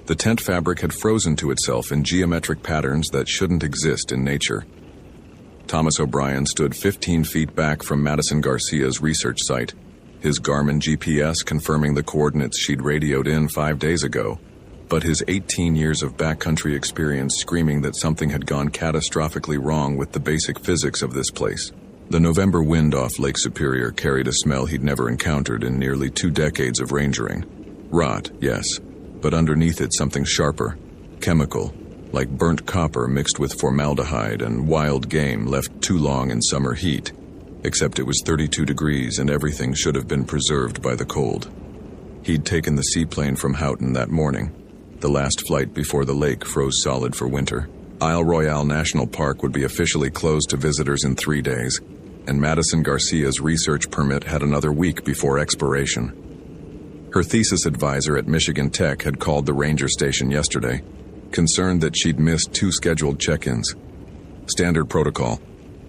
The tent fabric had frozen to itself in geometric patterns that shouldn't exist in nature. Thomas O'Brien stood 15 feet back from Madison Garcia's research site, his Garmin GPS confirming the coordinates she'd radioed in 5 days ago, but his 18 years of backcountry experience screaming that something had gone catastrophically wrong with the basic physics of this place. The November wind off Lake Superior carried a smell he'd never encountered in nearly 2 decades of rangering. Rot, yes, but underneath it something sharper, chemical, like burnt copper mixed with formaldehyde and wild game left too long in summer heat, except it was 32 degrees and everything should have been preserved by the cold. He'd taken the seaplane from Houghton that morning, the last flight before the lake froze solid for winter. Isle Royale National Park would be officially closed to visitors in 3 days, and Madison Garcia's research permit had another week before expiration. Her thesis advisor at Michigan Tech had called the ranger station yesterday, concerned that she'd missed 2 scheduled check-ins. Standard protocol.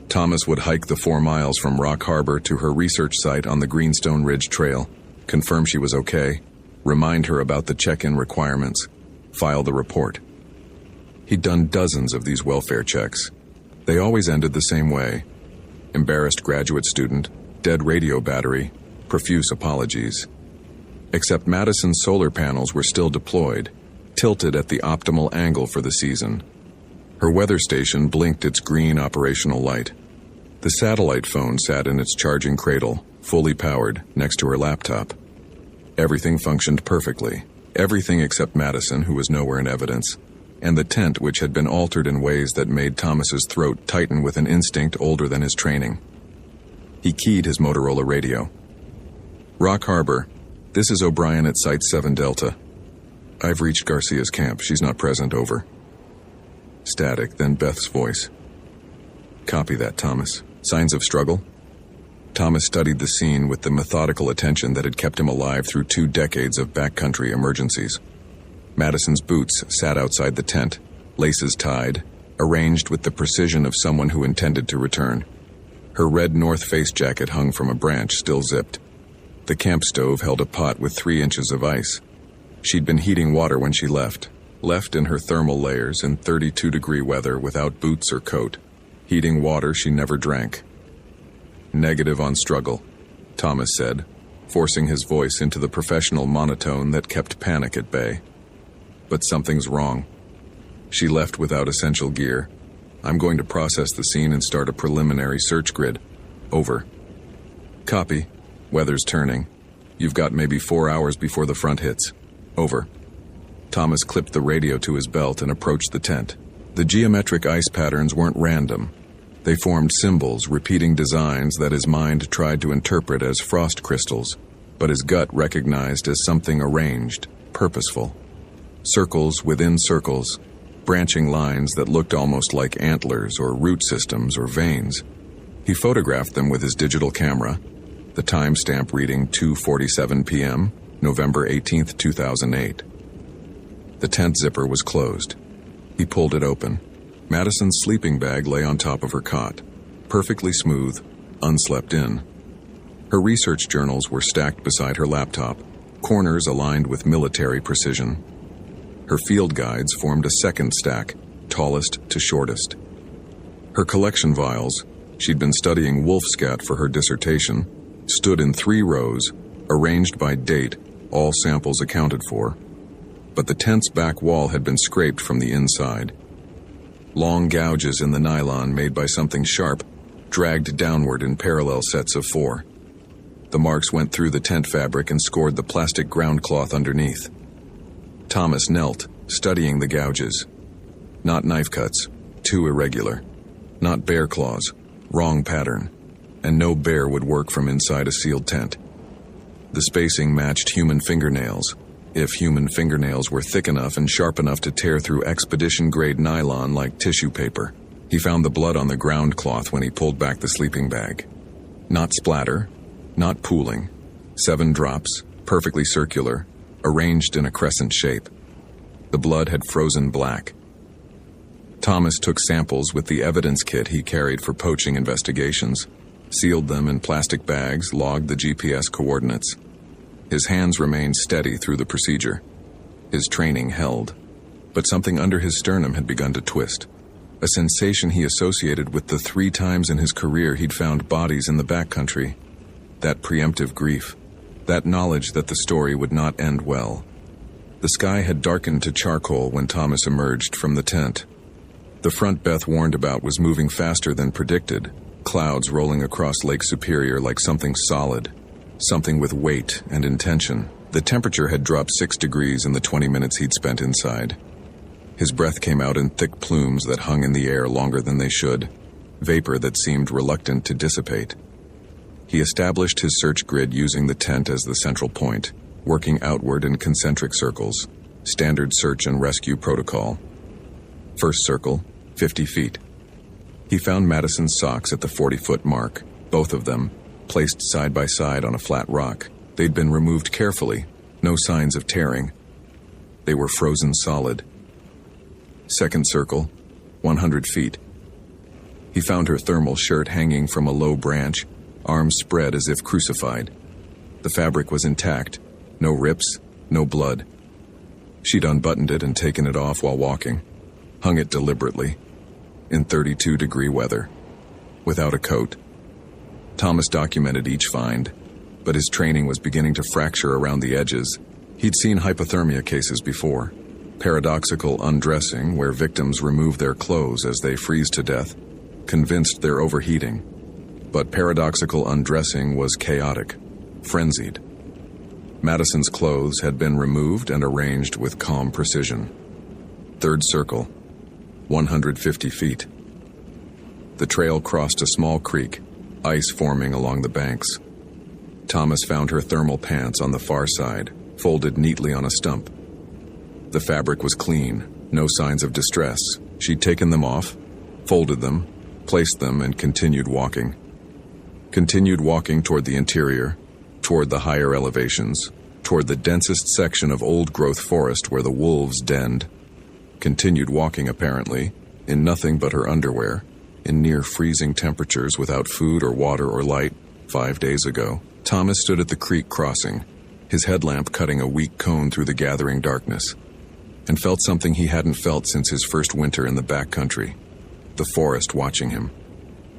Thomas would hike the 4 miles from Rock Harbor to her research site on the Greenstone Ridge Trail, confirm she was okay, remind her about the check-in requirements, file the report. He'd done dozens of these welfare checks. They always ended the same way. Embarrassed graduate student, dead radio battery, profuse apologies. Except Madison's solar panels were still deployed, tilted at the optimal angle for the season. Her weather station blinked its green operational light. The satellite phone sat in its charging cradle, fully powered, next to her laptop. Everything functioned perfectly. Everything except Madison, who was nowhere in evidence, and the tent, which had been altered in ways that made Thomas's throat tighten with an instinct older than his training. He keyed his Motorola radio. Rock Harbor, this is O'Brien at Site 7 Delta. I've reached Garcia's camp. She's not present, over. Static, then Beth's voice. Copy that, Thomas. Signs of struggle? Thomas studied the scene with the methodical attention that had kept him alive through 2 decades of backcountry emergencies. Madison's boots sat outside the tent, laces tied, arranged with the precision of someone who intended to return. Her red North Face jacket hung from a branch, still zipped. The camp stove held a pot with 3 inches of ice. She'd been heating water when she left in her thermal layers in 32-degree weather without boots or coat, heating water she never drank. Negative on struggle, Thomas said, forcing his voice into the professional monotone that kept panic at bay. But something's wrong. She left without essential gear. I'm going to process the scene and start a preliminary search grid. Over. Copy. Weather's turning. You've got maybe 4 hours before the front hits. Over. Thomas clipped the radio to his belt and approached the tent. The geometric ice patterns weren't random. They formed symbols, repeating designs that his mind tried to interpret as frost crystals, but his gut recognized as something arranged, purposeful. Circles within circles, branching lines that looked almost like antlers or root systems or veins. He photographed them with his digital camera, the timestamp reading 2:47 p.m., November 18, 2008. The tent zipper was closed. He pulled it open. Madison's sleeping bag lay on top of her cot, perfectly smooth, unslept in. Her research journals were stacked beside her laptop, corners aligned with military precision. Her field guides formed a second stack, tallest to shortest. Her collection vials, she'd been studying wolf scat for her dissertation, stood in 3 rows, arranged by date, all samples accounted for. But the tent's back wall had been scraped from the inside. Long gouges in the nylon made by something sharp, dragged downward in parallel sets of 4. The marks went through the tent fabric and scored the plastic ground cloth underneath. Thomas knelt, studying the gouges. Not knife cuts, too irregular. Not bear claws, wrong pattern. And no bear would work from inside a sealed tent. The spacing matched human fingernails, if human fingernails were thick enough and sharp enough to tear through expedition-grade nylon like tissue paper. He found the blood on the ground cloth when he pulled back the sleeping bag. Not splatter, not pooling. 7 drops, perfectly circular, arranged in a crescent shape. The blood had frozen black. Thomas took samples with the evidence kit he carried for poaching investigations, sealed them in plastic bags, logged the GPS coordinates. His hands remained steady through the procedure. His training held, but something under his sternum had begun to twist. A sensation he associated with the 3 times in his career he'd found bodies in the backcountry. That preemptive grief. That knowledge that the story would not end well. The sky had darkened to charcoal when Thomas emerged from the tent. The front Beth warned about was moving faster than predicted, clouds rolling across Lake Superior like something solid, something with weight and intention. The temperature had dropped 6 degrees in the 20 minutes he'd spent inside. His breath came out in thick plumes that hung in the air longer than they should, vapor that seemed reluctant to dissipate. He established his search grid using the tent as the central point, working outward in concentric circles, standard search and rescue protocol. First circle, 50 feet. He found Madison's socks at the 40-foot mark, both of them, placed side by side on a flat rock. They'd been removed carefully, no signs of tearing. They were frozen solid. Second circle, 100 feet. He found her thermal shirt hanging from a low branch, arms spread as if crucified. The fabric was intact, no rips, no blood. She'd unbuttoned it and taken it off while walking, hung it deliberately, in 32-degree weather, without a coat. Thomas documented each find, but his training was beginning to fracture around the edges. He'd seen hypothermia cases before, paradoxical undressing where victims remove their clothes as they freeze to death, convinced they're overheating. But paradoxical undressing was chaotic, frenzied. Madison's clothes had been removed and arranged with calm precision. Third circle, 150 feet. The trail crossed a small creek, ice forming along the banks. Thomas found her thermal pants on the far side, folded neatly on a stump. The fabric was clean, no signs of distress. She'd taken them off, folded them, placed them, and continued walking. Continued walking toward the interior, toward the higher elevations, toward the densest section of old-growth forest where the wolves denned. Continued walking, apparently, in nothing but her underwear, in near-freezing temperatures without food or water or light. 5 days ago, Thomas stood at the creek crossing, his headlamp cutting a weak cone through the gathering darkness, and felt something he hadn't felt since his first winter in the backcountry. The forest watching him.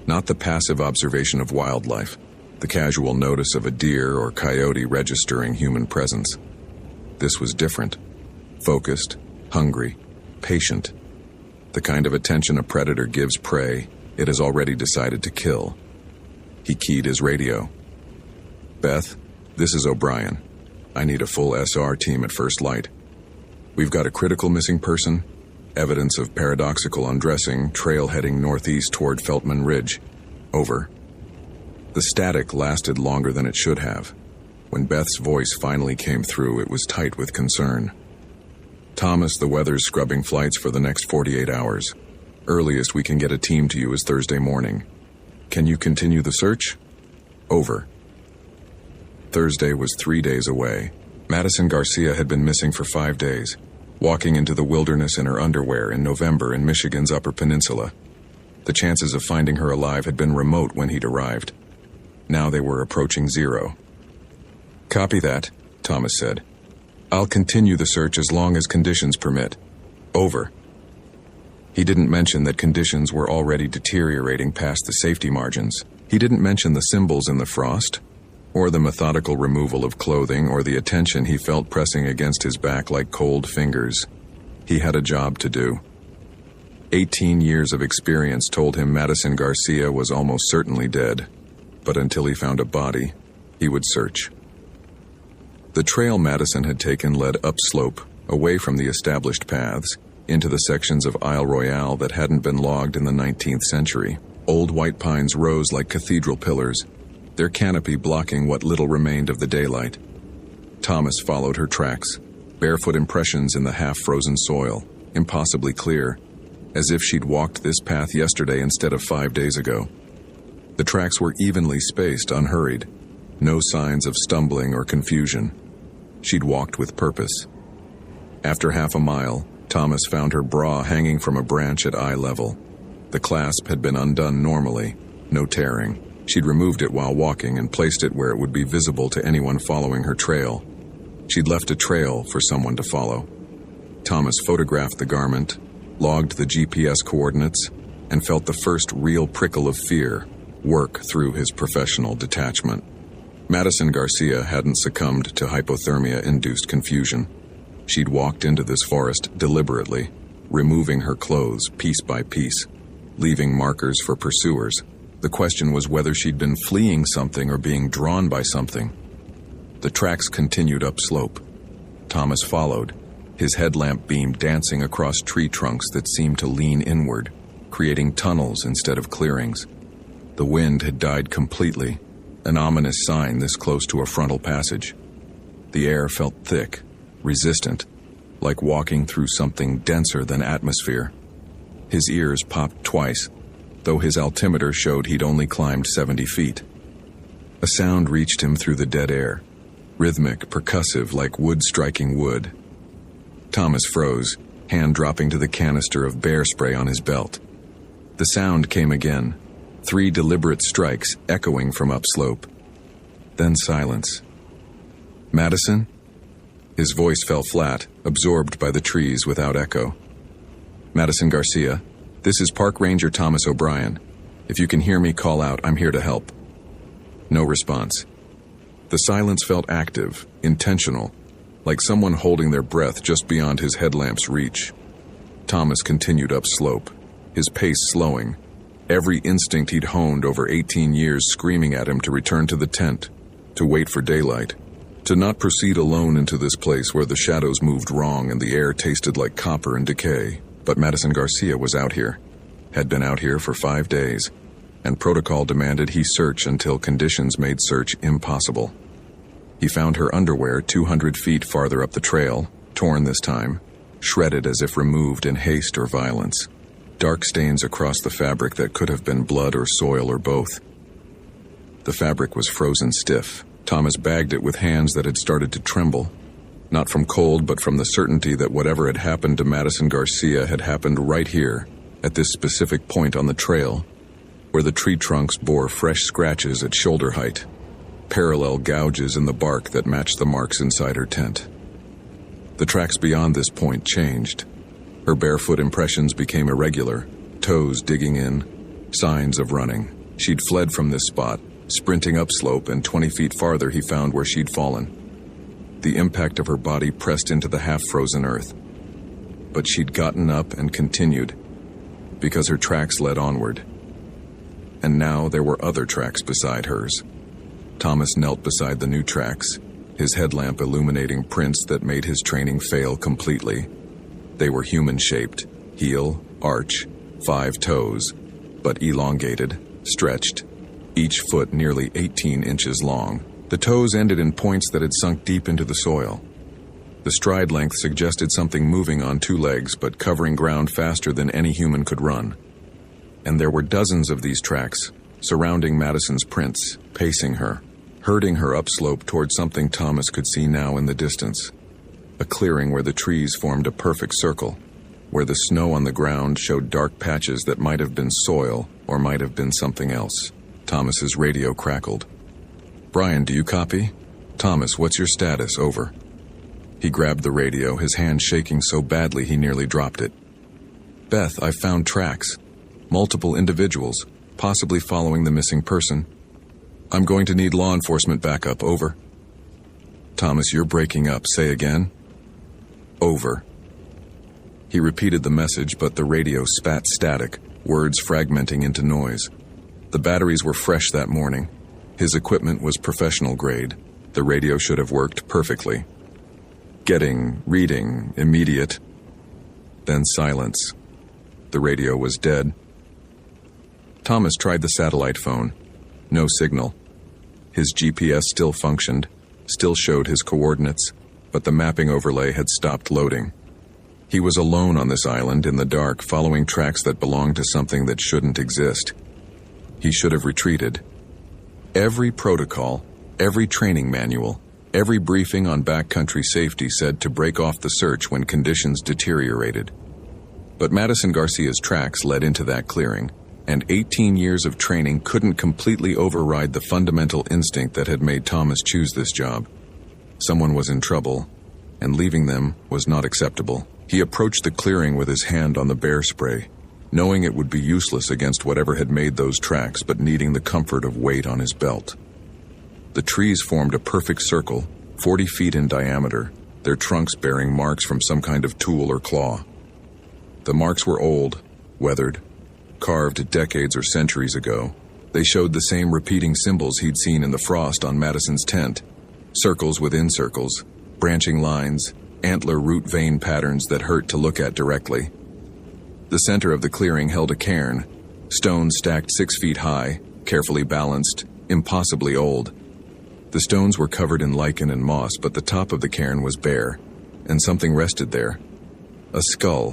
Not the passive observation of wildlife, the casual notice of a deer or coyote registering human presence. This was different. Focused, hungry, patient. The kind of attention a predator gives prey it has already decided to kill. He keyed his radio. "Beth, this is O'Brien. I need a full SR team at first light. We've got a critical missing person, evidence of paradoxical undressing, trail heading northeast toward Feltman Ridge. Over." The static lasted longer than it should have. When Beth's voice finally came through, it was tight with concern. "Thomas, the weather's scrubbing flights for the next 48 hours. Earliest we can get a team to you is Thursday morning. Can you continue the search? Over." Thursday was 3 days away. Madison Garcia had been missing for 5 days, walking into the wilderness in her underwear in November in Michigan's Upper Peninsula. The chances of finding her alive had been remote when he'd arrived. Now they were approaching 0. "Copy that," Thomas said. "I'll continue the search as long as conditions permit. Over." He didn't mention that conditions were already deteriorating past the safety margins. He didn't mention the symbols in the frost, or the methodical removal of clothing, or the attention he felt pressing against his back like cold fingers. He had a job to do. 18 years of experience told him Madison Garcia was almost certainly dead, but until he found a body, he would search. The trail Madison had taken led upslope, away from the established paths, into the sections of Isle Royale that hadn't been logged in the 19th century. Old white pines rose like cathedral pillars, their canopy blocking what little remained of the daylight. Thomas followed her tracks, barefoot impressions in the half-frozen soil, impossibly clear, as if she'd walked this path yesterday instead of 5 days ago. The tracks were evenly spaced, unhurried, no signs of stumbling or confusion. She'd walked with purpose. After half a mile, Thomas found her bra hanging from a branch at eye level. The clasp had been undone normally, no tearing. She'd removed it while walking and placed it where it would be visible to anyone following her trail. She'd left a trail for someone to follow. Thomas photographed the garment, logged the GPS coordinates, and felt the first real prickle of fear work through his professional detachment. Madison Garcia hadn't succumbed to hypothermia-induced confusion. She'd walked into this forest deliberately, removing her clothes piece by piece, leaving markers for pursuers. The question was whether she'd been fleeing something or being drawn by something. The tracks continued upslope. Thomas followed, his headlamp beam dancing across tree trunks that seemed to lean inward, creating tunnels instead of clearings. The wind had died completely, an ominous sign this close to a frontal passage. The air felt thick, resistant, like walking through something denser than atmosphere. His ears popped twice, though his altimeter showed he'd only climbed 70 feet. A sound reached him through the dead air, rhythmic, percussive, like wood striking wood. Thomas froze, hand dropping to the canister of bear spray on his belt. The sound came again, 3 deliberate strikes echoing from upslope. Then silence. "Madison?" His voice fell flat, absorbed by the trees without echo. "Madison Garcia, this is Park Ranger Thomas O'Brien. If you can hear me, call out. I'm here to help." No response. The silence felt active, intentional, like someone holding their breath just beyond his headlamp's reach. Thomas continued upslope, his pace slowing, every instinct he'd honed over 18 years screaming at him to return to the tent, to wait for daylight, to not proceed alone into this place where the shadows moved wrong and the air tasted like copper and decay. But Madison Garcia was out here, had been out here for 5 days, and protocol demanded he search until conditions made search impossible. He found her underwear 200 feet farther up the trail, torn this time, shredded as if removed in haste or violence. Dark stains across the fabric that could have been blood or soil or both. The fabric was frozen stiff. Thomas bagged it with hands that had started to tremble, not from cold but from the certainty that whatever had happened to Madison Garcia had happened right here, at this specific point on the trail, where the tree trunks bore fresh scratches at shoulder height, parallel gouges in the bark that matched the marks inside her tent. The tracks beyond this point changed. Her barefoot impressions became irregular, toes digging in, signs of running. She'd fled from this spot, sprinting upslope, and 20 feet farther he found where she'd fallen. The impact of her body pressed into the half-frozen earth. But she'd gotten up and continued, because her tracks led onward. And now there were other tracks beside hers. Thomas knelt beside the new tracks, his headlamp illuminating prints that made his training fail completely. They were human-shaped, heel, arch, 5 toes, but elongated, stretched, each foot nearly 18 inches long. The toes ended in points that had sunk deep into the soil. The stride length suggested something moving on 2 legs but covering ground faster than any human could run. And there were dozens of these tracks, surrounding Madison's prints, pacing her, herding her upslope toward something Thomas could see now in the distance. A clearing where the trees formed a perfect circle, where the snow on the ground showed dark patches that might have been soil or might have been something else. Thomas's radio crackled. "Brian, do you copy? Thomas, what's your status? Over." He grabbed the radio, his hand shaking so badly he nearly dropped it. "Beth, I've found tracks. Multiple individuals, possibly following the missing person. I'm going to need law enforcement backup. Over." "Thomas, you're breaking up. Say again." "Over." He repeated the message, but the radio spat static, words fragmenting into noise. The batteries were fresh that morning. His equipment was professional grade. The radio should have worked perfectly. Reading, immediate. Then silence. The radio was dead. Thomas tried the satellite phone. No signal. His GPS still functioned, still showed his coordinates, but the mapping overlay had stopped loading. He was alone on this island in the dark, following tracks that belonged to something that shouldn't exist. He should have retreated. Every protocol, every training manual, every briefing on backcountry safety said to break off the search when conditions deteriorated. But Madison Garcia's tracks led into that clearing, and 18 years of training couldn't completely override the fundamental instinct that had made Thomas choose this job. Someone was in trouble, and leaving them was not acceptable. He approached the clearing with his hand on the bear spray, knowing it would be useless against whatever had made those tracks, but needing the comfort of weight on his belt. The trees formed a perfect circle, 40 feet in diameter, their trunks bearing marks from some kind of tool or claw. The marks were old, weathered, carved decades or centuries ago. They showed the same repeating symbols he'd seen in the frost on Madison's tent. Circles within circles, branching lines, antler root vein patterns that hurt to look at directly. The center of the clearing held a cairn, stones stacked 6 feet high, carefully balanced, impossibly old. The stones were covered in lichen and moss, but the top of the cairn was bare, and something rested there. A skull,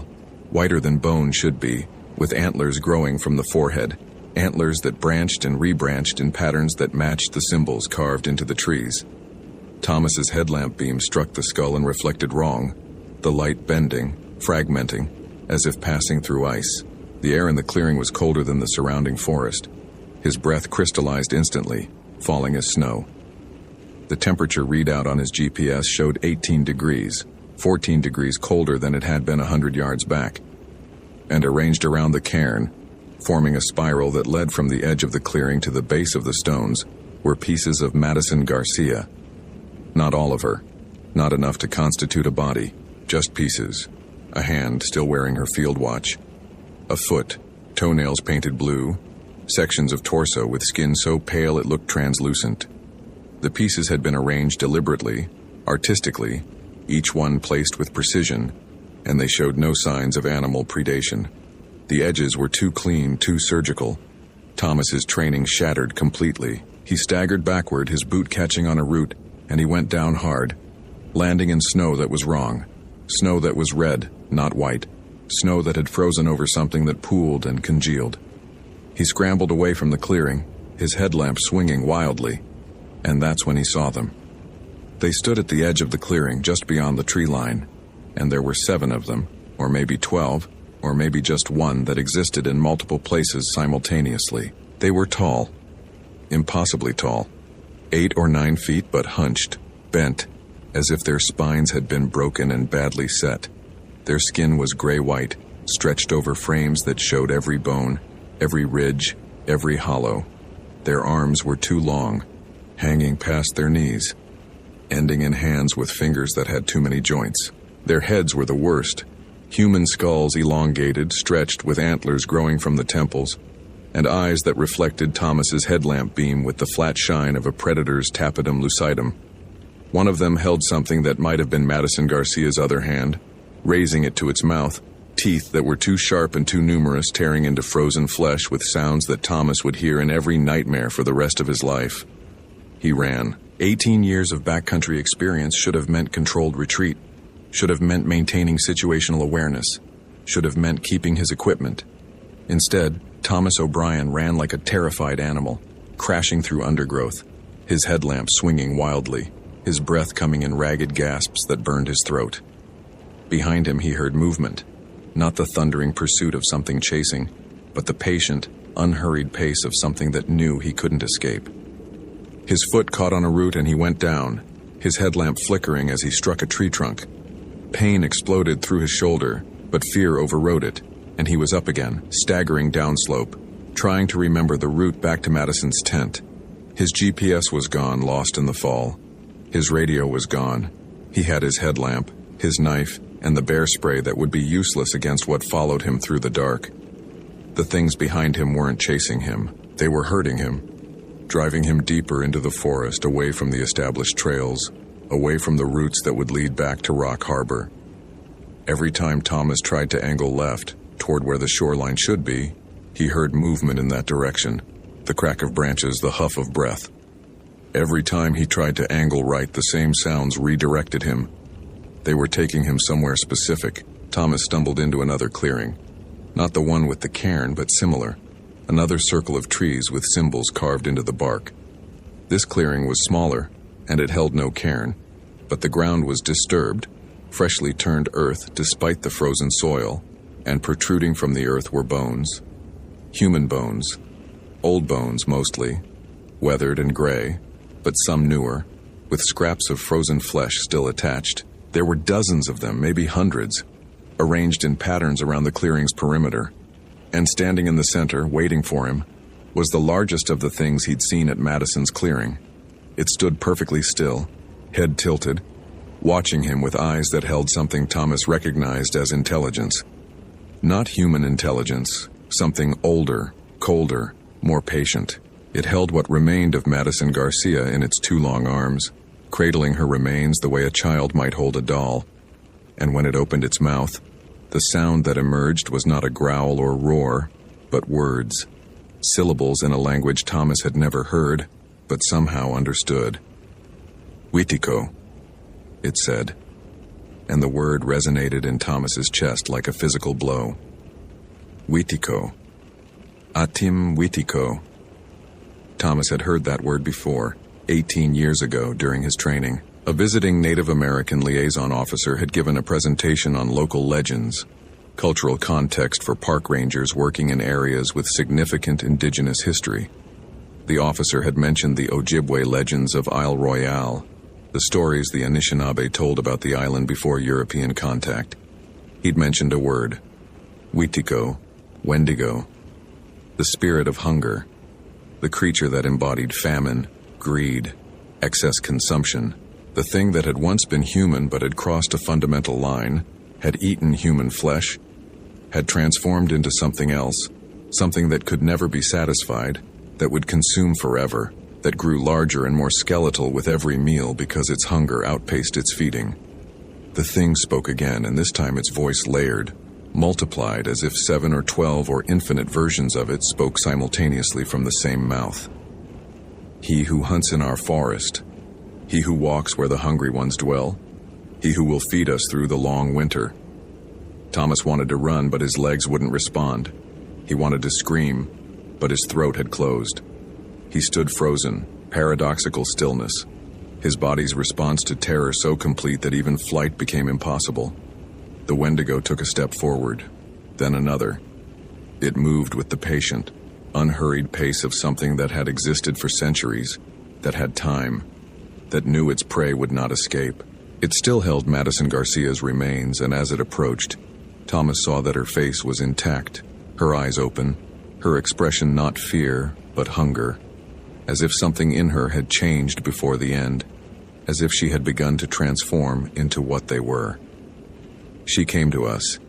whiter than bone should be, with antlers growing from the forehead, antlers that branched and rebranched in patterns that matched the symbols carved into the trees. Thomas's headlamp beam struck the skull and reflected wrong, the light bending, fragmenting, as if passing through ice. The air in the clearing was colder than the surrounding forest. His breath crystallized instantly, falling as snow. The temperature readout on his GPS showed 18 degrees, 14 degrees colder than it had been 100 yards back. And arranged around the cairn, forming a spiral that led from the edge of the clearing to the base of the stones, were pieces of Madison Garcia. Not all of her, not enough to constitute a body, just pieces. A hand still wearing her field watch. A foot, toenails painted blue, sections of torso with skin so pale it looked translucent. The pieces had been arranged deliberately, artistically, each one placed with precision, and they showed no signs of animal predation. The edges were too clean, too surgical. Thomas's training shattered completely. He staggered backward, his boot catching on a root, and he went down hard, landing in snow that was wrong. Snow that was red, not white. Snow that had frozen over something that pooled and congealed. He scrambled away from the clearing, his headlamp swinging wildly, and that's when he saw them. They stood at the edge of the clearing just beyond the tree line, and there were 7 of them, or maybe 12, or maybe just one that existed in multiple places simultaneously. They were tall, impossibly tall, 8 or 9 feet, but hunched, bent, as if their spines had been broken and badly set. Their skin was gray-white, stretched over frames that showed every bone, every ridge, every hollow. Their arms were too long, hanging past their knees, ending in hands with fingers that had too many joints. Their heads were the worst, human skulls elongated, stretched with antlers growing from the temples, and eyes that reflected Thomas's headlamp beam with the flat shine of a predator's tapetum lucidum. One of them held something that might have been Madison Garcia's other hand, raising it to its mouth, teeth that were too sharp and too numerous, tearing into frozen flesh with sounds that Thomas would hear in every nightmare for the rest of his life. He ran. 18 years of backcountry experience should have meant controlled retreat, should have meant maintaining situational awareness, should have meant keeping his equipment. Instead, Thomas O'Brien ran like a terrified animal, crashing through undergrowth, his headlamp swinging wildly, his breath coming in ragged gasps that burned his throat. Behind him he heard movement, not the thundering pursuit of something chasing, but the patient, unhurried pace of something that knew he couldn't escape. His foot caught on a root and he went down, his headlamp flickering as he struck a tree trunk. Pain exploded through his shoulder, but fear overrode it, and he was up again, staggering downslope, trying to remember the route back to Madison's tent. His GPS was gone, lost in the fall. His radio was gone. He had his headlamp, his knife, and the bear spray that would be useless against what followed him through the dark. The things behind him weren't chasing him. They were hurting him, driving him deeper into the forest, away from the established trails, away from the routes that would lead back to Rock Harbor. Every time Thomas tried to angle left, toward where the shoreline should be, he heard movement in that direction, the crack of branches, the huff of breath. Every time he tried to angle right, the same sounds redirected him. They were taking him somewhere specific. Thomas stumbled into another clearing. Not the one with the cairn, but similar. Another circle of trees with symbols carved into the bark. This clearing was smaller, and it held no cairn, but the ground was disturbed, freshly turned earth despite the frozen soil, and protruding from the earth were bones. Human bones. Old bones, mostly. Weathered and gray, but some newer, with scraps of frozen flesh still attached. There were dozens of them, maybe hundreds. arranged in patterns around the clearing's perimeter. And standing in the center, waiting for him, was the largest of the things he'd seen at Madison's clearing. It stood perfectly still, head tilted, watching him with eyes that held something Thomas recognized as intelligence. Not human intelligence, something older, colder, more patient. It held what remained of Madison Garcia in its two long arms, cradling her remains the way a child might hold a doll. And when it opened its mouth, the sound that emerged was not a growl or roar, but words. Syllables in a language Thomas had never heard, but somehow understood. Witiko, it said, and the word resonated in Thomas's chest like a physical blow. Witiko. Atim Witiko. Thomas had heard that word before, 18 years ago during his training. A visiting Native American liaison officer had given a presentation on local legends, cultural context for park rangers working in areas with significant indigenous history. The officer had mentioned the Ojibwe legends of Isle Royale, the stories the Anishinaabe told about the island before European contact. He'd mentioned a word, Witiko, Wendigo, the spirit of hunger, the creature that embodied famine, greed, excess consumption, the thing that had once been human but had crossed a fundamental line, had eaten human flesh, had transformed into something else, something that could never be satisfied, that would consume forever, that grew larger and more skeletal with every meal because its hunger outpaced its feeding. The thing spoke again, and this time its voice layered, multiplied as if 7 or 12 or infinite versions of it spoke simultaneously from the same mouth. He who hunts in our forest, he who walks where the hungry ones dwell, he who will feed us through the long winter. Thomas wanted to run, but his legs wouldn't respond. He wanted to scream, but his throat had closed. He stood frozen, paradoxical stillness, his body's response to terror so complete that even flight became impossible. The Wendigo took a step forward, then another. It moved with the patient, unhurried pace of something that had existed for centuries, that had time, that knew its prey would not escape. It still held Madison Garcia's remains, and as it approached, Thomas saw that her face was intact, her eyes open, her expression not fear, but hunger, as if something in her had changed before the end, as if she had begun to transform into what they were. She came to us,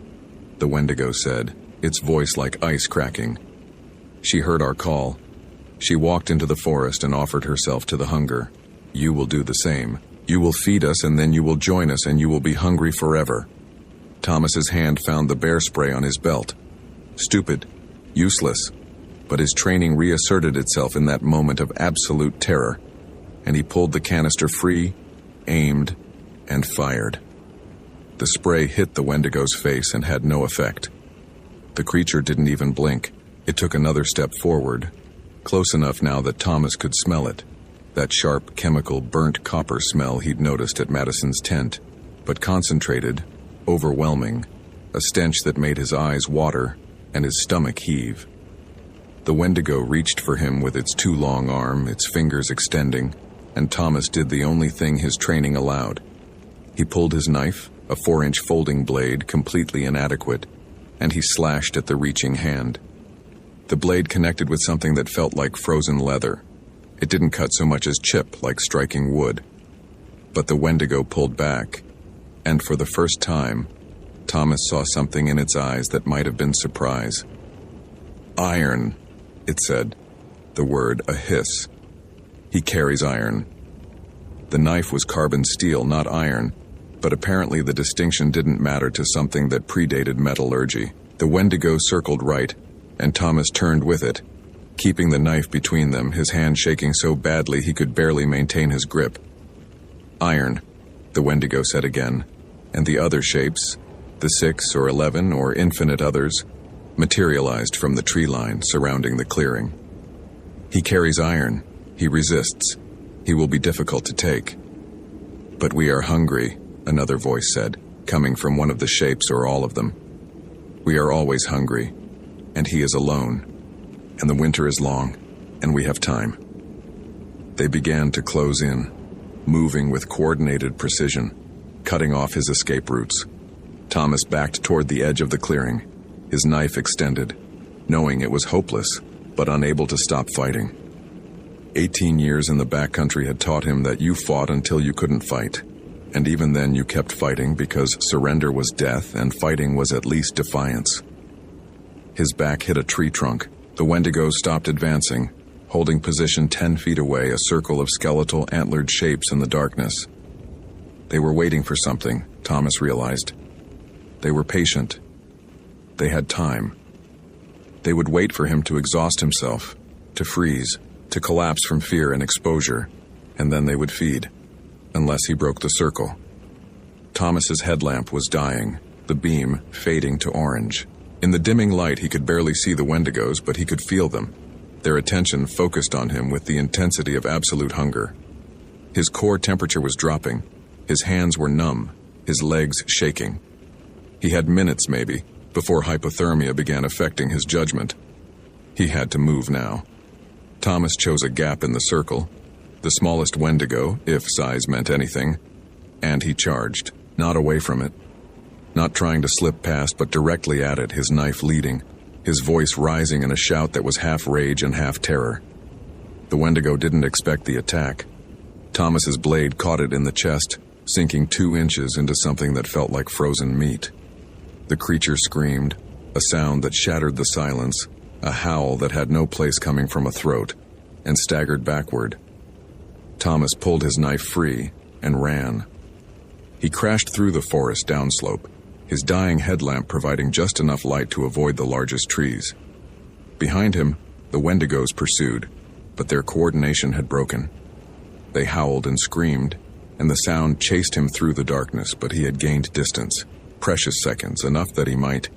the Wendigo said, its voice like ice cracking. She heard our call. She walked into the forest and offered herself to the hunger. You will do the same. You will feed us, and then you will join us, and you will be hungry forever. Thomas's hand found the bear spray on his belt. Stupid, useless, but his training reasserted itself in that moment of absolute terror, and he pulled the canister free, aimed, and fired. The spray hit the Wendigo's face and had no effect. The creature didn't even blink. It took another step forward, close enough now that Thomas could smell it. That sharp, chemical, burnt copper smell he'd noticed at Madison's tent, but concentrated, overwhelming, a stench that made his eyes water and his stomach heave. The Wendigo reached for him with its too long arm, its fingers extending, and Thomas did the only thing his training allowed. He pulled his knife, a 4-inch folding blade completely inadequate, and he slashed at the reaching hand. The blade connected with something that felt like frozen leather. It didn't cut so much as chip, like striking wood. But the Wendigo pulled back, and for the first time, Thomas saw something in its eyes that might have been surprise. Iron, it said, the word a hiss. He carries iron. The knife was carbon steel, not iron, but apparently the distinction didn't matter to something that predated metallurgy. The Wendigo circled right, and Thomas turned with it, keeping the knife between them, his hand shaking so badly he could barely maintain his grip. Iron, the Wendigo said again, and the other shapes, the 6 or 11 or infinite others, materialized from the tree line surrounding the clearing. He carries iron. He resists. He will be difficult to take. But we are hungry, another voice said, coming from one of the shapes or all of them. We are always hungry, and he is alone, and the winter is long, and we have time. They began to close in, moving with coordinated precision, cutting off his escape routes. Thomas backed toward the edge of the clearing, his knife extended, knowing it was hopeless, but unable to stop fighting. 18 years in the backcountry had taught him that you fought until you couldn't fight, and even then you kept fighting because surrender was death and fighting was at least defiance. His back hit a tree trunk. The Wendigos stopped advancing, holding position 10 feet away, a circle of skeletal, antlered shapes in the darkness. They were waiting for something, Thomas realized. They were patient. They had time. They would wait for him to exhaust himself, to freeze, to collapse from fear and exposure, and then they would feed, unless he broke the circle. Thomas's headlamp was dying, the beam fading to orange. In the dimming light, he could barely see the Wendigos, but he could feel them. Their attention focused on him with the intensity of absolute hunger. His core temperature was dropping. His hands were numb, his legs shaking. He had minutes, maybe, before hypothermia began affecting his judgment. He had to move now. Thomas chose a gap in the circle, the smallest Wendigo, if size meant anything, and he charged, not away from it. Not trying to slip past, but directly at it, his knife leading, his voice rising in a shout that was half rage and half terror. The Wendigo didn't expect the attack. Thomas's blade caught it in the chest, sinking 2 inches into something that felt like frozen meat. The creature screamed, a sound that shattered the silence, a howl that had no place coming from a throat, and staggered backward. Thomas pulled his knife free and ran. He crashed through the forest downslope, his dying headlamp providing just enough light to avoid the largest trees. Behind him, the Wendigos pursued, but their coordination had broken. They howled and screamed, and the sound chased him through the darkness, but he had gained distance, precious seconds, enough that he might.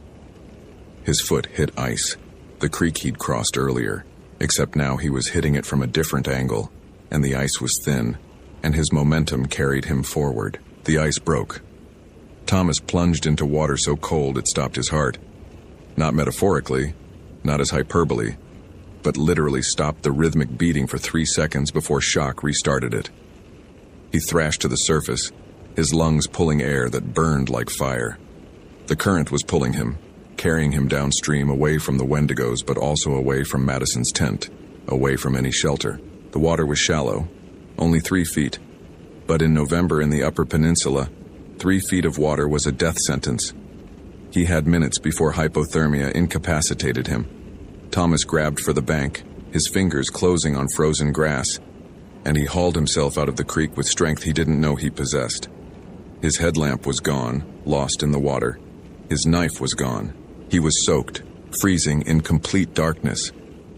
His foot hit ice, the creek he'd crossed earlier, except now he was hitting it from a different angle, and the ice was thin, and his momentum carried him forward. The ice broke. Thomas plunged into water so cold it stopped his heart. Not metaphorically, not as hyperbole, but literally stopped the rhythmic beating for 3 seconds before shock restarted it. He thrashed to the surface, his lungs pulling air that burned like fire. The current was pulling him, carrying him downstream away from the Wendigos, but also away from Madison's tent, away from any shelter. The water was shallow, only 3 feet, but in November in the Upper Peninsula, 3 feet of water was a death sentence. He had minutes before hypothermia incapacitated him. Thomas grabbed for the bank, his fingers closing on frozen grass, and he hauled himself out of the creek with strength he didn't know he possessed. His headlamp was gone, lost in the water. His knife was gone. He was soaked, freezing in complete darkness,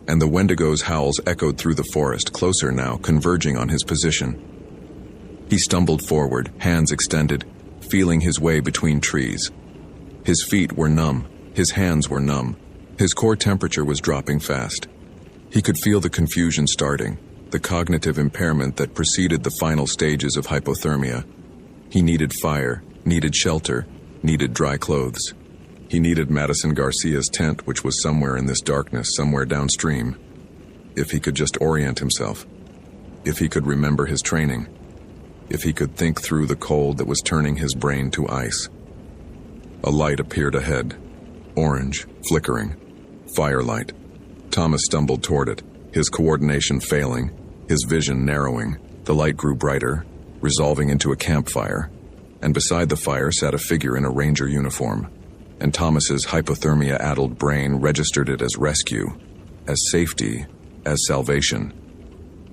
and the Wendigo's howls echoed through the forest, closer now, converging on his position. He stumbled forward, hands extended, feeling his way between trees. His feet were numb, his hands were numb, his core temperature was dropping fast. He could feel the confusion starting, the cognitive impairment that preceded the final stages of hypothermia. He needed fire, needed shelter, needed dry clothes. He needed Madison Garcia's tent, which was somewhere in this darkness, somewhere downstream. If he could just orient himself. If he could remember his training. If he could think through the cold that was turning his brain to ice. A light appeared ahead. Orange, flickering. Firelight. Thomas stumbled toward it, his coordination failing, his vision narrowing. The light grew brighter, resolving into a campfire, and beside the fire sat a figure in a ranger uniform, and Thomas's hypothermia-addled brain registered it as rescue, as safety, as salvation.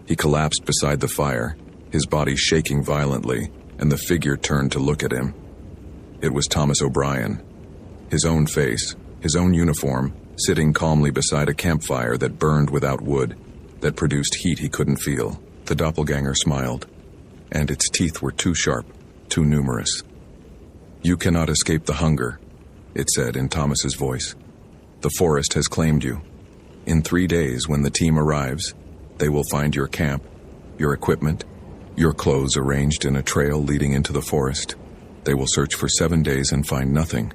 He collapsed beside the fire, his body shaking violently, and the figure turned to look at him. It was Thomas O'Brien. His own face, his own uniform, sitting calmly beside a campfire that burned without wood, that produced heat he couldn't feel. The doppelganger smiled, and its teeth were too sharp, too numerous. "You cannot escape the hunger," it said in Thomas's voice. "The forest has claimed you. In 3 days, when the team arrives, they will find your camp, your equipment, your clothes arranged in a trail leading into the forest. They will search for 7 days and find nothing.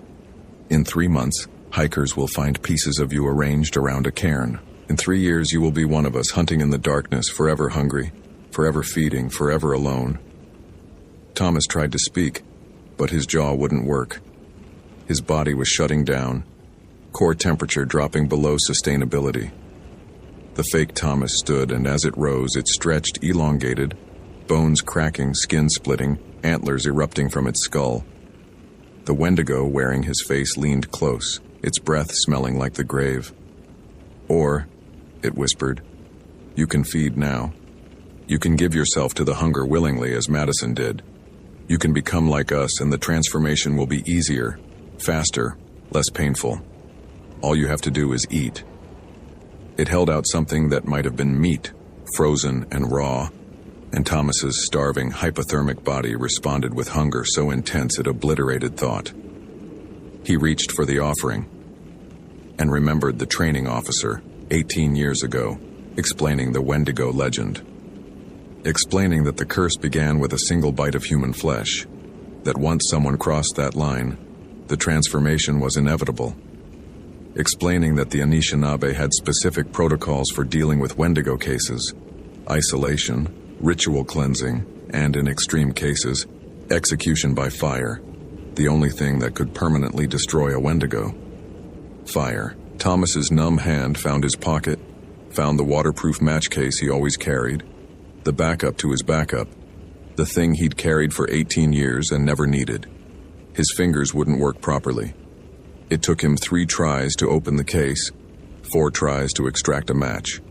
In 3 months, hikers will find pieces of you arranged around a cairn. In 3 years, you will be one of us, hunting in the darkness, forever hungry, forever feeding, forever alone." Thomas tried to speak, but his jaw wouldn't work. His body was shutting down, core temperature dropping below sustainability. The fake Thomas stood, and as it rose, it stretched, elongated, bones cracking, skin splitting, antlers erupting from its skull. The Wendigo, wearing his face, leaned close, its breath smelling like the grave. "Or," it whispered, "you can feed now. You can give yourself to the hunger willingly as Madison did. You can become like us, and the transformation will be easier, faster, less painful. All you have to do is eat." It held out something that might have been meat, frozen and raw, and Thomas's starving, hypothermic body responded with hunger so intense it obliterated thought. He reached for the offering and remembered the training officer, 18 years ago, explaining the Wendigo legend. Explaining that the curse began with a single bite of human flesh, that once someone crossed that line, the transformation was inevitable. Explaining that the Anishinaabe had specific protocols for dealing with Wendigo cases: isolation, ritual cleansing, and in extreme cases, execution by fire, the only thing that could permanently destroy a Wendigo. Fire. Thomas's numb hand found his pocket, found the waterproof match case he always carried, the backup to his backup, the thing he'd carried for 18 years and never needed. His fingers wouldn't work properly. It took him 3 tries to open the case, 4 tries to extract a match.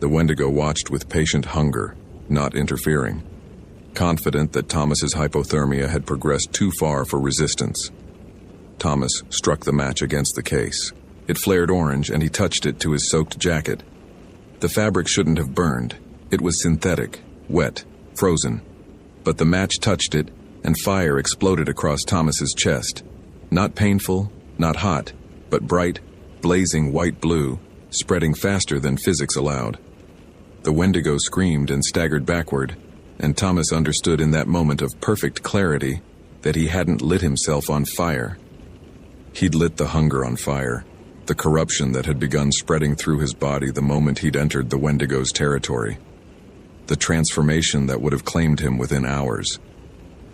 The Wendigo watched with patient hunger, not interfering, confident that Thomas's hypothermia had progressed too far for resistance. Thomas struck the match against the case. It flared orange, and he touched it to his soaked jacket. The fabric shouldn't have burned. It was synthetic, wet, frozen. But the match touched it, and fire exploded across Thomas's chest. Not painful, not hot, but bright, blazing white-blue, spreading faster than physics allowed. The Wendigo screamed and staggered backward, and Thomas understood in that moment of perfect clarity that he hadn't lit himself on fire. He'd lit the hunger on fire, the corruption that had begun spreading through his body the moment he'd entered the Wendigo's territory. The transformation that would have claimed him within hours.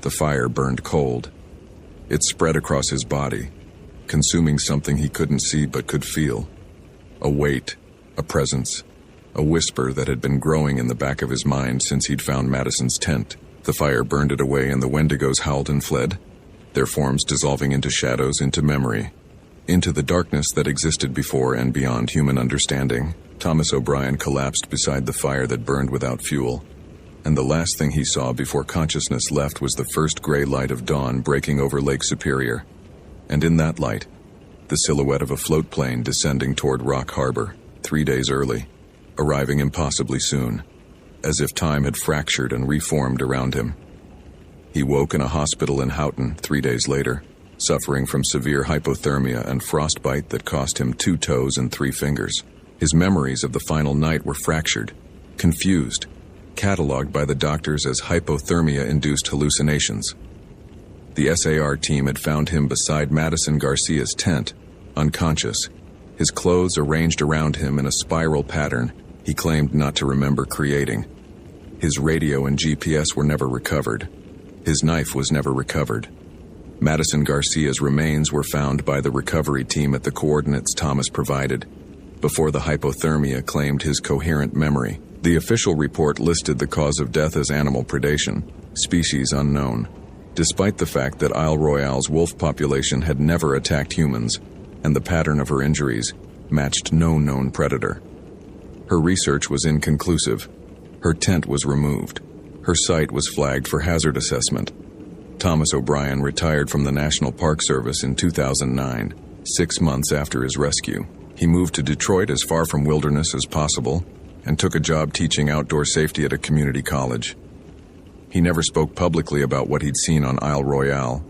The fire burned cold. It spread across his body, consuming something he couldn't see but could feel. A weight, a presence, a whisper that had been growing in the back of his mind since he'd found Madison's tent. The fire burned it away, and the Wendigos howled and fled, their forms dissolving into shadows, into memory, into the darkness that existed before and beyond human understanding. Thomas O'Brien collapsed beside the fire that burned without fuel, and the last thing he saw before consciousness left was the first gray light of dawn breaking over Lake Superior, and in that light, the silhouette of a float plane descending toward Rock Harbor, 3 days early, arriving impossibly soon, as if time had fractured and reformed around him. He woke in a hospital in Houghton 3 days later, suffering from severe hypothermia and frostbite that cost him 2 toes and 3 fingers. His memories of the final night were fractured, confused, cataloged by the doctors as hypothermia-induced hallucinations. The SAR team had found him beside Madison Garcia's tent, unconscious, his clothes arranged around him in a spiral pattern he claimed not to remember creating. His radio and GPS were never recovered. His knife was never recovered. Madison Garcia's remains were found by the recovery team at the coordinates Thomas provided, before the hypothermia claimed his coherent memory. The official report listed the cause of death as animal predation, species unknown, despite the fact that Isle Royale's wolf population had never attacked humans, and the pattern of her injuries matched no known predator. Her research was inconclusive. Her tent was removed. Her site was flagged for hazard assessment. Thomas O'Brien retired from the National Park Service in 2009, 6 months after his rescue. He moved to Detroit as far from wilderness as possible and took a job teaching outdoor safety at a community college. He never spoke publicly about what he'd seen on Isle Royale,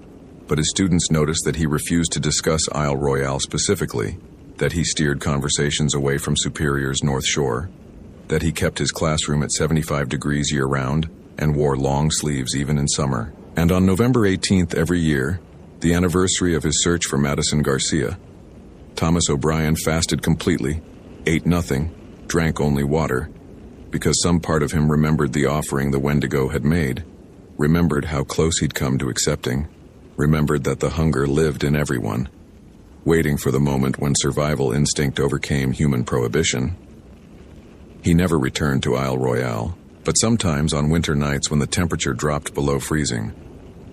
but his students noticed that he refused to discuss Isle Royale specifically, that he steered conversations away from Superior's North Shore, that he kept his classroom at 75 degrees year-round and wore long sleeves even in summer. And on November 18th every year, the anniversary of his search for Madison Garcia, Thomas O'Brien fasted completely, ate nothing, drank only water, because some part of him remembered the offering the Wendigo had made, remembered how close he'd come to accepting, remembered that the hunger lived in everyone, waiting for the moment when survival instinct overcame human prohibition. He never returned to Isle Royale, but sometimes on winter nights when the temperature dropped below freezing,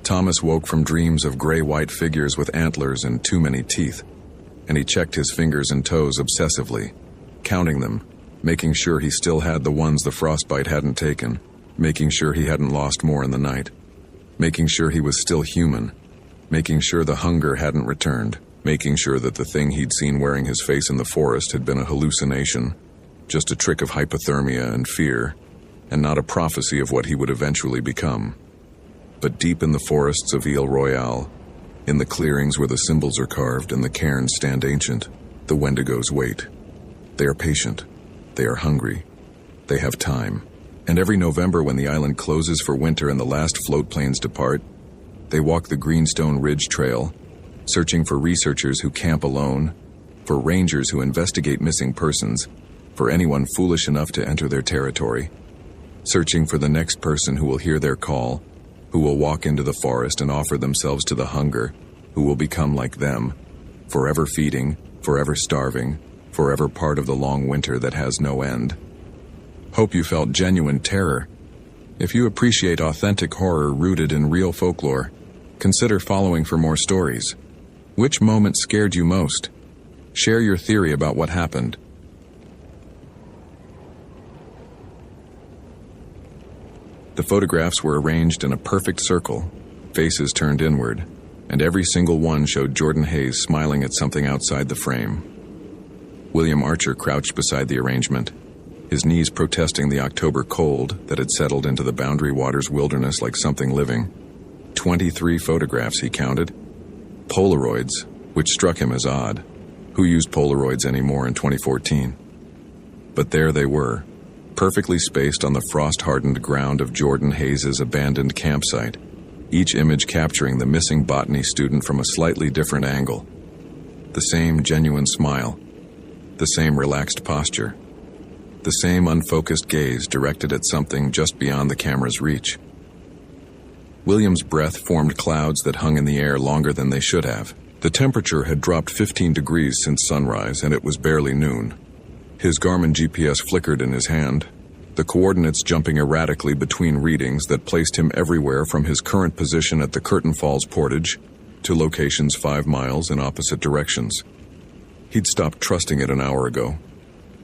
Thomas woke from dreams of gray-white figures with antlers and too many teeth, and he checked his fingers and toes obsessively, counting them, making sure he still had the ones the frostbite hadn't taken, making sure he hadn't lost more in the night, making sure he was still human, making sure the hunger hadn't returned, making sure that the thing he'd seen wearing his face in the forest had been a hallucination, just a trick of hypothermia and fear, and not a prophecy of what he would eventually become. But deep in the forests of Isle Royale, in the clearings where the symbols are carved and the cairns stand ancient, the Wendigos wait. They are patient. They are hungry. They have time. And every November when the island closes for winter and the last float planes depart, they walk the Greenstone Ridge Trail, searching for researchers who camp alone, for rangers who investigate missing persons, for anyone foolish enough to enter their territory, searching for the next person who will hear their call, who will walk into the forest and offer themselves to the hunger, who will become like them, forever feeding, forever starving, forever part of the long winter that has no end. Hope you felt genuine terror. If you appreciate authentic horror rooted in real folklore, consider following for more stories. Which moment scared you most? Share your theory about what happened. The photographs were arranged in a perfect circle, faces turned inward, and every single one showed Jordan Hayes smiling at something outside the frame. William Archer crouched beside the arrangement, his knees protesting the October cold that had settled into the Boundary Waters wilderness like something living. 23 photographs, he counted. Polaroids, which struck him as odd. Who used Polaroids anymore in 2014? But there they were, perfectly spaced on the frost-hardened ground of Jordan Hayes' abandoned campsite, each image capturing the missing botany student from a slightly different angle. The same genuine smile, the same relaxed posture, the same unfocused gaze directed at something just beyond the camera's reach. William's breath formed clouds that hung in the air longer than they should have. The temperature had dropped 15 degrees since sunrise, and it was barely noon. His Garmin GPS flickered in his hand, the coordinates jumping erratically between readings that placed him everywhere from his current position at the Curtain Falls portage to locations 5 miles in opposite directions. He'd stopped trusting it an hour ago,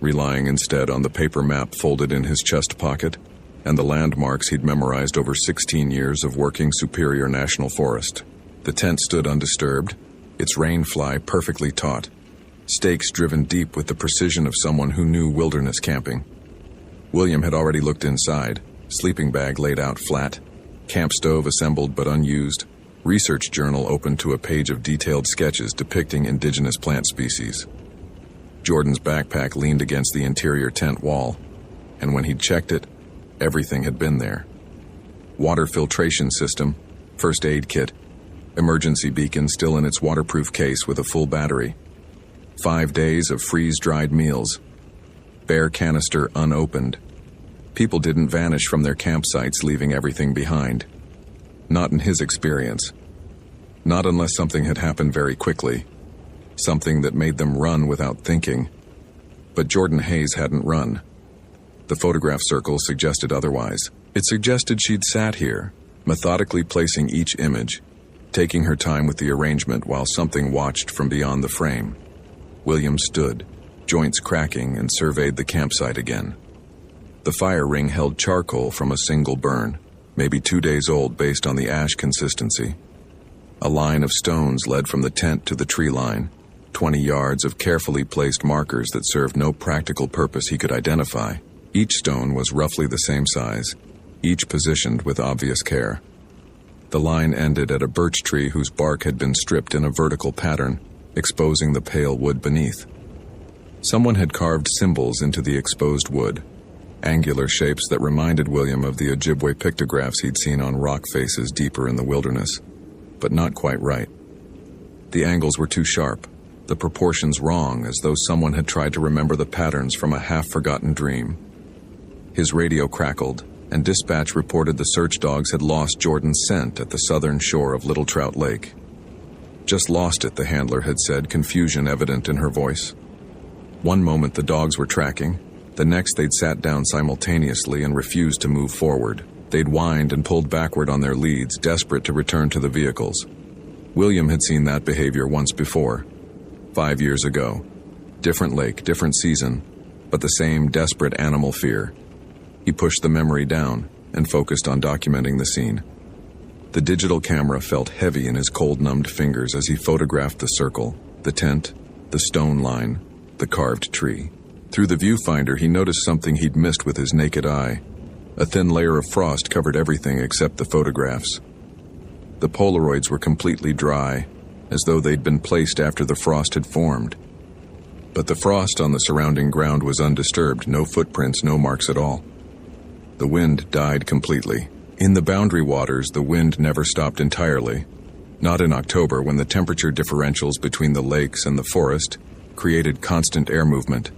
relying instead on the paper map folded in his chest pocket and the landmarks he'd memorized over 16 years of working Superior National Forest. The tent stood undisturbed, its rain fly perfectly taut, stakes driven deep with the precision of someone who knew wilderness camping. William had already looked inside, sleeping bag laid out flat, camp stove assembled but unused, research journal open to a page of detailed sketches depicting indigenous plant species. Jordan's backpack leaned against the interior tent wall, and when he'd checked it, everything had been there. Water filtration system, first aid kit, emergency beacon still in its waterproof case with a full battery, 5 days of freeze-dried meals, bare canister unopened. People didn't vanish from their campsites leaving everything behind. Not in his experience. Not unless something had happened very quickly. Something that made them run without thinking. But Jordan Hayes hadn't run. The photograph circle suggested otherwise. It suggested she'd sat here, methodically placing each image, taking her time with the arrangement while something watched from beyond the frame. William stood, joints cracking, and surveyed the campsite again. The fire ring held charcoal from a single burn, maybe 2 days old based on the ash consistency. A line of stones led from the tent to the tree line, 20 yards of carefully placed markers that served no practical purpose he could identify. Each stone was roughly the same size, each positioned with obvious care. The line ended at a birch tree whose bark had been stripped in a vertical pattern, exposing the pale wood beneath. Someone had carved symbols into the exposed wood, angular shapes that reminded William of the Ojibwe pictographs he'd seen on rock faces deeper in the wilderness, but not quite right. The angles were too sharp, the proportions wrong, as though someone had tried to remember the patterns from a half-forgotten dream. His radio crackled, and dispatch reported the search dogs had lost Jordan's scent at the southern shore of Little Trout Lake. "Just lost it," the handler had said, confusion evident in her voice. One moment the dogs were tracking, the next they'd sat down simultaneously and refused to move forward. They'd whined and pulled backward on their leads, desperate to return to the vehicles. William had seen that behavior once before, 5 years ago. Different lake, different season, but the same desperate animal fear. He pushed the memory down and focused on documenting the scene. The digital camera felt heavy in his cold-numbed fingers as he photographed the circle, the tent, the stone line, the carved tree. Through the viewfinder, he noticed something he'd missed with his naked eye. A thin layer of frost covered everything except the photographs. The Polaroids were completely dry, as though they'd been placed after the frost had formed. But the frost on the surrounding ground was undisturbed, no footprints, no marks at all. The wind died completely. In the boundary waters, the wind never stopped entirely. Not in October, when the temperature differentials between the lakes and the forest created constant air movement.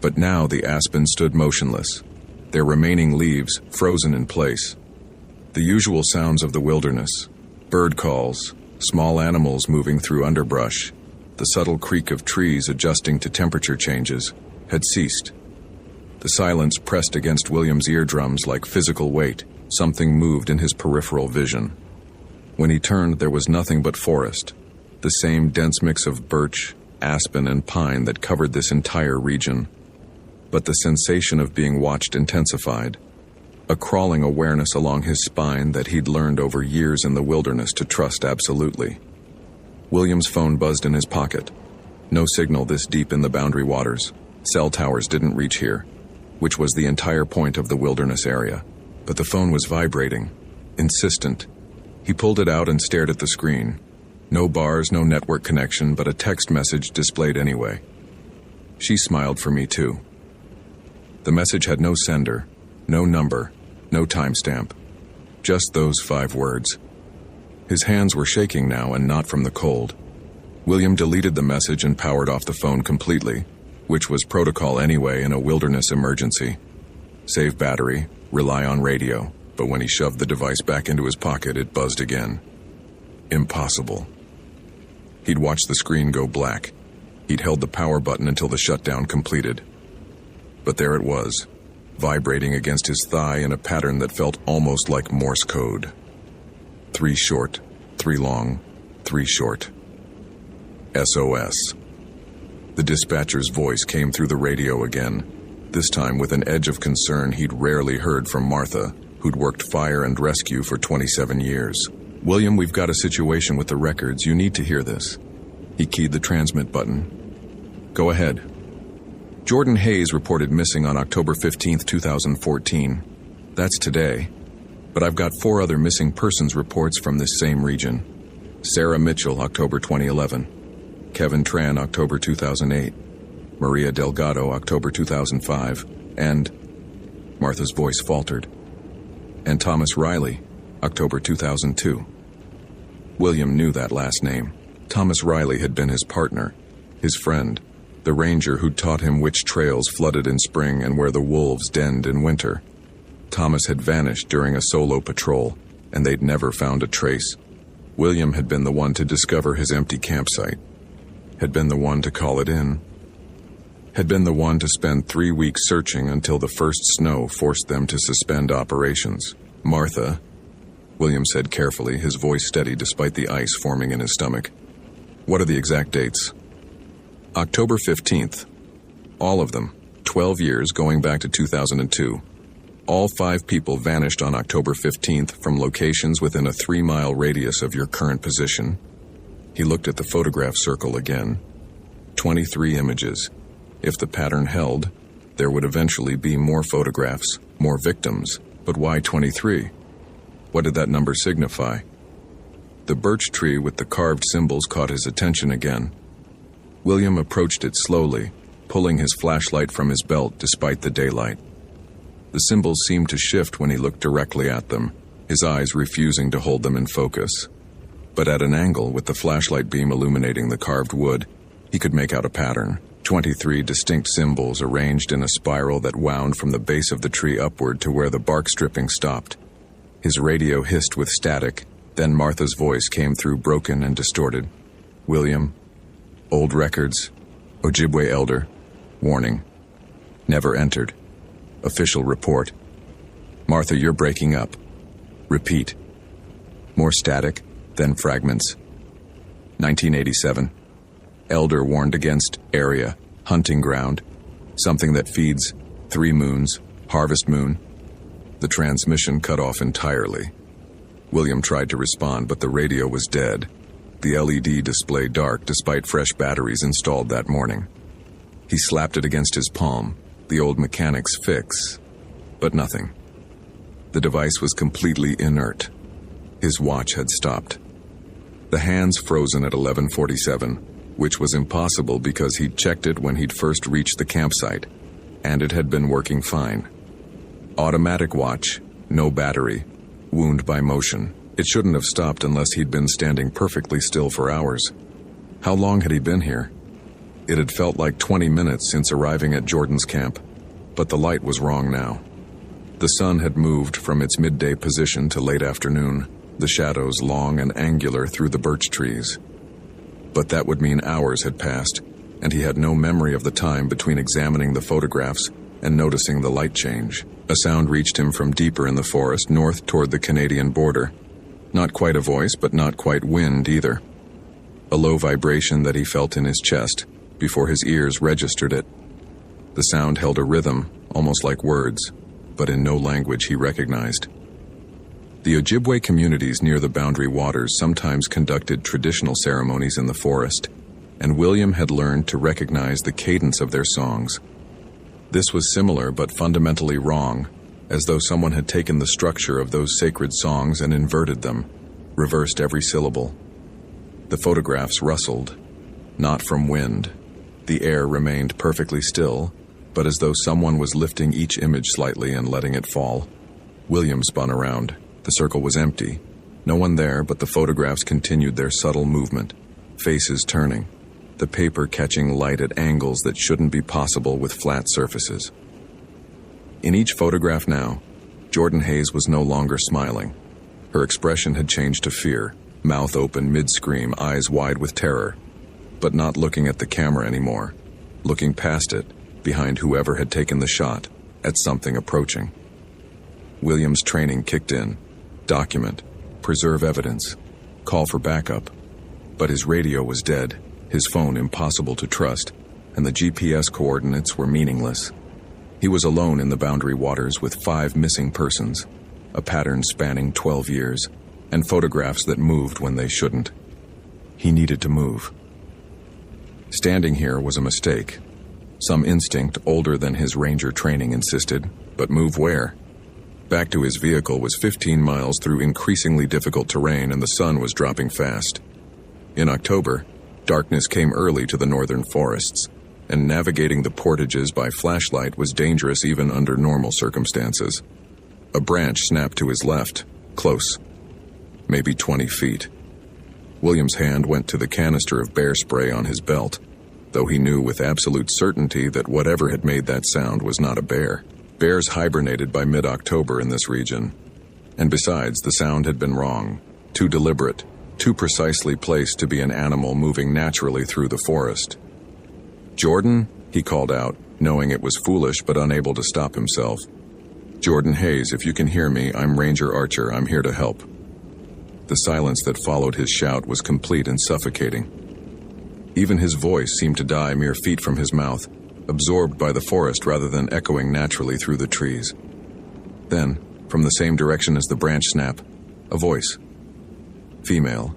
But now the aspen stood motionless, their remaining leaves frozen in place. The usual sounds of the wilderness, bird calls, small animals moving through underbrush, the subtle creak of trees adjusting to temperature changes, had ceased. The silence pressed against William's eardrums like physical weight. Something moved in his peripheral vision. When he turned, there was nothing but forest, the same dense mix of birch, aspen, and pine that covered this entire region. But the sensation of being watched intensified, a crawling awareness along his spine that he'd learned over years in the wilderness to trust absolutely. William's phone buzzed in his pocket. No signal this deep in the boundary waters. Cell towers didn't reach here, which was the entire point of the wilderness area. But the phone was vibrating, insistent. He pulled it out and stared at the screen. No bars, no network connection, but a text message displayed anyway. She smiled for me too. The message had no sender, no number, no timestamp. Just those 5 words. His hands were shaking now, and not from the cold. William deleted the message and powered off the phone completely, which was protocol anyway in a wilderness emergency. Save battery, rely on radio, but when he shoved the device back into his pocket, it buzzed again. Impossible. He'd watched the screen go black. He'd held the power button until the shutdown completed. But there it was, vibrating against his thigh in a pattern that felt almost like Morse code. 3 short, 3 long, 3 short. SOS. The dispatcher's voice came through the radio again, this time with an edge of concern he'd rarely heard from Martha, who'd worked fire and rescue for 27 years. "William, we've got a situation with the records. You need to hear this." He keyed the transmit button. "Go ahead." Jordan Hayes reported missing on October 15, 2014. That's today. But I've got 4 other missing persons reports from this same region. Sarah Mitchell, October 2011. Kevin Tran, October 2008. Maria Delgado, October 2005. And... Martha's voice faltered. And Thomas Riley, October 2002. William knew that last name. Thomas Riley had been his partner, his friend, the ranger who'd taught him which trails flooded in spring and where the wolves denned in winter. Thomas had vanished during a solo patrol, and they'd never found a trace. William had been the one to discover his empty campsite, had been the one to call it in, had been the one to spend 3 weeks searching until the first snow forced them to suspend operations. Martha, William said carefully, his voice steady despite the ice forming in his stomach. What are the exact dates? October 15th. All of them, 12 years going back to 2002. All 5 people vanished on October 15th from locations within a 3-mile radius of your current position. He looked at the photograph circle again. 23 images. If the pattern held, there would eventually be more photographs, more victims. But why 23? What did that number signify? The birch tree with the carved symbols caught his attention again. William approached it slowly, pulling his flashlight from his belt despite the daylight. The symbols seemed to shift when he looked directly at them, his eyes refusing to hold them in focus. But at an angle, with the flashlight beam illuminating the carved wood, He could make out a pattern, 23 distinct symbols arranged in a spiral that wound from the base of the tree upward to where the bark stripping stopped. His radio hissed with static, then Martha's voice came through broken and distorted. William, old records, Ojibwe elder, warning, never entered. Official report. Martha, you're breaking up. Repeat. More static, then fragments. 1987. Elder warned against area, hunting ground, something that feeds 3 moons, harvest moon. The transmission cut off entirely. William tried to respond, but the radio was dead. The LED display dark despite fresh batteries installed that morning. He slapped it against his palm, the old mechanic's fix, but nothing. The device was completely inert. His watch had stopped. The hands frozen at 11:47, which was impossible because he'd checked it when he'd first reached the campsite, and it had been working fine. Automatic watch, no battery, wound by motion. It shouldn't have stopped unless he'd been standing perfectly still for hours. How long had he been here? It had felt like 20 minutes since arriving at Jordan's camp, but the light was wrong now. The sun had moved from its midday position to late afternoon, the shadows long and angular through the birch trees. But that would mean hours had passed, and he had no memory of the time between examining the photographs and noticing the light change. A sound reached him from deeper in the forest north toward the Canadian border. Not quite a voice, but not quite wind either. A low vibration that he felt in his chest before his ears registered it. The sound held a rhythm, almost like words, but in no language he recognized. The Ojibwe communities near the Boundary Waters sometimes conducted traditional ceremonies in the forest, and William had learned to recognize the cadence of their songs. This was similar but fundamentally wrong, as though someone had taken the structure of those sacred songs and inverted them, reversed every syllable. The photographs rustled, not from wind. The air remained perfectly still, but as though someone was lifting each image slightly and letting it fall. William spun around. The circle was empty. No one there, but the photographs continued their subtle movement, faces turning, the paper catching light at angles that shouldn't be possible with flat surfaces. In each photograph now, Jordan Hayes was no longer smiling. Her expression had changed to fear, mouth open mid-scream, eyes wide with terror, but not looking at the camera anymore, looking past it, behind whoever had taken the shot, at something approaching. William's training kicked in. Document, preserve evidence, call for backup. But his radio was dead, his phone impossible to trust, and the GPS coordinates were meaningless. He was alone in the Boundary Waters with 5 missing persons, a pattern spanning 12 years, and photographs that moved when they shouldn't. He needed to move. Standing here was a mistake. Some instinct older than his ranger training insisted, but move where? Back to his vehicle was 15 miles through increasingly difficult terrain, and the sun was dropping fast. In October, darkness came early to the northern forests, and navigating the portages by flashlight was dangerous even under normal circumstances. A branch snapped to his left, close, maybe 20 feet. William's hand went to the canister of bear spray on his belt, though he knew with absolute certainty that whatever had made that sound was not a bear. Bears hibernated by mid-October in this region. And besides, the sound had been wrong, too deliberate, too precisely placed to be an animal moving naturally through the forest. "Jordan," he called out, knowing it was foolish but unable to stop himself. "Jordan Hayes, if you can hear me, I'm Ranger Archer. I'm here to help." The silence that followed his shout was complete and suffocating. Even his voice seemed to die mere feet from his mouth, absorbed by the forest rather than echoing naturally through the trees. Then, from the same direction as the branch snap, a voice. Female,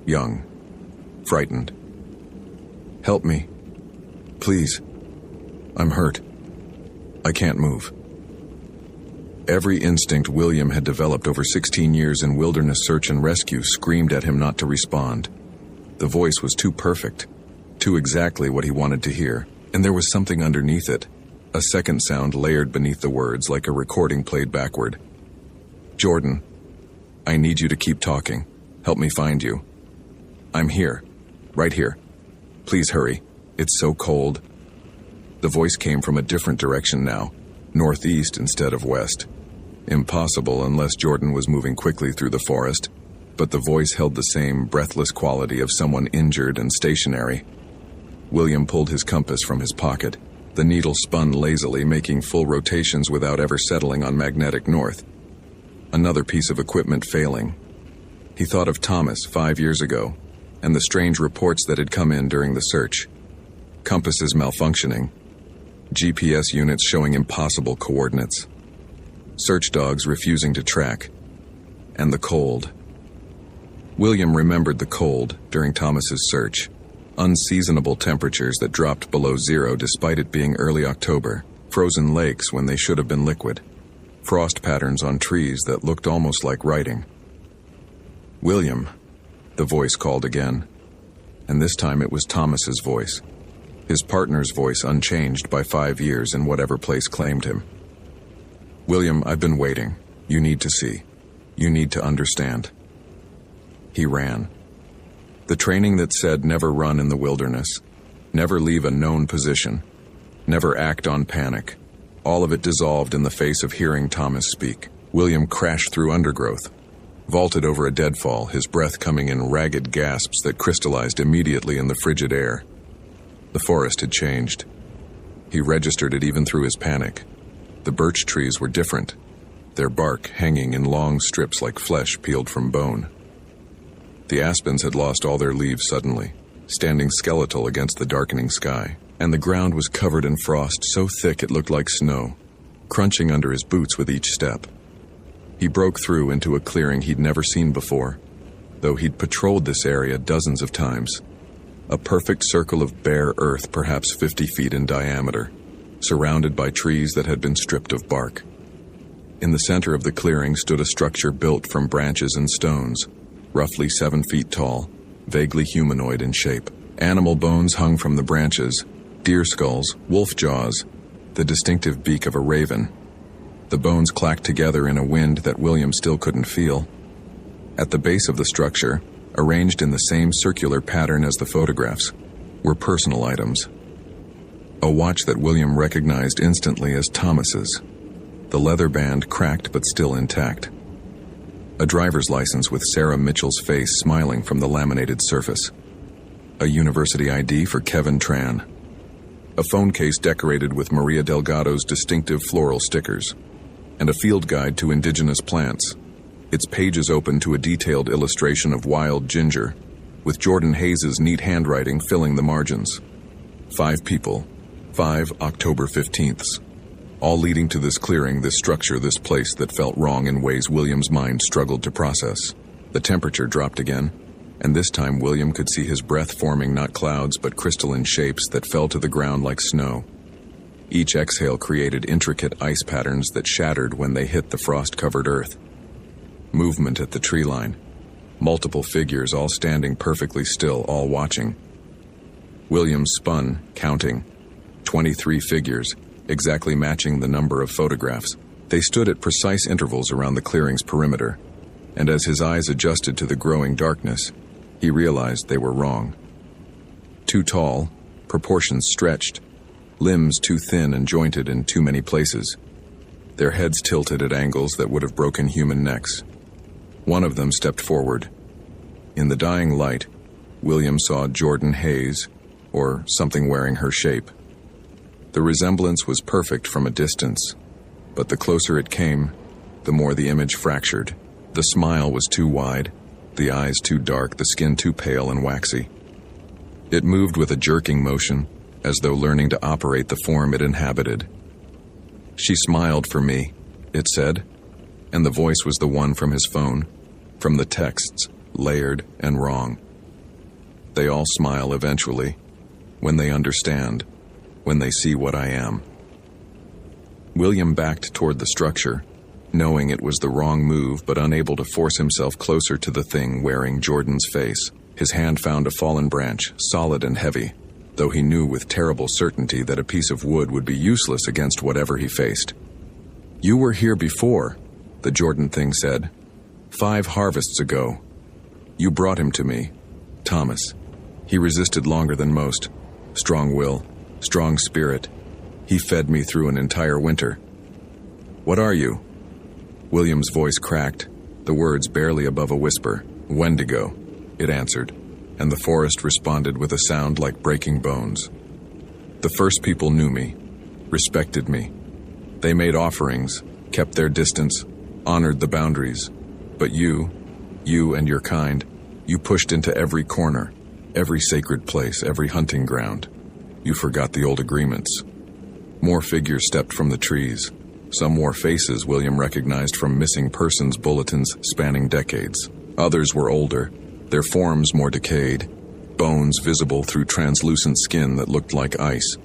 young, frightened. "Help me. Please. I'm hurt. I can't move." Every instinct William had developed over 16 years in wilderness search and rescue screamed at him not to respond. The voice was too perfect, too exactly what he wanted to hear. And there was something underneath it, a second sound layered beneath the words like a recording played backward. "Jordan, I need you to keep talking. Help me find you. I'm here, right here. Please hurry. It's so cold." The voice came from a different direction now, northeast instead of west. Impossible unless Jordan was moving quickly through the forest, but the voice held the same breathless quality of someone injured and stationary. William pulled his compass from his pocket. The needle spun lazily, making full rotations without ever settling on magnetic north. Another piece of equipment failing. He thought of Thomas 5 years ago, and the strange reports that had come in during the search. Compasses malfunctioning. GPS units showing impossible coordinates. Search dogs refusing to track. And the cold. William remembered the cold during Thomas's search. Unseasonable temperatures that dropped below zero despite it being early October. Frozen lakes when they should have been liquid. Frost patterns on trees that looked almost like writing. "William," the voice called again. And this time it was Thomas's voice. His partner's voice unchanged by 5 years in whatever place claimed him. "William, I've been waiting. You need to see. You need to understand." He ran. The training that said never run in the wilderness, never leave a known position, never act on panic, all of it dissolved in the face of hearing Thomas speak. William crashed through undergrowth, vaulted over a deadfall, his breath coming in ragged gasps that crystallized immediately in the frigid air. The forest had changed. He registered it even through his panic. The birch trees were different, their bark hanging in long strips like flesh peeled from bone. The aspens had lost all their leaves suddenly, standing skeletal against the darkening sky, and the ground was covered in frost so thick it looked like snow, crunching under his boots with each step. He broke through into a clearing he'd never seen before, though he'd patrolled this area dozens of times. A perfect circle of bare earth, perhaps 50 feet in diameter, surrounded by trees that had been stripped of bark. In the center of the clearing stood a structure built from branches and stones, roughly 7 feet tall, vaguely humanoid in shape. Animal bones hung from the branches, deer skulls, wolf jaws, the distinctive beak of a raven. The bones clacked together in a wind that William still couldn't feel. At the base of the structure, arranged in the same circular pattern as the photographs, were personal items. A watch that William recognized instantly as Thomas's, the leather band cracked but still intact. A driver's license with Sarah Mitchell's face smiling from the laminated surface. A university ID for Kevin Tran. A phone case decorated with Maria Delgado's distinctive floral stickers. And a field guide to indigenous plants, its pages open to a detailed illustration of wild ginger, with Jordan Hayes's neat handwriting filling the margins. 5 people, 5 October 15ths, all leading to this clearing, this structure, this place that felt wrong in ways William's mind struggled to process. The temperature dropped again, and this time William could see his breath forming not clouds but crystalline shapes that fell to the ground like snow. Each exhale created intricate ice patterns that shattered when they hit the frost-covered earth. Movement at the tree line. Multiple figures all standing perfectly still, all watching. William spun, counting. 23 figures, exactly matching the number of photographs. They stood at precise intervals around the clearing's perimeter, and as his eyes adjusted to the growing darkness, he realized they were wrong. Too tall, proportions stretched, limbs too thin and jointed in too many places. Their heads tilted at angles that would have broken human necks. One of them stepped forward. In the dying light, William saw Jordan Hayes, or something wearing her shape. The resemblance was perfect from a distance, but the closer it came, the more the image fractured. The smile was too wide, the eyes too dark, the skin too pale and waxy. It moved with a jerking motion, as though learning to operate the form it inhabited. "She smiled for me," it said, and the voice was the one from his phone, from the texts, layered and wrong. They all smile eventually, when they understand, when they see what I am. William backed toward the structure, knowing it was the wrong move but unable to force himself closer to the thing wearing Jordan's face. His hand found a fallen branch, solid and heavy, though he knew with terrible certainty that a piece of wood would be useless against whatever he faced. "You were here before," the Jordan thing said. 5 harvests ago. You brought him to me, Thomas. He resisted longer than most, strong will, strong spirit. He fed me through an entire winter. What are you? William's voice cracked, the words barely above a whisper. Wendigo, it answered, and the forest responded with a sound like breaking bones. The first people knew me, respected me. They made offerings, kept their distance, honored the boundaries. But you and your kind, you pushed into every corner, every sacred place, every hunting ground. You forgot the old agreements. More figures stepped from the trees. Some wore faces William recognized from missing persons bulletins spanning decades. Others were older, their forms more decayed, bones visible through translucent skin that looked like ice.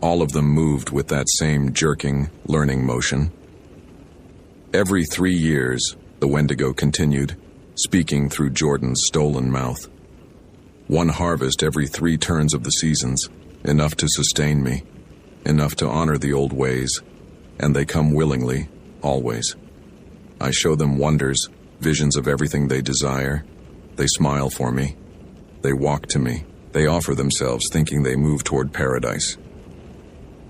All of them moved with that same jerking, learning motion. Every 3 years, the Wendigo continued, speaking through Jordan's stolen mouth. One harvest every 3 turns of the seasons, enough to sustain me, enough to honor the old ways, and they come willingly, always. I show them wonders, visions of everything they desire. They smile for me. They walk to me. They offer themselves, thinking they move toward paradise.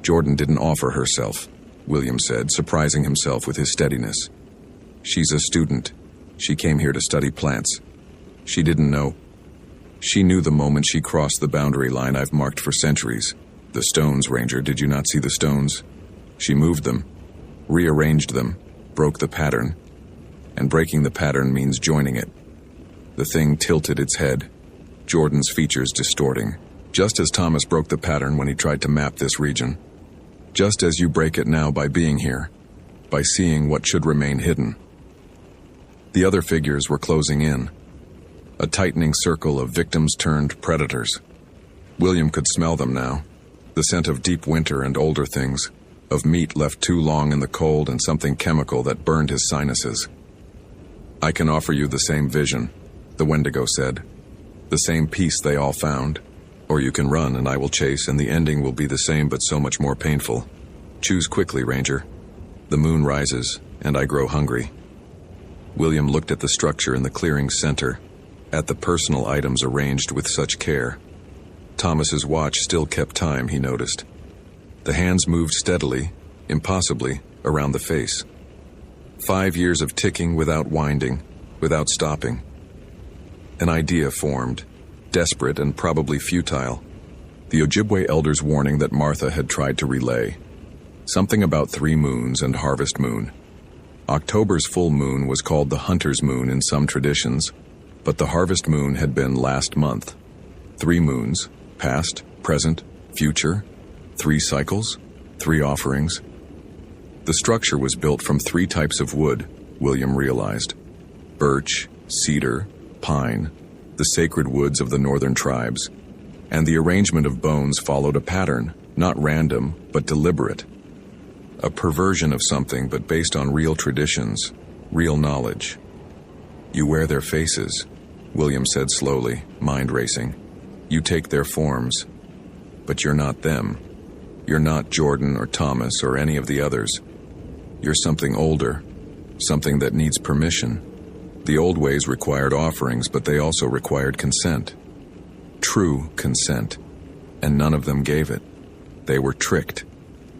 Jordan didn't offer herself, William said, surprising himself with his steadiness. She's a student. She came here to study plants. She didn't know. She knew the moment she crossed the boundary line I've marked for centuries. The stones, Ranger, did you not see the stones? She moved them, rearranged them, broke the pattern. And breaking the pattern means joining it. The thing tilted its head, Jordan's features distorting, just as Thomas broke the pattern when he tried to map this region. Just as you break it now by being here, by seeing what should remain hidden. The other figures were closing in, a tightening circle of victims turned predators. William could smell them now, the scent of deep winter and older things, of meat left too long in the cold and something chemical that burned his sinuses. I can offer you the same vision, the Wendigo said, the same peace they all found. Or you can run and I will chase, and the ending will be the same but so much more painful. Choose quickly, Ranger. The moon rises, and I grow hungry. William looked at the structure in the clearing's center, at the personal items arranged with such care. Thomas's watch still kept time, he noticed. The hands moved steadily, impossibly, around the face. 5 years of ticking without winding, without stopping. An idea formed, desperate and probably futile. The Ojibwe elder's warning that Martha had tried to relay. Something about 3 moons and harvest moon. October's full moon was called the hunter's moon in some traditions, but the harvest moon had been last month. 3 moons, past, present, future, 3 cycles, 3 offerings. The structure was built from 3 types of wood, William realized. Birch, cedar, pine, the sacred woods of the northern tribes, and the arrangement of bones followed a pattern, not random, but deliberate. A perversion of something, but based on real traditions, real knowledge. You wear their faces, William said slowly, mind racing. You take their forms, but you're not them. You're not Jordan or Thomas or any of the others. You're something older, something that needs permission. The old ways required offerings, but they also required consent. True consent. And none of them gave it. They were tricked,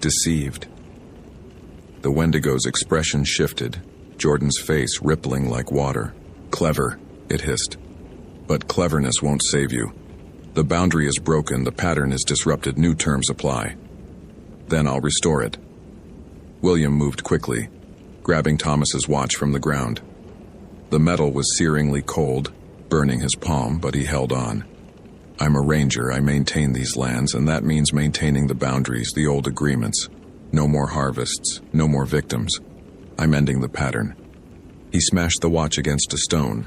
deceived. The Wendigo's expression shifted, Jordan's face rippling like water. Clever, it hissed. But cleverness won't save you. The boundary is broken, the pattern is disrupted, new terms apply. Then I'll restore it. William moved quickly, grabbing Thomas's watch from the ground. The metal was searingly cold, burning his palm, but he held on. I'm a ranger, I maintain these lands, and that means maintaining the boundaries, the old agreements. No more harvests, no more victims. I'm ending the pattern. He smashed the watch against a stone,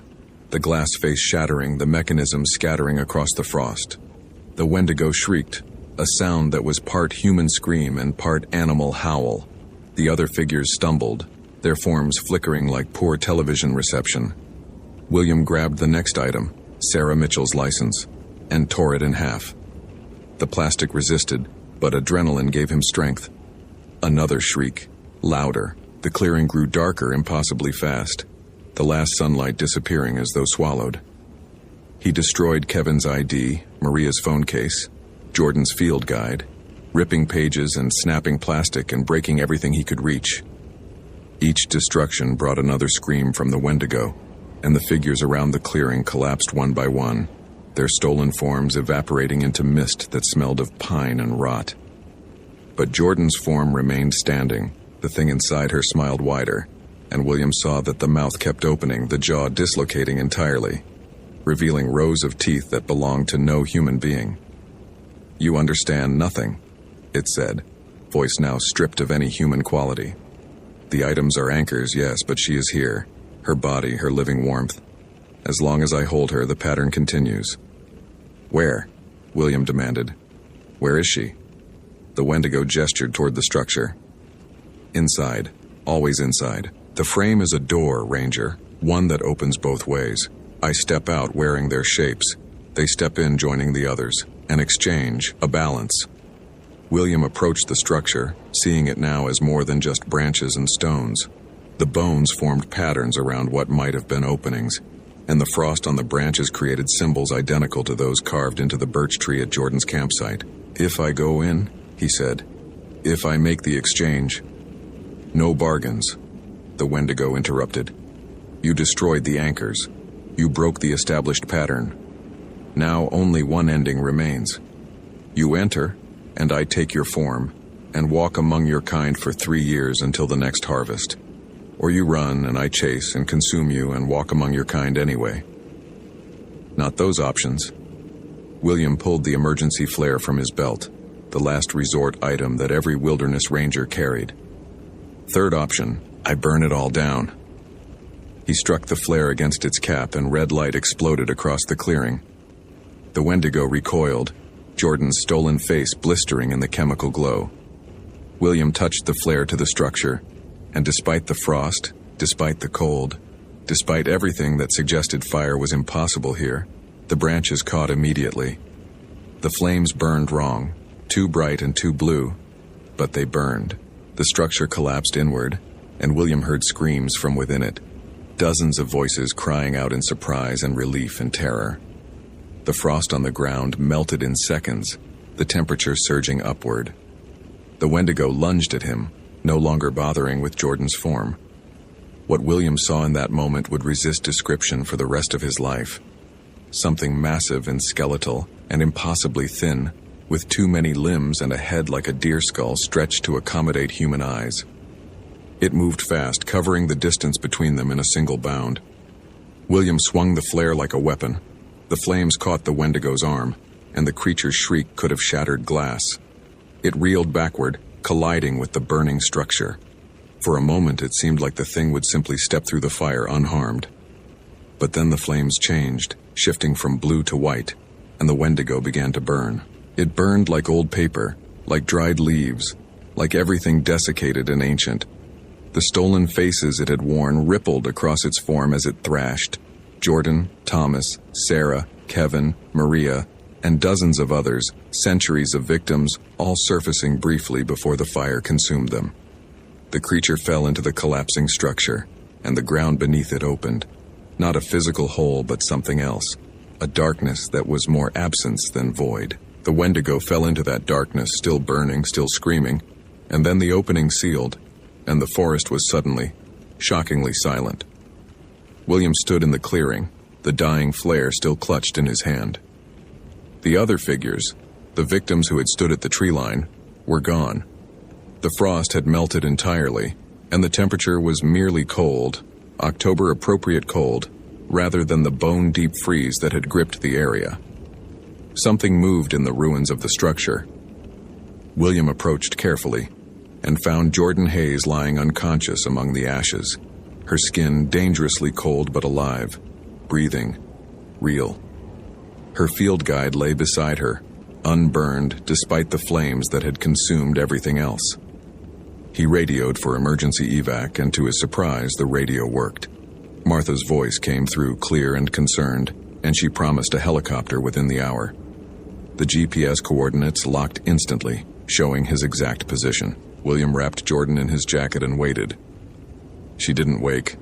the glass face shattering, the mechanism scattering across the frost. The Wendigo shrieked, a sound that was part human scream and part animal howl. The other figures stumbled, their forms flickering like poor television reception. William grabbed the next item, Sarah Mitchell's license, and tore it in half. The plastic resisted, but adrenaline gave him strength. Another shriek, louder. The clearing grew darker, impossibly fast, the last sunlight disappearing as though swallowed. He destroyed Kevin's ID, Maria's phone case, Jordan's field guide, ripping pages and snapping plastic and breaking everything he could reach. Each destruction brought another scream from the Wendigo, and the figures around the clearing collapsed one by one, their stolen forms evaporating into mist that smelled of pine and rot. But Jordan's form remained standing. The thing inside her smiled wider, and William saw that the mouth kept opening, the jaw dislocating entirely, revealing rows of teeth that belonged to no human being. "You understand nothing," it said, voice now stripped of any human quality. "The items are anchors, yes, but she is here. Her body, her living warmth. As long as I hold her, the pattern continues." "Where?" William demanded. "Where is she?" The Wendigo gestured toward the structure. "Inside. Always inside. The frame is a door, Ranger, one that opens both ways. I step out wearing their shapes. They step in joining the others. An exchange, a balance." William approached the structure, seeing it now as more than just branches and stones. The bones formed patterns around what might have been openings, and the frost on the branches created symbols identical to those carved into the birch tree at Jordan's campsite. "If I go in," he said, "if I make the exchange." "No bargains," the Wendigo interrupted. "You destroyed the anchors. You broke the established pattern. Now only one ending remains. You enter, and I take your form, and walk among your kind for 3 years until the next harvest. Or you run, and I chase and consume you and walk among your kind anyway." "Not those options." William pulled the emergency flare from his belt, the last resort item that every wilderness ranger carried. "Third option, I burn it all down." He struck the flare against its cap, and red light exploded across the clearing. The Wendigo recoiled, Jordan's stolen face blistering in the chemical glow. William touched the flare to the structure, and despite the frost, despite the cold, despite everything that suggested fire was impossible here, the branches caught immediately. The flames burned wrong, too bright and too blue, but they burned. The structure collapsed inward, and William heard screams from within it, dozens of voices crying out in surprise and relief and terror. The frost on the ground melted in seconds, the temperature surging upward. The Wendigo lunged at him, no longer bothering with Jordan's form. What William saw in that moment would resist description for the rest of his life. Something massive and skeletal and impossibly thin, with too many limbs and a head like a deer skull stretched to accommodate human eyes. It moved fast, covering the distance between them in a single bound. William swung the flare like a weapon. The flames caught the Wendigo's arm, and the creature's shriek could have shattered glass. It reeled backward, colliding with the burning structure. For a moment it seemed like the thing would simply step through the fire unharmed. But then the flames changed, shifting from blue to white, and the Wendigo began to burn. It burned like old paper, like dried leaves, like everything desiccated and ancient. The stolen faces it had worn rippled across its form as it thrashed. Jordan, Thomas, Sarah, Kevin, Maria, and dozens of others, centuries of victims, all surfacing briefly before the fire consumed them. The creature fell into the collapsing structure, and the ground beneath it opened. Not a physical hole, but something else. A darkness that was more absence than void. The Wendigo fell into that darkness, still burning, still screaming, and then the opening sealed, and the forest was suddenly, shockingly silent. William stood in the clearing, the dying flare still clutched in his hand. The other figures, the victims who had stood at the tree line, were gone. The frost had melted entirely, and the temperature was merely cold, October-appropriate cold, rather than the bone-deep freeze that had gripped the area. Something moved in the ruins of the structure. William approached carefully, and found Jordan Hayes lying unconscious among the ashes, her skin dangerously cold but alive, breathing, real. Her field guide lay beside her, unburned despite the flames that had consumed everything else. He radioed for emergency evac, and to his surprise, the radio worked. Martha's voice came through clear and concerned, and she promised a helicopter within the hour. The GPS coordinates locked instantly, showing his exact position. William wrapped Jordan in his jacket and waited. She didn't wake,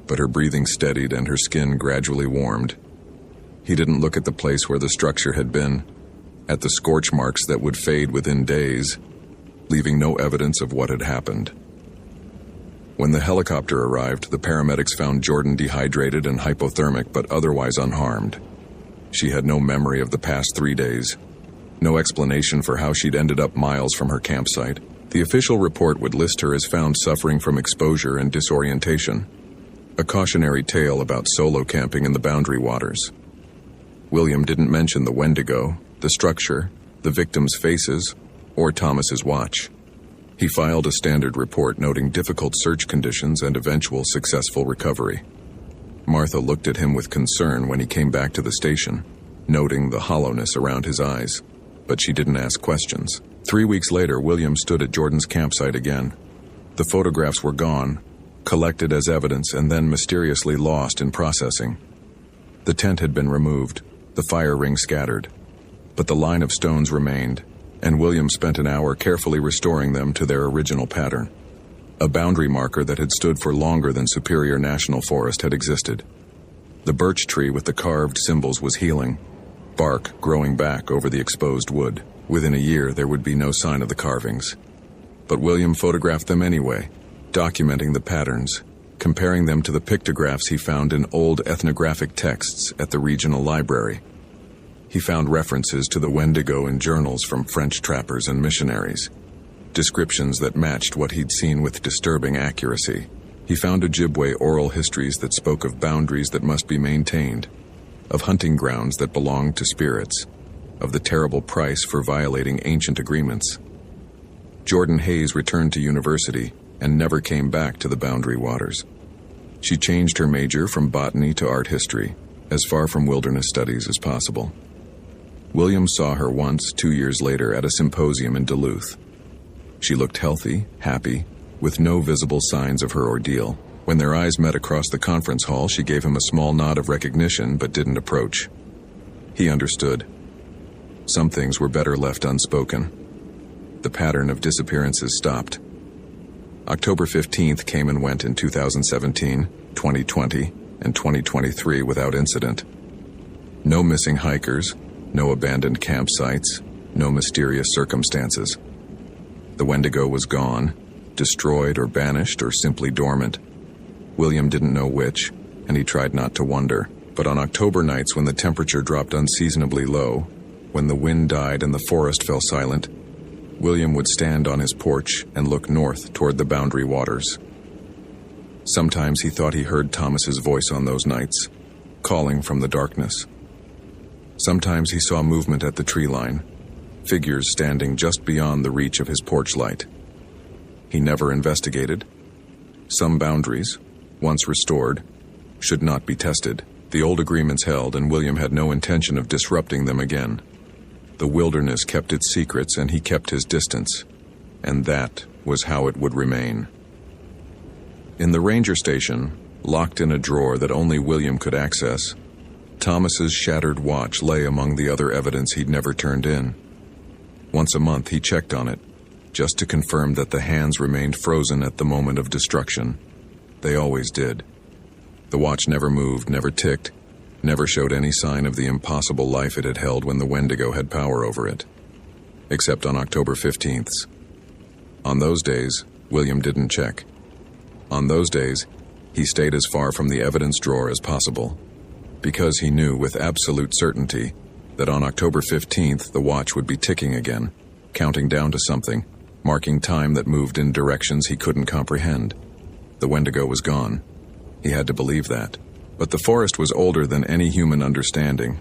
but her breathing steadied and her skin gradually warmed. He didn't look at the place where the structure had been. at the scorch marks that would fade within days, leaving no evidence of what had happened. When the helicopter arrived, the paramedics found Jordan dehydrated and hypothermic but otherwise unharmed. She had no memory of the past 3 days, no explanation for how she'd ended up miles from her campsite. The official report would list her as found suffering from exposure and disorientation, a cautionary tale about solo camping in the Boundary Waters. William didn't mention the Wendigo, the structure, the victims' faces, or Thomas's watch. He filed a standard report noting difficult search conditions and eventual successful recovery. Martha looked at him with concern when he came back to the station, noting the hollowness around his eyes, but she didn't ask questions. 3 weeks later, William stood at Jordan's campsite again. The photographs were gone, collected as evidence and then mysteriously lost in processing. The tent had been removed, the fire ring scattered, but the line of stones remained, and William spent an hour carefully restoring them to their original pattern. A boundary marker that had stood for longer than Superior National Forest had existed. The birch tree with the carved symbols was healing, bark growing back over the exposed wood. Within a year, there would be no sign of the carvings. But William photographed them anyway, documenting the patterns, comparing them to the pictographs he found in old ethnographic texts at the regional library. He found references to the Wendigo in journals from French trappers and missionaries, descriptions that matched what he'd seen with disturbing accuracy. He found Ojibwe oral histories that spoke of boundaries that must be maintained, of hunting grounds that belonged to spirits, of the terrible price for violating ancient agreements. Jordan Hayes returned to university and never came back to the Boundary Waters. She changed her major from botany to art history, as far from wilderness studies as possible. William saw her once, 2 years later, at a symposium in Duluth. She looked healthy, happy, with no visible signs of her ordeal. When their eyes met across the conference hall, she gave him a small nod of recognition but didn't approach. He understood. Some things were better left unspoken. The pattern of disappearances stopped. October 15th came and went in 2017, 2020, and 2023 without incident. No missing hikers, no abandoned campsites, no mysterious circumstances. The Wendigo was gone, destroyed or banished or simply dormant. William didn't know which, and he tried not to wonder. But on October nights when the temperature dropped unseasonably low, when the wind died and the forest fell silent, William would stand on his porch and look north toward the Boundary Waters. Sometimes he thought he heard Thomas's voice on those nights, calling from the darkness. Sometimes he saw movement at the tree line, figures standing just beyond the reach of his porch light. He never investigated. Some boundaries, once restored, should not be tested. The old agreements held, and William had no intention of disrupting them again. The wilderness kept its secrets, and he kept his distance, and that was how it would remain. In the ranger station, locked in a drawer that only William could access, Thomas's shattered watch lay among the other evidence he'd never turned in. Once a month he checked on it, just to confirm that the hands remained frozen at the moment of destruction. They always did. The watch never moved, never ticked, never showed any sign of the impossible life it had held when the Wendigo had power over it. Except on October 15th. On those days, William didn't check. On those days, he stayed as far from the evidence drawer as possible, because he knew with absolute certainty that on October 15th the watch would be ticking again, counting down to something, marking time that moved in directions he couldn't comprehend. The Wendigo was gone. He had to believe that. But the forest was older than any human understanding,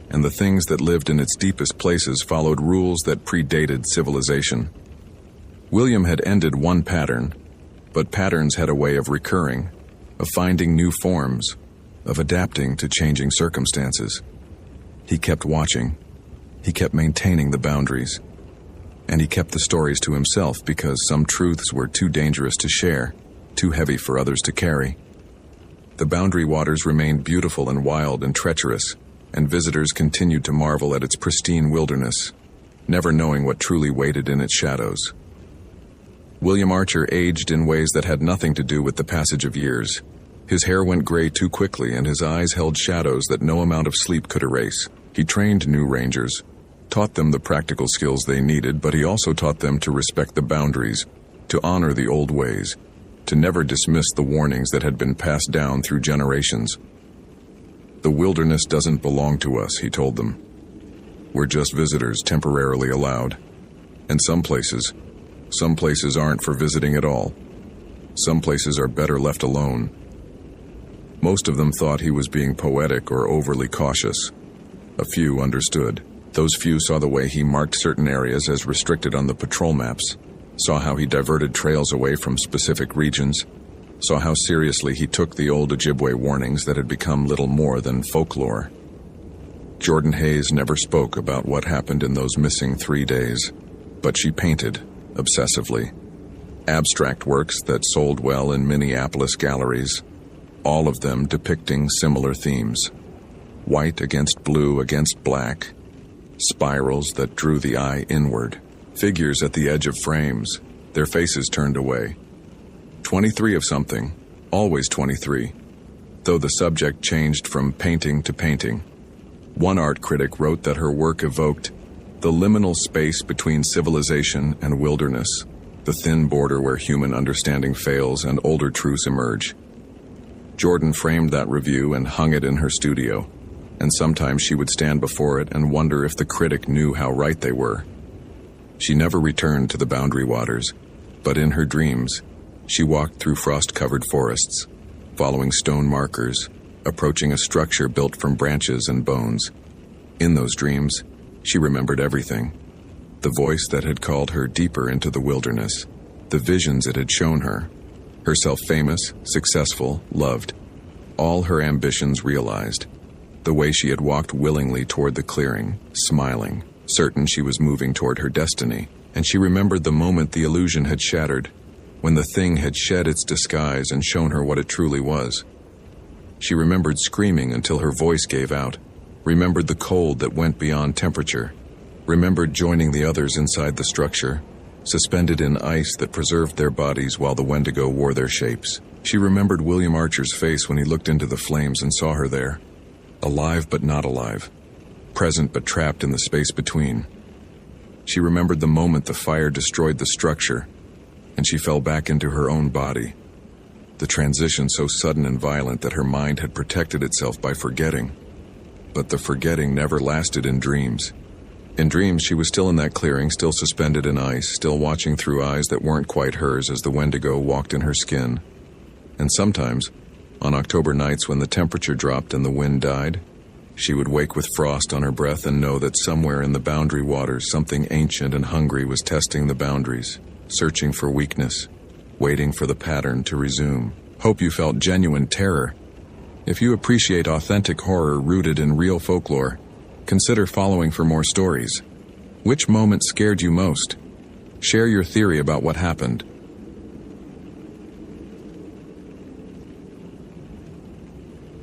and the things that lived in its deepest places followed rules that predated civilization. William had ended one pattern, but patterns had a way of recurring, of finding new forms, of adapting to changing circumstances. He kept watching. He kept maintaining the boundaries. And he kept the stories to himself because some truths were too dangerous to share, too heavy for others to carry. The Boundary Waters remained beautiful and wild and treacherous, and visitors continued to marvel at its pristine wilderness, never knowing what truly waited in its shadows. William Archer aged in ways that had nothing to do with the passage of years. His hair went gray too quickly, and his eyes held shadows that no amount of sleep could erase. He trained new rangers, taught them the practical skills they needed, but he also taught them to respect the boundaries, to honor the old ways, to never dismiss the warnings that had been passed down through generations. The wilderness doesn't belong to us, he told them. We're just visitors temporarily allowed. And some places aren't for visiting at all. Some places are better left alone. Most of them thought he was being poetic or overly cautious. A few understood. Those few saw the way he marked certain areas as restricted on the patrol maps, saw how he diverted trails away from specific regions, saw how seriously he took the old Ojibwe warnings that had become little more than folklore. Jordan Hayes never spoke about what happened in those missing 3 days, but she painted, obsessively. Abstract works that sold well in Minneapolis galleries, all of them depicting similar themes. White against blue against black, spirals that drew the eye inward, figures at the edge of frames, their faces turned away. 23 of something, always 23, though the subject changed from painting to painting. One art critic wrote that her work evoked the liminal space between civilization and wilderness, the thin border where human understanding fails and older truths emerge. Jordan framed that review and hung it in her studio, and sometimes she would stand before it and wonder if the critic knew how right they were. She never returned to the boundary waters, but in her dreams, she walked through frost-covered forests, following stone markers, approaching a structure built from branches and bones. In those dreams, she remembered everything. The voice that had called her deeper into the wilderness, the visions it had shown her, herself famous, successful, loved, all her ambitions realized. The way she had walked willingly toward the clearing, smiling, certain she was moving toward her destiny, and she remembered the moment the illusion had shattered, when the thing had shed its disguise and shown her what it truly was. She remembered screaming until her voice gave out, remembered the cold that went beyond temperature, remembered joining the others inside the structure, suspended in ice that preserved their bodies while the Wendigo wore their shapes. She remembered William Archer's face when he looked into the flames and saw her there, alive but not alive, present but trapped in the space between. She remembered the moment the fire destroyed the structure, and she fell back into her own body, the transition so sudden and violent that her mind had protected itself by forgetting. But the forgetting never lasted in dreams. In dreams, she was still in that clearing, still suspended in ice, still watching through eyes that weren't quite hers as the Wendigo walked in her skin. And sometimes, on October nights when the temperature dropped and the wind died, she would wake with frost on her breath and know that somewhere in the boundary waters something ancient and hungry was testing the boundaries, searching for weakness, waiting for the pattern to resume. Hope you felt genuine terror. If you appreciate authentic horror rooted in real folklore, consider following for more stories. Which moment scared you most? Share your theory about what happened.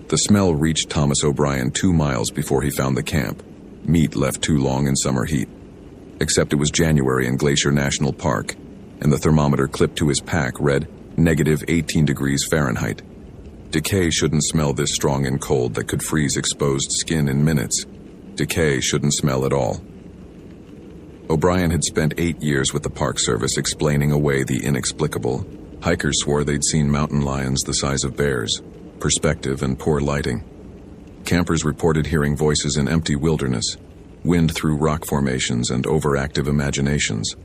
The smell reached Thomas O'Brien 2 miles before he found the camp. Meat left too long in summer heat. Except it was January in Glacier National Park, and the thermometer clipped to his pack read -18 degrees Fahrenheit. Decay shouldn't smell this strong and cold that could freeze exposed skin in minutes. Decay shouldn't smell at all. O'Brien had spent 8 years with the Park Service explaining away the inexplicable. Hikers swore they'd seen mountain lions the size of bears, perspective and poor lighting. Campers reported hearing voices in empty wilderness, wind through rock formations and overactive imaginations.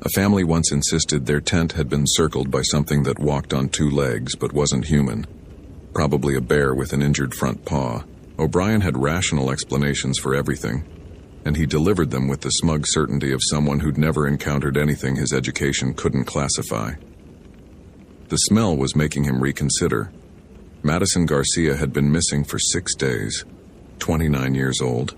A family once insisted their tent had been circled by something that walked on 2 legs but wasn't human, probably a bear with an injured front paw. O'Brien had rational explanations for everything, and he delivered them with the smug certainty of someone who'd never encountered anything his education couldn't classify. The smell was making him reconsider. Madison Garcia had been missing for 6 days, 29 years old,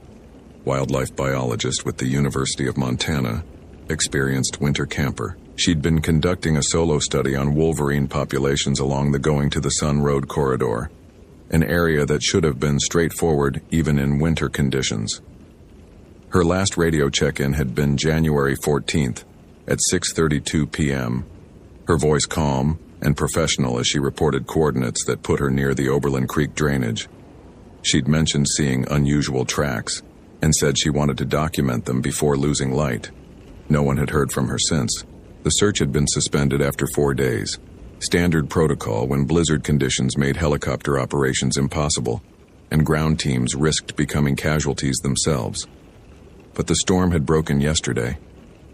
wildlife biologist with the University of Montana, experienced winter camper. She'd been conducting a solo study on wolverine populations along the Going to the Sun Road corridor, an area that should have been straightforward even in winter conditions. Her last radio check-in had been January 14th at 6:32 p.m., her voice calm and professional as she reported coordinates that put her near the Oberlin Creek drainage. She'd mentioned seeing unusual tracks, and said she wanted to document them before losing light. No one had heard from her since. The search had been suspended after 4 days. Standard protocol when blizzard conditions made helicopter operations impossible, and ground teams risked becoming casualties themselves. But the storm had broken yesterday,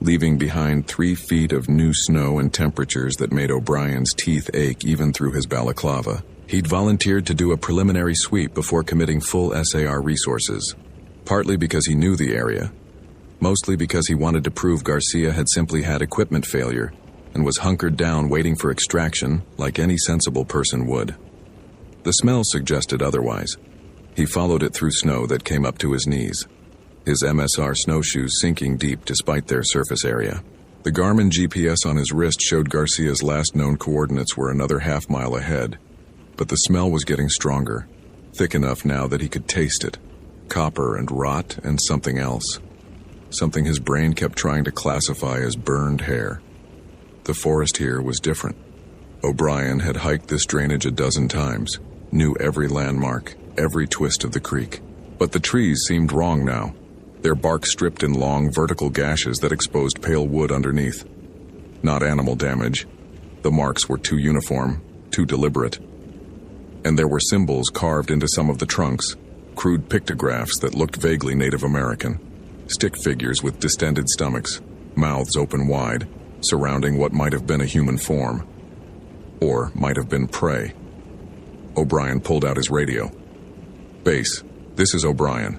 leaving behind 3 feet of new snow and temperatures that made O'Brien's teeth ache even through his balaclava. He'd volunteered to do a preliminary sweep before committing full SAR resources, partly because he knew the area, mostly because he wanted to prove Garcia had simply had equipment failure and was hunkered down waiting for extraction like any sensible person would. The smell suggested otherwise. He followed it through snow that came up to his knees, his MSR snowshoes sinking deep despite their surface area. The Garmin GPS on his wrist showed Garcia's last known coordinates were another half-mile ahead, but the smell was getting stronger, thick enough now that he could taste it. Copper and rot and something else. Something his brain kept trying to classify as burned hair. The forest here was different. O'Brien had hiked this drainage a dozen times, knew every landmark, every twist of the creek. But the trees seemed wrong now, their bark stripped in long vertical gashes that exposed pale wood underneath. Not animal damage. The marks were too uniform, too deliberate. And there were symbols carved into some of the trunks, crude pictographs that looked vaguely Native American. Stick figures with distended stomachs, mouths open wide, surrounding what might have been a human form. Or might have been prey. O'Brien pulled out his radio. "Base, this is O'Brien.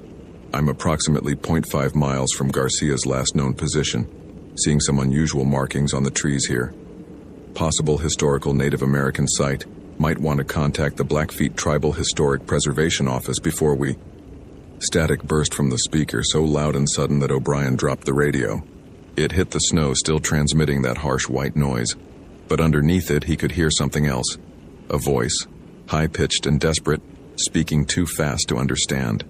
I'm approximately 0.5 miles from Garcia's last known position, seeing some unusual markings on the trees here. Possible historical Native American site. Might want to contact the Blackfeet Tribal Historic Preservation Office before we..." Static burst from the speaker so loud and sudden that O'Brien dropped the radio. It hit the snow, still transmitting that harsh white noise. But underneath it, he could hear something else. A voice, high-pitched and desperate, speaking too fast to understand.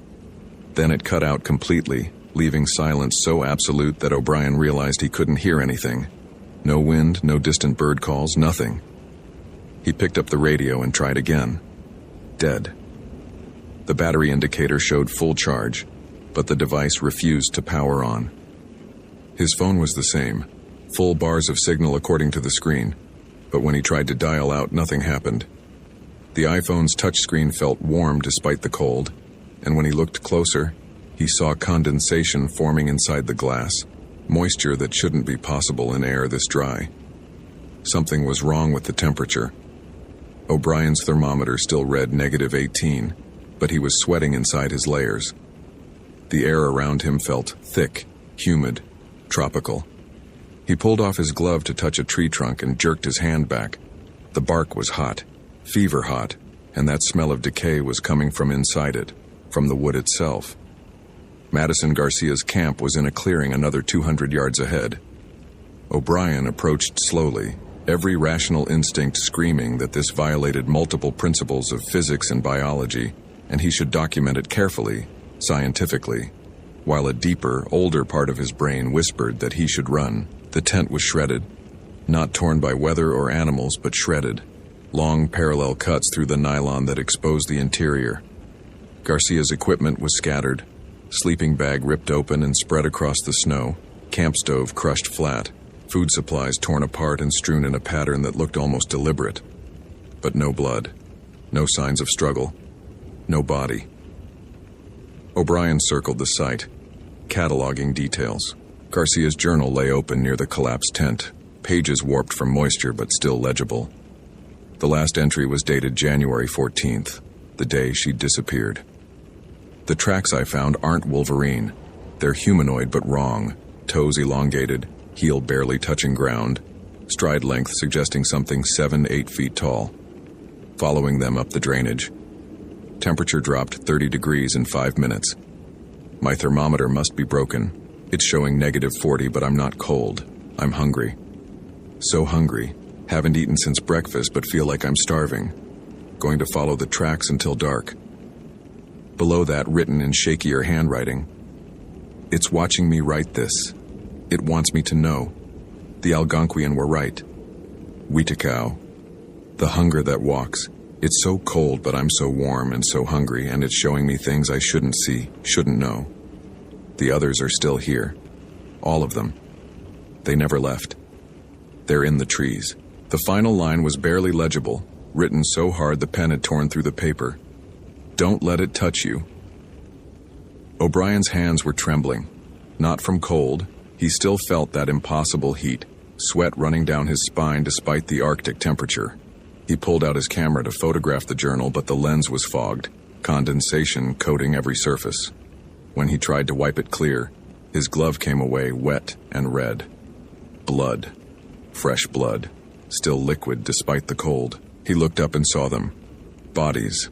Then it cut out completely, leaving silence so absolute that O'Brien realized he couldn't hear anything. No wind, no distant bird calls, nothing. He picked up the radio and tried again. Dead. The battery indicator showed full charge, but the device refused to power on. His phone was the same, full bars of signal according to the screen, but when he tried to dial out, nothing happened. The iPhone's touchscreen felt warm despite the cold, and when he looked closer, he saw condensation forming inside the glass, moisture that shouldn't be possible in air this dry. Something was wrong with the temperature. O'Brien's thermometer still read -18, but he was sweating inside his layers. The air around him felt thick, humid, tropical. He pulled off his glove to touch a tree trunk and jerked his hand back. The bark was hot, fever hot, and that smell of decay was coming from inside it, from the wood itself. Madison Garcia's camp was in a clearing another 200 yards ahead. O'Brien approached slowly, every rational instinct screaming that this violated multiple principles of physics and biology, and he should document it carefully, scientifically, while a deeper, older part of his brain whispered that he should run. The tent was shredded, not torn by weather or animals, but shredded, long parallel cuts through the nylon that exposed the interior. Garcia's equipment was scattered, sleeping bag ripped open and spread across the snow, camp stove crushed flat, food supplies torn apart and strewn in a pattern that looked almost deliberate. But no blood, no signs of struggle, no body. O'Brien circled the site, cataloging details. Garcia's journal lay open near the collapsed tent, pages warped from moisture but still legible. The last entry was dated January 14th, the day she'd disappeared. "The tracks I found aren't Wolverine. They're humanoid but wrong, toes elongated, heel barely touching ground, stride length suggesting something 7-8 feet tall. Following them up the drainage. Temperature dropped 30 degrees in 5 minutes. My thermometer must be broken. It's showing -40, but I'm not cold. I'm hungry. So hungry. Haven't eaten since breakfast, but feel like I'm starving. Going to follow the tracks until dark." Below that, written in shakier handwriting, "It's watching me write this. It wants me to know. The Algonquian were right. Weetikau. The hunger that walks. It's so cold, but I'm so warm and so hungry, and it's showing me things I shouldn't see, shouldn't know. The others are still here. All of them. They never left. They're in the trees. The final line was barely legible, written so hard the pen had torn through the paper. Don't let it touch you. O'Brien's hands were trembling. Not from cold. He still felt that impossible heat, sweat running down his spine despite the Arctic temperature. He pulled out his camera to photograph the journal, but the lens was fogged, condensation coating every surface. When he tried to wipe it clear, his glove came away wet and red. Blood. Fresh blood. Still liquid despite the cold. He looked up and saw them. Bodies.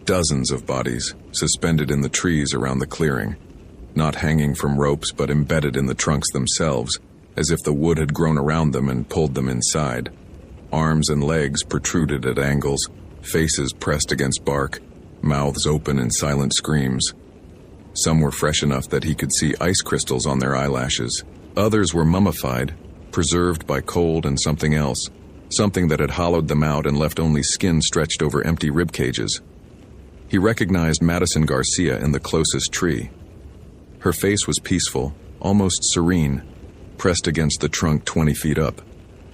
Dozens of bodies, suspended in the trees around the clearing. Not hanging from ropes, but embedded in the trunks themselves, as if the wood had grown around them and pulled them inside. Arms and legs protruded at angles, faces pressed against bark, mouths open in silent screams. Some were fresh enough that he could see ice crystals on their eyelashes. Others were mummified, preserved by cold and something else, something that had hollowed them out and left only skin stretched over empty rib cages. He recognized Madison Garcia in the closest tree. Her face was peaceful, almost serene, pressed against the trunk 20 feet up.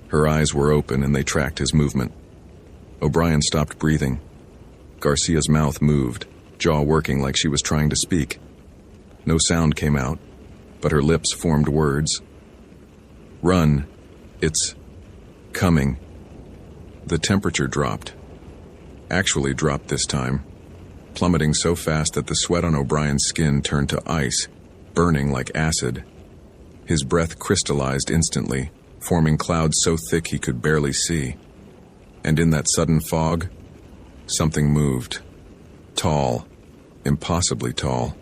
Her eyes were open and they tracked his movement. O'Brien stopped breathing. Garcia's mouth moved, jaw working like she was trying to speak. No sound came out, but her lips formed words. Run. It's coming. The temperature dropped. Actually dropped this time, plummeting so fast that the sweat on O'Brien's skin turned to ice, burning like acid. His breath crystallized instantly, forming clouds so thick he could barely see. And in that sudden fog, something moved. Tall, impossibly tall.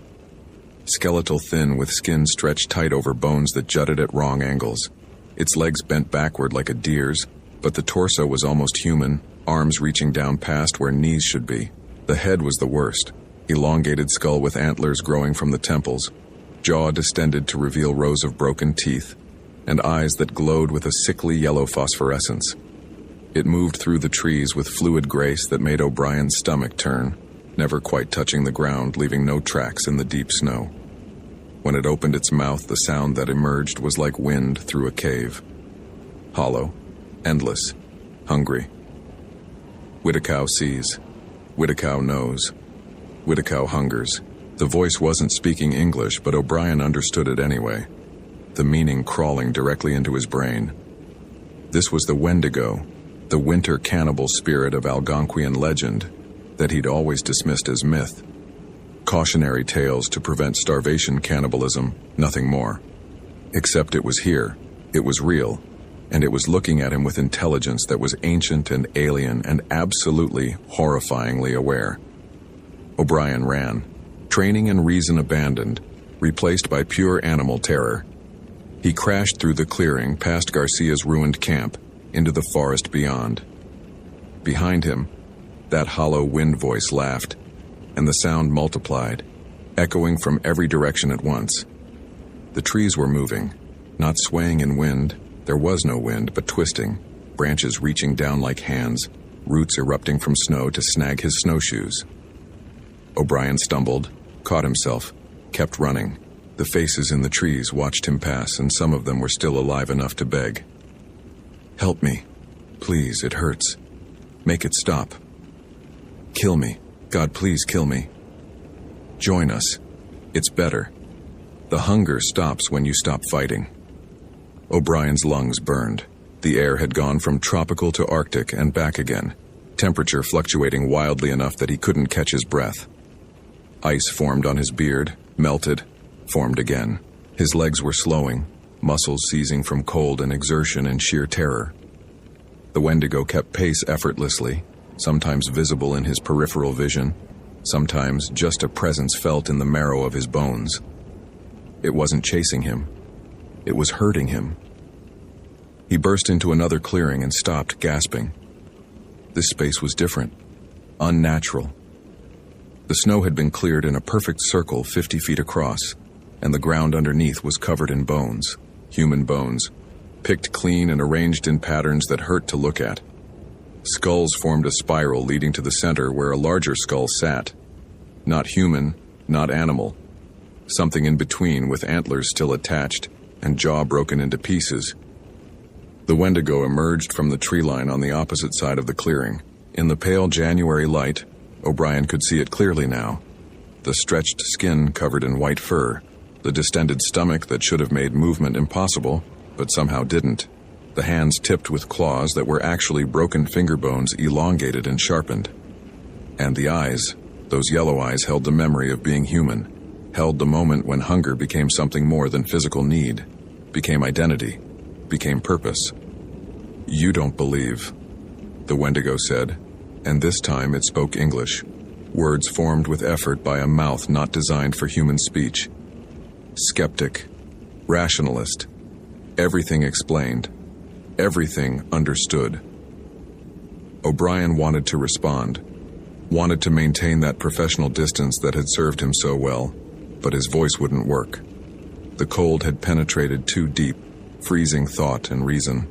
Skeletal thin with skin stretched tight over bones that jutted at wrong angles. Its legs bent backward like a deer's, but the torso was almost human, arms reaching down past where knees should be. The head was the worst. Elongated skull with antlers growing from the temples, jaw distended to reveal rows of broken teeth, and eyes that glowed with a sickly yellow phosphorescence. It moved through the trees with fluid grace that made O'Brien's stomach turn, never quite touching the ground, leaving no tracks in the deep snow. When it opened its mouth, the sound that emerged was like wind through a cave. Hollow, endless, hungry. Wittikow sees. Wittikow knows. Wittikow hungers. The voice wasn't speaking English, but O'Brien understood it anyway, the meaning crawling directly into his brain. This was the Wendigo, the winter cannibal spirit of Algonquian legend that he'd always dismissed as myth. Cautionary tales to prevent starvation cannibalism, nothing more. Except it was here, it was real, and it was looking at him with intelligence that was ancient and alien and absolutely horrifyingly aware. O'Brien ran, training and reason abandoned, replaced by pure animal terror. He crashed through the clearing past Garcia's ruined camp, into the forest beyond. Behind him, that hollow wind voice laughed, and the sound multiplied, echoing from every direction at once. The trees were moving, not swaying in wind. There was no wind, but twisting, branches reaching down like hands, roots erupting from snow to snag his snowshoes. O'Brien stumbled, caught himself, kept running. The faces in the trees watched him pass, and some of them were still alive enough to beg. Help me. Please, it hurts. Make it stop. Kill me. God, please kill me. Join us. It's better. The hunger stops when you stop fighting. O'Brien's lungs burned. The air had gone from tropical to Arctic and back again, temperature fluctuating wildly enough that he couldn't catch his breath. Ice formed on his beard, melted, formed again. His legs were slowing, muscles seizing from cold and exertion and sheer terror. The Wendigo kept pace effortlessly, sometimes visible in his peripheral vision, sometimes just a presence felt in the marrow of his bones. It wasn't chasing him. It was hurting him. He burst into another clearing and stopped, gasping. This space was different, unnatural. The snow had been cleared in a perfect circle 50 feet across, and the ground underneath was covered in bones, human bones, picked clean and arranged in patterns that hurt to look at. Skulls formed a spiral leading to the center where a larger skull sat. Not human, not animal. something in between with antlers still attached and jaw broken into pieces. The Wendigo emerged from the tree line on the opposite side of the clearing. In the pale January light, O'Brien could see it clearly now. The stretched skin covered in white fur, the distended stomach that should have made movement impossible, but somehow didn't. The hands tipped with claws that were actually broken finger bones elongated and sharpened. And the eyes, those yellow eyes, held the memory of being human, held the moment when hunger became something more than physical need, became identity, became purpose. "You don't believe," the Wendigo said, and this time it spoke English, words formed with effort by a mouth not designed for human speech. Skeptic, rationalist, everything explained, everything understood. O'Brien wanted to respond, wanted to maintain that professional distance that had served him so well, but his voice wouldn't work. The cold had penetrated too deep, freezing thought and reason.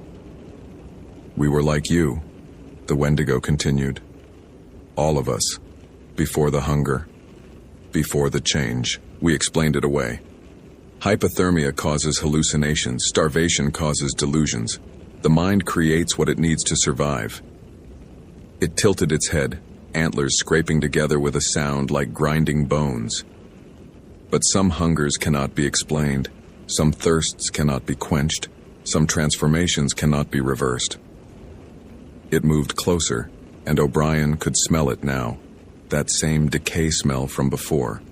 "We were like you," the Wendigo continued. "All of us. Before the hunger. Before the change." We explained it away. Hypothermia causes hallucinations. Starvation causes delusions. The mind creates what it needs to survive. It tilted its head, antlers scraping together with a sound like grinding bones. But some hungers cannot be explained. Some thirsts cannot be quenched. Some transformations cannot be reversed. It moved closer, and O'Brien could smell it now. That same decay smell from before,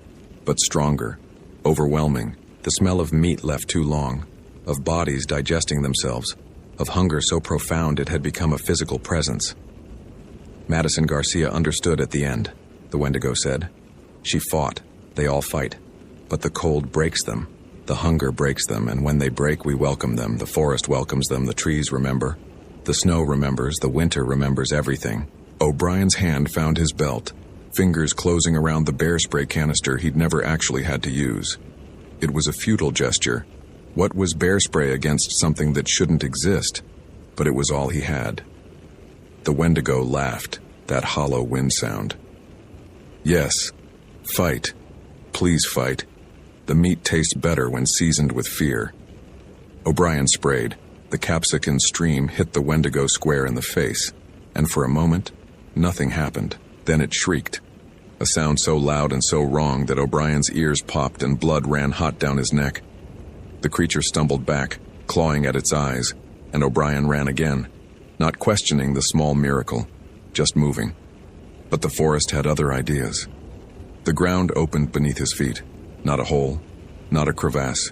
but stronger, overwhelming. The smell of meat left too long, of bodies digesting themselves, of hunger so profound it had become a physical presence. Madison Garcia understood at the end, the Wendigo said. She fought. They all fight. But the cold breaks them. The hunger breaks them, and when they break, we welcome them. The forest welcomes them. The trees remember. The snow remembers. The winter remembers everything. O'Brien's hand found his belt, fingers closing around the bear spray canister he'd never actually had to use. It was a futile gesture. What was bear spray against something that shouldn't exist? But it was all he had. The Wendigo laughed, that hollow wind sound. "Yes, fight. Please fight. The meat tastes better when seasoned with fear." O'Brien sprayed. The capsicum stream hit the Wendigo square in the face, and for a moment, nothing happened. Then it shrieked, a sound so loud and so wrong that O'Brien's ears popped and blood ran hot down his neck. The creature stumbled back, clawing at its eyes, and O'Brien ran again, not questioning the small miracle, just moving. But the forest had other ideas. The ground opened beneath his feet. Not a hole, not a crevasse,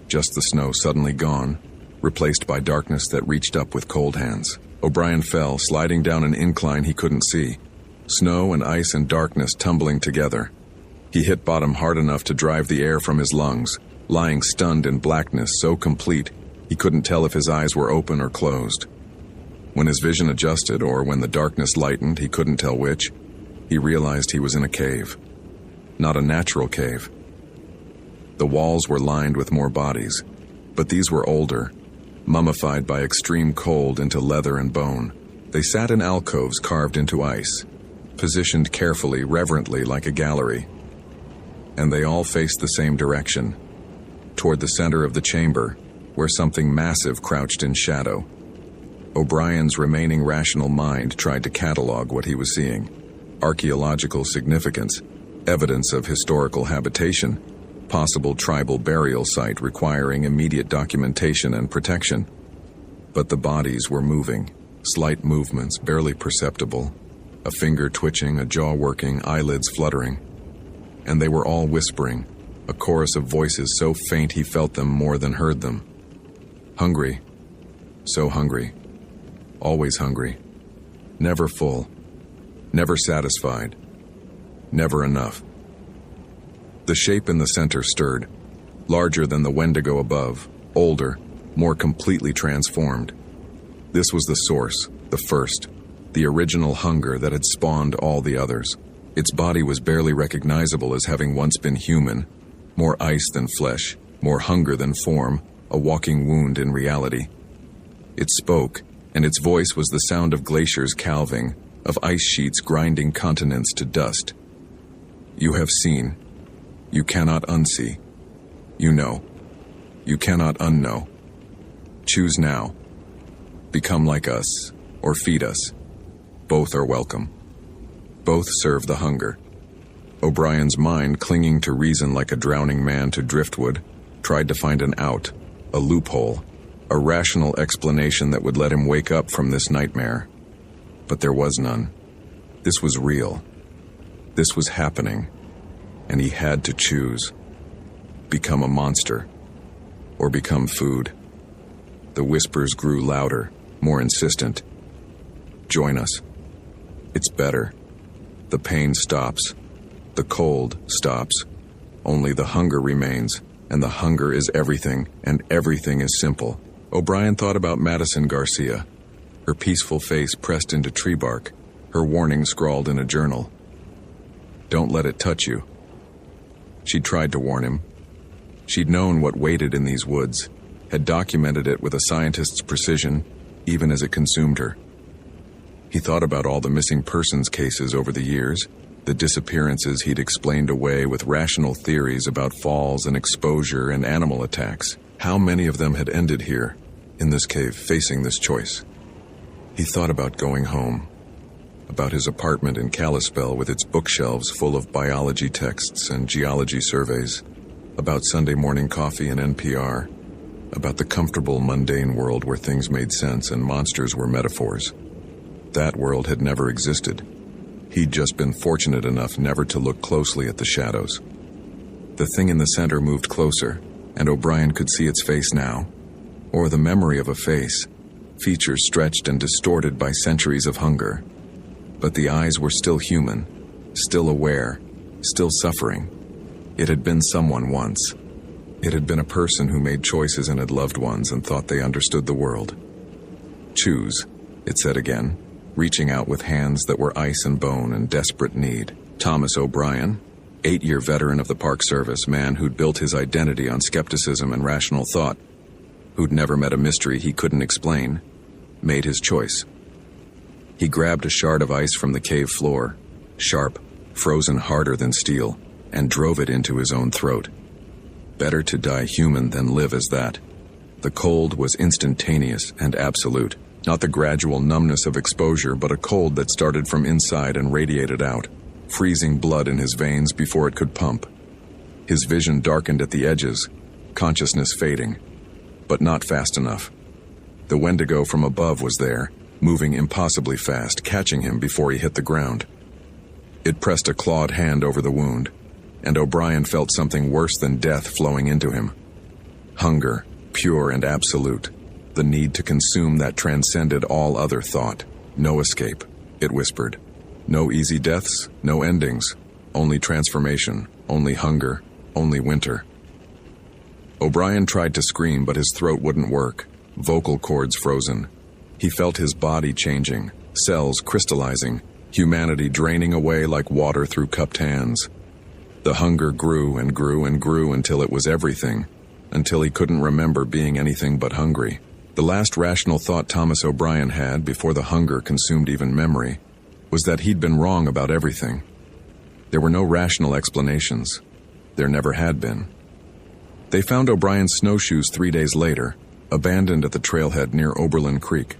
just the snow suddenly gone, replaced by darkness that reached up with cold hands. O'Brien fell, sliding down an incline he couldn't see. Snow and ice and darkness tumbling together. He hit bottom hard enough to drive the air from his lungs, lying stunned in blackness so complete he couldn't tell if his eyes were open or closed. When his vision adjusted, or when the darkness lightened, he couldn't tell which, he realized he was in a cave. Not a natural cave. The walls were lined with more bodies, but these were older, mummified by extreme cold into leather and bone. They sat in alcoves carved into ice, positioned carefully, reverently like a gallery. And they all faced the same direction, toward the center of the chamber, where something massive crouched in shadow. O'Brien's remaining rational mind tried to catalog what he was seeing. Archaeological significance, evidence of historical habitation, possible tribal burial site requiring immediate documentation and protection. But the bodies were moving, slight movements barely perceptible, a finger twitching, a jaw working, eyelids fluttering. And they were all whispering, a chorus of voices so faint he felt them more than heard them. Hungry, so hungry, always hungry, never full, never satisfied, never enough. The shape in the center stirred, larger than the Wendigo above, older, more completely transformed. This was the source, the first, the original hunger that had spawned all the others. Its body was barely recognizable as having once been human, more ice than flesh, more hunger than form, a walking wound in reality. It spoke, and its voice was the sound of glaciers calving, of ice sheets grinding continents to dust. You have seen. You cannot unsee. You know. You cannot unknow. Choose now. Become like us, or feed us. Both are welcome. Both serve the hunger. O'Brien's mind, clinging to reason like a drowning man to driftwood, tried to find an out, a loophole, a rational explanation that would let him wake up from this nightmare. But there was none. This was real. This was happening. And he had to choose. Become a monster. Or become food. The whispers grew louder, more insistent. Join us. It's better. The pain stops. The cold stops. Only the hunger remains, and the hunger is everything, and everything is simple. O'Brien thought about Madison Garcia, her peaceful face pressed into tree bark, her warning scrawled in a journal. Don't let it touch you. She'd tried to warn him. She'd known what waited in these woods, had documented it with a scientist's precision, even as it consumed her. He thought about all the missing persons cases over the years, the disappearances he'd explained away with rational theories about falls and exposure and animal attacks. How many of them had ended here, in this cave, facing this choice? He thought about going home, about his apartment in Kalispell with its bookshelves full of biology texts and geology surveys, about Sunday morning coffee and NPR, about the comfortable, mundane world where things made sense and monsters were metaphors. That world had never existed. He'd just been fortunate enough never to look closely at the shadows. The thing in the center moved closer, and O'Brien could see its face now, or the memory of a face, features stretched and distorted by centuries of hunger. But the eyes were still human, still aware, still suffering. It had been someone once. It had been a person who made choices and had loved ones and thought they understood the world. Choose, it said again, reaching out with hands that were ice and bone in desperate need. Thomas O'Brien, 8-year veteran of the Park Service, man who'd built his identity on skepticism and rational thought, who'd never met a mystery he couldn't explain, made his choice. He grabbed a shard of ice from the cave floor, sharp, frozen harder than steel, and drove it into his own throat. Better to die human than live as that. The cold was instantaneous and absolute. Not the gradual numbness of exposure, but a cold that started from inside and radiated out, freezing blood in his veins before it could pump. His vision darkened at the edges, consciousness fading, but not fast enough. The Wendigo from above was there, moving impossibly fast, catching him before he hit the ground. It pressed a clawed hand over the wound, and O'Brien felt something worse than death flowing into him. Hunger, pure and absolute. The need to consume that transcended all other thought. No escape, it whispered. No easy deaths, no endings. Only transformation, only hunger, only winter. O'Brien tried to scream, but his throat wouldn't work. Vocal cords frozen. He felt his body changing, cells crystallizing, humanity draining away like water through cupped hands. The hunger grew and grew and grew until it was everything, until he couldn't remember being anything but hungry. The last rational thought Thomas O'Brien had before the hunger consumed even memory was that he'd been wrong about everything. There were no rational explanations. There never had been. They found O'Brien's snowshoes 3 days later, abandoned at the trailhead near Oberlin Creek.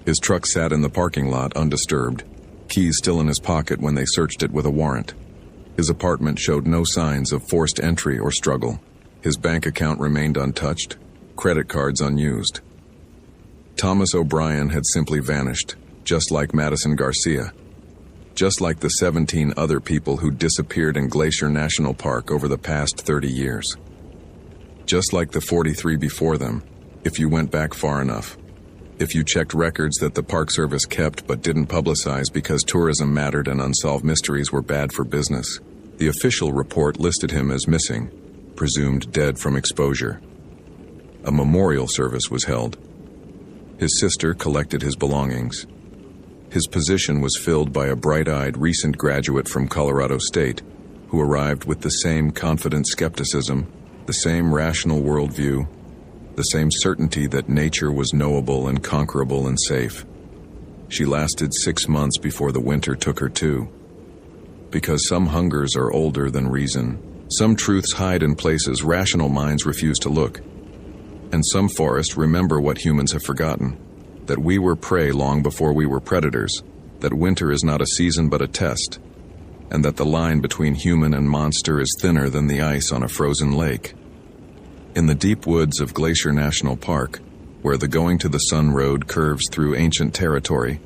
His truck sat in the parking lot undisturbed, keys still in his pocket when they searched it with a warrant. His apartment showed no signs of forced entry or struggle. His bank account remained untouched, credit cards unused. Thomas O'Brien had simply vanished, just like Madison Garcia. Just like the 17 other people who disappeared in Glacier National Park over the past 30 years. Just like the 43 before them, if you went back far enough. If you checked records that the Park Service kept but didn't publicize because tourism mattered and unsolved mysteries were bad for business. The official report listed him as missing, presumed dead from exposure. A memorial service was held. His sister collected his belongings. His position was filled by a bright-eyed recent graduate from Colorado State who arrived with the same confident skepticism, the same rational worldview, the same certainty that nature was knowable and conquerable and safe. She lasted 6 months before the winter took her too. Because some hungers are older than reason, Some truths hide in places rational minds refuse to look. And some forests remember what humans have forgotten, that we were prey long before we were predators, that winter is not a season but a test, and that the line between human and monster is thinner than the ice on a frozen lake. In the deep woods of Glacier National Park, where the Going to the Sun Road curves through ancient territory,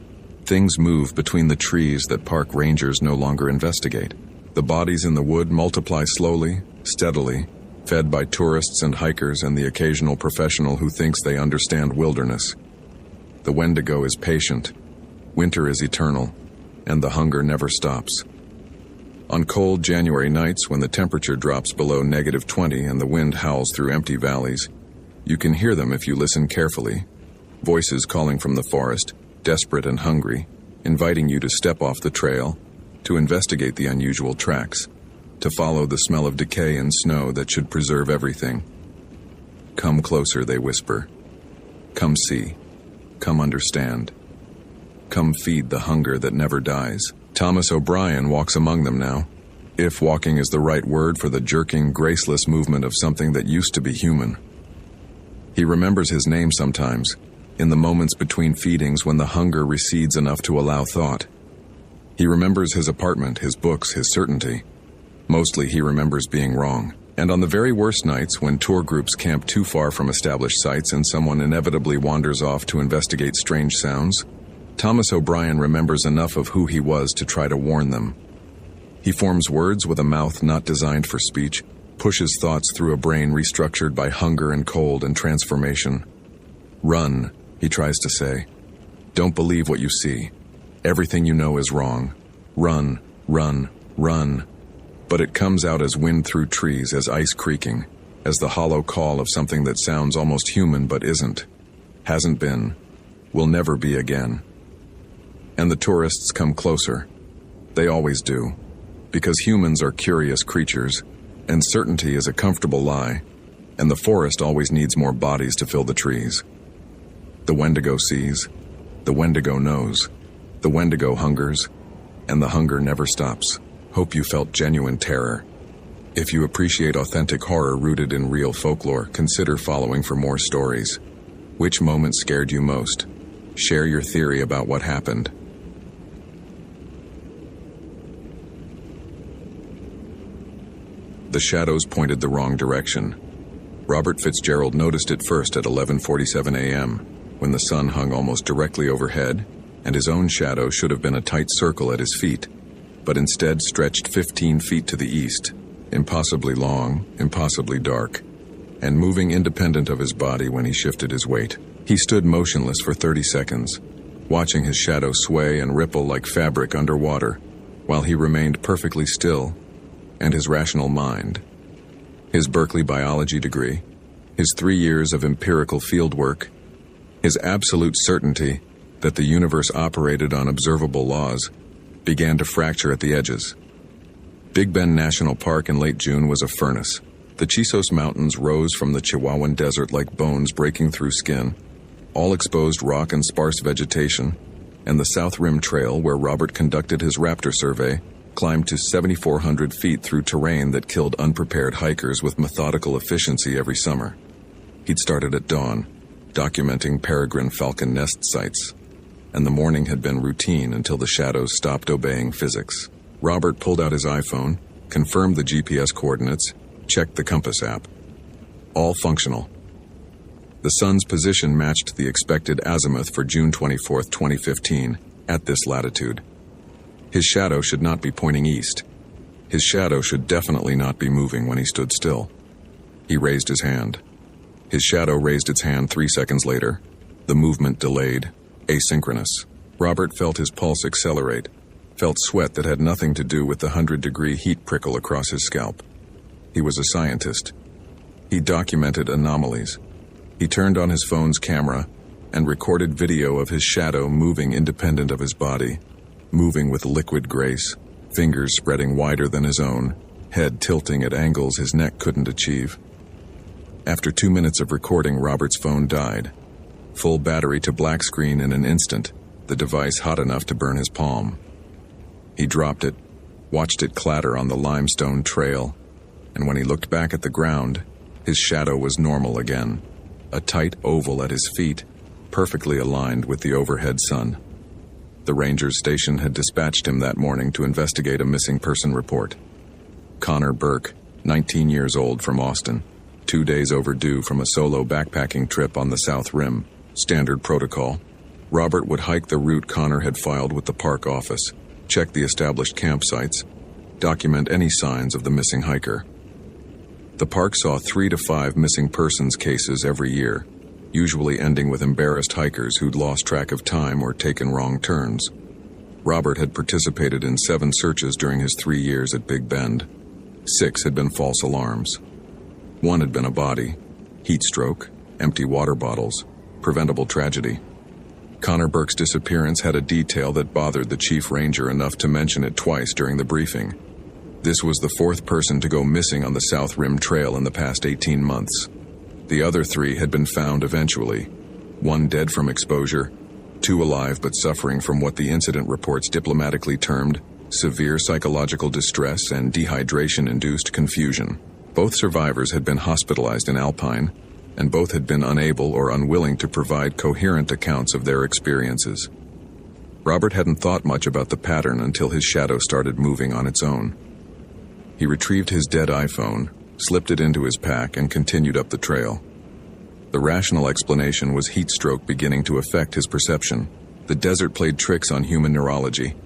things move between the trees that park rangers no longer investigate. The bodies in the wood multiply slowly, steadily, fed by tourists and hikers and the occasional professional who thinks they understand wilderness. The Wendigo is patient, winter is eternal, and the hunger never stops. On cold January nights when the temperature drops below -20 and the wind howls through empty valleys, you can hear them if you listen carefully. Voices calling from the forest, desperate and hungry, inviting you to step off the trail, to investigate the unusual tracks, to follow the smell of decay and snow that should preserve everything. Come closer, they whisper. Come see. Come understand. Come feed the hunger that never dies. Thomas O'Brien walks among them now, if walking is the right word for the jerking, graceless movement of something that used to be human. He remembers his name sometimes, in the moments between feedings when the hunger recedes enough to allow thought. He remembers his apartment, his books, his certainty. Mostly he remembers being wrong. And on the very worst nights when tour groups camp too far from established sites and someone inevitably wanders off to investigate strange sounds, Thomas O'Brien remembers enough of who he was to try to warn them. He forms words with a mouth not designed for speech, pushes thoughts through a brain restructured by hunger and cold and transformation. Run, he tries to say. Don't believe what you see. Everything you know is wrong. Run, run, run. But it comes out as wind through trees, as ice creaking, as the hollow call of something that sounds almost human but isn't, hasn't been, will never be again. And the tourists come closer. They always do, because humans are curious creatures, and certainty is a comfortable lie, and the forest always needs more bodies to fill the trees. The Wendigo sees, the Wendigo knows, the Wendigo hungers, and the hunger never stops. Hope you felt genuine terror. If you appreciate authentic horror rooted in real folklore, consider following for more stories. Which moment scared you most? Share your theory about what happened. The shadows pointed the wrong direction. Robert Fitzgerald noticed it first at 11:47 a.m., when the sun hung almost directly overhead, and his own shadow should have been a tight circle at his feet, but instead stretched 15 feet to the east, impossibly long, impossibly dark, and moving independent of his body when he shifted his weight. He stood motionless for 30 seconds, watching his shadow sway and ripple like fabric underwater, while he remained perfectly still, and his rational mind, his Berkeley biology degree, his 3 years of empirical fieldwork, his absolute certainty that the universe operated on observable laws, began to fracture at the edges. Big Bend National Park in late June was a furnace. The Chisos Mountains rose from the Chihuahuan Desert like bones breaking through skin, all exposed rock and sparse vegetation, and the South Rim Trail, where Robert conducted his raptor survey, climbed to 7,400 feet through terrain that killed unprepared hikers with methodical efficiency every summer. He'd started at dawn, documenting peregrine falcon nest sites, and the morning had been routine until the shadows stopped obeying physics. Robert pulled out his iPhone, confirmed the GPS coordinates, checked the compass app. All functional. The sun's position matched the expected azimuth for June 24, 2015, at this latitude. His shadow should not be pointing east. His shadow should definitely not be moving when he stood still. He raised his hand. His shadow raised its hand 3 seconds later. The movement delayed, asynchronous. Robert felt his pulse accelerate, felt sweat that had nothing to do with the 100-degree heat prickle across his scalp. He was a scientist. He documented anomalies. He turned on his phone's camera and recorded video of his shadow moving independent of his body, moving with liquid grace, fingers spreading wider than his own, head tilting at angles his neck couldn't achieve. After 2 minutes of recording, Robert's phone died. Full battery to black screen in an instant, the device hot enough to burn his palm. He dropped it, watched it clatter on the limestone trail, and when he looked back at the ground, his shadow was normal again, a tight oval at his feet, perfectly aligned with the overhead sun. The ranger station had dispatched him that morning to investigate a missing person report. Connor Burke, 19 years old, from Austin, 2 days overdue from a solo backpacking trip on the South Rim. Standard protocol. Robert would hike the route Connor had filed with the park office, check the established campsites, document any signs of the missing hiker. The park saw 3 to 5 missing persons cases every year, usually ending with embarrassed hikers who'd lost track of time or taken wrong turns. Robert had participated in 7 searches during his 3 years at Big Bend. 6 had been false alarms. 1 had been a body, heat stroke, empty water bottles, preventable tragedy. Connor Burke's disappearance had a detail that bothered the chief ranger enough to mention it twice during the briefing. This was the 4th person to go missing on the South Rim Trail in the past 18 months. The other 3 had been found eventually. 1 dead from exposure, 2 alive but suffering from what the incident reports diplomatically termed severe psychological distress and dehydration-induced confusion. Both survivors had been hospitalized in Alpine, and both had been unable or unwilling to provide coherent accounts of their experiences. Robert hadn't thought much about the pattern until his shadow started moving on its own. He retrieved his dead iPhone, slipped it into his pack, and continued up the trail. The rational explanation was heat stroke beginning to affect his perception. The desert played tricks on human neurology.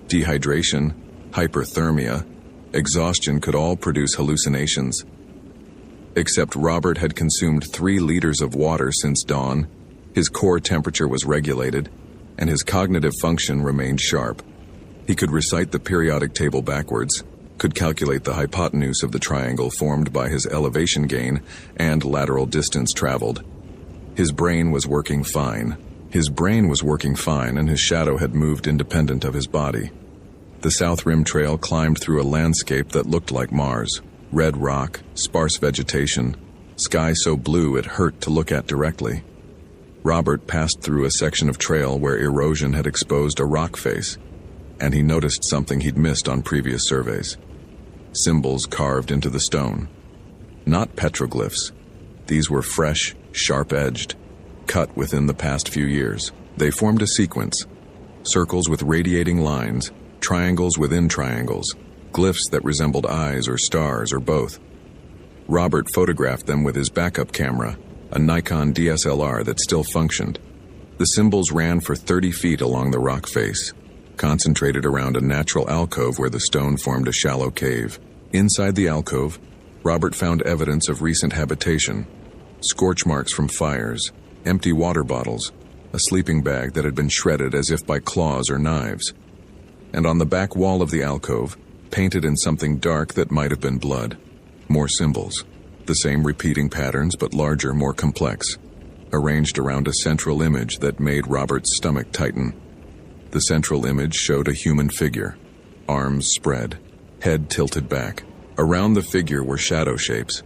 Dehydration, hyperthermia, exhaustion could all produce hallucinations. Except Robert had consumed 3 liters of water since dawn, his core temperature was regulated, and his cognitive function remained sharp. He could recite the periodic table backwards, could calculate the hypotenuse of the triangle formed by his elevation gain and lateral distance traveled. His brain was working fine. And his shadow had moved independent of his body. The South Rim Trail climbed through a landscape that looked like Mars. Red rock, sparse vegetation, sky so blue it hurt to look at directly. Robert passed through a section of trail where erosion had exposed a rock face, and he noticed something he'd missed on previous surveys. Symbols carved into the stone. Not petroglyphs. These were fresh, sharp-edged, cut within the past few years. They formed a sequence. Circles with radiating lines, triangles within triangles, glyphs that resembled eyes or stars or both. Robert photographed them with his backup camera, a Nikon DSLR that still functioned. The symbols ran for 30 feet along the rock face, concentrated around a natural alcove where the stone formed a shallow cave. Inside the alcove, Robert found evidence of recent habitation, scorch marks from fires, empty water bottles, a sleeping bag that had been shredded as if by claws or knives. And on the back wall of the alcove, painted in something dark that might have been blood, more symbols, the same repeating patterns but larger, more complex, arranged around a central image that made Robert's stomach tighten. The central image showed a human figure, arms spread, head tilted back. Around the figure were shadow shapes,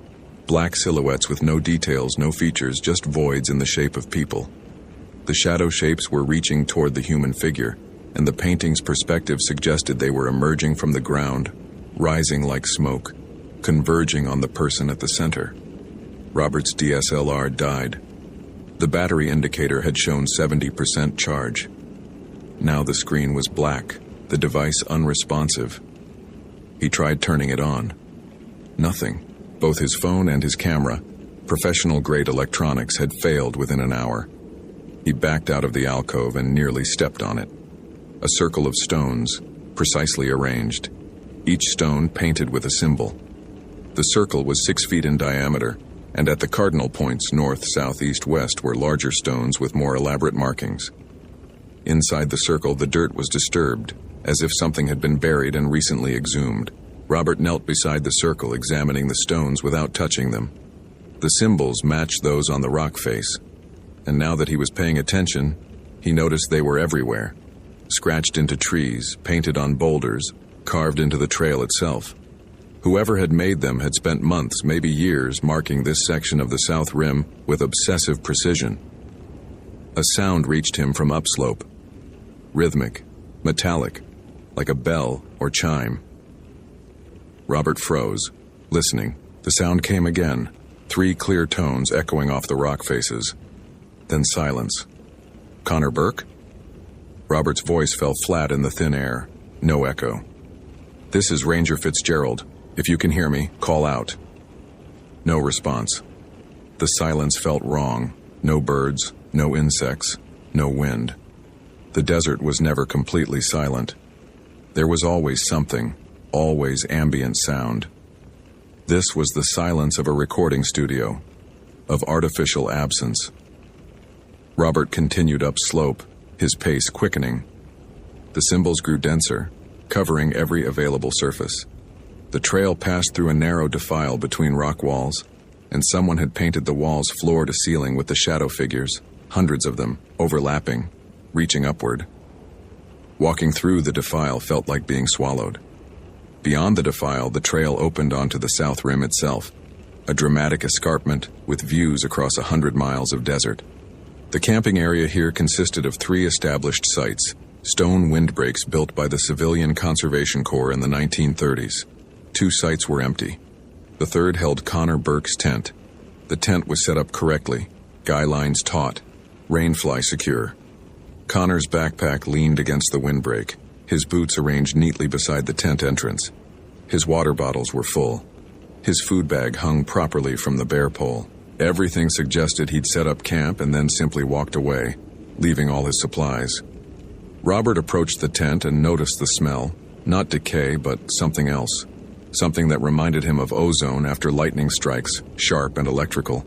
black silhouettes with no details, no features, just voids in the shape of people. The shadow shapes were reaching toward the human figure, and the painting's perspective suggested they were emerging from the ground, rising like smoke, converging on the person at the center. Robert's DSLR died. The battery indicator had shown 70% charge. Now the screen was black, the device unresponsive. He tried turning it on. Nothing. Both his phone and his camera, professional-grade electronics, had failed within an hour. He backed out of the alcove and nearly stepped on it. A circle of stones, precisely arranged, each stone painted with a symbol. The circle was 6 feet in diameter, and at the cardinal points north, south, east, west were larger stones with more elaborate markings. Inside the circle, the dirt was disturbed, as if something had been buried and recently exhumed. Robert knelt beside the circle, examining the stones without touching them. The symbols matched those on the rock face, and now that he was paying attention, he noticed they were everywhere. Scratched into trees, painted on boulders, carved into the trail itself. Whoever had made them had spent months, maybe years, marking this section of the South Rim with obsessive precision. A sound reached him from upslope. Rhythmic, metallic, like a bell or chime. Robert froze, Listening, the sound came again, 3 clear tones echoing off the rock faces. Then silence. Connor Burke? Robert's voice fell flat in the thin air. No echo. This is Ranger Fitzgerald. If you can hear me, call out. No response. The silence felt wrong. No birds, no insects, no wind. The desert was never completely silent. There was always something, always ambient sound. This was the silence of a recording studio, of artificial absence. Robert continued upslope, his pace quickening. The symbols grew denser, covering every available surface. The trail passed through a narrow defile between rock walls, and someone had painted the walls floor to ceiling with the shadow figures, hundreds of them, overlapping, reaching upward. Walking through the defile felt like being swallowed. Beyond the defile, the trail opened onto the south rim itself, a dramatic escarpment with views across 100 miles of desert. The camping area here consisted of 3 established sites, stone windbreaks built by the Civilian Conservation Corps in the 1930s. 2 sites were empty. The third held Connor Burke's tent. The tent was set up correctly, guy lines taut, rainfly secure. Connor's backpack leaned against the windbreak, his boots arranged neatly beside the tent entrance. His water bottles were full. His food bag hung properly from the bear pole. Everything suggested he'd set up camp and then simply walked away, leaving all his supplies. Robert approached the tent and noticed the smell, not decay, but something else. Something that reminded him of ozone after lightning strikes, sharp and electrical.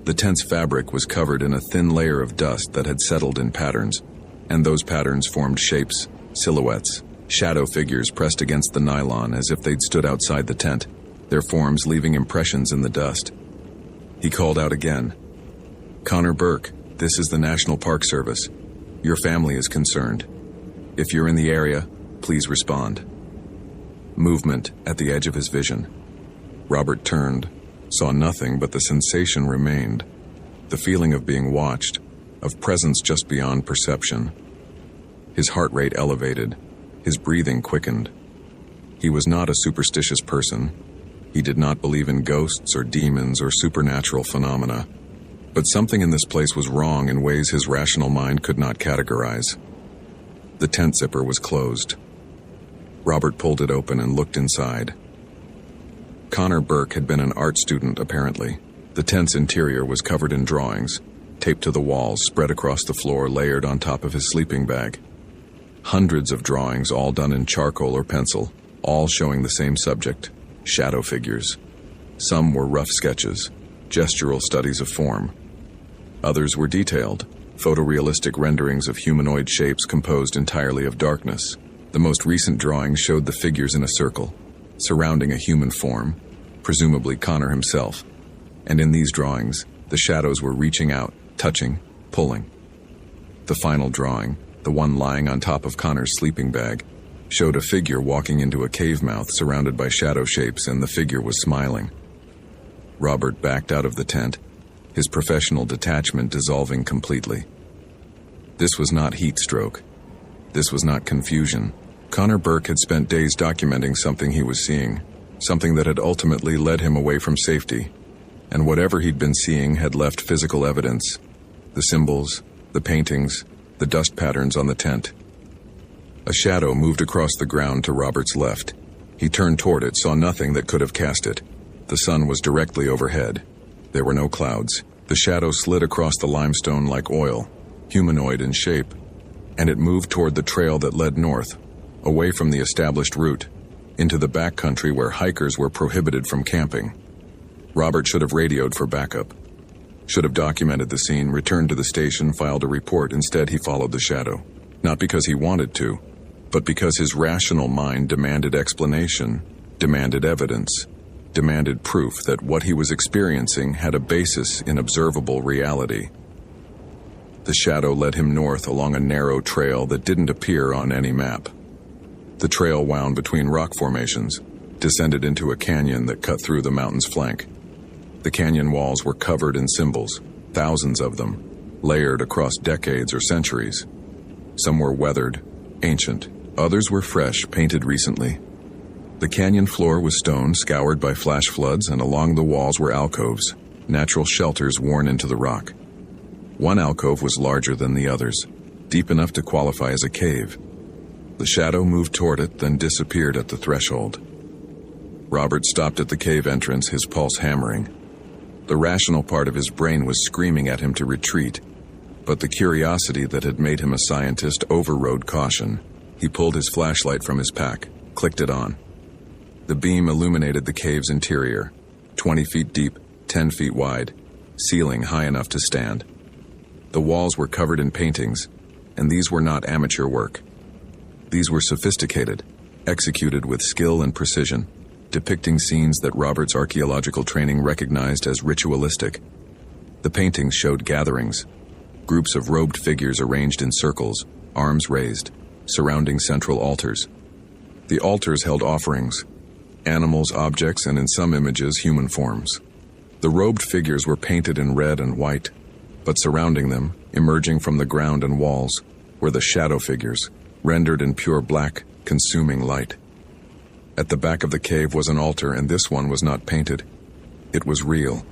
The tent's fabric was covered in a thin layer of dust that had settled in patterns, and those patterns formed shapes, silhouettes, shadow figures pressed against the nylon as if they'd stood outside the tent, their forms leaving impressions in the dust. He called out again. Connor Burke, this is the National Park Service. Your family is concerned. If you're in the area, please respond. Movement at the edge of his vision. Robert turned, saw nothing, but the sensation remained. The feeling of being watched, of presence just beyond perception. His heart rate elevated, his breathing quickened. He was not a superstitious person. He did not believe in ghosts or demons or supernatural phenomena. But something in this place was wrong in ways his rational mind could not categorize. The tent zipper was closed. Robert pulled it open and looked inside. Connor Burke had been an art student, apparently. The tent's interior was covered in drawings, taped to the walls, spread across the floor, layered on top of his sleeping bag. Hundreds of drawings, all done in charcoal or pencil, all showing the same subject, shadow figures. Some were rough sketches, gestural studies of form. Others were detailed, photorealistic renderings of humanoid shapes composed entirely of darkness. The most recent drawing showed the figures in a circle, surrounding a human form, presumably Connor himself. And in these drawings, the shadows were reaching out, touching, pulling. The final drawing, the one lying on top of Connor's sleeping bag, showed a figure walking into a cave mouth surrounded by shadow shapes, and the figure was smiling. Robert backed out of the tent, his professional detachment dissolving completely. This was not heat stroke. This was not confusion. Connor Burke had spent days documenting something he was seeing, something that had ultimately led him away from safety. And whatever he'd been seeing had left physical evidence. The symbols, the paintings, the dust patterns on the tent. A shadow moved across the ground to Robert's left. He turned toward it, saw nothing that could have cast it. The sun was directly overhead. There were no clouds. The shadow slid across the limestone like oil, humanoid in shape, and it moved toward the trail that led north, away from the established route, into the backcountry where hikers were prohibited from camping. Robert should have radioed for backup. Should have documented the scene, returned to the station, filed a report. Instead, he followed the shadow. Not because he wanted to, but because his rational mind demanded explanation, demanded evidence, demanded proof that what he was experiencing had a basis in observable reality. The shadow led him north along a narrow trail that didn't appear on any map. The trail wound between rock formations, descended into a canyon that cut through the mountain's flank. The canyon walls were covered in symbols, thousands of them, layered across decades or centuries. Some were weathered, ancient. Others were fresh, painted recently. The canyon floor was stone scoured by flash floods, and along the walls were alcoves, natural shelters worn into the rock. One alcove was larger than the others, deep enough to qualify as a cave. The shadow moved toward it, then disappeared at the threshold. Robert stopped at the cave entrance, his pulse hammering. The rational part of his brain was screaming at him to retreat, but the curiosity that had made him a scientist overrode caution. He pulled his flashlight from his pack, clicked it on. The beam illuminated the cave's interior, 20 feet deep, 10 feet wide, ceiling high enough to stand. The walls were covered in paintings, and these were not amateur work. These were sophisticated, executed with skill and precision, depicting scenes that Robert's archaeological training recognized as ritualistic. The paintings showed gatherings, groups of robed figures arranged in circles, arms raised, surrounding central altars. The altars held offerings, animals, objects, and in some images, human forms. The robed figures were painted in red and white, but surrounding them, emerging from the ground and walls, were the shadow figures, rendered in pure black, consuming light. At the back of the cave was an altar, and this one was not painted. It was real.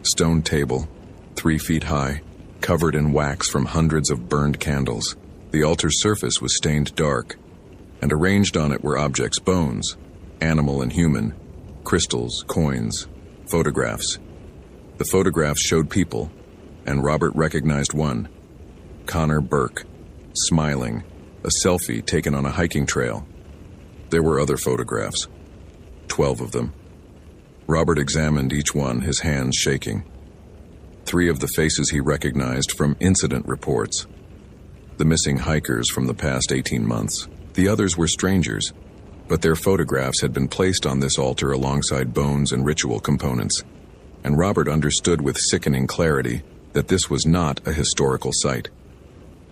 Stone table, 3 feet high, covered in wax from hundreds of burned candles. The altar's surface was stained dark, and arranged on it were objects, bones, animal and human, crystals, coins, photographs. The photographs showed people, and Robert recognized one, Connor Burke, smiling, a selfie taken on a hiking trail. There were other photographs, 12 of them. Robert examined each one, his hands shaking. 3 of the faces he recognized from incident reports, the missing hikers from the past 18 months. The others were strangers, but their photographs had been placed on this altar alongside bones and ritual components, and Robert understood with sickening clarity that this was not a historical site.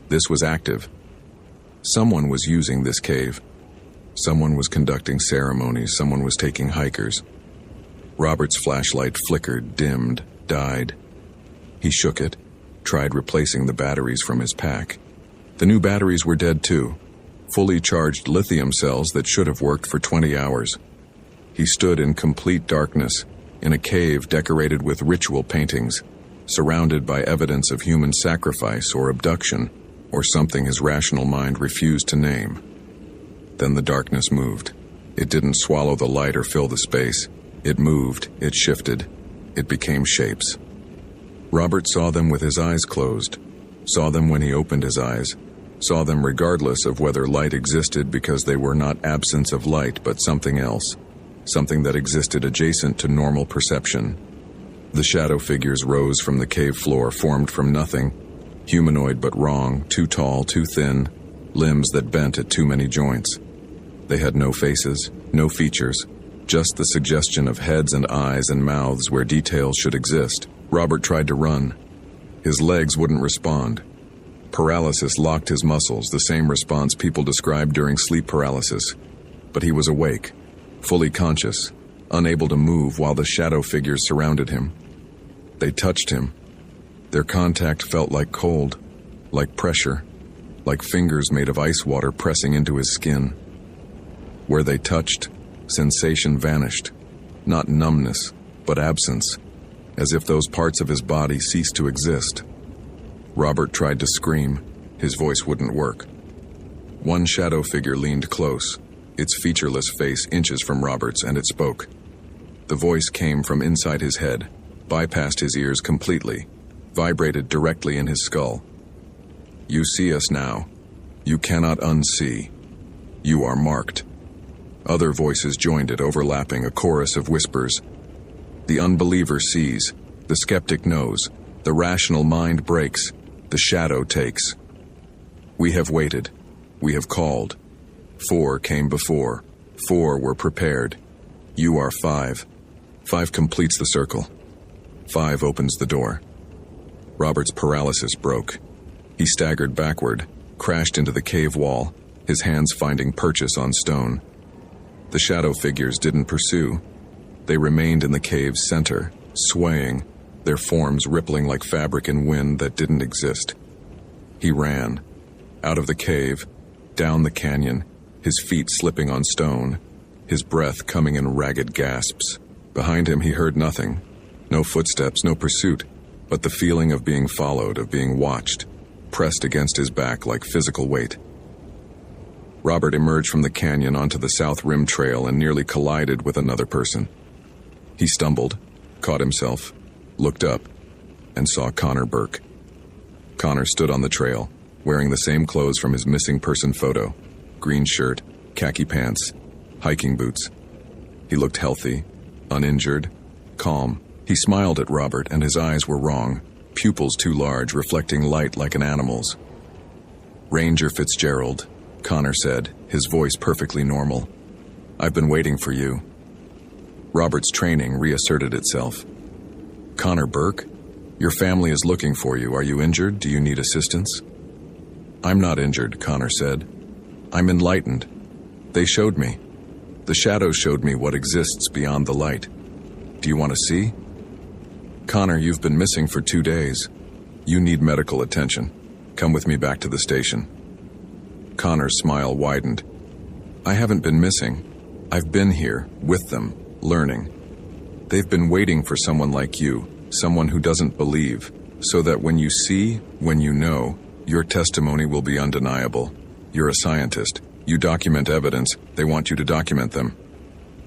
This was active. Someone was using this cave. Someone was conducting ceremonies. Someone was taking hikers. Robert's flashlight flickered, dimmed, died. He shook it, tried replacing the batteries from his pack. The new batteries were dead too. Fully charged lithium cells that should have worked for 20 hours. He stood in complete darkness, in a cave decorated with ritual paintings, surrounded by evidence of human sacrifice or abduction, or something his rational mind refused to name. Then the darkness moved. It didn't swallow the light or fill the space. It moved, it shifted, it became shapes. Robert saw them with his eyes closed, saw them when he opened his eyes, saw them regardless of whether light existed, because they were not absence of light but something else, something that existed adjacent to normal perception. The shadow figures rose from the cave floor, formed from nothing, humanoid but wrong, too tall, too thin, limbs that bent at too many joints. They had no faces, no features, just the suggestion of heads and eyes and mouths where details should exist. Robert tried to run. His legs wouldn't respond. Paralysis locked his muscles, the same response people describe during sleep paralysis. But he was awake, fully conscious, unable to move while the shadow figures surrounded him. They touched him. Their contact felt like cold, like pressure, like fingers made of ice water pressing into his skin. Where they touched, sensation vanished. Not numbness, but absence, as if those parts of his body ceased to exist. Robert tried to scream. His voice wouldn't work. One shadow figure leaned close, its featureless face inches from Robert's, and it spoke. The voice came from inside his head, bypassed his ears completely, vibrated directly in his skull. You see us now. You cannot unsee. You are marked. Other voices joined it, overlapping, a chorus of whispers. The unbeliever sees. The skeptic knows. The rational mind breaks. The shadow takes. We have waited. We have called. 4 came before. 4 were prepared. You are 5. 5 completes the circle. 5 opens the door. Robert's paralysis broke. He staggered backward, crashed into the cave wall, his hands finding purchase on stone. The shadow figures didn't pursue. They remained in the cave's center, swaying, their forms rippling like fabric in wind that didn't exist. He ran, out of the cave, down the canyon, his feet slipping on stone, his breath coming in ragged gasps. Behind him he heard nothing. No footsteps, no pursuit, but the feeling of being followed, of being watched, pressed against his back like physical weight. Robert emerged from the canyon onto the South Rim Trail and nearly collided with another person. He stumbled, caught himself, looked up, and saw Connor Burke. Connor stood on the trail, wearing the same clothes from his missing person photo: green shirt, khaki pants, hiking boots. He looked healthy, uninjured, calm. He smiled at Robert, and his eyes were wrong, pupils too large, reflecting light like an animal's. "Ranger Fitzgerald," Connor said, his voice perfectly normal. "I've been waiting for you." Robert's training reasserted itself. "Connor Burke? Your family is looking for you. Are you injured? Do you need assistance?" "I'm not injured," Connor said. "I'm enlightened. They showed me. The shadows showed me what exists beyond the light. Do you want to see?" "Connor, you've been missing for 2 days. You need medical attention. Come with me back to the station." Connor's smile widened. "I haven't been missing. I've been here, with them, learning. They've been waiting for someone like you, someone who doesn't believe, so that when you see, when you know, your testimony will be undeniable. You're a scientist. You document evidence. They want you to document them."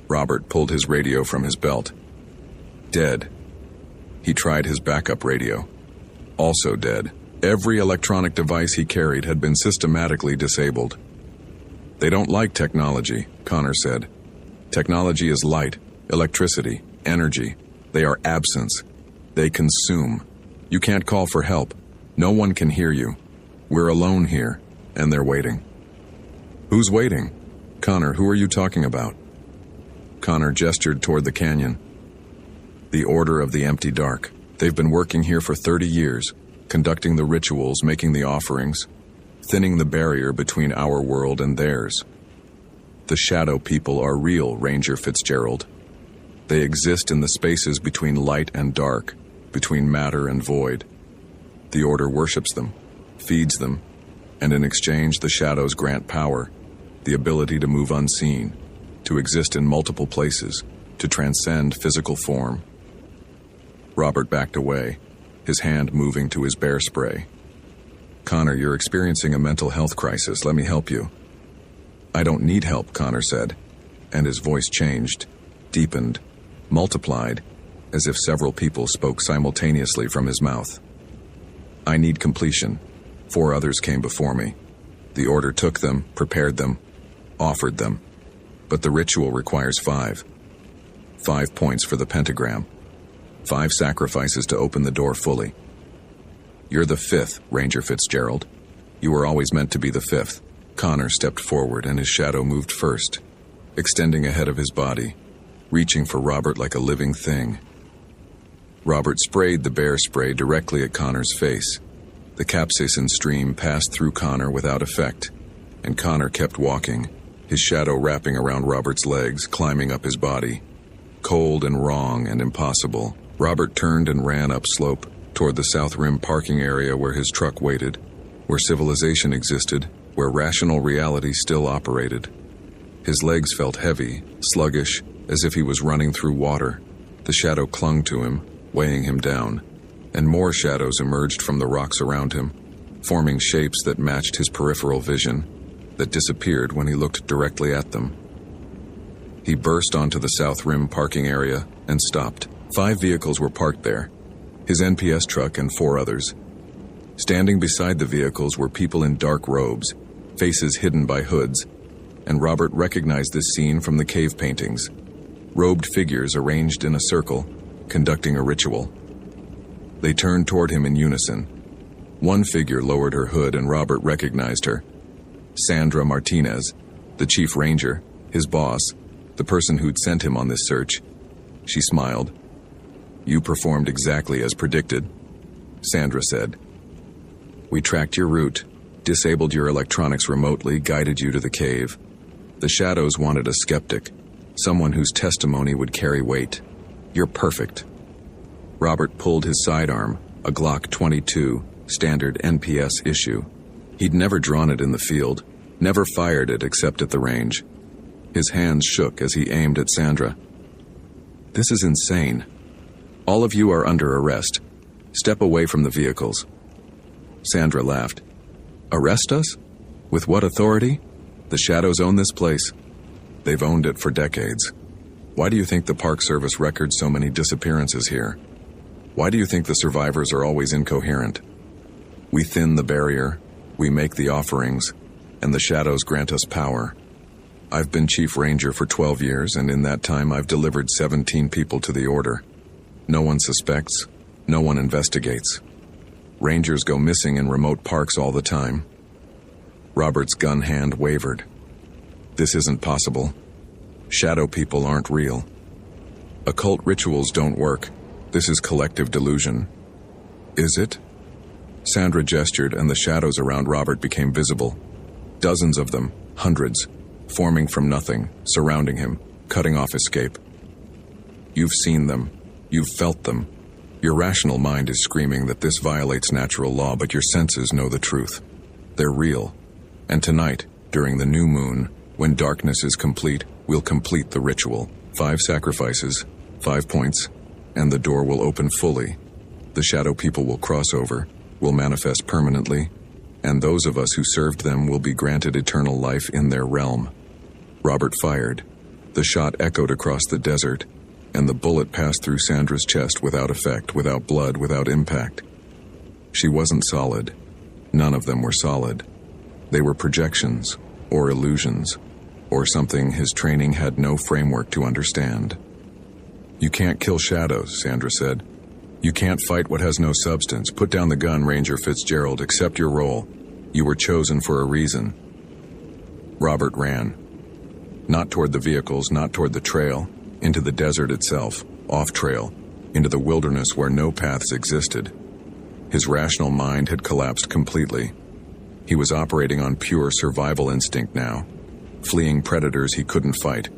Robert pulled his radio from his belt. Dead. He tried his backup radio. Also dead. Every electronic device he carried had been systematically disabled. "They don't like technology," Connor said. "Technology is light, electricity, energy. They are absence. They consume. You can't call for help. No one can hear you. We're alone here, and they're waiting." "Who's waiting?" "Connor, who are you talking about?" Connor gestured toward the canyon. "The Order of the Empty Dark. They've been working here for 30 years, conducting the rituals, making the offerings, thinning the barrier between our world and theirs. The shadow people are real, Ranger Fitzgerald. They exist in the spaces between light and dark, between matter and void. The Order worships them, feeds them, and in exchange the shadows grant power, the ability to move unseen, to exist in multiple places, to transcend physical form." Robert backed away, his hand moving to his bear spray. "Connor, you're experiencing a mental health crisis. Let me help you." "I don't need help," Connor said, and his voice changed, deepened, multiplied, as if several people spoke simultaneously from his mouth. "I need completion. 4 others came before me. The Order took them, prepared them, offered them. But the ritual requires 5. 5 points for the pentagram. 5 sacrifices to open the door fully. You're the 5th, Ranger Fitzgerald. You were always meant to be the 5th. Connor stepped forward and his shadow moved first, extending ahead of his body, reaching for Robert like a living thing. Robert sprayed the bear spray directly at Connor's face. The capsaicin stream passed through Connor without effect, and Connor kept walking, his shadow wrapping around Robert's legs, climbing up his body. Cold and wrong and impossible, Robert turned and ran upslope, toward the South Rim parking area where his truck waited, where civilization existed, where rational reality still operated. His legs felt heavy, sluggish, as if he was running through water. The shadow clung to him, weighing him down, and more shadows emerged from the rocks around him, forming shapes that matched his peripheral vision, that disappeared when he looked directly at them. He burst onto the South Rim parking area and stopped. 5 vehicles were parked there, his NPS truck and 4 others. Standing beside the vehicles were people in dark robes, faces hidden by hoods, and Robert recognized this scene from the cave paintings. Robed figures arranged in a circle, conducting a ritual. They turned toward him in unison. One figure lowered her hood and Robert recognized her. Sandra Martinez, the chief ranger, his boss, the person who'd sent him on this search. She smiled. "You performed exactly as predicted," Sandra said. "We tracked your route, disabled your electronics remotely, guided you to the cave. The shadows wanted a skeptic, someone whose testimony would carry weight. You're perfect." Robert pulled his sidearm, a Glock 22, standard NPS issue. He'd never drawn it in the field, never fired it except at the range. His hands shook as he aimed at Sandra. "This is insane. All of you are under arrest. Step away from the vehicles." Sandra laughed. "Arrest us? With what authority? The Shadows own this place. They've owned it for decades. Why do you think the Park Service records so many disappearances here? Why do you think the survivors are always incoherent? We thin the barrier, we make the offerings, and the Shadows grant us power. I've been Chief Ranger for 12 years, and in that time I've delivered 17 people to the Order. No one suspects, no one investigates. Rangers go missing in remote parks all the time." Robert's gun hand wavered. "This isn't possible. Shadow people aren't real. Occult rituals don't work. This is collective delusion." "Is it?" Sandra gestured, and the shadows around Robert became visible. Dozens of them, hundreds, forming from nothing, surrounding him, cutting off escape. "You've seen them. You've felt them. Your rational mind is screaming that this violates natural law, but your senses know the truth. They're real. And tonight, during the new moon, when darkness is complete, we'll complete the ritual. 5 sacrifices, 5 points, and the door will open fully. The shadow people will cross over, will manifest permanently, and those of us who served them will be granted eternal life in their realm." Robert fired. The shot echoed across the desert, and the bullet passed through Sandra's chest without effect, without blood, without impact. She wasn't solid. None of them were solid. They were projections, or illusions, or something his training had no framework to understand. "You can't kill shadows," Sandra said. "You can't fight what has no substance. Put down the gun, Ranger Fitzgerald. Accept your role. You were chosen for a reason." Robert ran. Not toward the vehicles, not toward the trail, into the desert itself, off-trail, into the wilderness where no paths existed. His rational mind had collapsed completely. He was operating on pure survival instinct now, fleeing predators he couldn't fight,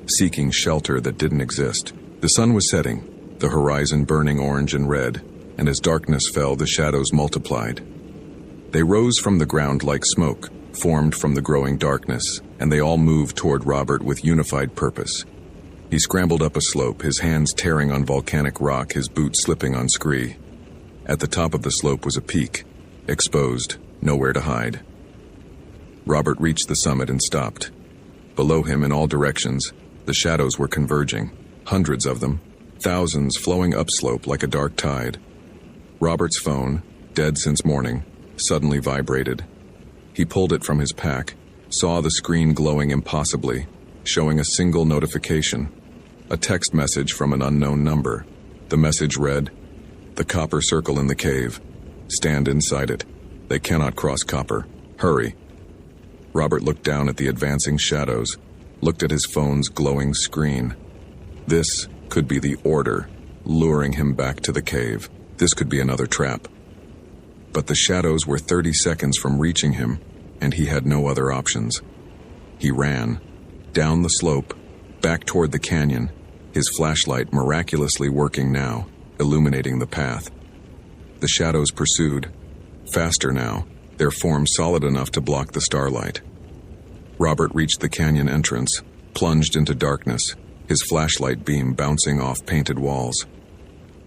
seeking shelter that didn't exist. The sun was setting, the horizon burning orange and red, and as darkness fell, the shadows multiplied. They rose from the ground like smoke, formed from the growing darkness, and they all moved toward Robert with unified purpose. He scrambled up a slope, his hands tearing on volcanic rock, his boots slipping on scree. At the top of the slope was a peak, exposed, nowhere to hide. Robert reached the summit and stopped. Below him, in all directions, the shadows were converging, hundreds of them, thousands flowing upslope like a dark tide. Robert's phone, dead since morning, suddenly vibrated. He pulled it from his pack, saw the screen glowing impossibly, showing a single notification, a text message from an unknown number. The message read, "The copper circle in the cave. Stand inside it. They cannot cross copper. Hurry." Robert looked down at the advancing shadows, looked at his phone's glowing screen. This could be the Order, luring him back to the cave. This could be another trap. But the shadows were 30 seconds from reaching him, and he had no other options. He ran, down the slope, back toward the canyon, his flashlight miraculously working now, illuminating the path. The shadows pursued, faster now, their form solid enough to block the starlight. Robert reached the canyon entrance, plunged into darkness, his flashlight beam bouncing off painted walls.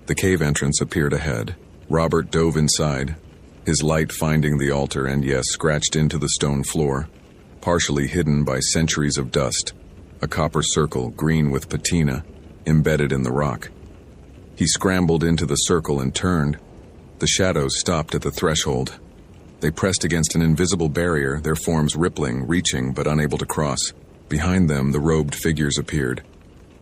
The cave entrance appeared ahead. Robert dove inside, his light finding the altar and, yes, scratched into the stone floor, partially hidden by centuries of dust, a copper circle, green with patina, embedded in the rock. He scrambled into the circle and turned. The shadows stopped at the threshold. They pressed against an invisible barrier, their forms rippling, reaching, but unable to cross. Behind them, the robed figures appeared.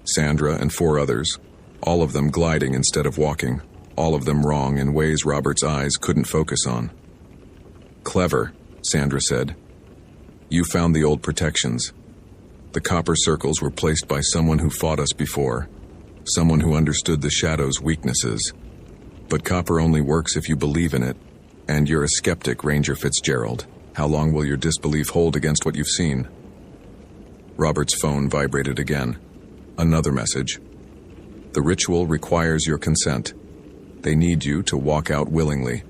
Sandra and 4 others, all of them gliding instead of walking, all of them wrong in ways Robert's eyes couldn't focus on. "Clever," Sandra said. "You found the old protections. The copper circles were placed by someone who fought us before, someone who understood the shadow's weaknesses. But copper only works if you believe in it, and you're a skeptic, Ranger Fitzgerald. How long will your disbelief hold against what you've seen?" Robert's phone vibrated again. Another message. "The ritual requires your consent. They need you to walk out willingly.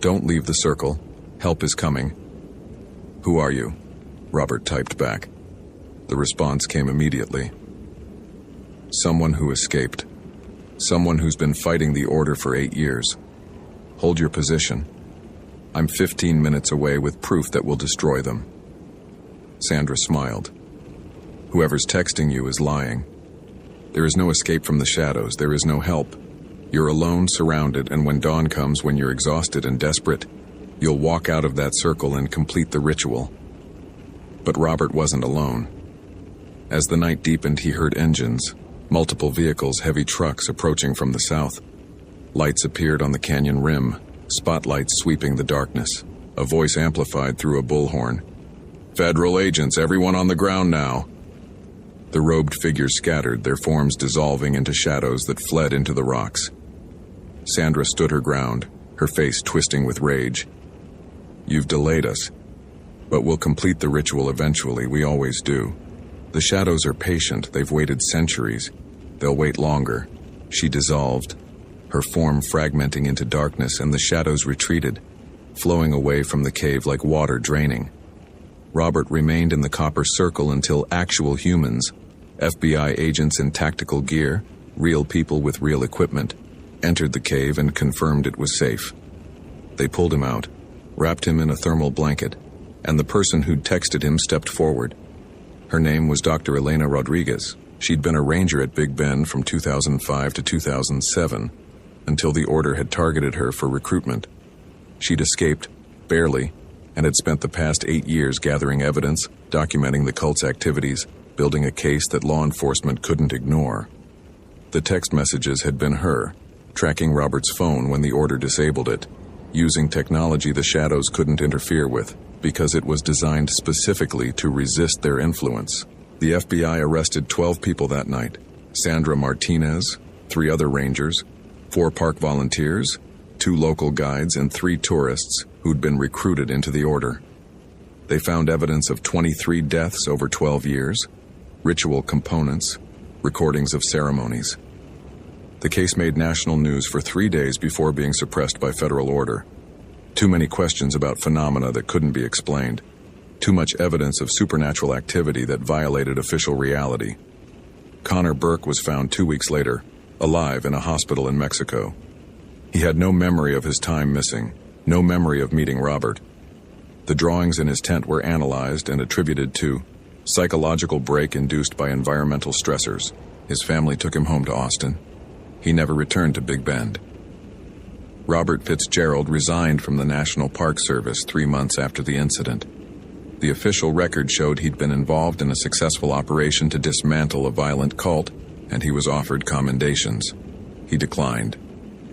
Don't leave the circle. Help is coming." "Who are you?" Robert typed back. The response came immediately. Someone who escaped. Someone who's been fighting the order for 8 years. Hold your position. I'm 15 minutes away with proof that will destroy them. Sandra smiled. Whoever's texting you is lying. There is no escape from the shadows. There is no help. You're alone, surrounded, and when dawn comes, when you're exhausted and desperate, you'll walk out of that circle and complete the ritual. But Robert wasn't alone. As the night deepened, he heard engines, multiple vehicles, heavy trucks approaching from the south. Lights appeared on the canyon rim, spotlights sweeping the darkness. A voice amplified through a bullhorn. "Federal agents, everyone on the ground now." The robed figures scattered, their forms dissolving into shadows that fled into the rocks. Sandra stood her ground, her face twisting with rage. "You've delayed us, but we'll complete the ritual eventually, we always do. The shadows are patient, they've waited centuries. They'll wait longer." She dissolved, her form fragmenting into darkness, and the shadows retreated, flowing away from the cave like water draining. Robert remained in the copper circle until actual humans, FBI agents in tactical gear, real people with real equipment, entered the cave and confirmed it was safe. They pulled him out, wrapped him in a thermal blanket, and the person who'd texted him stepped forward. Her name was Dr. Elena Rodriguez. She'd been a ranger at Big Bend from 2005 to 2007, until the order had targeted her for recruitment. She'd escaped, barely, and had spent the past 8 years gathering evidence, documenting the cult's activities, building a case that law enforcement couldn't ignore. The text messages had been her, tracking Robert's phone when the order disabled it, using technology the shadows couldn't interfere with, because it was designed specifically to resist their influence. The FBI arrested 12 people that night: Sandra Martinez, 3 other rangers, 4 park volunteers, 2 local guides, and 3 tourists who'd been recruited into the order. They found evidence of 23 deaths over 12 years, ritual components, recordings of ceremonies. The case made national news for 3 days before being suppressed by federal order. Too many questions about phenomena that couldn't be explained. Too much evidence of supernatural activity that violated official reality. Connor Burke was found 2 weeks later, alive in a hospital in Mexico. He had no memory of his time missing, no memory of meeting Robert. The drawings in his tent were analyzed and attributed to psychological break induced by environmental stressors. His family took him home to Austin. He never returned to Big Bend. Robert Fitzgerald resigned from the National Park Service 3 months after the incident. The official record showed he'd been involved in a successful operation to dismantle a violent cult, and he was offered commendations. He declined.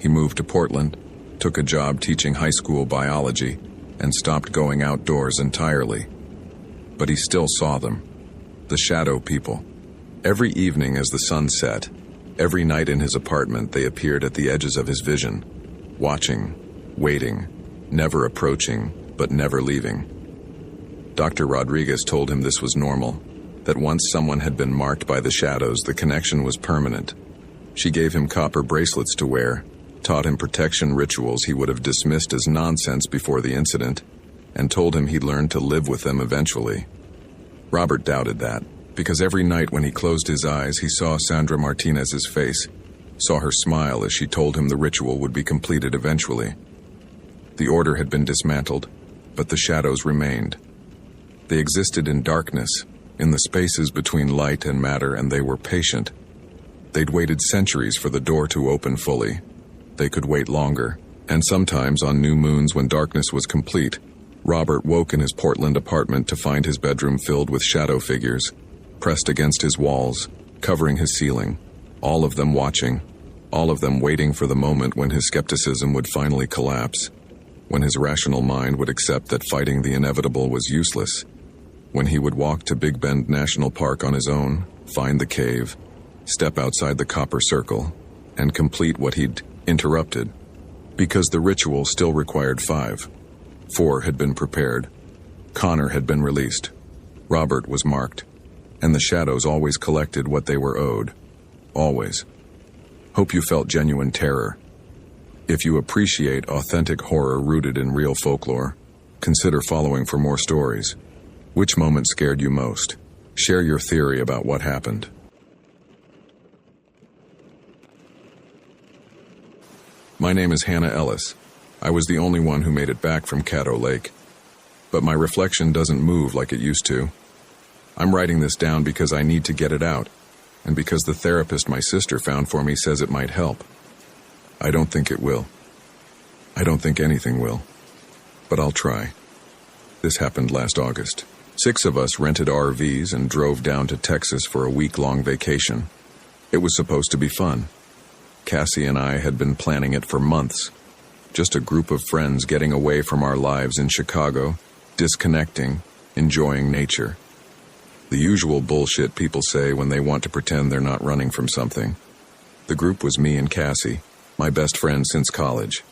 He moved to Portland, took a job teaching high school biology, and stopped going outdoors entirely. But he still saw them. The shadow people. Every evening as the sun set, every night in his apartment, they appeared at the edges of his vision, watching, waiting, never approaching, but never leaving. Dr. Rodriguez told him this was normal, that once someone had been marked by the shadows, the connection was permanent. She gave him copper bracelets to wear, taught him protection rituals he would have dismissed as nonsense before the incident, and told him he'd learn to live with them eventually. Robert doubted that, because every night when he closed his eyes, he saw Sandra Martinez's face, saw her smile as she told him the ritual would be completed eventually. The order had been dismantled, but the shadows remained. They existed in darkness, in the spaces between light and matter, and they were patient. They'd waited centuries for the door to open fully. They could wait longer, and sometimes on new moons when darkness was complete, Robert woke in his Portland apartment to find his bedroom filled with shadow figures, pressed against his walls, covering his ceiling, all of them watching, all of them waiting for the moment when his skepticism would finally collapse, when his rational mind would accept that fighting the inevitable was useless, when he would walk to Big Bend National Park on his own, find the cave, step outside the copper circle, and complete what he'd interrupted, because the ritual still required 5. 4 had been prepared. Connor had been released. Robert was marked. And the shadows always collected what they were owed. Always. Hope you felt genuine terror. If you appreciate authentic horror rooted in real folklore, consider following for more stories. Which moment scared you most? Share your theory about what happened. My name is Hannah Ellis. I was the only one who made it back from Caddo Lake. But my reflection doesn't move like it used to. I'm writing this down because I need to get it out, and because the therapist my sister found for me says it might help. I don't think it will. I don't think anything will. But I'll try. This happened last August. 6 of us rented RVs and drove down to Texas for a week-long vacation. It was supposed to be fun. Cassie and I had been planning it for months. Just a group of friends getting away from our lives in Chicago, disconnecting, enjoying nature. The usual bullshit people say when they want to pretend they're not running from something. The group was me and Cassie, my best friend since college.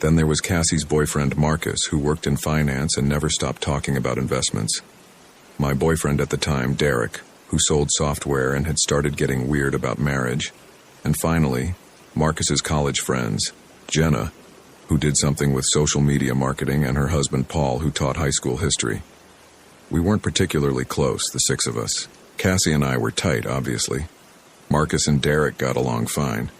Then there was Cassie's boyfriend Marcus, who worked in finance and never stopped talking about investments. My boyfriend at the time, Derek, who sold software and had started getting weird about marriage. And finally, Marcus's college friends, Jenna, who did something with social media marketing, and her husband Paul, who taught high school history. We weren't particularly close, the 6 of us. Cassie and I were tight, obviously. Marcus and Derek got along fine.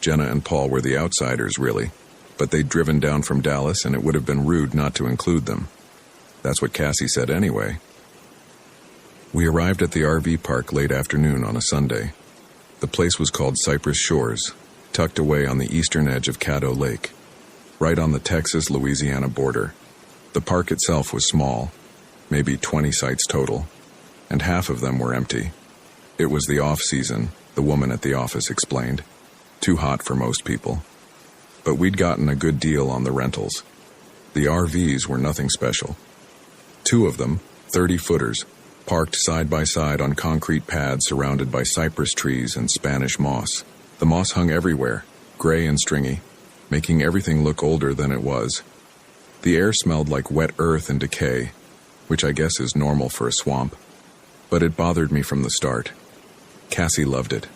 Jenna and Paul were the outsiders, really. But they'd driven down from Dallas, and it would have been rude not to include them. That's what Cassie said anyway. We arrived at the RV park late afternoon on a Sunday. The place was called Cypress Shores, tucked away on the eastern edge of Caddo Lake, right on the Texas-Louisiana border. The park itself was small, maybe 20 sites total, and half of them were empty. It was the off-season, the woman at the office explained. Too hot for most people. But we'd gotten a good deal on the rentals. The RVs were nothing special. 2 of them, 30-footers, parked side by side on concrete pads surrounded by cypress trees and Spanish moss. The moss hung everywhere, gray and stringy, making everything look older than it was. The air smelled like wet earth and decay, which I guess is normal for a swamp. But it bothered me from the start. Cassie loved it.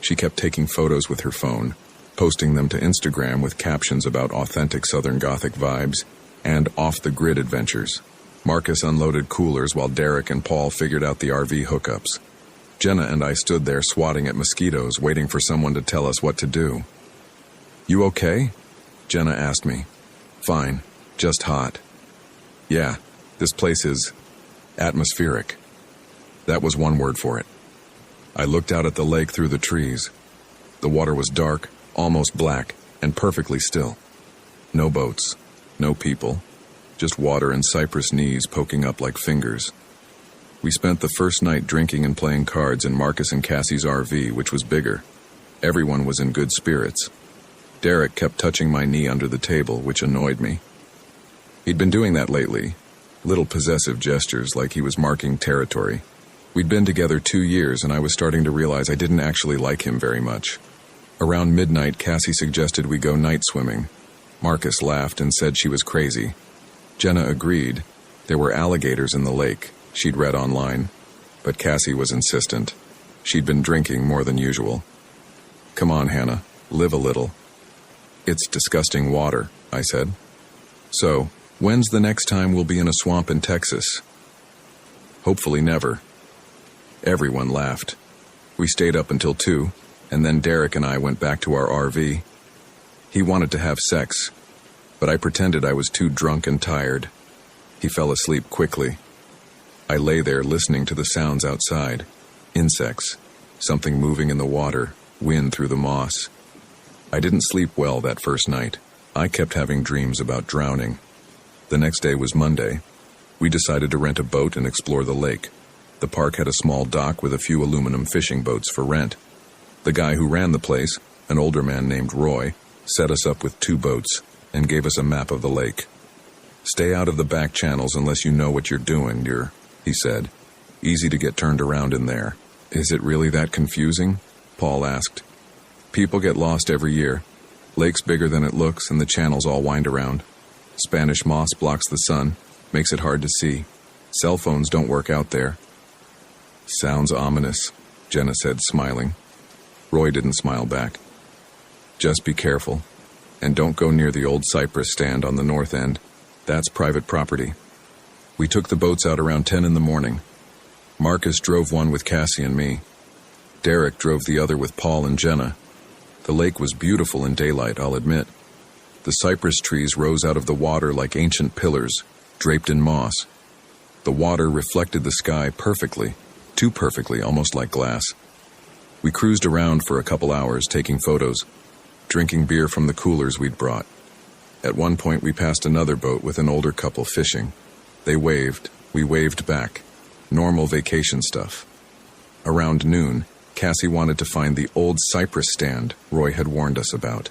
She kept taking photos with her phone, posting them to Instagram with captions about authentic Southern Gothic vibes and off-the-grid adventures. Marcus unloaded coolers while Derek and Paul figured out the RV hookups. Jenna and I stood there swatting at mosquitoes, waiting for someone to tell us what to do. "You okay?" Jenna asked me. "Fine, just hot." "Yeah, this place is atmospheric." That was one word for it. I looked out at the lake through the trees. The water was dark, almost black, and perfectly still. No boats, no people, just water and cypress knees poking up like fingers. We spent the first night drinking and playing cards in Marcus and Cassie's RV, which was bigger. Everyone was in good spirits. Derek kept touching my knee under the table, which annoyed me. He'd been doing that lately, little possessive gestures like he was marking territory. We'd been together 2 years, and I was starting to realize I didn't actually like him very much. Around midnight, Cassie suggested we go night swimming. Marcus laughed and said she was crazy. Jenna agreed. There were alligators in the lake, she'd read online. But Cassie was insistent. She'd been drinking more than usual. "Come on, Hannah, live a little." "It's disgusting water," I said. "So, when's the next time we'll be in a swamp in Texas?" "Hopefully never." Everyone laughed. We stayed up until 2, and then Derek and I went back to our RV. He wanted to have sex, but I pretended I was too drunk and tired. He fell asleep quickly. I lay there listening to the sounds outside. Insects, something moving in the water, wind through the moss. I didn't sleep well that first night. I kept having dreams about drowning. The next day was Monday. We decided to rent a boat and explore the lake. The park had a small dock with a few aluminum fishing boats for rent. The guy who ran the place, an older man named Roy, set us up with 2 boats and gave us a map of the lake. "Stay out of the back channels unless you know what you're doing, he said. "Easy to get turned around in there." "Is it really that confusing?" Paul asked. "People get lost every year. Lake's bigger than it looks, and the channels all wind around. Spanish moss blocks the sun, makes it hard to see. Cell phones don't work out there." "Sounds ominous," Jenna said, smiling. Roy didn't smile back. "Just be careful, and don't go near the old cypress stand on the north end. That's private property." We took the boats out around 10 in the morning. Marcus drove one with Cassie and me. Derek drove the other with Paul and Jenna. The lake was beautiful in daylight, I'll admit. The cypress trees rose out of the water like ancient pillars, draped in moss. The water reflected the sky perfectly, too perfectly, almost like glass. We cruised around for a couple hours, taking photos, drinking beer from the coolers we'd brought. At one point, we passed another boat with an older couple fishing. They waved, we waved back. Normal vacation stuff. Around noon, Cassie wanted to find the old cypress stand Roy had warned us about.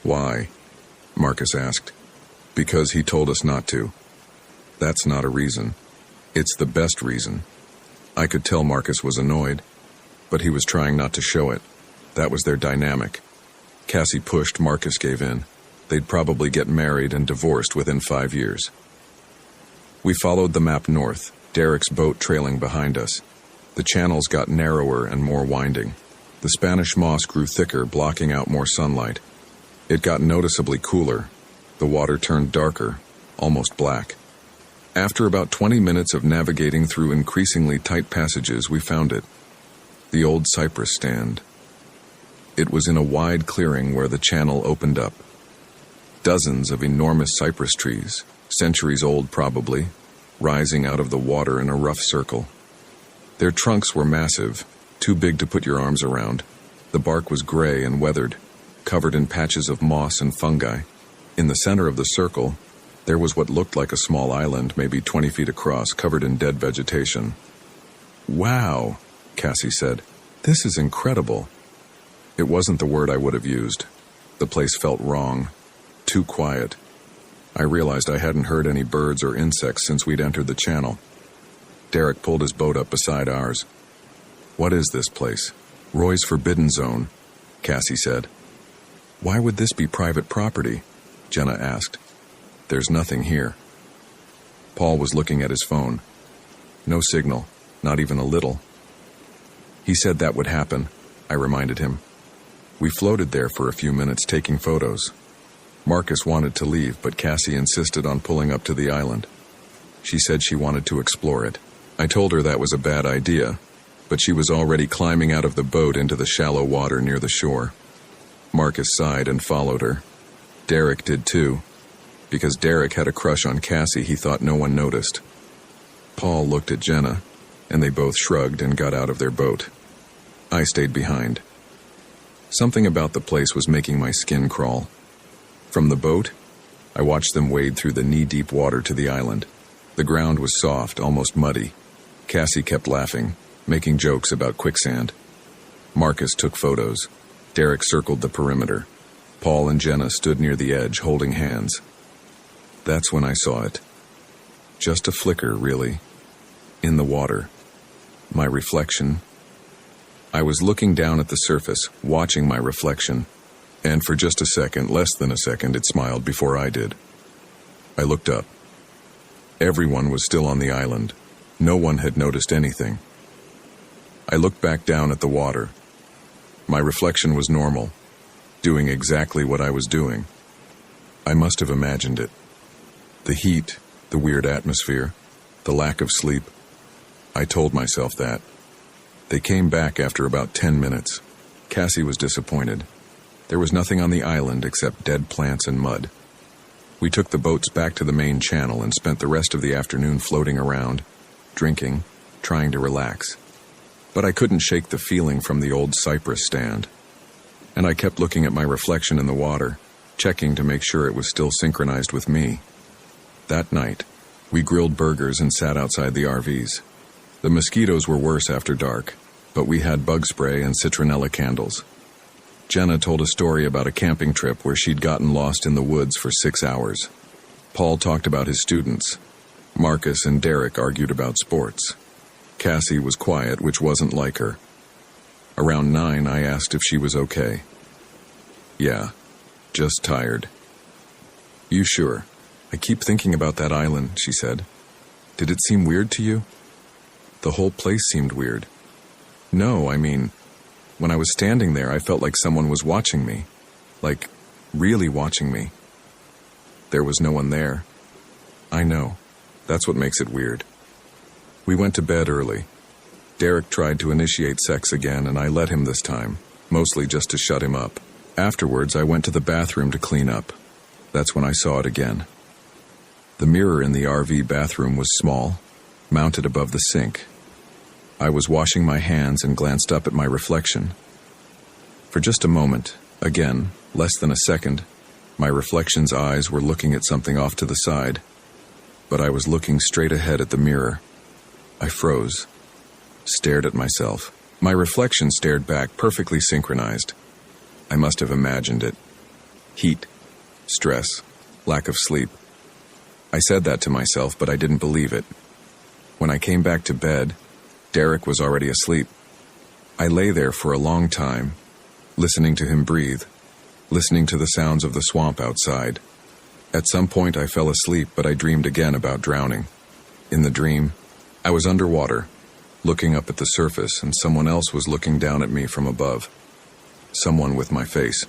Why? Marcus asked. Because he told us not to. That's not a reason. It's the best reason. I could tell Marcus was annoyed, but he was trying not to show it. That was their dynamic. Cassie pushed, Marcus gave in. They'd probably get married and divorced within 5 years. We followed the map north, Derek's boat trailing behind us. The channels got narrower and more winding. The Spanish moss grew thicker, blocking out more sunlight. It got noticeably cooler. The water turned darker, almost black. After about 20 minutes of navigating through increasingly tight passages, we found it. The old cypress stand. It was in a wide clearing where the channel opened up. Dozens of enormous cypress trees, centuries old probably, rising out of the water in a rough circle. Their trunks were massive, too big to put your arms around. The bark was gray and weathered, covered in patches of moss and fungi. In the center of the circle, there was what looked like a small island, maybe 20 feet across, covered in dead vegetation. "Wow," Cassie said. "This is incredible." It wasn't the word I would have used. The place felt wrong, too quiet. I realized I hadn't heard any birds or insects since we'd entered the channel. Derek pulled his boat up beside ours. "What is this place?" "Roy's Forbidden Zone," Cassie said. "Why would this be private property?" Jenna asked. "There's nothing here." Paul was looking at his phone. No signal, not even a little. "He said that would happen," I reminded him. We floated there for a few minutes taking photos. Marcus wanted to leave, but Cassie insisted on pulling up to the island. She said she wanted to explore it. I told her that was a bad idea, but she was already climbing out of the boat into the shallow water near the shore. Marcus sighed and followed her. Derek did too. Because Derek had a crush on Cassie, he thought no one noticed. Paul looked at Jenna, and they both shrugged and got out of their boat. I stayed behind. Something about the place was making my skin crawl. From the boat, I watched them wade through the knee-deep water to the island. The ground was soft, almost muddy. Cassie kept laughing, making jokes about quicksand. Marcus took photos. Derek circled the perimeter. Paul and Jenna stood near the edge, holding hands. That's when I saw it. Just a flicker, really. In the water. My reflection. I was looking down at the surface, watching my reflection, and for just a second, less than a second, it smiled before I did. I looked up. Everyone was still on the island. No one had noticed anything. I looked back down at the water. My reflection was normal, doing exactly what I was doing. I must have imagined it. The heat, the weird atmosphere, the lack of sleep. I told myself that. They came back after about 10 minutes. Cassie was disappointed. There was nothing on the island except dead plants and mud. We took the boats back to the main channel and spent the rest of the afternoon floating around, drinking, trying to relax. But I couldn't shake the feeling from the old cypress stand. And I kept looking at my reflection in the water, checking to make sure it was still synchronized with me. That night, we grilled burgers and sat outside the RVs. The mosquitoes were worse after dark, but we had bug spray and citronella candles. Jenna told a story about a camping trip where she'd gotten lost in the woods for 6 hours. Paul talked about his students. Marcus and Derek argued about sports. Cassie was quiet, which wasn't like her. Around 9, I asked if she was okay. "Yeah, just tired." "You sure? I keep thinking about that island," she said. "Did it seem weird to you?" "The whole place seemed weird." "No, I mean, when I was standing there, I felt like someone was watching me. Like, really watching me." "There was no one there." "I know. That's what makes it weird." We went to bed early. Derek tried to initiate sex again, and I let him this time, mostly just to shut him up. Afterwards, I went to the bathroom to clean up. That's when I saw it again. The mirror in the RV bathroom was small, mounted above the sink. I was washing my hands and glanced up at my reflection. For just a moment, again, less than a second, my reflection's eyes were looking at something off to the side, but I was looking straight ahead at the mirror. I froze, stared at myself. My reflection stared back, perfectly synchronized. I must have imagined it. Heat, stress, lack of sleep. I said that to myself, but I didn't believe it. When I came back to bed, Derek was already asleep. I lay there for a long time, listening to him breathe, listening to the sounds of the swamp outside. At some point I fell asleep, but I dreamed again about drowning. In the dream, I was underwater, looking up at the surface, and someone else was looking down at me from above. Someone with my face.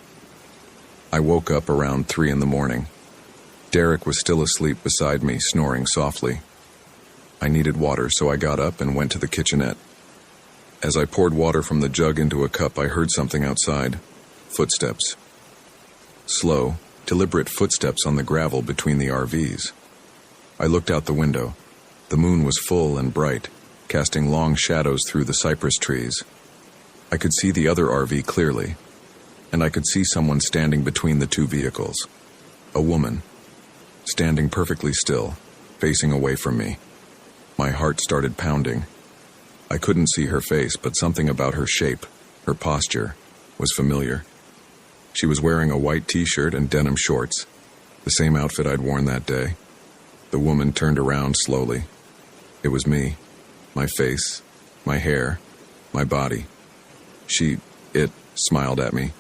I woke up around 3 a.m. Derek was still asleep beside me, snoring softly. I needed water, so I got up and went to the kitchenette. As I poured water from the jug into a cup, I heard something outside. Footsteps. Slow, deliberate footsteps on the gravel between the RVs. I looked out the window. The moon was full and bright, casting long shadows through the cypress trees. I could see the other RV clearly, and I could see someone standing between the two vehicles. A woman, standing perfectly still, facing away from me. My heart started pounding. I couldn't see her face, but something about her shape, her posture, was familiar. She was wearing a white t-shirt and denim shorts, the same outfit I'd worn that day. The woman turned around slowly. It was me. My face, my hair, my body. It smiled at me.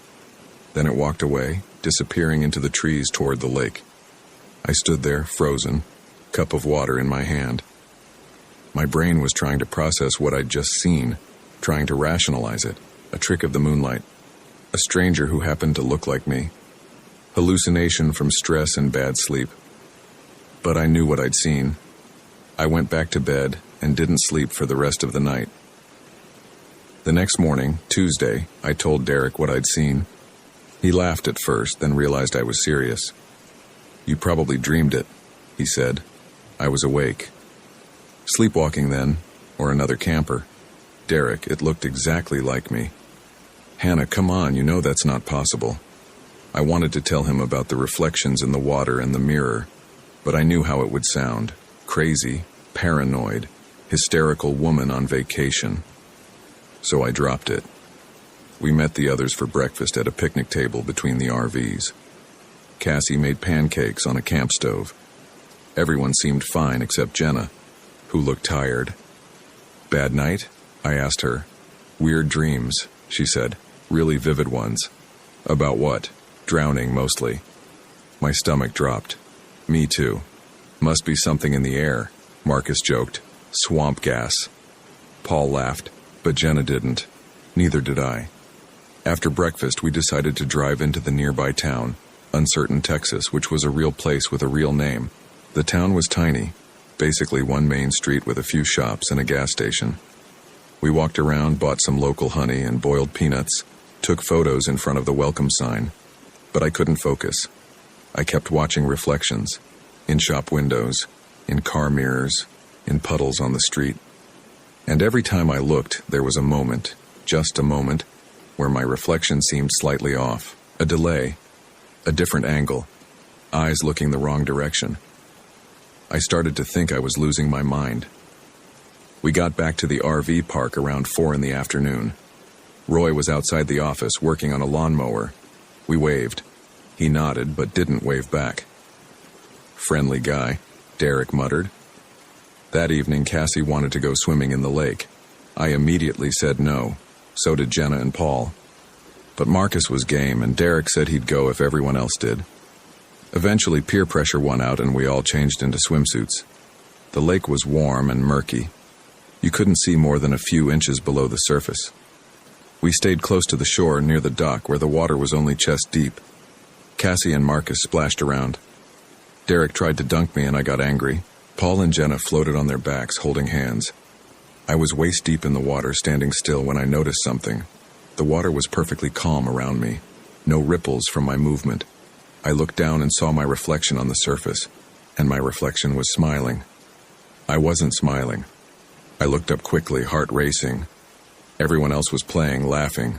Then it walked away, disappearing into the trees toward the lake. I stood there, frozen, cup of water in my hand. My brain was trying to process what I'd just seen, trying to rationalize it, a trick of the moonlight, a stranger who happened to look like me, hallucination from stress and bad sleep. But I knew what I'd seen. I went back to bed and didn't sleep for the rest of the night. The next morning, Tuesday, I told Derek what I'd seen. He laughed at first, then realized I was serious. "You probably dreamed it," he said. I was awake. Sleepwalking then, or another camper. Derek, it looked exactly like me. "Hannah, come on, you know that's not possible." I wanted to tell him about the reflections in the water and the mirror, but I knew how it would sound. Crazy, paranoid, hysterical woman on vacation. So I dropped it. We met the others for breakfast at a picnic table between the RVs. Cassie made pancakes on a camp stove. Everyone seemed fine except Jenna, who looked tired. "Bad night?" I asked her. "Weird dreams," she said. "Really vivid ones." "About what?" "Drowning, mostly." My stomach dropped. "Me too." "Must be something in the air," Marcus joked. "Swamp gas." Paul laughed, but Jenna didn't. Neither did I. After breakfast, we decided to drive into the nearby town, Uncertain, Texas, which was a real place with a real name. The town was tiny, basically one main street with a few shops and a gas station. We walked around, bought some local honey and boiled peanuts, took photos in front of the welcome sign, but I couldn't focus. I kept watching reflections, in shop windows, in car mirrors, in puddles on the street. And every time I looked, there was a moment, just a moment, where my reflection seemed slightly off, a delay, a different angle, eyes looking the wrong direction. I started to think I was losing my mind. We got back to the RV park around 4 in the afternoon. Roy was outside the office working on a lawnmower. We waved. He nodded but didn't wave back. "Friendly guy," Derek muttered. That evening, Cassie wanted to go swimming in the lake. I immediately said no. So did Jenna and Paul. But Marcus was game, and Derek said he'd go if everyone else did. Eventually, peer pressure won out, and we all changed into swimsuits. The lake was warm and murky. You couldn't see more than a few inches below the surface. We stayed close to the shore near the dock where the water was only chest deep. Cassie and Marcus splashed around. Derek tried to dunk me and I got angry. Paul and Jenna floated on their backs, holding hands. I was waist deep in the water, standing still, when I noticed something. The water was perfectly calm around me, no ripples from my movement. I looked down and saw my reflection on the surface, and my reflection was smiling. I wasn't smiling. I looked up quickly, heart racing. Everyone else was playing, laughing,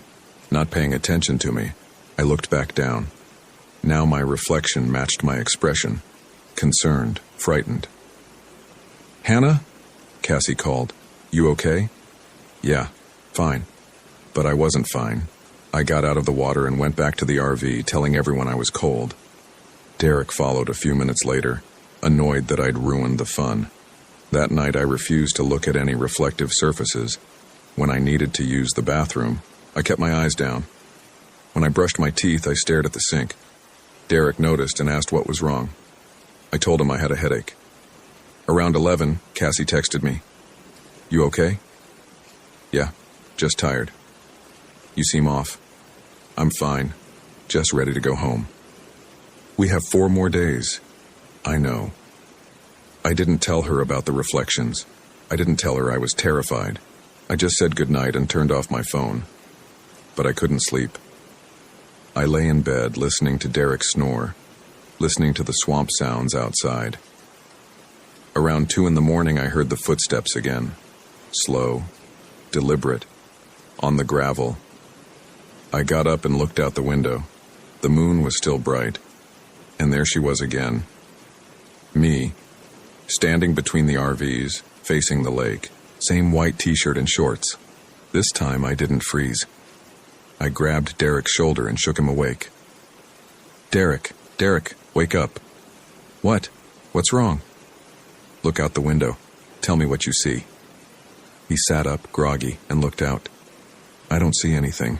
not paying attention to me. I looked back down. Now my reflection matched my expression, concerned, frightened. "Hannah?" Cassie called. "You okay?" "Yeah, fine." But I wasn't fine. I got out of the water and went back to the RV, telling everyone I was cold. Derek followed a few minutes later, annoyed that I'd ruined the fun. That night I refused to look at any reflective surfaces. When I needed to use the bathroom, I kept my eyes down. When I brushed my teeth, I stared at the sink. Derek noticed and asked what was wrong. I told him I had a headache. Around 11, Cassie texted me. "You okay?" "Yeah, just tired." "You seem off." "I'm fine, just ready to go home." "We have 4 more days." "I know." I didn't tell her about the reflections. I didn't tell her I was terrified. I just said goodnight and turned off my phone. But I couldn't sleep. I lay in bed listening to Derek snore, listening to the swamp sounds outside. Around 2 in the morning I heard the footsteps again. Slow, deliberate, on the gravel. I got up and looked out the window. The moon was still bright. And there she was again. Me, standing between the RVs, facing the lake. Same white t-shirt and shorts. This time I didn't freeze. I grabbed Derek's shoulder and shook him awake. Derek, wake up." "What? What's wrong?" "Look out the window. Tell me what you see." He sat up, groggy, and looked out. "I don't see anything."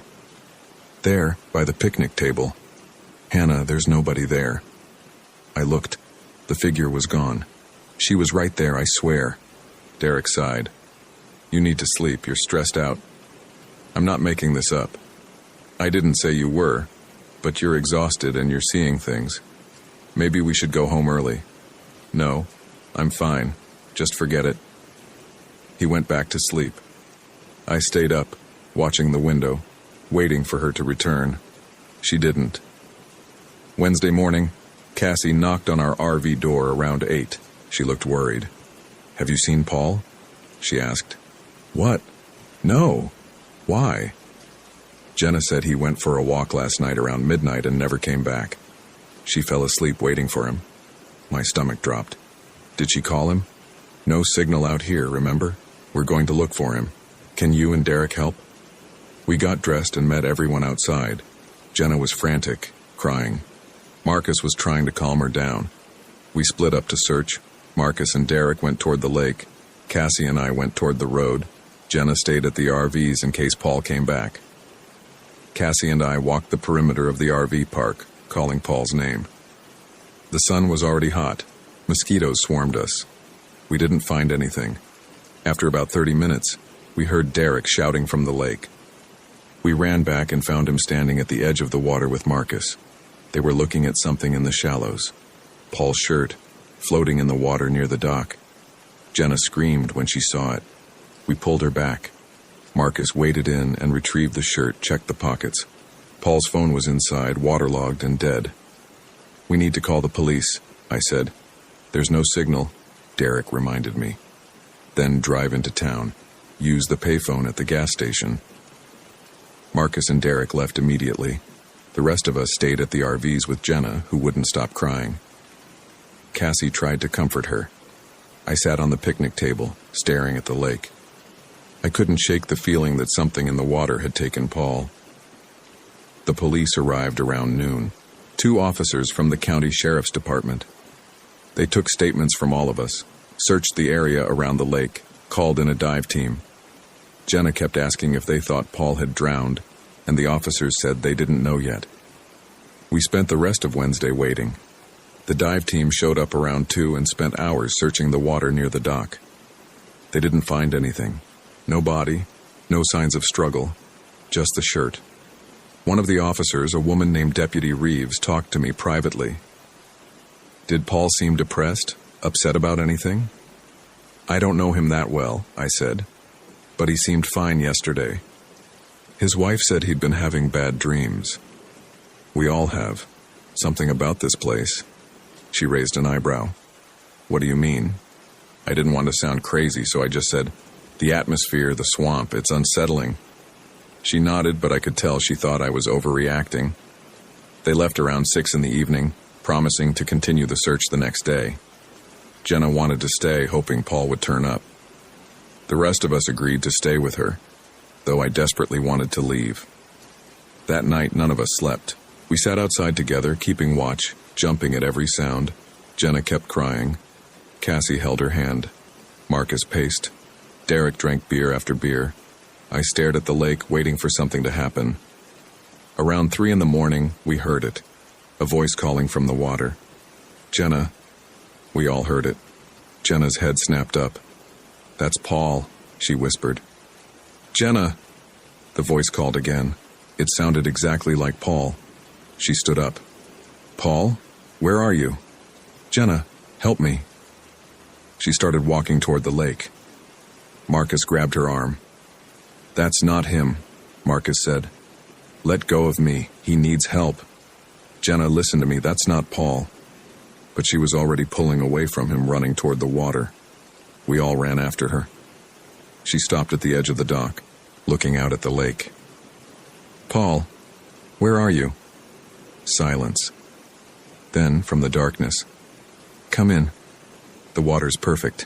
"There, by the picnic table." "Hannah, there's nobody there." I looked. The figure was gone. She was right there, I swear. Derek sighed. "You need to sleep. You're stressed out." "I'm not making this up. I didn't say you were, but you're exhausted and you're seeing things. Maybe we should go home early." "No, I'm fine. Just forget it." He went back to sleep. I stayed up, watching the window, waiting for her to return. She didn't. Wednesday morning, Cassie knocked on our RV door around 8. She looked worried. "Have you seen Paul?" she asked. "What? No. Why?" Jenna said he went for a walk last night around midnight and never came back. She fell asleep waiting for him. My stomach dropped. "Did she call him?" "No signal out here, remember? We're going to look for him. Can you and Derek help?" We got dressed and met everyone outside. Jenna was frantic, crying. Marcus was trying to calm her down. We split up to search. Marcus and Derek went toward the lake. Cassie and I went toward the road. Jenna stayed at the RVs in case Paul came back. Cassie and I walked the perimeter of the RV park, calling Paul's name. The sun was already hot. Mosquitoes swarmed us. We didn't find anything. After about 30 minutes, we heard Derek shouting from the lake. We ran back and found him standing at the edge of the water with Marcus. They were looking at something in the shallows. Paul's shirt, floating in the water near the dock. Jenna screamed when she saw it. We pulled her back. Marcus waded in and retrieved the shirt, checked the pockets. Paul's phone was inside, waterlogged and dead. "We need to call the police," I said. "There's no signal," Derek reminded me. "Then drive into town. Use the payphone at the gas station." Marcus and Derek left immediately. The rest of us stayed at the RVs with Jenna, who wouldn't stop crying. Cassie tried to comfort her. I sat on the picnic table, staring at the lake. I couldn't shake the feeling that something in the water had taken Paul. The police arrived around noon. 2 officers from the county sheriff's department. They took statements from all of us, searched the area around the lake, called in a dive team. Jenna kept asking if they thought Paul had drowned, and the officers said they didn't know yet. We spent the rest of Wednesday waiting. The dive team showed up around 2 and spent hours searching the water near the dock. They didn't find anything. No body, no signs of struggle, just the shirt. One of the officers, a woman named Deputy Reeves, talked to me privately. "Did Paul seem depressed, upset about anything?" "I don't know him that well," I said. but he seemed fine yesterday. His wife said he'd been having bad dreams. We all have. Something about this place. She raised an eyebrow. What do you mean? I didn't want to sound crazy, so I just said, the atmosphere, the swamp, it's unsettling. She nodded, but I could tell she thought I was overreacting. They left around 6 in the evening, promising to continue the search the next day. Jenna wanted to stay, hoping Paul would turn up. The rest of us agreed to stay with her, though I desperately wanted to leave. That night, none of us slept. We sat outside together, keeping watch, jumping at every sound. Jenna kept crying. Cassie held her hand. Marcus paced. Derek drank beer after beer. I stared at the lake, waiting for something to happen. Around 3 in the morning, we heard it. A voice calling from the water. Jenna. We all heard it. Jenna's head snapped up. That's Paul, she whispered. Jenna. The voice called again. It sounded exactly like Paul. She stood up. Paul? Where are you? Jenna, help me. She started walking toward the lake. Marcus grabbed her arm. That's not him, Marcus said. Let go of me. He needs help. Jenna, listen to me. That's not Paul. But she was already pulling away from him, running toward the water. We all ran after her. She stopped at the edge of the dock, looking out at the lake. Paul, where are you? Silence. Then, from the darkness, come in. The water's perfect.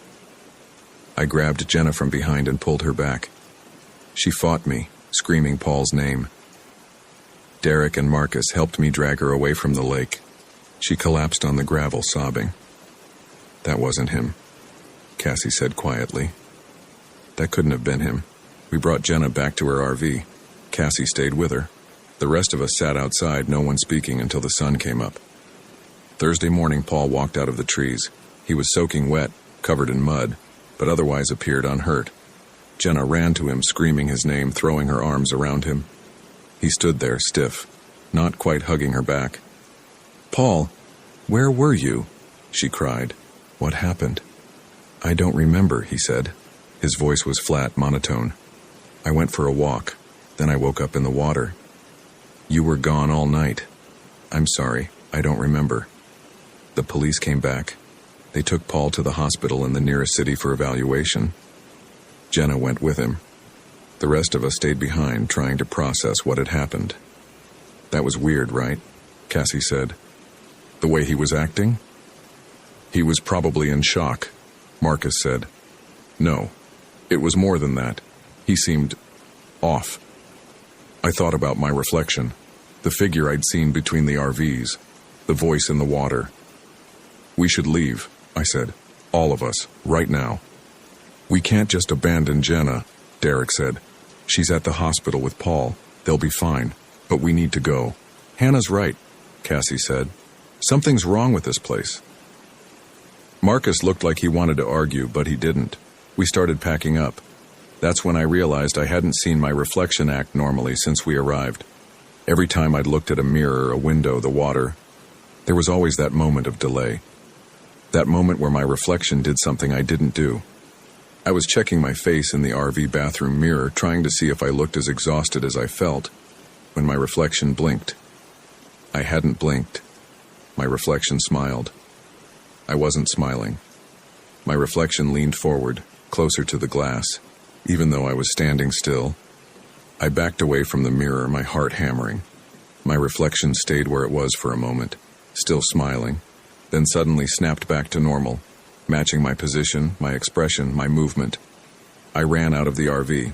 I grabbed Jenna from behind and pulled her back. She fought me, screaming Paul's name. Derek and Marcus helped me drag her away from the lake. She collapsed on the gravel, sobbing. That wasn't him, Cassie said quietly. That couldn't have been him. We brought Jenna back to her RV. Cassie stayed with her. The rest of us sat outside, no one speaking until the sun came up. Thursday morning, Paul walked out of the trees. He was soaking wet, covered in mud, but otherwise appeared unhurt. Jenna ran to him, screaming his name, throwing her arms around him. He stood there, stiff, not quite hugging her back. Paul, where were you? She cried. What happened? I don't remember, he said. His voice was flat, monotone. I went for a walk. Then I woke up in the water. You were gone all night. I'm sorry, I don't remember. The police came back. They took Paul to the hospital in the nearest city for evaluation. Jenna went with him. The rest of us stayed behind, trying to process what had happened. That was weird, right? Cassie said. The way he was acting? He was probably in shock, Marcus said. No, it was more than that. He seemed off. I thought about my reflection, the figure I'd seen between the RVs, the voice in the water. We should leave, I said. All of us, right now. We can't just abandon Jenna, Derek said. She's at the hospital with Paul. They'll be fine, but we need to go. Hannah's right, Cassie said. Something's wrong with this place. Marcus looked like he wanted to argue, but he didn't. We started packing up. That's when I realized I hadn't seen my reflection act normally since we arrived. Every time I'd looked at a mirror, a window, the water, there was always that moment of delay. That moment where my reflection did something I didn't do. I was checking my face in the RV bathroom mirror, trying to see if I looked as exhausted as I felt, when my reflection blinked. I hadn't blinked. My reflection smiled. I wasn't smiling. My reflection leaned forward, closer to the glass, even though I was standing still. I backed away from the mirror, my heart hammering. My reflection stayed where it was for a moment, still smiling, then suddenly snapped back to normal, matching my position, my expression, my movement. I ran out of the RV.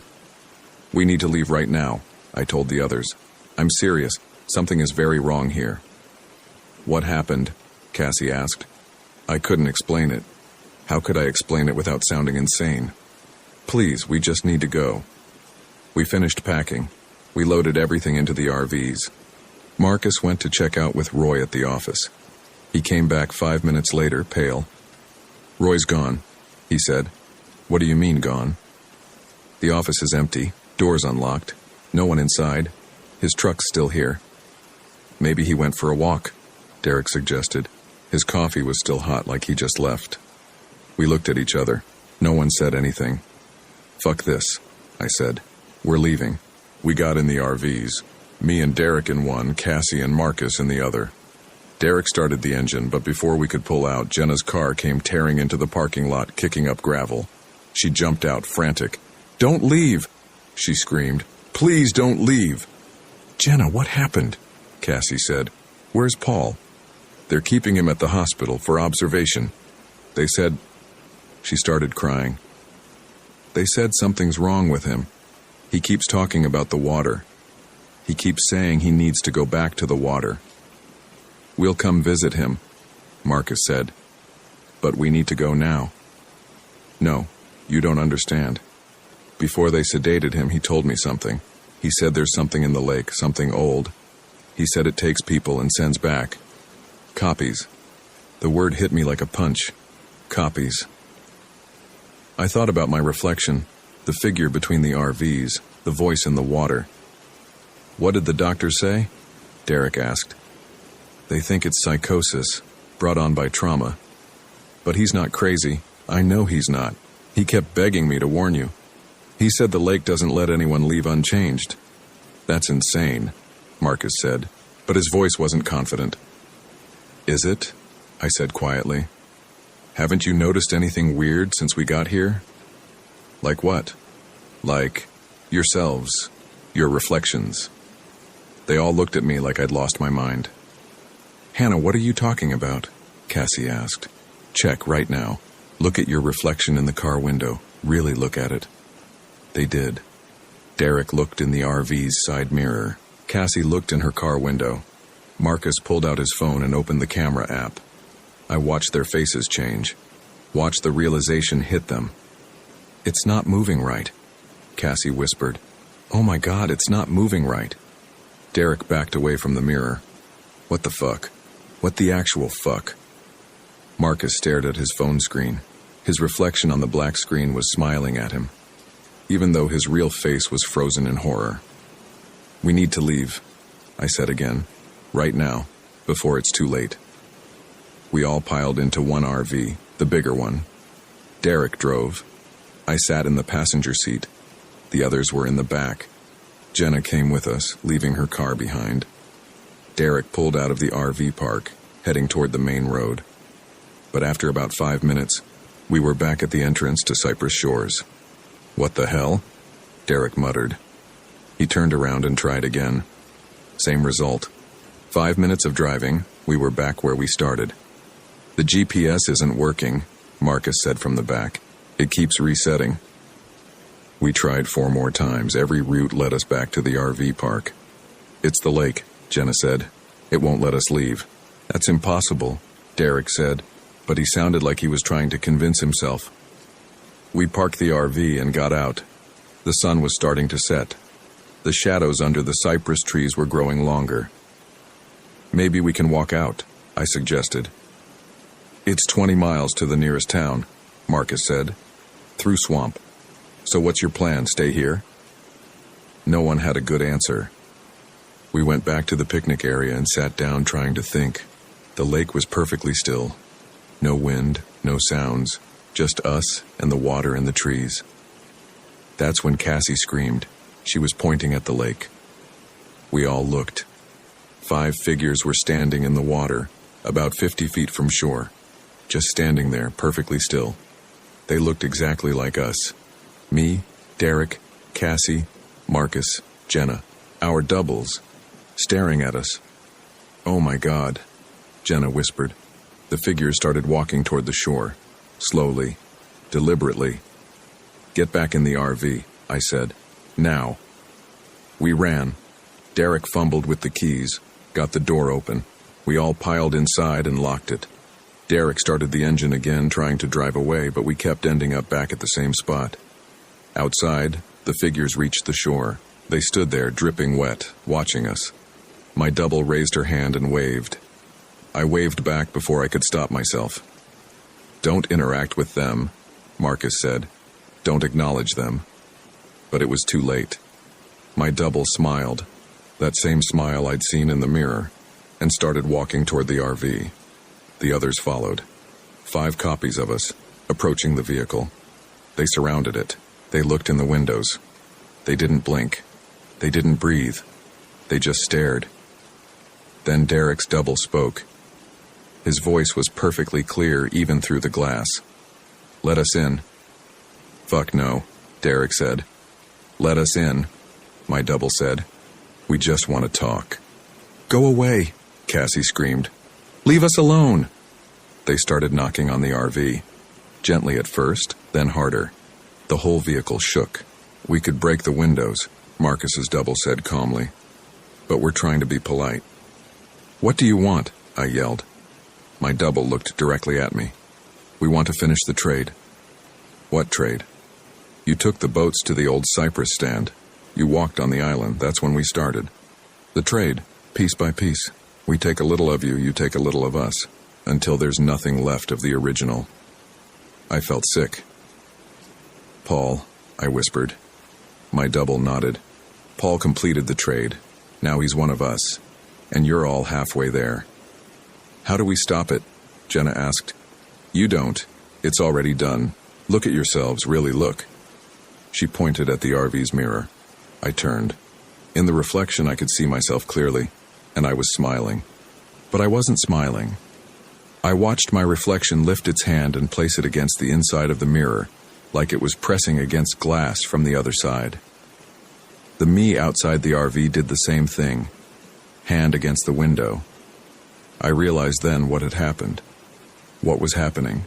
We need to leave right now, I told the others. I'm serious. Something is very wrong here. What happened? Cassie asked. I couldn't explain it. How could I explain it without sounding insane? Please, we just need to go. We finished packing. We loaded everything into the RVs. Marcus went to check out with Roy at the office. He came back 5 minutes later, pale. Roy's gone, he said. What do you mean gone? The office is empty, doors unlocked, no one inside. His truck's still here. Maybe he went for a walk, Derek suggested. His coffee was still hot like he just left. We looked at each other. No one said anything. Fuck this. I said. We're leaving. We got in the RVs. Me and Derek in one, Cassie and Marcus in the other. Derek started the engine, but before we could pull out, Jenna's car came tearing into the parking lot, kicking up gravel. She jumped out, frantic. "Don't leave!" she screamed. "Please don't leave!" "Jenna, what happened?" Cassie said. "Where's Paul?" "They're keeping him at the hospital for observation. They said..." She started crying. "They said something's wrong with him. He keeps talking about the water. He keeps saying he needs to go back to the water." "We'll come visit him," Marcus said. "But we need to go now." "No, you don't understand. Before they sedated him, he told me something. He said there's something in the lake, something old. He said it takes people and sends back copies." The word hit me like a punch. Copies. I thought about my reflection, the figure between the RVs, the voice in the water. "What did the doctor say?" Derek asked. "They think it's psychosis, brought on by trauma. But he's not crazy. I know he's not. He kept begging me to warn you. He said the lake doesn't let anyone leave unchanged." "That's insane," Marcus said, but his voice wasn't confident. "Is it?" I said quietly. "Haven't you noticed anything weird since we got here?" "Like what?" "Like yourselves, your reflections." They all looked at me like I'd lost my mind. "Hannah, what are you talking about?" Cassie asked. "Check right now. Look at your reflection in the car window. Really look at it." They did. Derek looked in the RV's side mirror. Cassie looked in her car window. Marcus pulled out his phone and opened the camera app. I watched their faces change. Watched the realization hit them. "It's not moving right," Cassie whispered. "Oh my God, it's not moving right." Derek backed away from the mirror. "What the fuck? What the actual fuck?" Marcus stared at his phone screen. His reflection on the black screen was smiling at him, even though his real face was frozen in horror. "We need to leave," I said again. "Right now, before it's too late." We all piled into one RV, the bigger one. Derek drove. I sat in the passenger seat. The others were in the back. Jenna came with us, leaving her car behind. Derek pulled out of the RV park, heading toward the main road. But after about 5 minutes, we were back at the entrance to Cypress Shores. "What the hell?" Derek muttered. He turned around and tried again. Same result. 5 minutes of driving, we were back where we started. "The GPS isn't working," Marcus said from the back. "It keeps resetting." We tried 4 more times. Every route led us back to the RV park. "It's the lake," Jenna said. "It won't let us leave." "That's impossible," Derek said, but he sounded like he was trying to convince himself. We parked the RV and got out. The sun was starting to set. The shadows under the cypress trees were growing longer. "Maybe we can walk out," I suggested. "It's 20 miles to the nearest town," Marcus said. "Through swamp. So what's your plan, stay here?" No one had a good answer. We went back to the picnic area and sat down trying to think. The lake was perfectly still. No wind, no sounds, just us and the water and the trees. That's when Cassie screamed. She was pointing at the lake. We all looked. 5 figures were standing in the water, about 50 feet from shore. Just standing there, perfectly still. They looked exactly like us. Me, Derek, Cassie, Marcus, Jenna, our doubles, staring at us. "Oh my God," Jenna whispered. The figures started walking toward the shore, slowly, deliberately. "Get back in the RV," I said. "Now." We ran. Derek fumbled with the keys, got the door open. We all piled inside and locked it. Derek started the engine again, trying to drive away, but we kept ending up back at the same spot. Outside, the figures reached the shore. They stood there, dripping wet, watching us. My double raised her hand and waved. I waved back before I could stop myself. "Don't interact with them," Marcus said. "Don't acknowledge them." But it was too late. My double smiled, that same smile I'd seen in the mirror, and started walking toward the RV. The others followed. 5 copies of us, approaching the vehicle. They surrounded it. They looked in the windows. They didn't blink. They didn't breathe. They just stared. Then Derek's double spoke. His voice was perfectly clear even through the glass. "Let us in." "Fuck no," Derek said. "Let us in," my double said. "We just want to talk." "Go away," Cassie screamed. "Leave us alone." They started knocking on the RV. Gently at first, then harder. The whole vehicle shook. "We could break the windows," Marcus's double said calmly. "But we're trying to be polite." "What do you want?" I yelled. My double looked directly at me. "We want to finish the trade." "What trade?" "You took the boats to the old cypress stand. You walked on the island. That's when we started. The trade, piece by piece. We take a little of you, you take a little of us, until there's nothing left of the original." I felt sick. "Paul," I whispered. My double nodded. "Paul completed the trade. Now he's one of us. And you're all halfway there." "How do we stop it?" Jenna asked. "You don't. It's already done. Look at yourselves, really look." She pointed at the RV's mirror. I turned. In the reflection I could see myself clearly, and I was smiling. But I wasn't smiling. I watched my reflection lift its hand and place it against the inside of the mirror, like it was pressing against glass from the other side. The me outside the RV did the same thing, hand against the window. I realized then what had happened. What was happening?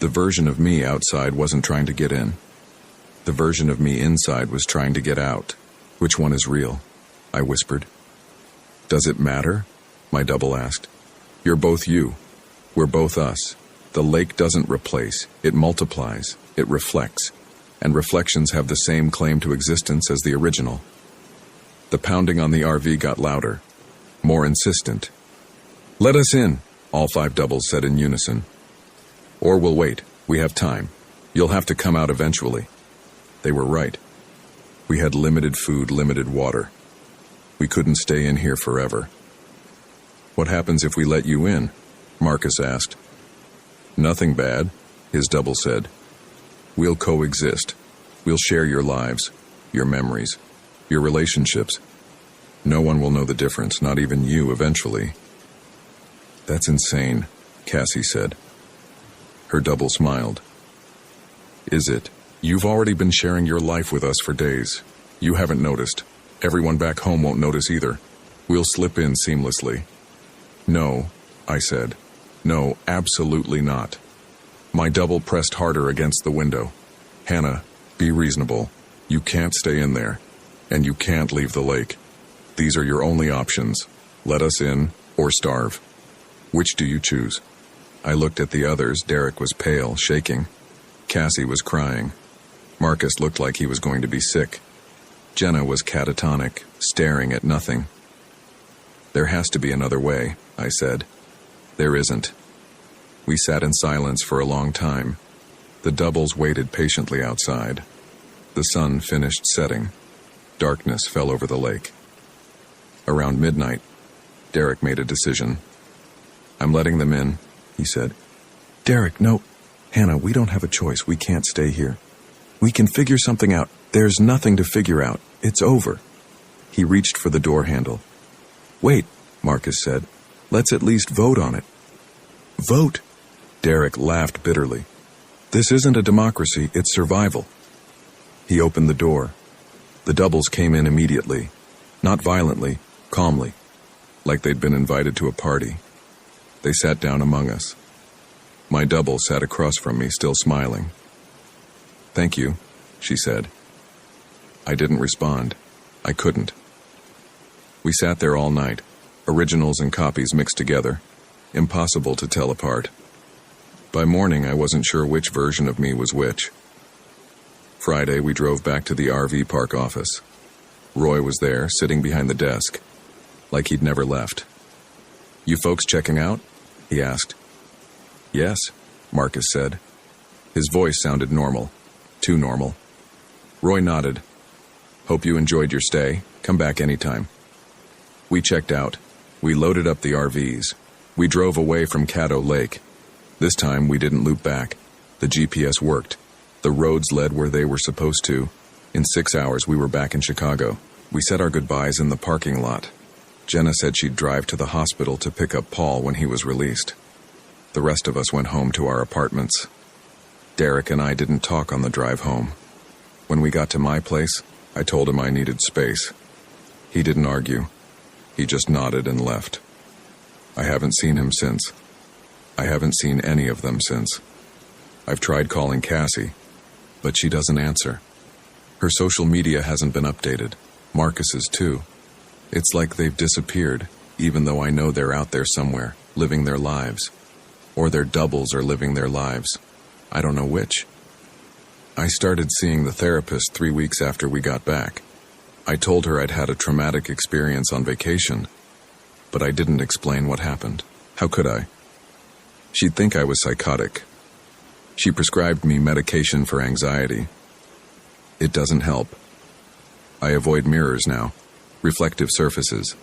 The version of me outside wasn't trying to get in. The version of me inside was trying to get out. "Which one is real?" I whispered. "Does it matter?" my double asked. "You're both you. We're both us. The lake doesn't replace. It multiplies. It reflects. And reflections have the same claim to existence as the original." The pounding on the RV got louder, more insistent. "Let us in," all 5 doubles said in unison. "Or we'll wait. We have time. You'll have to come out eventually." They were right. We had limited food, limited water. We couldn't stay in here forever. "What happens if we let you in?" Marcus asked. "Nothing bad," his double said. "We'll coexist. We'll share your lives, your memories, your relationships. No one will know the difference, not even you eventually." "That's insane," Cassie said. Her double smiled. "Is it? You've already been sharing your life with us for days. You haven't noticed. Everyone back home won't notice either. We'll slip in seamlessly." "No," I said. "No, absolutely not." My double pressed harder against the window. "Hannah, be reasonable. You can't stay in there. And you can't leave the lake. These are your only options. Let us in, or starve. Which do you choose?" I looked at the others. Derek was pale, shaking. Cassie was crying. Marcus looked like he was going to be sick. Jenna was catatonic, staring at nothing. "There has to be another way," I said. "There isn't." We sat in silence for a long time. The doubles waited patiently outside. The sun finished setting. Darkness fell over the lake. Around midnight, Derek made a decision. "I'm letting them in," he said. "Derek, no. Hannah, we don't have a choice. We can't stay here. We can figure something out. There's nothing to figure out. It's over." He reached for the door handle. "Wait," Marcus said. "Let's at least vote on it." "Vote?" Derek laughed bitterly. "This isn't a democracy, it's survival." He opened the door. The doubles came in immediately. Not violently, calmly, like they'd been invited to a party. They sat down among us. My double sat across from me, still smiling. "Thank you," she said. I didn't respond. I couldn't. We sat there all night, originals and copies mixed together, impossible to tell apart. By morning, I wasn't sure which version of me was which. Friday, we drove back to the RV park office. Roy was there, sitting behind the desk, like he'd never left. "You folks checking out?" he asked. "Yes," Marcus said. His voice sounded normal. Too normal. Roy nodded. "Hope you enjoyed your stay. Come back anytime." We checked out. We loaded up the RVs. We drove away from Caddo Lake. This time we didn't loop back. The GPS worked. The roads led where they were supposed to. In 6 hours, we were back in Chicago. We said our goodbyes in the parking lot. Jenna said she'd drive to the hospital to pick up Paul when he was released. The rest of us went home to our apartments. Derek and I didn't talk on the drive home. When we got to my place, I told him I needed space. He didn't argue. He just nodded and left. I haven't seen him since. I haven't seen any of them since. I've tried calling Cassie, but she doesn't answer. Her social media hasn't been updated. Marcus's too. It's like they've disappeared, even though I know they're out there somewhere, living their lives. Or their doubles are living their lives. I don't know which. I started seeing the therapist 3 weeks after we got back. I told her I'd had a traumatic experience on vacation, but I didn't explain what happened. How could I? She'd think I was psychotic. She prescribed me medication for anxiety. It doesn't help. I avoid mirrors now, reflective surfaces.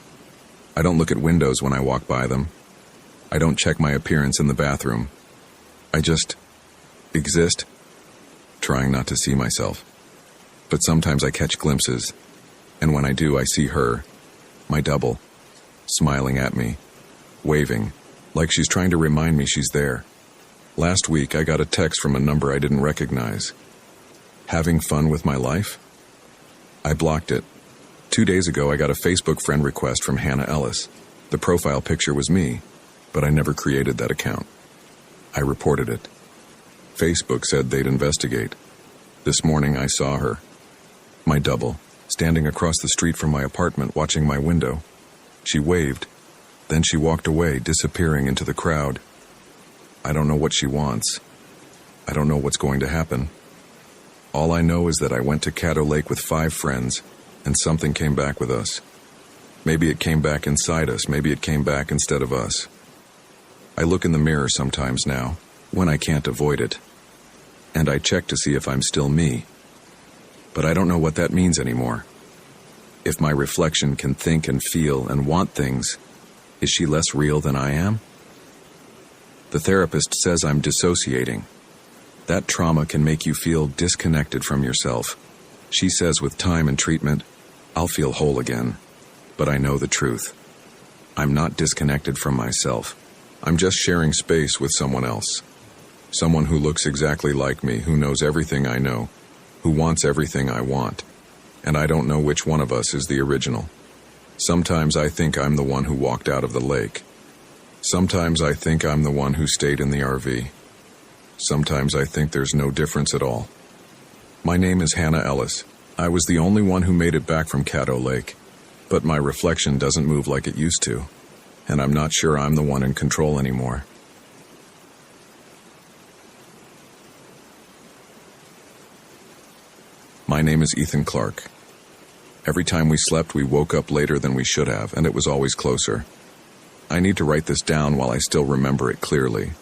I don't look at windows when I walk by them. I don't check my appearance in the bathroom. I just exist, trying not to see myself. But sometimes I catch glimpses, and when I do, I see her, my double, smiling at me, waving, like she's trying to remind me she's there. Last week, I got a text from a number I didn't recognize. Having fun with my life? I blocked it. 2 days ago, I got a Facebook friend request from Hannah Ellis. The profile picture was me, but I never created that account. I reported it. Facebook said they'd investigate. This morning, I saw her, my double, standing across the street from my apartment watching my window. She waved. Then she walked away, disappearing into the crowd. I don't know what she wants. I don't know what's going to happen. All I know is that I went to Caddo Lake with 5 friends, and something came back with us. Maybe it came back inside us, maybe it came back instead of us. I look in the mirror sometimes now, when I can't avoid it, and I check to see if I'm still me. But I don't know what that means anymore. If my reflection can think and feel and want things, is she less real than I am? The therapist says I'm dissociating. That trauma can make you feel disconnected from yourself. She says with time and treatment, I'll feel whole again. But I know the truth. I'm not disconnected from myself. I'm just sharing space with someone else. Someone who looks exactly like me, who knows everything I know, who wants everything I want. And I don't know which one of us is the original. Sometimes I think I'm the one who walked out of the lake. Sometimes I think I'm the one who stayed in the RV. Sometimes I think there's no difference at all. My name is Hannah Ellis. I was the only one who made it back from Caddo Lake, but my reflection doesn't move like it used to, and I'm not sure I'm the one in control anymore. My name is Ethan Clark. Every time we slept, we woke up later than we should have, and it was always closer. I need to write this down while I still remember it clearly,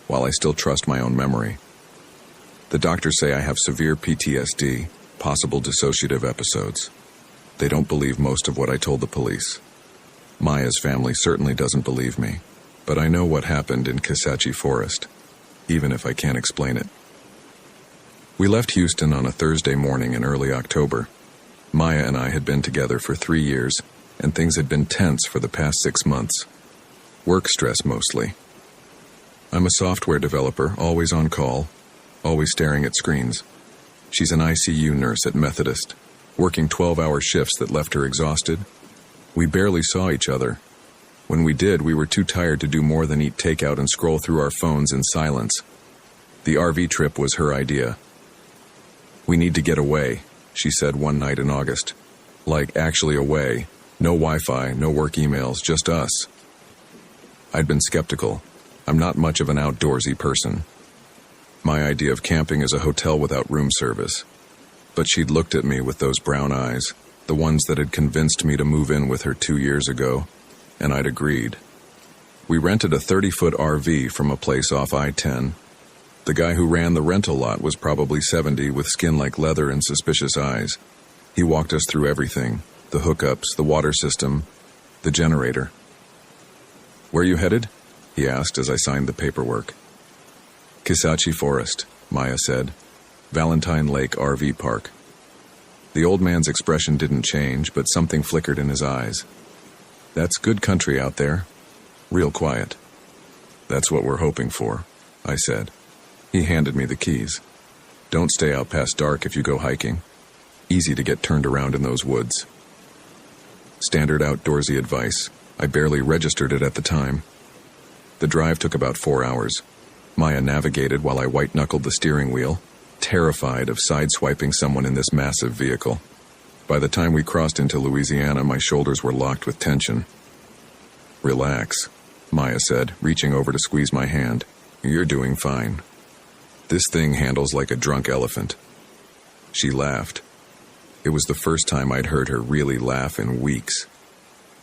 while I still trust my own memory. The doctors say I have severe PTSD, possible dissociative episodes. They don't believe most of what I told the police. Maya's family certainly doesn't believe me, but I know what happened in Kisatchie Forest, even if I can't explain it. We left Houston on a Thursday morning in early October. Maya and I had been together for 3 years, and things had been tense for the past 6 months. Work stress mostly. I'm a software developer, always on call, always staring at screens. She's an ICU nurse at Methodist, working 12-hour shifts that left her exhausted. We barely saw each other. When we did, we were too tired to do more than eat takeout and scroll through our phones in silence. The RV trip was her idea. We need to get away, she said one night in August. Like, actually away. No Wi-Fi, no work emails, just us. I'd been skeptical. I'm not much of an outdoorsy person. My idea of camping is a hotel without room service. But she'd looked at me with those brown eyes, the ones that had convinced me to move in with her 2 years ago, and I'd agreed. We rented a 30-foot RV from a place off I-10. The guy who ran the rental lot was probably 70 with skin like leather and suspicious eyes. He walked us through everything, the hookups, the water system, the generator. "Where you headed?" he asked as I signed the paperwork. "Kisatchie Forest," Maya said. "Valentine Lake RV Park." The old man's expression didn't change, but something flickered in his eyes. That's good country out there. Real quiet. That's what we're hoping for, I said. He handed me the keys. Don't stay out past dark if you go hiking. Easy to get turned around in those woods. Standard outdoorsy advice. I barely registered it at the time. The drive took about 4 hours. Maya navigated while I white-knuckled the steering wheel, terrified of sideswiping someone in this massive vehicle. By the time we crossed into Louisiana, my shoulders were locked with tension. Relax, Maya said, reaching over to squeeze my hand. You're doing fine. This thing handles like a drunk elephant. She laughed. It was the first time I'd heard her really laugh in weeks.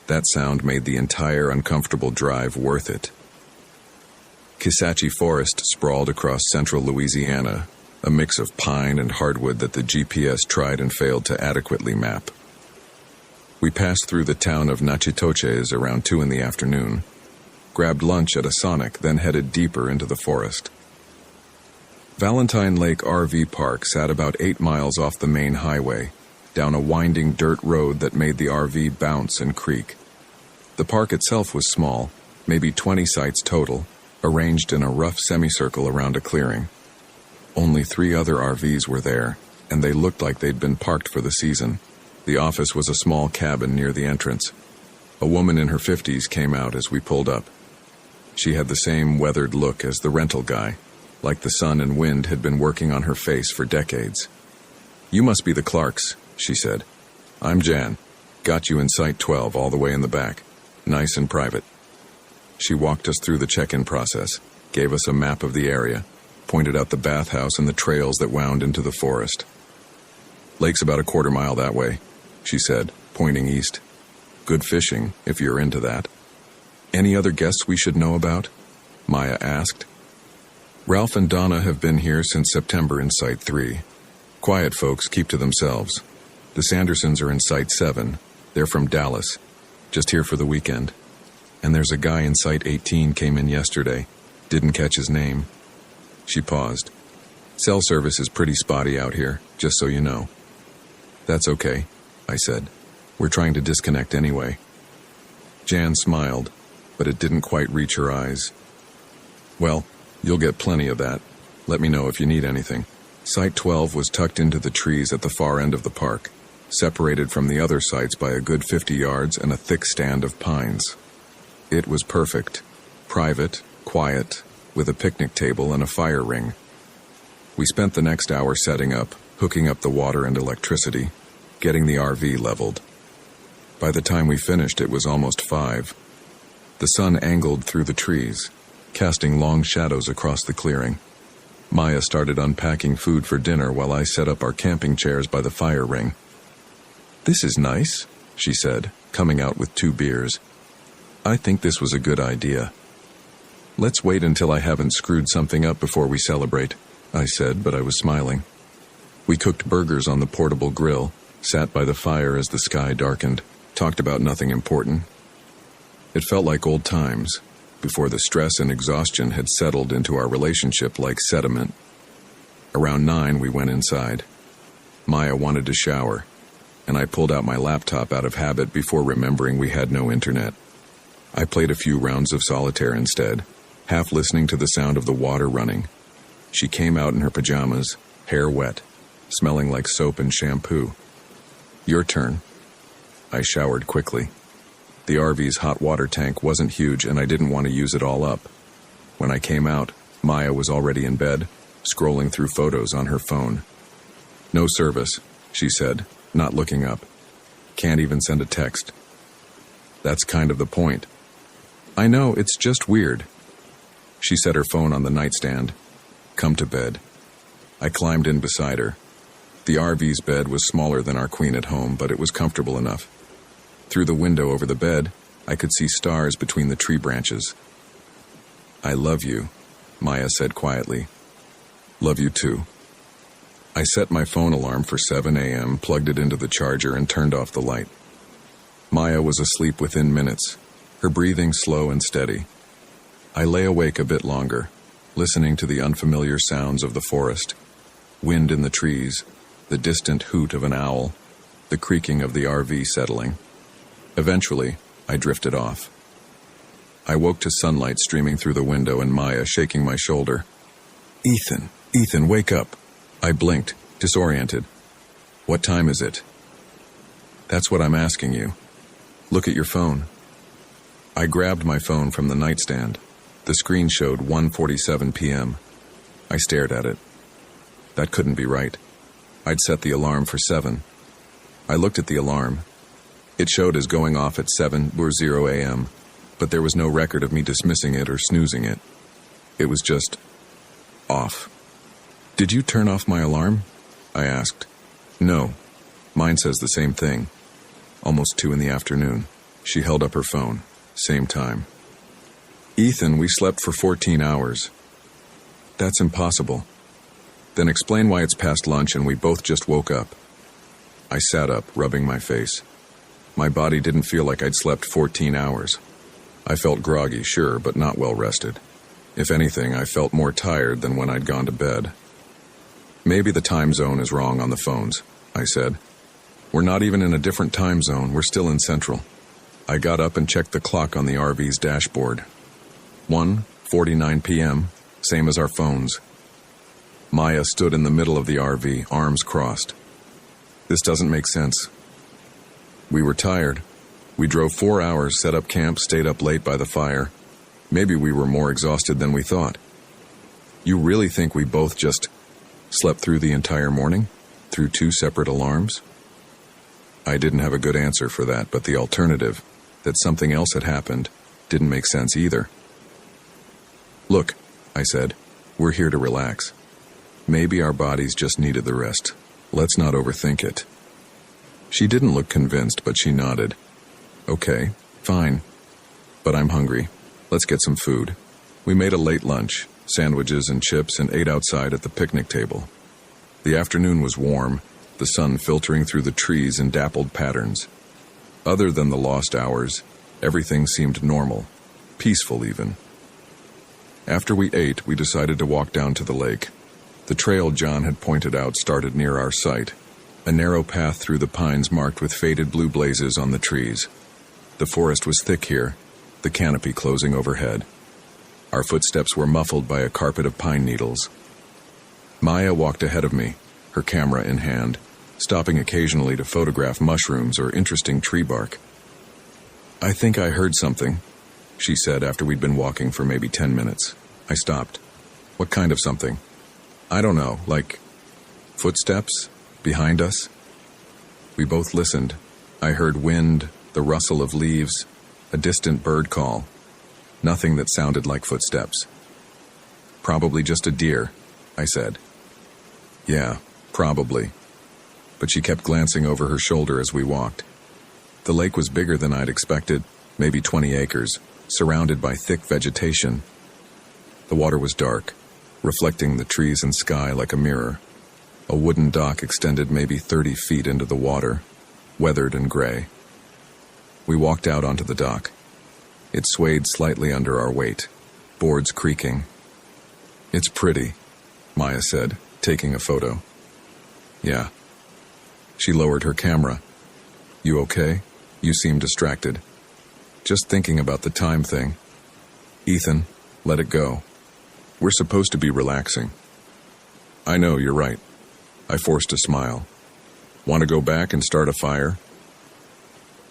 That sound made the entire uncomfortable drive worth it. Kisatchie Forest sprawled across central Louisiana, a mix of pine and hardwood that the GPS tried and failed to adequately map. We passed through the town of Natchitoches around 2 in the afternoon, grabbed lunch at a Sonic, then headed deeper into the forest. Valentine Lake RV Park sat about 8 miles off the main highway, down a winding dirt road that made the RV bounce and creak. The park itself was small, maybe 20 sites total, arranged in a rough semicircle around a clearing. Only 3 other RVs were there, and they looked like they'd been parked for the season. The office was a small cabin near the entrance. A woman in her 50s came out as we pulled up. She had the same weathered look as the rental guy, like the sun and wind had been working on her face for decades. You must be the Clarks, she said. I'm Jan. Got you in Site 12 all the way in the back. Nice and private. She walked us through the check-in process, gave us a map of the area, pointed out the bathhouse and the trails that wound into the forest. Lake's about a 1/4 mile that way, she said, pointing east. Good fishing, if you're into that. Any other guests we should know about? Maya asked. Ralph and Donna have been here since September in Site 3. Quiet folks keep to themselves. The Sandersons are in Site 7. They're from Dallas, just here for the weekend. And there's a guy in Site 18 came in yesterday. Didn't catch his name. She paused. Cell service is pretty spotty out here, just so you know. That's okay, I said. We're trying to disconnect anyway. Jan smiled, but it didn't quite reach her eyes. Well, you'll get plenty of that. Let me know if you need anything. Site 12 was tucked into the trees at the far end of the park, separated from the other sites by a good 50 yards and a thick stand of pines. It was perfect. Private, quiet, with a picnic table and a fire ring. We spent the next hour setting up, hooking up the water and electricity, getting the RV leveled. By the time we finished, it was almost 5. The sun angled through the trees, casting long shadows across the clearing. Maya started unpacking food for dinner while I set up our camping chairs by the fire ring. This is nice, she said, coming out with 2 beers. I think this was a good idea. Let's wait until I haven't screwed something up before we celebrate, I said, but I was smiling. We cooked burgers on the portable grill, sat by the fire as the sky darkened, talked about nothing important. It felt like old times, before the stress and exhaustion had settled into our relationship like sediment. Around 9, we went inside. Maya wanted to shower, and I pulled out my laptop out of habit before remembering we had no internet. I played a few rounds of solitaire instead, half listening to the sound of the water running. She came out in her pajamas, hair wet, smelling like soap and shampoo. Your turn. I showered quickly. The RV's hot water tank wasn't huge and I didn't want to use it all up. When I came out, Maya was already in bed, scrolling through photos on her phone. No service, she said, not looking up. Can't even send a text. That's kind of the point. I know, it's just weird. She set her phone on the nightstand. Come to bed. I climbed in beside her. The RV's bed was smaller than our queen at home, but it was comfortable enough. Through the window over the bed, I could see stars between the tree branches. I love you, Maya said quietly. Love you too. I set my phone alarm for 7 a.m., plugged it into the charger, and turned off the light. Maya was asleep within minutes, her breathing slow and steady. I lay awake a bit longer, listening to the unfamiliar sounds of the forest, wind in the trees, the distant hoot of an owl, the creaking of the RV settling. Eventually, I drifted off. I woke to sunlight streaming through the window and Maya shaking my shoulder. Ethan, wake up. I blinked, disoriented. What time is it? That's what I'm asking you. Look at your phone. I grabbed my phone from the nightstand. The screen showed 1:47 p.m. I stared at it. That couldn't be right. I'd set the alarm for 7. I looked at the alarm. It showed as going off at 7:00 a.m., but there was no record of me dismissing it or snoozing it. It was just off. Did you turn off my alarm? I asked. No. Mine says the same thing. Almost 2 in the afternoon. She held up her phone. Same time. Ethan, we slept for 14 hours. That's impossible. Then explain why it's past lunch and we both just woke up. I sat up, rubbing my face. My body didn't feel like I'd slept 14 hours. I felt groggy, sure, but not well rested. If anything, I felt more tired than when I'd gone to bed. Maybe the time zone is wrong on the phones, I said. We're not even in a different time zone, we're still in Central. I got up and checked the clock on the RV's dashboard. 1:49 p.m., same as our phones. Maya stood in the middle of the RV, arms crossed. This doesn't make sense. We were tired. We drove 4 hours, set up camp, stayed up late by the fire. Maybe we were more exhausted than we thought. You really think we both just slept through the entire morning? Through 2 separate alarms? I didn't have a good answer for that, but the alternative, that something else had happened, didn't make sense either. Look, I said, we're here to relax. Maybe our bodies just needed the rest. Let's not overthink it. She didn't look convinced, but she nodded. Okay, fine. But I'm hungry. Let's get some food. We made a late lunch, sandwiches and chips, and ate outside at the picnic table. The afternoon was warm, the sun filtering through the trees in dappled patterns. Other than the lost hours, everything seemed normal, peaceful even. After we ate, we decided to walk down to the lake. The trail John had pointed out started near our site, a narrow path through the pines marked with faded blue blazes on the trees. The forest was thick here, the canopy closing overhead. Our footsteps were muffled by a carpet of pine needles. Maya walked ahead of me, her camera in hand, stopping occasionally to photograph mushrooms or interesting tree bark. I think I heard something, she said after we'd been walking for maybe 10 minutes. I stopped. What kind of something? I don't know, like footsteps behind us? We both listened. I heard wind, the rustle of leaves, a distant bird call. Nothing that sounded like footsteps. Probably just a deer, I said. Yeah, probably. But she kept glancing over her shoulder as we walked. The lake was bigger than I'd expected, maybe 20 acres, surrounded by thick vegetation. The water was dark, reflecting the trees and sky like a mirror. A wooden dock extended maybe 30 feet into the water, weathered and gray. We walked out onto the dock. It swayed slightly under our weight, boards creaking. It's pretty, Maya said, taking a photo. Yeah. She lowered her camera. You okay? You seem distracted. Just thinking about the time thing. Ethan, let it go. We're supposed to be relaxing. I know, you're right. I forced a smile. Want to go back and start a fire?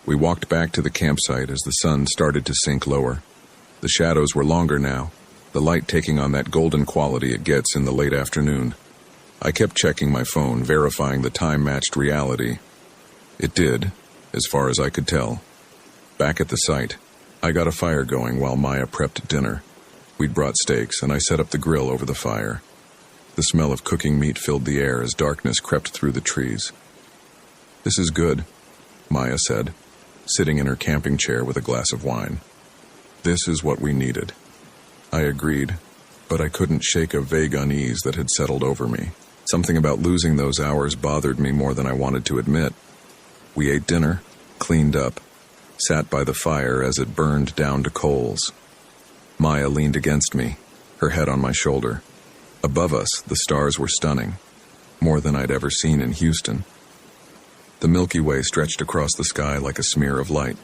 We walked back to the campsite as the sun started to sink lower. The shadows were longer now, the light taking on that golden quality it gets in the late afternoon. I kept checking my phone, verifying the time-matched reality. It did, as far as I could tell. Back at the site, I got a fire going while Maya prepped dinner. We'd brought steaks, and I set up the grill over the fire. The smell of cooking meat filled the air as darkness crept through the trees. This is good, Maya said, sitting in her camping chair with a glass of wine. This is what we needed. I agreed, but I couldn't shake a vague unease that had settled over me. Something about losing those hours bothered me more than I wanted to admit. We ate dinner, cleaned up, sat by the fire as it burned down to coals. Maya leaned against me, her head on my shoulder. Above us, the stars were stunning. more than I'd ever seen in Houston. The Milky Way stretched across the sky like a smear of light.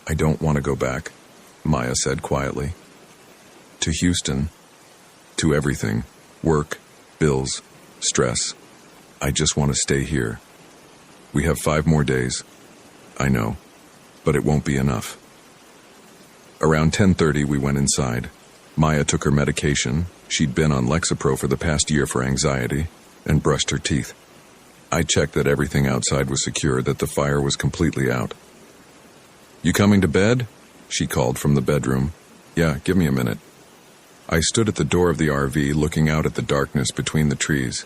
"I don't want to go back," Maya said quietly. "To Houston. To everything. Work, bills, stress. I just want to stay here. We have 5 more days. I know, but it won't be enough." Around 10:30 we went inside. Maya took her medication. She'd been on Lexapro for the past year for anxiety, and brushed her teeth. I checked that everything outside was secure, that the fire was completely out. "You coming to bed?" she called from the bedroom. "Yeah, give me a minute." I stood at the door of the RV looking out at the darkness between the trees.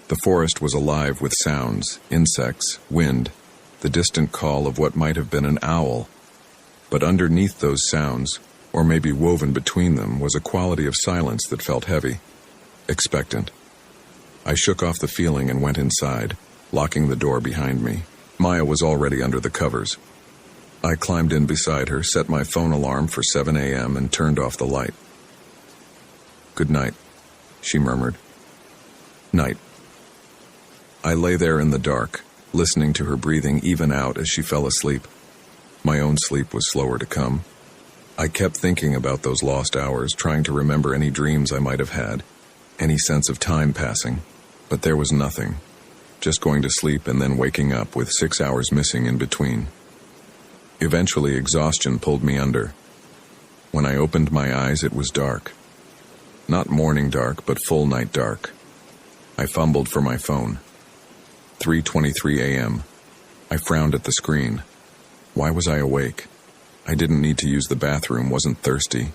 The forest was alive with sounds, insects, wind, the distant call of what might have been an owl. But underneath those sounds, or maybe woven between them, was a quality of silence that felt heavy, expectant. I shook off the feeling and went inside, locking the door behind me. Maya was already under the covers. I climbed in beside her, set my phone alarm for 7 a.m. and turned off the light. "Good night," she murmured. "Night." I lay there in the dark, listening to her breathing even out as she fell asleep. My own sleep was slower to come. I kept thinking about those lost hours, trying to remember any dreams I might have had, any sense of time passing, but there was nothing. Just going to sleep and then waking up with 6 hours missing in between. Eventually, exhaustion pulled me under. When I opened my eyes, it was dark. Not morning dark, but full night dark. I fumbled for my phone. 3:23 a.m. I frowned at the screen. Why was I awake? I didn't need to use the bathroom, wasn't thirsty.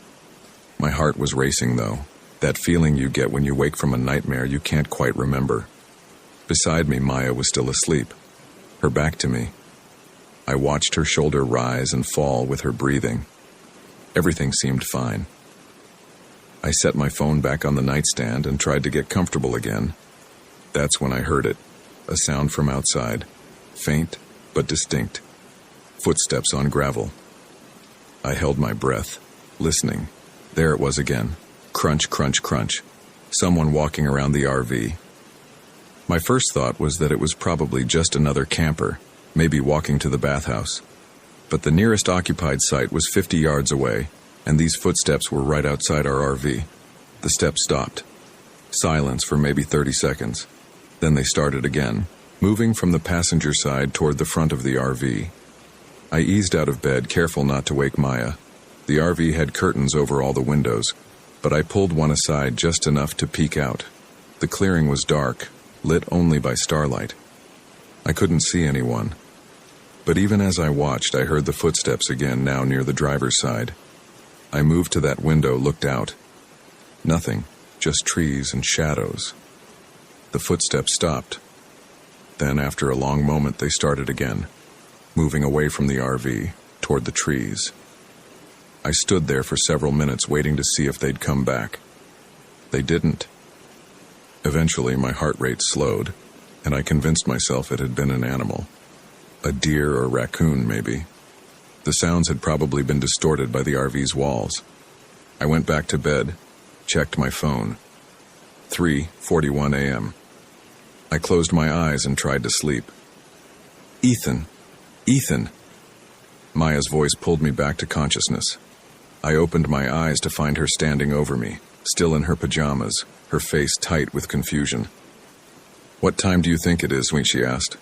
My heart was racing, though. That feeling you get when you wake from a nightmare you can't quite remember. Beside me, Maya was still asleep, her back to me. I watched her shoulder rise and fall with her breathing. Everything seemed fine. I set my phone back on the nightstand and tried to get comfortable again. That's when I heard it, a sound from outside, faint but distinct. Footsteps on gravel. I held my breath, listening. There it was again. Crunch, crunch, crunch. Someone walking around the RV. My first thought was that it was probably just another camper, maybe walking to the bathhouse. But the nearest occupied site was 50 yards away, and these footsteps were right outside our RV. The steps stopped. Silence for maybe 30 seconds. Then they started again, moving from the passenger side toward the front of the RV. I eased out of bed, careful not to wake Maya. The RV had curtains over all the windows, but I pulled one aside just enough to peek out. The clearing was dark, lit only by starlight. I couldn't see anyone. But even as I watched, I heard the footsteps again, now near the driver's side. I moved to that window, looked out. Nothing, just trees and shadows. The footsteps stopped. Then, after a long moment, they started again, moving away from the RV, toward the trees. I stood there for several minutes waiting to see if they'd come back. They didn't. Eventually, my heart rate slowed, and I convinced myself it had been an animal. A deer or raccoon, maybe. The sounds had probably been distorted by the RV's walls. I went back to bed, checked my phone. 3:41 a.m. I closed my eyes and tried to sleep. "Ethan! Ethan!" Maya's voice pulled me back to consciousness. I opened my eyes to find her standing over me, still in her pajamas, her face tight with confusion. "What time do you think it is?" she asked.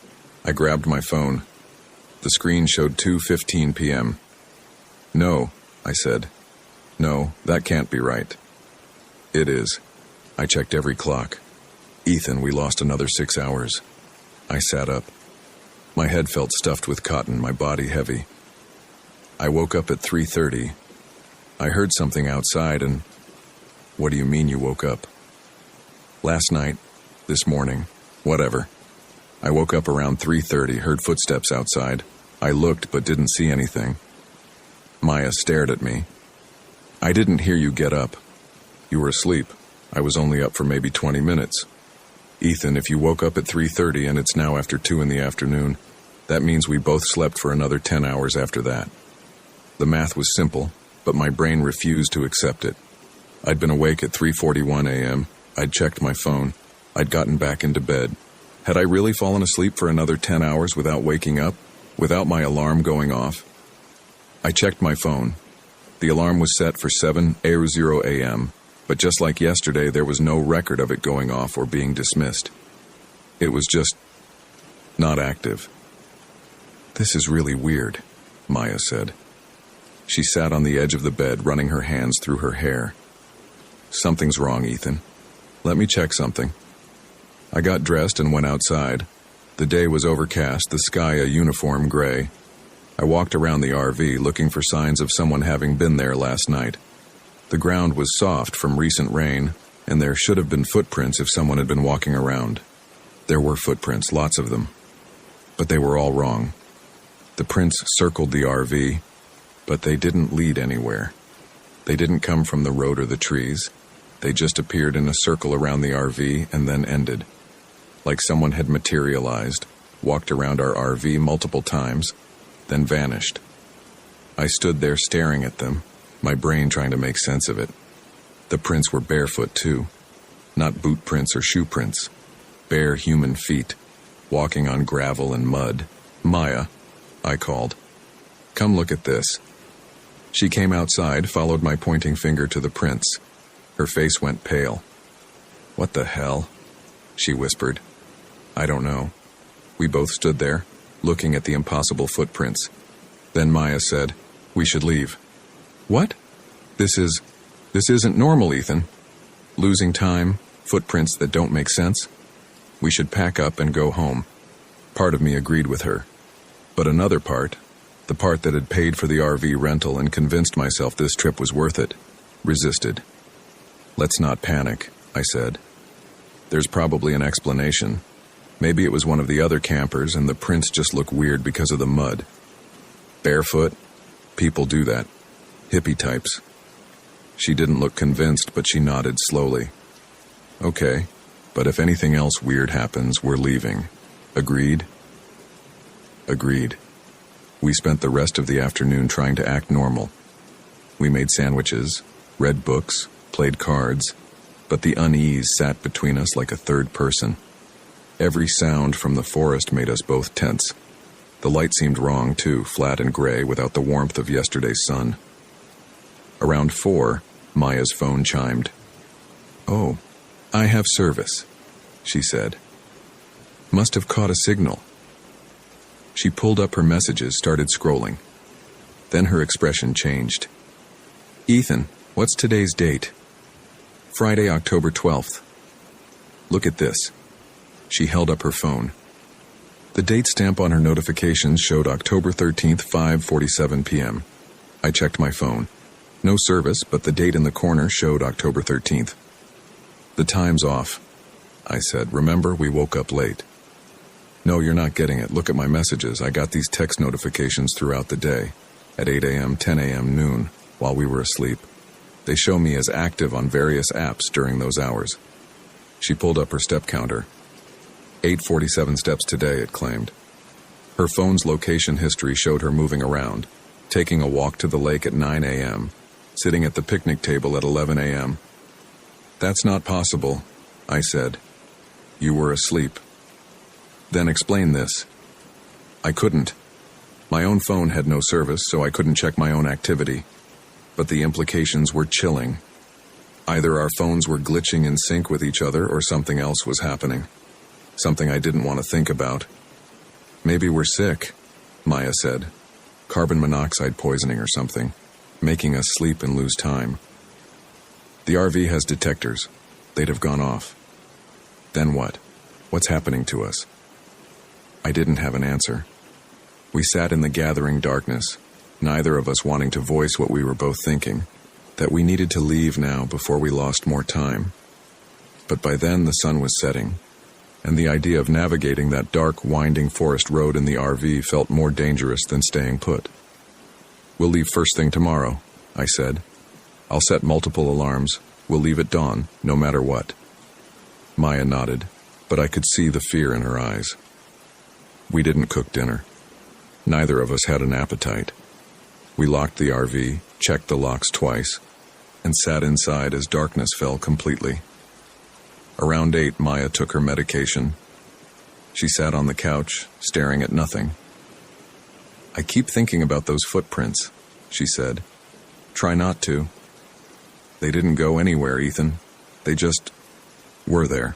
I grabbed my phone. The screen showed 2:15 p.m. "No," I said. "No, that can't be right." "It is." I checked every clock. "Ethan, we lost another 6 hours." I sat up. My head felt stuffed with cotton, my body heavy. I woke up at 3:30. I heard something outside and... "What do you mean you woke up?" "Last night, this morning, whatever. I woke up around 3:30, heard footsteps outside. I looked but didn't see anything." Maya stared at me. "I didn't hear you get up. You were asleep. I was only up for maybe 20 minutes. Ethan, if you woke up at 3:30 and it's now after 2 in the afternoon, that means we both slept for another 10 hours after that." The math was simple, but my brain refused to accept it. I'd been awake at 3:41 a.m. I'd checked my phone. I'd gotten back into bed. Had I really fallen asleep for another 10 hours without waking up, without my alarm going off? I checked my phone. The alarm was set for 7:00 a.m., but just like yesterday, there was no record of it going off or being dismissed. It was just not active. "This is really weird," Maya said. She sat on the edge of the bed, running her hands through her hair. "Something's wrong, Ethan. Let me check something." I got dressed and went outside. The day was overcast, the sky a uniform gray. I walked around the RV looking for signs of someone having been there last night. The ground was soft from recent rain, and there should have been footprints if someone had been walking around. There were footprints, lots of them. But they were all wrong. The prints circled the RV, but they didn't lead anywhere. They didn't come from the road or the trees. They just appeared in a circle around the RV and then ended. Like someone had materialized, walked around our RV multiple times, then vanished. I stood there staring at them, my brain trying to make sense of it. The prints were barefoot too. Not boot prints or shoe prints. Bare human feet, walking on gravel and mud. "Maya," I called. "Come look at this." She came outside, followed my pointing finger to the prints. Her face went pale. "What the hell?" she whispered. "I don't know." We both stood there, looking at the impossible footprints. Then Maya said, "We should leave." "What?" This isn't normal, Ethan. Losing time, footprints that don't make sense. We should pack up and go home." Part of me agreed with her. But another part, the part that had paid for the RV rental and convinced myself this trip was worth it, resisted. "Let's not panic," I said. "There's probably an explanation. Maybe it was one of the other campers and the prints just look weird because of the mud. Barefoot? People do that. Hippie types." She didn't look convinced, but she nodded slowly. "Okay, but if anything else weird happens, we're leaving. Agreed?" Agreed. We spent the rest of the afternoon trying to act normal. We made sandwiches, read books, played cards, but the unease sat between us like a third person. Every sound from the forest made us both tense. The light seemed wrong, too, flat and gray without the warmth of yesterday's sun. Around 4, Maya's phone chimed. "Oh, I have service," she said. "Must have caught a signal." She pulled up her messages, started scrolling. Then her expression changed. "Ethan, what's today's date?" "Friday, October 12th. Look at this." She held up her phone. The date stamp on her notifications showed October 13th, 5:47 p.m. I checked my phone. No service, but the date in the corner showed October 13th. "The time's off," I said. "Remember, we woke up late." "No, you're not getting it. Look at my messages. I got these text notifications throughout the day, at 8 a.m., 10 a.m., noon, while we were asleep. They show me as active on various apps during those hours." She pulled up her step counter. 847 steps today, it claimed. Her phone's location history showed her moving around, taking a walk to the lake at 9 a.m., sitting at the picnic table at 11 a.m. "That's not possible," I said. "You were asleep." "Then explain this." I couldn't. My own phone had no service, so I couldn't check my own activity. But the implications were chilling. Either our phones were glitching in sync with each other or something else was happening. Something I didn't want to think about. "Maybe we're sick," Maya said. "Carbon monoxide poisoning or something, making us sleep and lose time." "The RV has detectors. They'd have gone off." "Then what? What's happening to us?" I didn't have an answer. We sat in the gathering darkness, neither of us wanting to voice what we were both thinking, that we needed to leave now before we lost more time. But by then the sun was setting, and the idea of navigating that dark, winding forest road in the RV felt more dangerous than staying put. "We'll leave first thing tomorrow," I said. "I'll set multiple alarms. We'll leave at dawn, no matter what." Maya nodded, but I could see the fear in her eyes. We didn't cook dinner. Neither of us had an appetite. We locked the RV, checked the locks twice, and sat inside as darkness fell completely. Around 8, Maya took her medication. She sat on the couch, staring at nothing. "I keep thinking about those footprints," she said. "Try not to. They didn't go anywhere, Ethan. They just were there."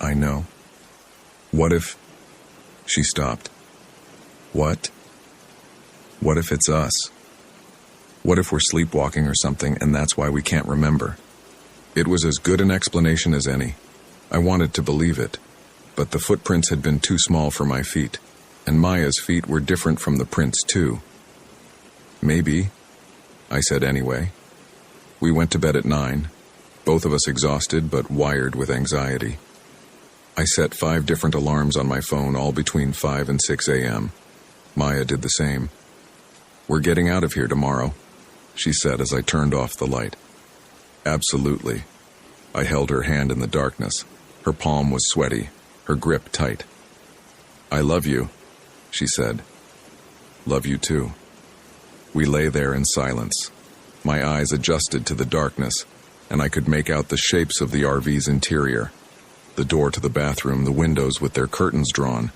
"I know. What if—" She stopped. "What? What if it's us? What if we're sleepwalking or something and that's why we can't remember?" It was as good an explanation as any. I wanted to believe it, but the footprints had been too small for my feet, and Maya's feet were different from the prints too. "Maybe," I said anyway. We went to bed at 9, both of us exhausted but wired with anxiety. I set 5 different alarms on my phone, all between 5 and 6 a.m. Maya did the same. "We're getting out of here tomorrow," she said as I turned off the light. "Absolutely." I held her hand in the darkness. Her palm was sweaty, her grip tight. "I love you," she said. "Love you too." We lay there in silence. My eyes adjusted to the darkness, and I could make out the shapes of the RV's interior. The door to the bathroom, the windows with their curtains drawn.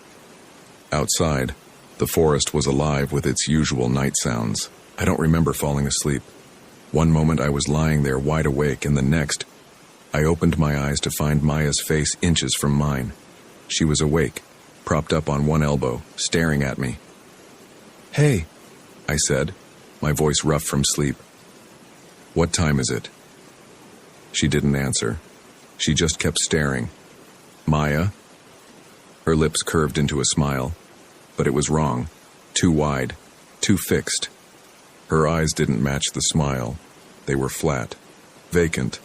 Outside, the forest was alive with its usual night sounds. I don't remember falling asleep. One moment I was lying there wide awake, and the next, I opened my eyes to find Maya's face inches from mine. She was awake, propped up on one elbow, staring at me. "Hey," I said, my voice rough from sleep. "What time is it?" She didn't answer. She just kept staring. "Maya?" Her lips curved into a smile, but it was wrong. Too wide, too fixed. Her eyes didn't match the smile. They were flat, vacant.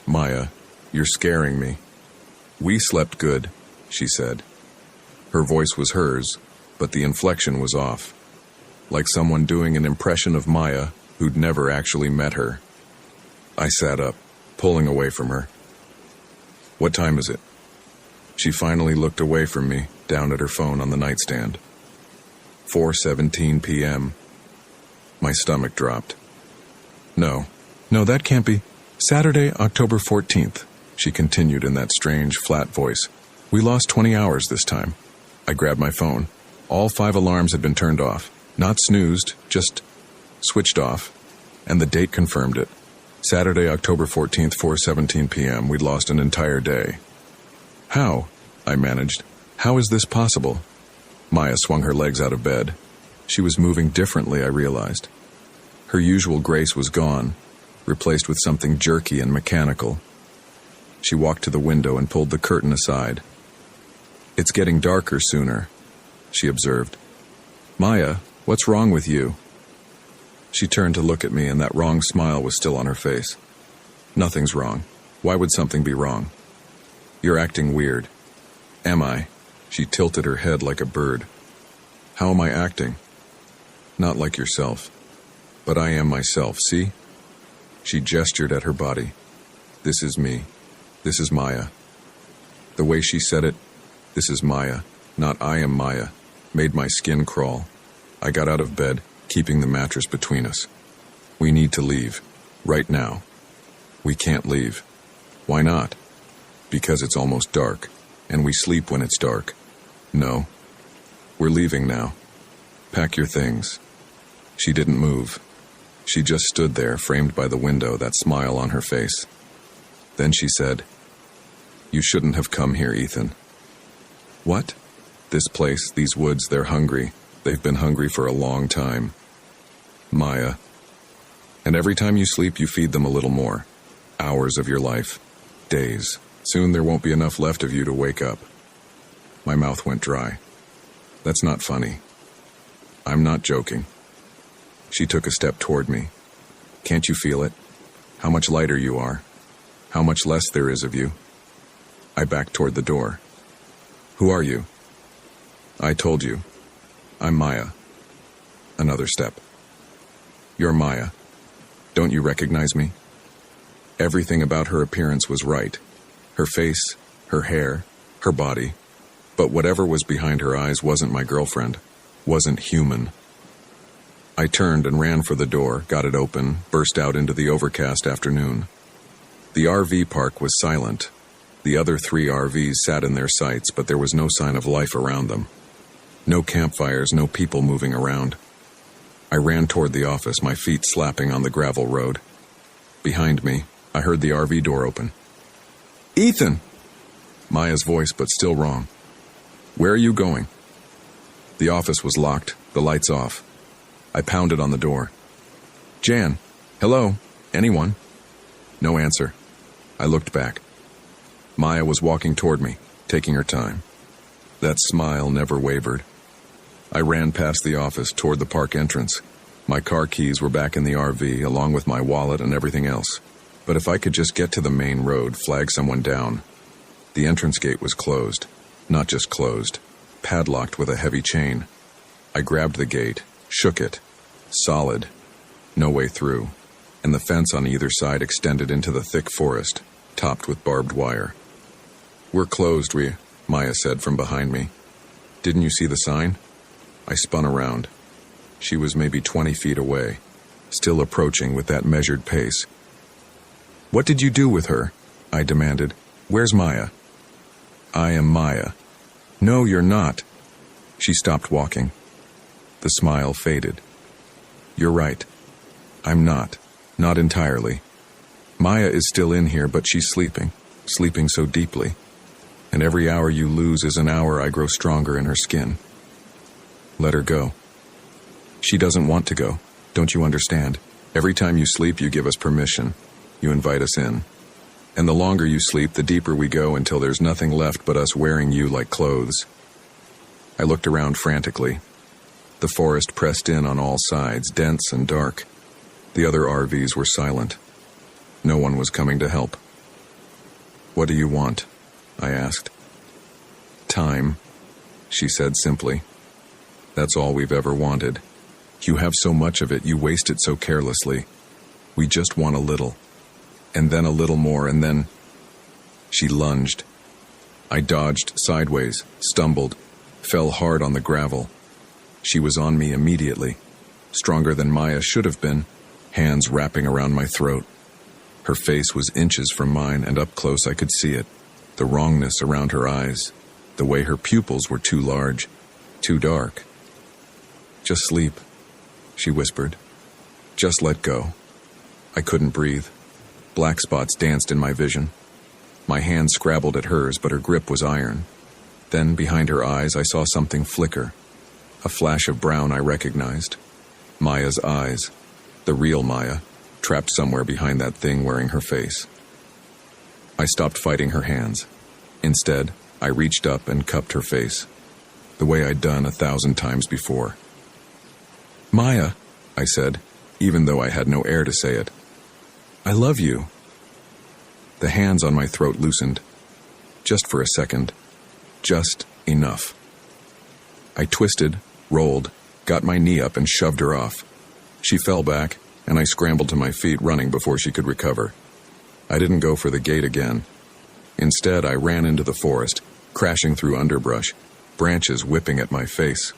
"Maya, you're scaring me." "We slept good," she said. Her voice was hers, but the inflection was off, like someone doing an impression of Maya who'd never actually met her. I sat up, pulling away from her. "What time is it?" She finally looked away from me, down at her phone on the nightstand. 4:17 p.m. My stomach dropped. No, that can't be. "Saturday, October 14th, she continued in that strange, flat voice. "We lost 20 hours this time." I grabbed my phone. All 5 alarms had been turned off. Not snoozed, just switched off. And the date confirmed it. Saturday, October 14th, 4:17 p.m. We'd lost an entire day. "How?" I managed. "How is this possible?" Maya swung her legs out of bed. She was moving differently, I realized. Her usual grace was gone, replaced with something jerky and mechanical. She walked to the window and pulled the curtain aside. "It's getting darker sooner," she observed. "Maya, what's wrong with you?" She turned to look at me, and that wrong smile was still on her face. "Nothing's wrong. Why would something be wrong?" "You're acting weird." "Am I?" She tilted her head like a bird. "How am I acting?" "Not like yourself. But I am myself, see?" She gestured at her body. "This is me. This is Maya." The way she said it, "This is Maya, not I am Maya," made my skin crawl. I got out of bed, keeping the mattress between us. "We need to leave. Right now." "We can't leave." "Why not?" "Because it's almost dark, and we sleep when it's dark." "No. We're leaving now. Pack your things." She didn't move. She just stood there, framed by the window, that smile on her face. Then she said, "You shouldn't have come here, Ethan." "What?" "This place, these woods, they're hungry. They've been hungry for a long time." "Maya. And every time you sleep, you feed them a little more. Hours of your life. Days. Soon there won't be enough left of you to wake up." My mouth went dry. "That's not funny." "I'm not joking." She took a step toward me. "Can't you feel it? How much lighter you are? How much less there is of you?" I backed toward the door. "Who are you?" "I told you. I'm Maya." Another step. "You're Maya. Don't you recognize me?" Everything about her appearance was right. Her face, her hair, her body. But whatever was behind her eyes wasn't my girlfriend. Wasn't human. I turned and ran for the door, got it open, burst out into the overcast afternoon. The RV park was silent. The other 3 RVs sat in their sights, but there was no sign of life around them. No campfires, no people moving around. I ran toward the office, my feet slapping on the gravel road. Behind me, I heard the RV door open. "Ethan!" Maya's voice, but still wrong. "Where are you going?" The office was locked, the lights off. I pounded on the door. "Jan, hello? Anyone?" No answer. I looked back. Maya was walking toward me, taking her time. That smile never wavered. I ran past the office toward the park entrance. My car keys were back in the RV, along with my wallet and everything else. But if I could just get to the main road, flag someone down. The entrance gate was closed. Not just closed, padlocked with a heavy chain. I grabbed the gate, shook it. Solid. No way through. And the fence on either side extended into the thick forest, topped with barbed wire. "We're closed, Maya said from behind me. "Didn't you see the sign?" I spun around. She was maybe 20 feet away, still approaching with that measured pace. "What did you do with her?" I demanded. "Where's Maya?" "I am Maya." "No, you're not." She stopped walking. The smile faded. "You're right. I'm not. Not entirely. Maya is still in here, but she's sleeping so deeply. And every hour you lose is an hour I grow stronger in her skin. Let her go." "She doesn't want to go. Don't you understand? Every time you sleep, you give us permission. You invite us in. And the longer you sleep, the deeper we go until there's nothing left but us wearing you like clothes." I looked around frantically. The forest pressed in on all sides, dense and dark. The other RVs were silent. No one was coming to help. "What do you want?" I asked. "Time," she said simply. "That's all we've ever wanted. You have so much of it, you waste it so carelessly. We just want a little. And then a little more, and then..." She lunged. I dodged sideways, stumbled, fell hard on the gravel. She was on me immediately, stronger than Maya should have been, hands wrapping around my throat. Her face was inches from mine, and up close I could see it. The wrongness around her eyes, the way her pupils were too large, too dark. "Just sleep," she whispered. "Just let go." I couldn't breathe. Black spots danced in my vision. My hand scrabbled at hers, but her grip was iron. Then, behind her eyes, I saw something flicker. A flash of brown I recognized. Maya's eyes. The real Maya, trapped somewhere behind that thing wearing her face. I stopped fighting her hands. Instead, I reached up and cupped her face, the way I'd done 1,000 times before. "Maya," I said, even though I had no air to say it. "I love you." The hands on my throat loosened. Just for a second. Just enough. I twisted, rolled, got my knee up and shoved her off. She fell back, and I scrambled to my feet, running before she could recover. I didn't go for the gate again. Instead, I ran into the forest, crashing through underbrush, branches whipping at my face.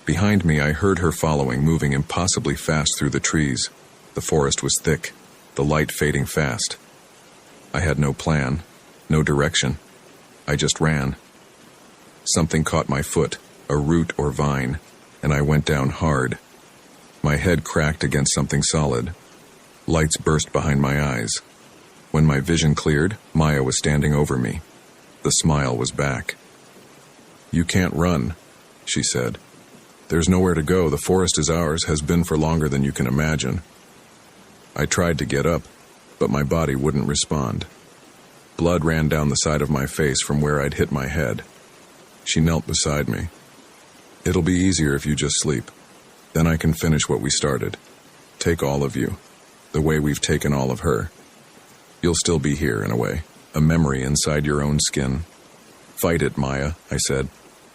Behind me, I heard her following, moving impossibly fast through the trees. The forest was thick, the light fading fast. I had no plan, no direction. I just ran. Something caught my foot, a root or vine, and I went down hard. My head cracked against something solid. Lights burst behind my eyes. When my vision cleared, Maya was standing over me. The smile was back. "You can't run," she said. "There's nowhere to go. The forest is ours, has been for longer than you can imagine." I tried to get up, but my body wouldn't respond. Blood ran down the side of my face from where I'd hit my head. She knelt beside me. "It'll be easier if you just sleep. Then I can finish what we started. Take all of you, the way we've taken all of her. You'll still be here, in a way, a memory inside your own skin." "Fight it, Maya," I said.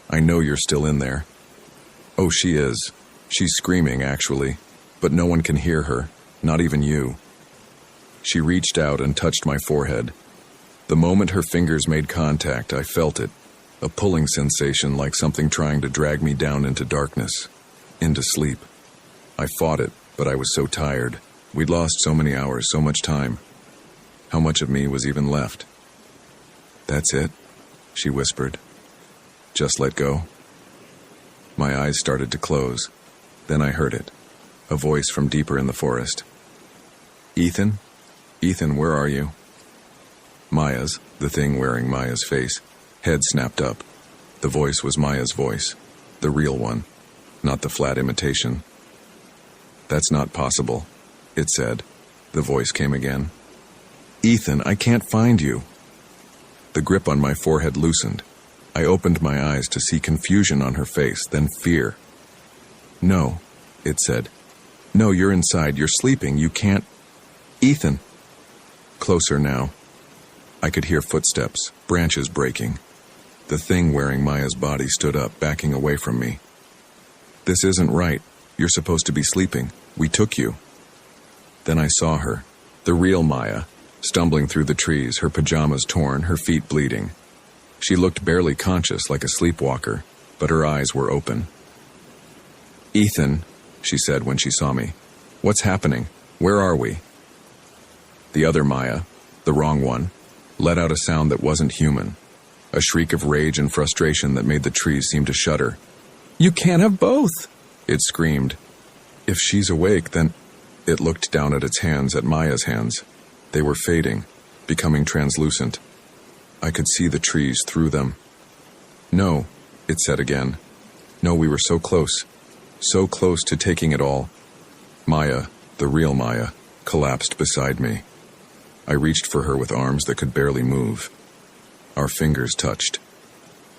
"I know you're still in there." "Oh, she is. She's screaming, actually, but no one can hear her, not even you." She reached out and touched my forehead. The moment her fingers made contact, I felt it, a pulling sensation like something trying to drag me down into darkness, into sleep. I fought it, but I was so tired. We'd lost so many hours, so much time. How much of me was even left? "That's it," she whispered. "Just let go." My eyes started to close. Then I heard it, a voice from deeper in the forest. "Ethan? Ethan, where are you?" Maya's, the thing wearing Maya's face, head snapped up. The voice was Maya's voice, the real one, not the flat imitation. "That's not possible," it said. The voice came again. "Ethan, I can't find you." The grip on my forehead loosened. I opened my eyes to see confusion on her face, then fear. "No," it said. "No, you're inside. You're sleeping. You can't... Ethan!" Closer now. I could hear footsteps, branches breaking. The thing wearing Maya's body stood up, backing away from me. "This isn't right. You're supposed to be sleeping. We took you." Then I saw her, the real Maya, stumbling through the trees, her pajamas torn, her feet bleeding. She looked barely conscious, like a sleepwalker, but her eyes were open. "Ethan," she said when she saw me. "What's happening? Where are we?" The other Maya, the wrong one, let out a sound that wasn't human, a shriek of rage and frustration that made the trees seem to shudder. "You can't have both!" it screamed. "If she's awake, then..." It looked down at its hands, at Maya's hands. They were fading, becoming translucent. I could see the trees through them. "No," it said again. "No, we were so close to taking it all." Maya, the real Maya, collapsed beside me. I reached for her with arms that could barely move. Our fingers touched.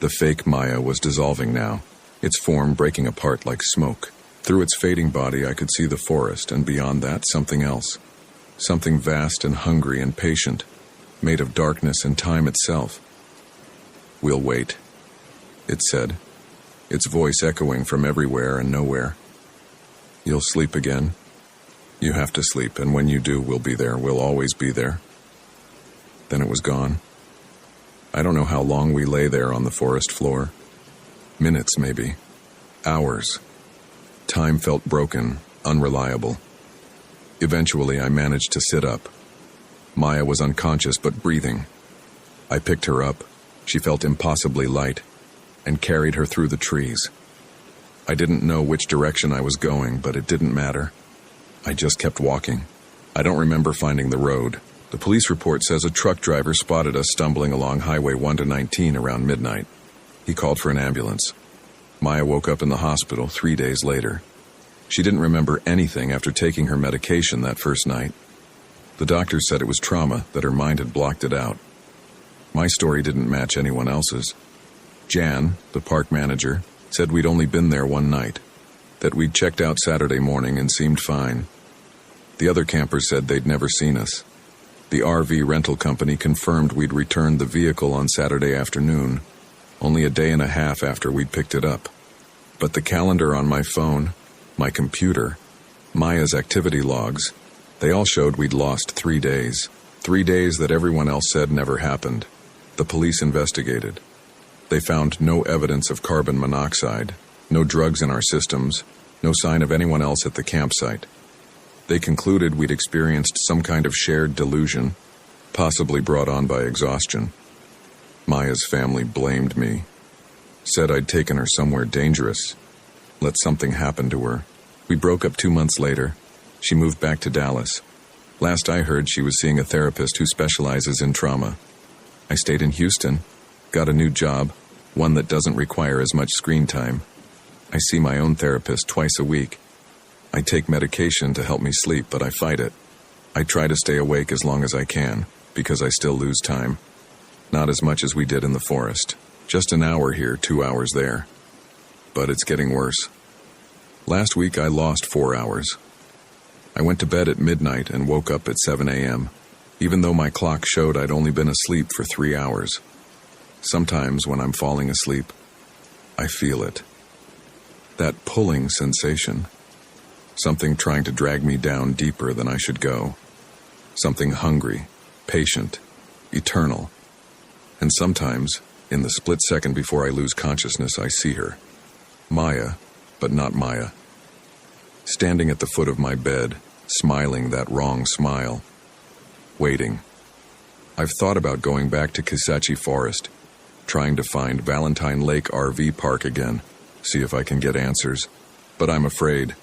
The fake Maya was dissolving now, its form breaking apart like smoke. Through its fading body I could see the forest, and beyond that something else. Something vast and hungry and patient, made of darkness and time itself. "We'll wait," it said, its voice echoing from everywhere and nowhere. "You'll sleep again. You have to sleep, and when you do, we'll be there. We'll always be there." Then it was gone. I don't know how long we lay there on the forest floor. Minutes, maybe. Hours. Time felt broken, unreliable. Eventually, I managed to sit up. Maya was unconscious but breathing. I picked her up. She felt impossibly light, and carried her through the trees. I didn't know which direction I was going, but it didn't matter. I just kept walking. I don't remember finding the road. The police report says a truck driver spotted us stumbling along Highway 1 to 19 around midnight. He called for an ambulance. Maya woke up in the hospital 3 days later. She didn't remember anything after taking her medication that first night. The doctor said it was trauma, that her mind had blocked it out. My story didn't match anyone else's. Jan, the park manager, said we'd only been there one night, that we'd checked out Saturday morning and seemed fine. The other campers said they'd never seen us. The RV rental company confirmed we'd returned the vehicle on Saturday afternoon, only a day and a half after we'd picked it up. But the calendar on my phone, my computer, Maya's activity logs, they all showed we'd lost 3 days. 3 days that everyone else said never happened. The police investigated. They found no evidence of carbon monoxide, no drugs in our systems, no sign of anyone else at the campsite. They concluded we'd experienced some kind of shared delusion, possibly brought on by exhaustion. Maya's family blamed me, said I'd taken her somewhere dangerous, let something happen to her. We broke up 2 months later. She moved back to Dallas. Last I heard, she was seeing a therapist who specializes in trauma. I stayed in Houston, got a new job, one that doesn't require as much screen time. I see my own therapist twice a week. I take medication to help me sleep, but I fight it. I try to stay awake as long as I can, because I still lose time. Not as much as we did in the forest. Just an hour here, 2 hours there. But it's getting worse. Last week I lost 4 hours. I went to bed at midnight and woke up at 7 a.m., even though my clock showed I'd only been asleep for 3 hours. Sometimes when I'm falling asleep, I feel it. That pulling sensation. Something trying to drag me down deeper than I should go. Something hungry, patient, eternal. And sometimes, in the split second before I lose consciousness, I see her. Maya, but not Maya. Standing at the foot of my bed, smiling that wrong smile. Waiting. I've thought about going back to Kisachi Forest, trying to find Valentine Lake RV Park again, see if I can get answers. But I'm afraid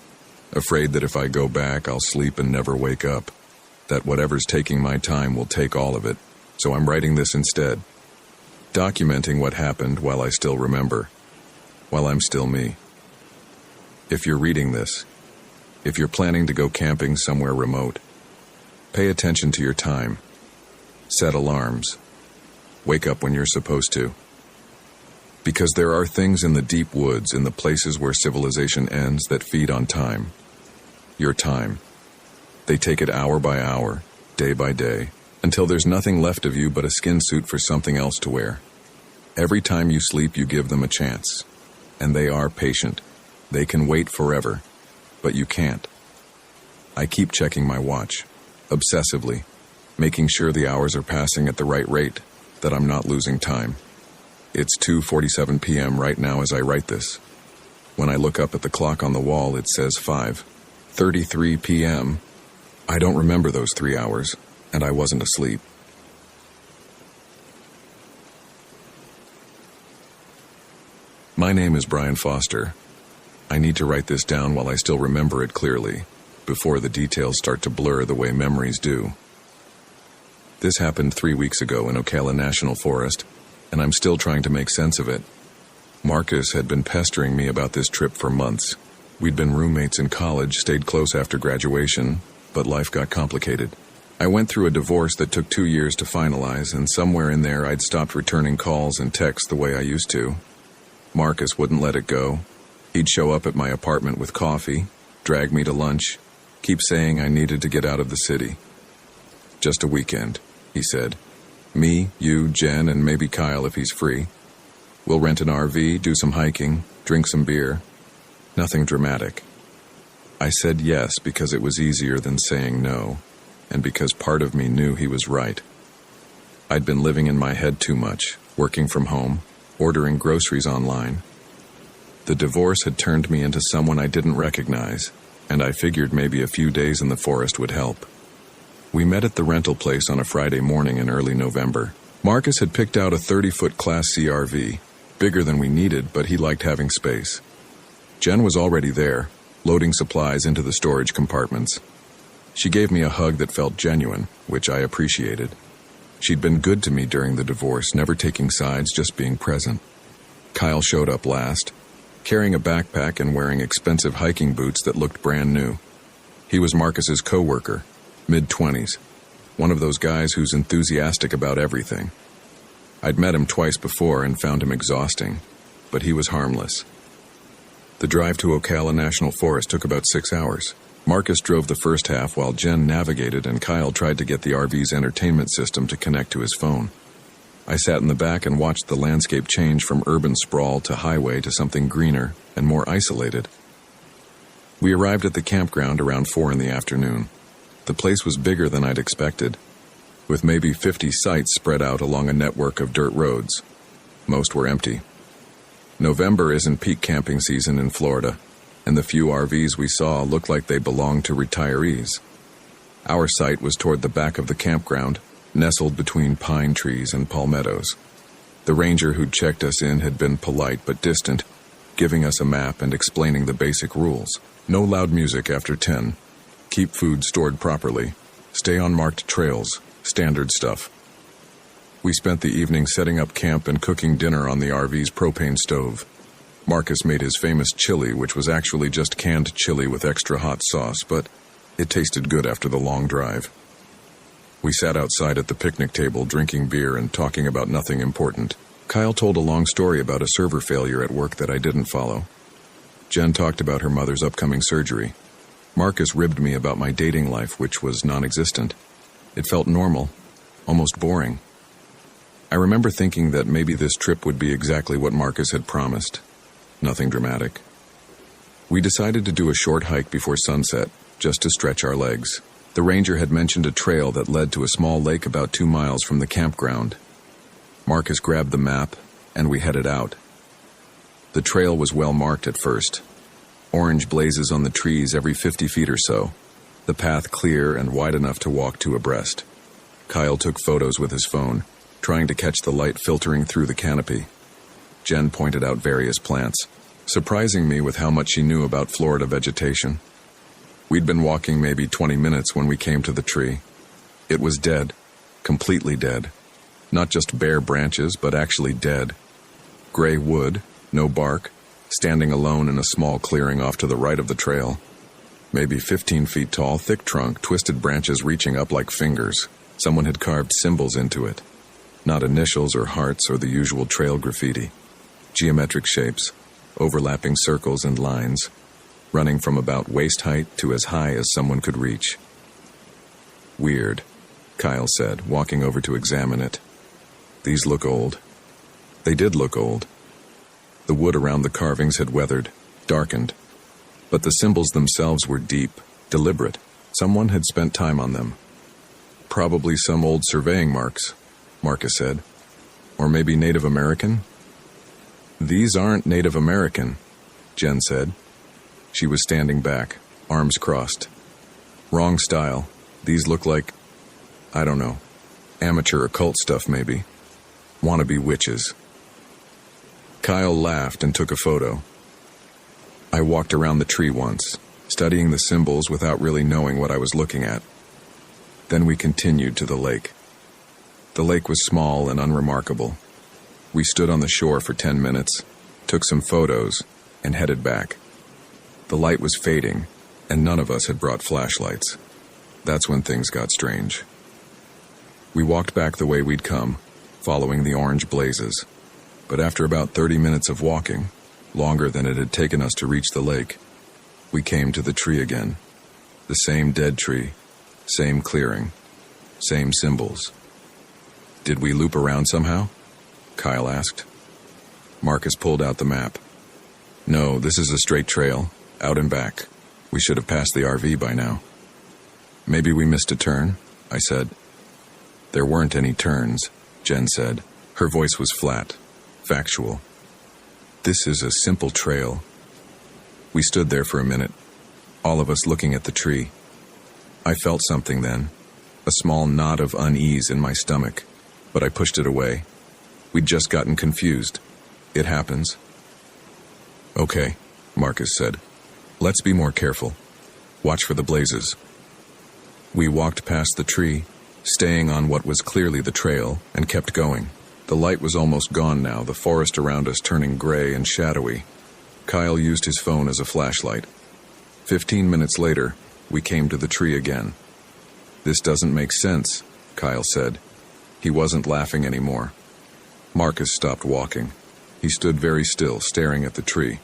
that if I go back, I'll sleep and never wake up, that whatever's taking my time will take all of it. So I'm writing this instead, documenting what happened while I still remember, while I'm still me. If you're reading this, if you're planning to go camping somewhere remote, pay attention to your time. Set alarms. Wake up when you're supposed to. Because there are things in the deep woods, in the places where civilization ends, that feed on time. Your time. They take it hour by hour, day by day, until there's nothing left of you but a skin suit for something else to wear. Every time you sleep, you give them a chance. And they are patient. They can wait forever. But you can't. I keep checking my watch, obsessively, making sure the hours are passing at the right rate, that I'm not losing time. It's 2:47 p.m. right now as I write this. When I look up at the clock on the wall, it says 5:33 p.m. I don't remember those 3 hours, and I wasn't asleep. My name is Brian Foster. I need to write this down while I still remember it clearly, before the details start to blur the way memories do. This happened 3 weeks ago in Ocala National Forest, and I'm still trying to make sense of it. Marcus had been pestering me about this trip for months. We'd been roommates in college, stayed close after graduation, but life got complicated. I went through a divorce that took 2 years to finalize, and somewhere in there I'd stopped returning calls and texts the way I used to. Marcus wouldn't let it go. He'd show up at my apartment with coffee, drag me to lunch, keep saying I needed to get out of the city. Just a weekend, he said. Me, you, Jen, and maybe Kyle if he's free. We'll rent an RV, do some hiking, drink some beer. Nothing dramatic. I said yes because it was easier than saying no, and because part of me knew he was right. I'd been living in my head too much, working from home, ordering groceries online. The divorce had turned me into someone I didn't recognize, and I figured maybe a few days in the forest would help. We met at the rental place on a Friday morning in early November. Marcus had picked out a 30-foot Class C RV, bigger than we needed, but he liked having space. Jen was already there, loading supplies into the storage compartments. She gave me a hug that felt genuine, which I appreciated. She'd been good to me during the divorce, never taking sides, just being present. Kyle showed up last, carrying a backpack and wearing expensive hiking boots that looked brand new. He was Marcus's co-worker, mid-20s, one of those guys who's enthusiastic about everything. I'd met him twice before and found him exhausting, but he was harmless. The drive to Ocala National Forest took about 6 hours. Marcus drove the first half while Jen navigated and Kyle tried to get the RV's entertainment system to connect to his phone. I sat in the back and watched the landscape change from urban sprawl to highway to something greener and more isolated. We arrived at the campground around 4 in the afternoon. The place was bigger than I'd expected, with maybe 50 sites spread out along a network of dirt roads. Most were empty. November isn't peak camping season in Florida, and the few RVs we saw looked like they belonged to retirees. Our site was toward the back of the campground, nestled between pine trees and palmettos. The ranger who'd checked us in had been polite but distant, giving us a map and explaining the basic rules. No loud music after 10. Keep food stored properly. Stay on marked trails. Standard stuff. We spent the evening setting up camp and cooking dinner on the RV's propane stove. Marcus made his famous chili, which was actually just canned chili with extra hot sauce, but it tasted good after the long drive. We sat outside at the picnic table drinking beer and talking about nothing important. Kyle told a long story about a server failure at work that I didn't follow. Jen talked about her mother's upcoming surgery. Marcus ribbed me about my dating life, which was non-existent. It felt normal, almost boring. I remember thinking that maybe this trip would be exactly what Marcus had promised. Nothing dramatic. We decided to do a short hike before sunset, just to stretch our legs. The ranger had mentioned a trail that led to a small lake about 2 miles from the campground. Marcus grabbed the map, and we headed out. The trail was well marked at first. Orange blazes on the trees every 50 feet or so. The path clear and wide enough to walk 2 abreast. Kyle took photos with his phone, trying to catch the light filtering through the canopy. Jen pointed out various plants, surprising me with how much she knew about Florida vegetation. We'd been walking maybe 20 minutes when we came to the tree. It was dead, completely dead. Not just bare branches, but actually dead. Gray wood, no bark, standing alone in a small clearing off to the right of the trail. Maybe 15 feet tall, thick trunk, twisted branches reaching up like fingers. Someone had carved symbols into it. Not initials or hearts or the usual trail graffiti. Geometric shapes, overlapping circles and lines, running from about waist height to as high as someone could reach. Weird, Kyle said, walking over to examine it. These look old. They did look old. The wood around the carvings had weathered, darkened. But the symbols themselves were deep, deliberate. Someone had spent time on them. Probably some old surveying marks, Marcus said. Or maybe Native American? These aren't Native American, Jen said. She was standing back, arms crossed. Wrong style. These look like, I don't know, amateur occult stuff maybe. Wannabe witches. Kyle laughed and took a photo. I walked around the tree once, studying the symbols without really knowing what I was looking at. Then we continued to the lake. The lake was small and unremarkable. We stood on the shore for 10 minutes, took some photos, and headed back. The light was fading, and none of us had brought flashlights. That's when things got strange. We walked back the way we'd come, following the orange blazes. But after about 30 minutes of walking, longer than it had taken us to reach the lake, we came to the tree again. The same dead tree, same clearing, same symbols. Did we loop around somehow? Kyle asked. Marcus pulled out the map. No, this is a straight trail, out and back. We should have passed the RV by now. Maybe we missed a turn, I said. There weren't any turns, Jen said. Her voice was flat, factual. This is a simple trail. We stood there for a minute, all of us looking at the tree. I felt something then, a small knot of unease in my stomach, but I pushed it away. We'd just gotten confused. It happens. Okay, Marcus said. Let's be more careful. Watch for the blazes. We walked past the tree, staying on what was clearly the trail, and kept going. The light was almost gone now, the forest around us turning gray and shadowy. Kyle used his phone as a flashlight. 15 minutes later, we came to the tree again. This doesn't make sense, Kyle said. He wasn't laughing anymore. Marcus stopped walking. He stood very still, staring at the tree.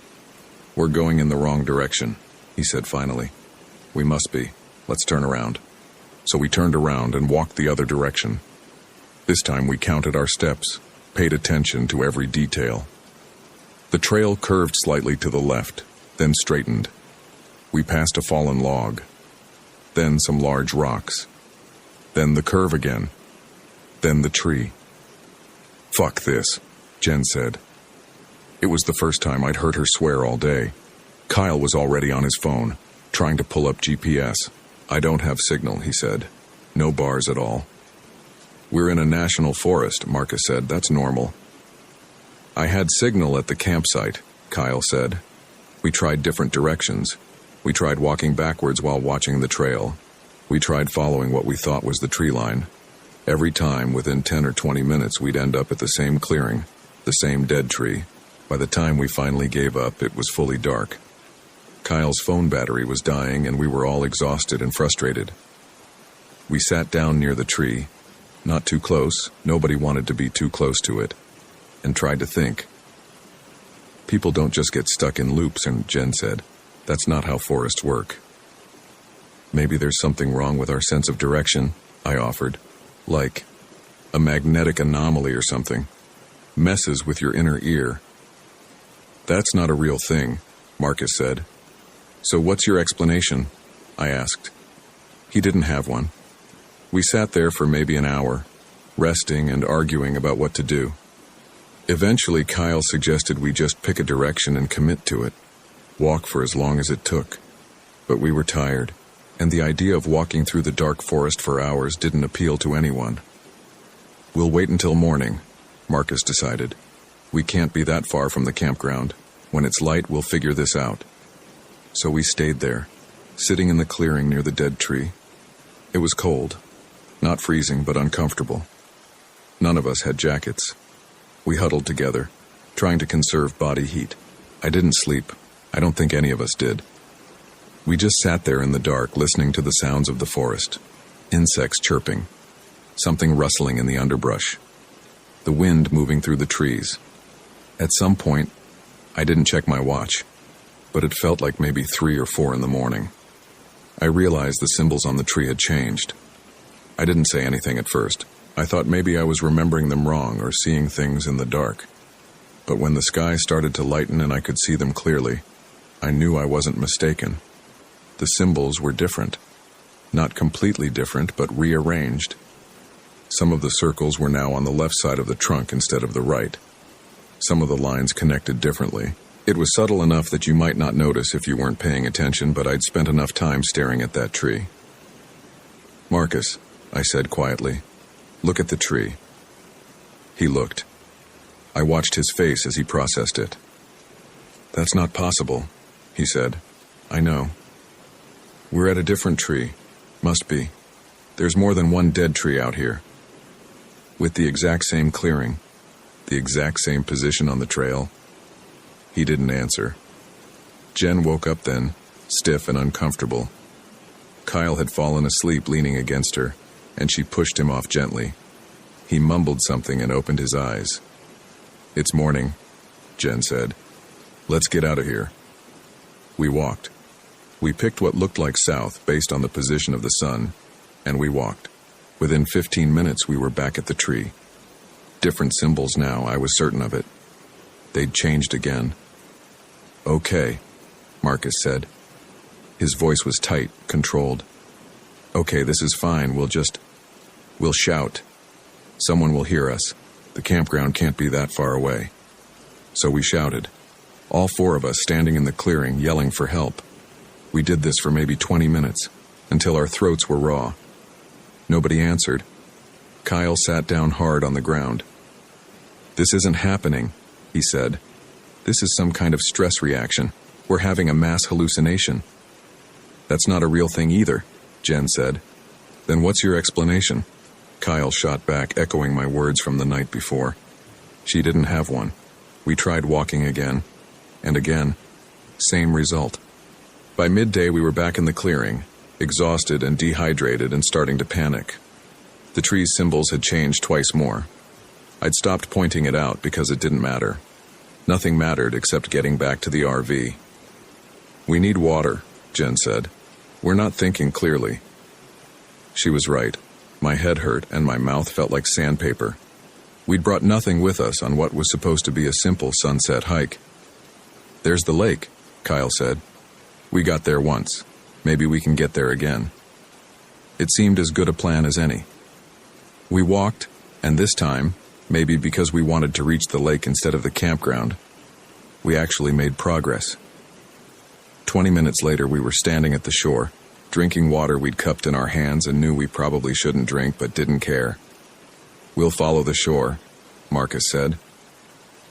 We're going in the wrong direction, he said finally. We must be. Let's turn around. So we turned around and walked the other direction. This time we counted our steps, paid attention to every detail. The trail curved slightly to the left, then straightened. We passed a fallen log, then some large rocks, then the curve again, then the tree. Fuck this, Jen said. It was the first time I'd heard her swear all day. Kyle was already on his phone, trying to pull up GPS. I don't have signal, he said. No bars at all. We're in a national forest, Marcus said. That's normal. I had signal at the campsite, Kyle said. We tried different directions. We tried walking backwards while watching the trail. We tried following what we thought was the tree line. Every time, within 10 or 20 minutes, we'd end up at the same clearing, the same dead tree. By the time we finally gave up, it was fully dark. Kyle's phone battery was dying, and we were all exhausted and frustrated. We sat down near the tree, not too close, nobody wanted to be too close to it, and tried to think. People don't just get stuck in loops, and Jen said, that's not how forests work. Maybe there's something wrong with our sense of direction, I offered. Like a magnetic anomaly or something. Messes with your inner ear. That's not a real thing, Marcus said. So what's your explanation? I asked. He didn't have one. We sat there for maybe an hour, resting and arguing about what to do. Eventually, Kyle suggested we just pick a direction and commit to it, walk for as long as it took. But we were tired. and the idea of walking through the dark forest for hours didn't appeal to anyone. "We'll wait until morning," Marcus decided. "We can't be that far from the campground. When it's light, we'll figure this out." So we stayed there, sitting in the clearing near the dead tree. It was cold, not freezing but uncomfortable. None of us had jackets. We huddled together, trying to conserve body heat. I didn't sleep. I don't think any of us did. We just sat there in the dark, listening to the sounds of the forest. Insects chirping, something rustling in the underbrush, the wind moving through the trees. At some point, I didn't check my watch, but it felt like maybe 3 or 4 in the morning. I realized the symbols on the tree had changed. I didn't say anything at first. I thought maybe I was remembering them wrong or seeing things in the dark. But when the sky started to lighten and I could see them clearly, I knew I wasn't mistaken. The symbols were different. Not completely different, but rearranged. Some of the circles were now on the left side of the trunk instead of the right. Some of the lines connected differently. It was subtle enough that you might not notice if you weren't paying attention, but I'd spent enough time staring at that tree. "Marcus," I said quietly, "look at the tree." He looked. I watched his face as he processed it. "That's not possible," he said. "I know. We're at a different tree. Must be. There's more than one dead tree out here. With the exact same clearing, the exact same position on the trail." He didn't answer. Jen woke up then, stiff and uncomfortable. Kyle had fallen asleep leaning against her, and she pushed him off gently. He mumbled something and opened his eyes. "It's morning," Jen said. "Let's get out of here." We walked. We picked what looked like south based on the position of the sun, and we walked. Within 15 minutes we were back at the tree. Different symbols now, I was certain of it. They'd changed again. "Okay," Marcus said. His voice was tight, controlled. "Okay, this is fine, we'll shout. Someone will hear us. The campground can't be that far away." So we shouted. All 4 of us standing in the clearing, yelling for help. We did this for maybe 20 minutes, until our throats were raw. Nobody answered. Kyle sat down hard on the ground. "This isn't happening," he said. "This is some kind of stress reaction. We're having a mass hallucination." "That's not a real thing either," Jen said. "Then what's your explanation?" Kyle shot back, echoing my words from the night before. She didn't have one. We tried walking again, and again. Same result. By midday we were back in the clearing, exhausted and dehydrated and starting to panic. The tree's symbols had changed twice more. I'd stopped pointing it out because it didn't matter. Nothing mattered except getting back to the RV. "We need water," Jen said. "We're not thinking clearly." She was right. My head hurt and my mouth felt like sandpaper. We'd brought nothing with us on what was supposed to be a simple sunset hike. "There's the lake," Kyle said. "We got there once. Maybe we can get there again." It seemed as good a plan as any. We walked, and this time, maybe because we wanted to reach the lake instead of the campground, we actually made progress. 20 minutes later, we were standing at the shore, drinking water we'd cupped in our hands and knew we probably shouldn't drink but didn't care. "We'll follow the shore," Marcus said.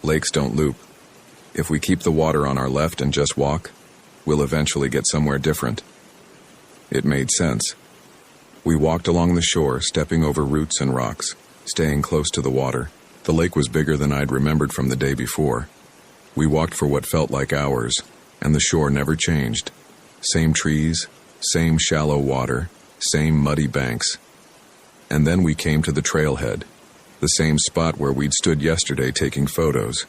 "Lakes don't loop. If we keep the water on our left and just walk, we'll eventually get somewhere different." It made sense. We walked along the shore, stepping over roots and rocks, staying close to the water. The lake was bigger than I'd remembered from the day before. We walked for what felt like hours, and the shore never changed. Same trees, same shallow water, same muddy banks. And then we came to the trailhead, the same spot where we'd stood yesterday taking photos.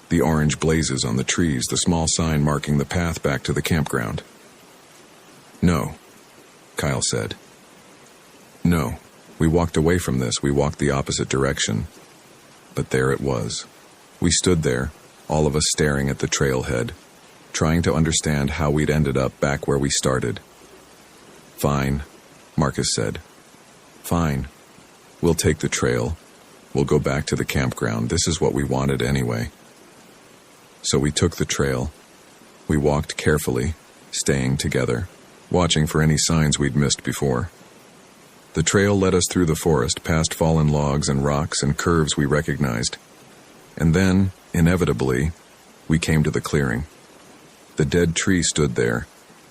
The orange blazes on the trees, the small sign marking the path back to the campground. "No," Kyle said. "No, we walked away from this, we walked the opposite direction." But there it was. We stood there, all of us staring at the trailhead, trying to understand how we'd ended up back where we started. "Fine," Marcus said. "Fine. We'll take the trail. We'll go back to the campground. This is what we wanted anyway." So we took the trail. We walked carefully, staying together. watching for any signs we'd missed before. The trail led us through the forest, past fallen logs and rocks and curves we recognized. And then, inevitably, we came to the clearing. The dead tree stood there,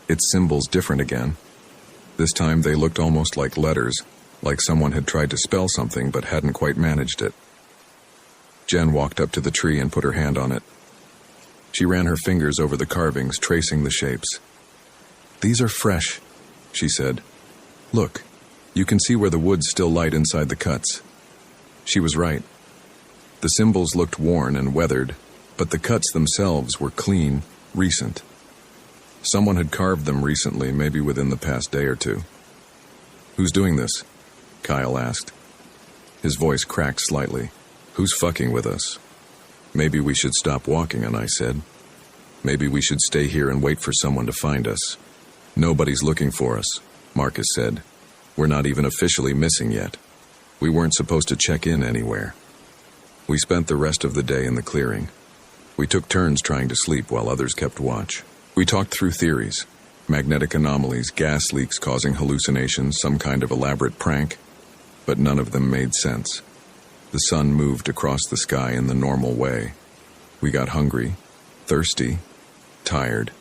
its symbols different again. This time they looked almost like letters, like someone had tried to spell something but hadn't quite managed it. Jen walked up to the tree and put her hand on it. She ran her fingers over the carvings, tracing the shapes. "These are fresh," she said. "Look, you can see where the wood's still light inside the cuts." She was right. The symbols looked worn and weathered, but the cuts themselves were clean, recent. Someone had carved them recently, maybe within the past day or two. "Who's doing this?" Kyle asked. His voice cracked slightly. "Who's fucking with us?" "Maybe we should stop walking," and I said. "Maybe we should stay here and wait for someone to find us." "Nobody's looking for us," Marcus said. "We're not even officially missing yet. We weren't supposed to check in anywhere." We spent the rest of the day in the clearing. We took turns trying to sleep while others kept watch. We talked through theories: magnetic anomalies, gas leaks causing hallucinations, some kind of elaborate prank, but none of them made sense. The sun moved across the sky in the normal way. We got hungry, thirsty, tired.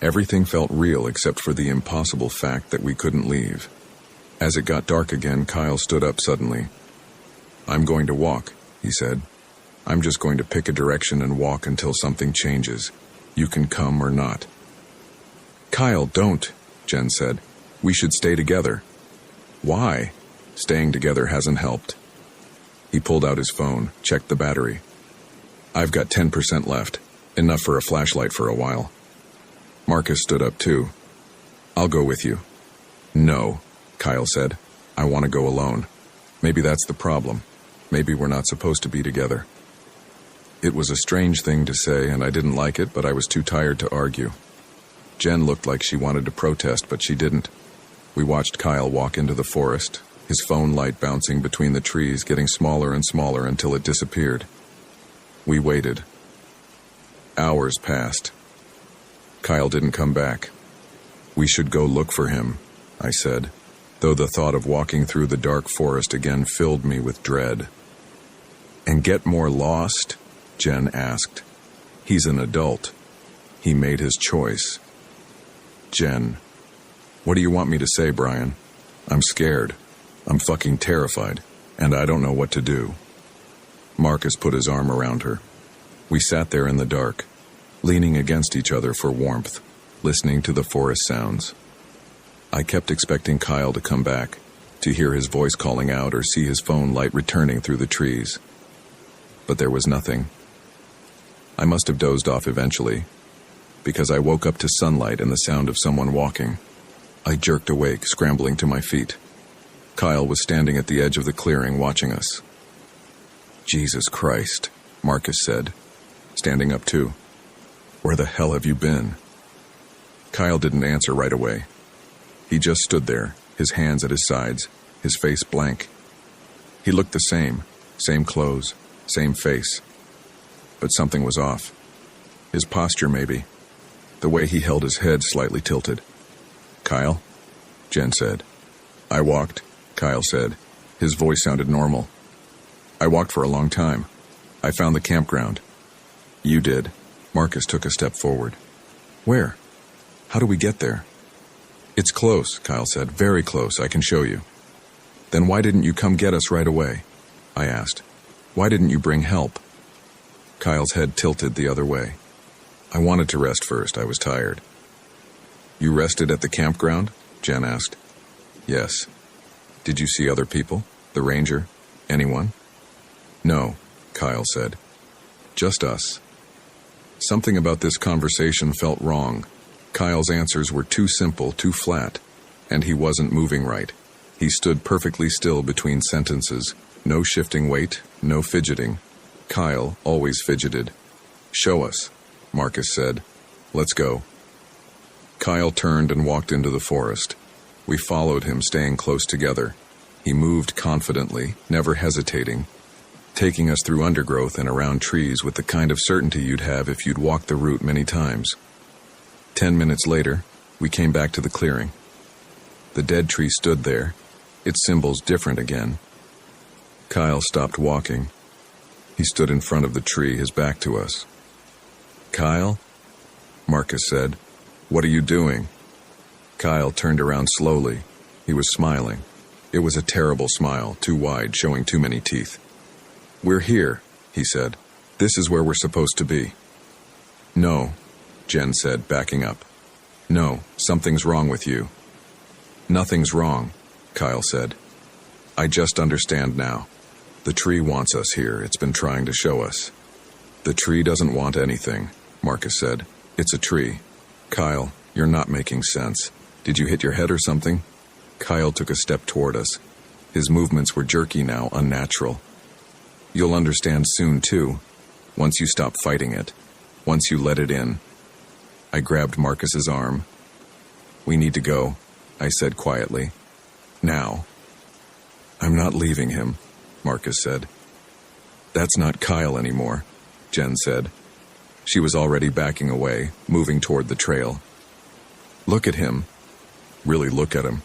Everything felt real except for the impossible fact that we couldn't leave. As it got dark again, Kyle stood up suddenly. "I'm going to walk," he said. "I'm just going to pick a direction and walk until something changes. You can come or not." "Kyle, don't," Jen said. "We should stay together." "Why?" "Staying together hasn't helped." He pulled out his phone, checked the battery. "I've got 10% left, enough for a flashlight for a while." Marcus stood up too. "I'll go with you." "No," Kyle said. "I want to go alone. Maybe that's the problem. Maybe we're not supposed to be together." It was a strange thing to say, and I didn't like it, but I was too tired to argue. Jen looked like she wanted to protest, but she didn't. We watched Kyle walk into the forest, his phone light bouncing between the trees, getting smaller and smaller until it disappeared. We waited. Hours passed. Kyle didn't come back. "We should go look for him," I said, though the thought of walking through the dark forest again filled me with dread. "And get more lost?" Jen asked. "He's an adult. He made his choice." "Jen, what do you want me to say, Brian? I'm scared. I'm fucking terrified, and I don't know what to do." Marcus put his arm around her. We sat there in the dark, leaning against each other for warmth, listening to the forest sounds. I kept expecting Kyle to come back, to hear his voice calling out or see his phone light returning through the trees. But there was nothing. I must have dozed off eventually, because I woke up to sunlight and the sound of someone walking. I jerked awake, scrambling to my feet. Kyle was standing at the edge of the clearing, watching us. "Jesus Christ," Marcus said, standing up too. "Where the hell have you been?" Kyle didn't answer right away. He just stood there, his hands at his sides, his face blank. He looked the same clothes, same face. But something was off. His posture, maybe. The way he held his head slightly tilted. "Kyle?" Jen said. "I walked," Kyle said. His voice sounded normal. "I walked for a long time. I found the campground." "You did." Marcus took a step forward. "Where? How do we get there?" "It's close," Kyle said. "Very close. I can show you." "Then why didn't you come get us right away?" I asked. "Why didn't you bring help?" Kyle's head tilted the other way. "I wanted to rest first. I was tired." "You rested at the campground?" Jen asked. "Yes." "Did you see other people? The ranger? Anyone?" "No," Kyle said. "Just us." Something about this conversation felt wrong. Kyle's answers were too simple, too flat, and he wasn't moving right. He stood perfectly still between sentences, no shifting weight, no fidgeting. Kyle always fidgeted. "Show us," Marcus said. "Let's go." Kyle turned and walked into the forest. We followed him, staying close together. He moved confidently, never hesitating, taking us through undergrowth and around trees with the kind of certainty you'd have if you'd walked the route many times. 10 minutes later, We came back to the clearing. The dead tree stood there, its symbols different again. Kyle stopped walking. He stood in front of the tree, his back to us. "Kyle?" Marcus said. "What are you doing?" Kyle turned around slowly. He was smiling. It was a terrible smile, too wide, showing too many teeth. "We're here," he said. "This is where we're supposed to be." "No," Jen said, backing up. "No, something's wrong with you." "Nothing's wrong," Kyle said. "I just understand now. The tree wants us here. It's been trying to show us." "The tree doesn't want anything," Marcus said. "It's a tree." "Kyle, you're not making sense. Did you hit your head or something?" Kyle took a step toward us. His movements were jerky now, unnatural. "You'll understand soon, too. Once you stop fighting it. Once you let it in." I grabbed Marcus's arm. "We need to go," I said quietly. "Now." "I'm not leaving him," Marcus said. "That's not Kyle anymore," Jen said. She was already backing away, moving toward the trail. "Look at him. Really look at him."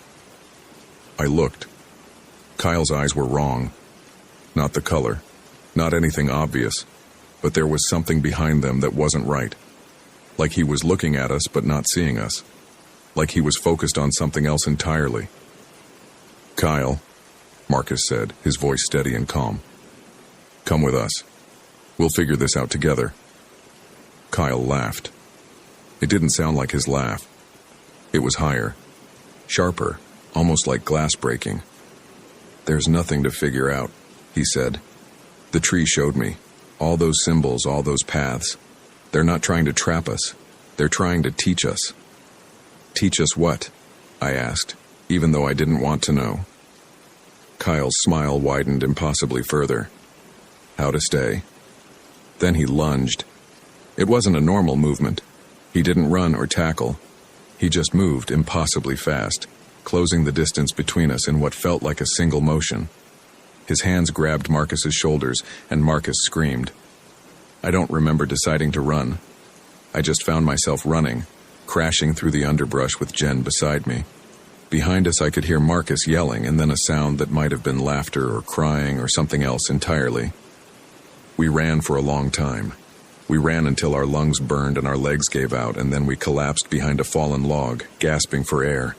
I looked. Kyle's eyes were wrong. Not the color, not anything obvious, but there was something behind them that wasn't right. Like he was looking at us but not seeing us. Like he was focused on something else entirely. "Kyle," Marcus said, his voice steady and calm. "Come with us. We'll figure this out together." Kyle laughed. It didn't sound like his laugh. It was higher, sharper, almost like glass breaking. "There's nothing to figure out," he said. "The tree showed me. All those symbols, all those paths. They're not trying to trap us. They're trying to teach us." "Teach us what?" I asked, even though I didn't want to know. Kyle's smile widened impossibly further. "How to stay." Then he lunged. It wasn't a normal movement. He didn't run or tackle. He just moved impossibly fast, closing the distance between us in what felt like a single motion. His hands grabbed Marcus's shoulders, and Marcus screamed. I don't remember deciding to run. I just found myself running, crashing through the underbrush with Jen beside me. Behind us I could hear Marcus yelling, and then a sound that might have been laughter or crying or something else entirely. We ran for a long time. We ran until our lungs burned and our legs gave out, and then we collapsed behind a fallen log, gasping for air.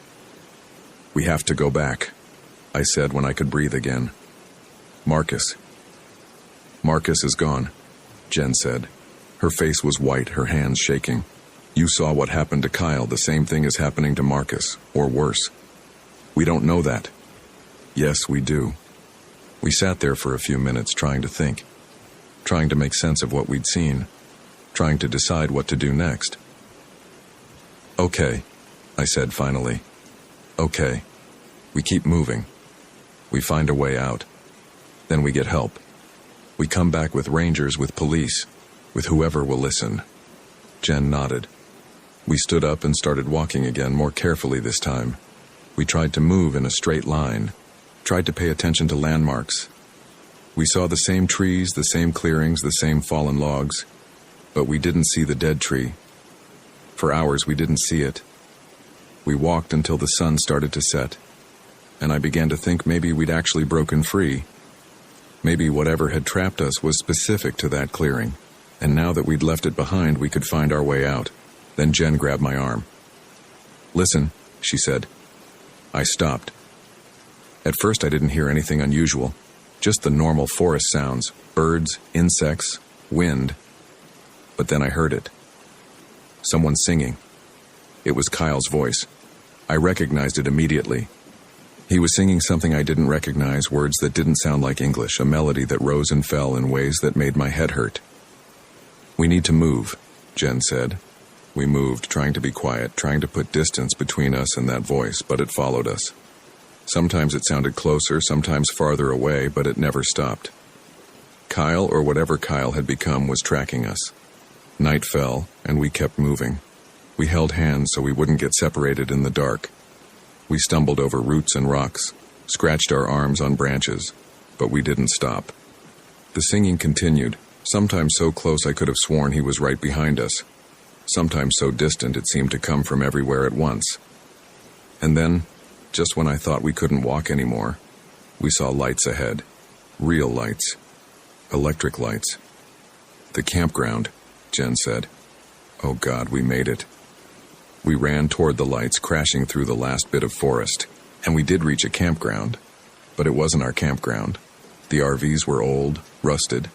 "We have to go back," I said when I could breathe again. "Marcus." "Marcus is gone," Jen said. Her face was white, her hands shaking. "You saw what happened to Kyle. The same thing is happening to Marcus, or worse." "We don't know that." "Yes, we do." We sat there for a few minutes trying to think, trying to make sense of what we'd seen, trying to decide what to do next. "Okay," I said finally. "Okay. We keep moving. We find a way out. Then we get help. We come back with rangers, with police, with whoever will listen." Jen nodded. We stood up and started walking again, more carefully this time. We tried to move in a straight line, tried to pay attention to landmarks. We saw the same trees, the same clearings, the same fallen logs, but we didn't see the dead tree. For hours we didn't see it. We walked until the sun started to set, and I began to think maybe we'd actually broken free. Maybe whatever had trapped us was specific to that clearing, and now that we'd left it behind, we could find our way out. Then Jen grabbed my arm. "Listen," she said. I stopped. At first I didn't hear anything unusual, just the normal forest sounds, birds, insects, wind. But then I heard it. Someone singing. It was Kyle's voice. I recognized it immediately. He was singing something I didn't recognize, words that didn't sound like English, a melody that rose and fell in ways that made my head hurt. "We need to move," Jen said. We moved, trying to be quiet, trying to put distance between us and that voice, but it followed us. Sometimes it sounded closer, sometimes farther away, but it never stopped. Kyle, or whatever Kyle had become, was tracking us. Night fell, and we kept moving. We held hands so we wouldn't get separated in the dark. We stumbled over roots and rocks, scratched our arms on branches, but we didn't stop. The singing continued, sometimes so close I could have sworn he was right behind us. sometimes so distant it seemed to come from everywhere at once. And then, just when I thought we couldn't walk anymore, we saw lights ahead. Real lights. Electric lights. The campground, Jen said. Oh God, we made it. We ran toward the lights, crashing through the last bit of forest, and we did reach a campground. But it wasn't our campground. The RVs were old, rusted.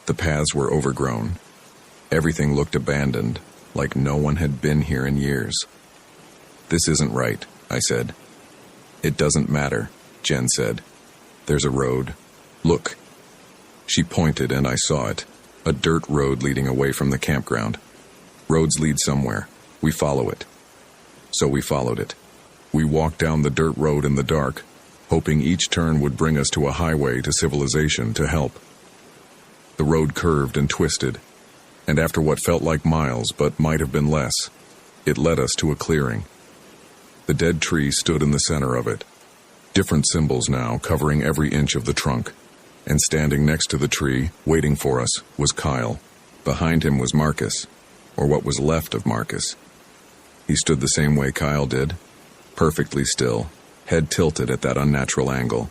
The paths were overgrown. Everything looked abandoned, like no one had been here in years. This isn't right, I said. It doesn't matter, Jen said. There's a road. Look. She pointed and I saw it. A dirt road leading away from the campground. Roads lead somewhere. We follow it. So we followed it. We walked down the dirt road in the dark, hoping each turn would bring us to a highway to civilization to help. The road curved and twisted, and after what felt like miles but might have been less, it led us to a clearing. The dead tree stood in the center of it. Different symbols now covering every inch of the trunk. And standing next to the tree, waiting for us, was Kyle. Behind him was Marcus, or what was left of Marcus. He stood the same way Kyle did, perfectly still, head tilted at that unnatural angle.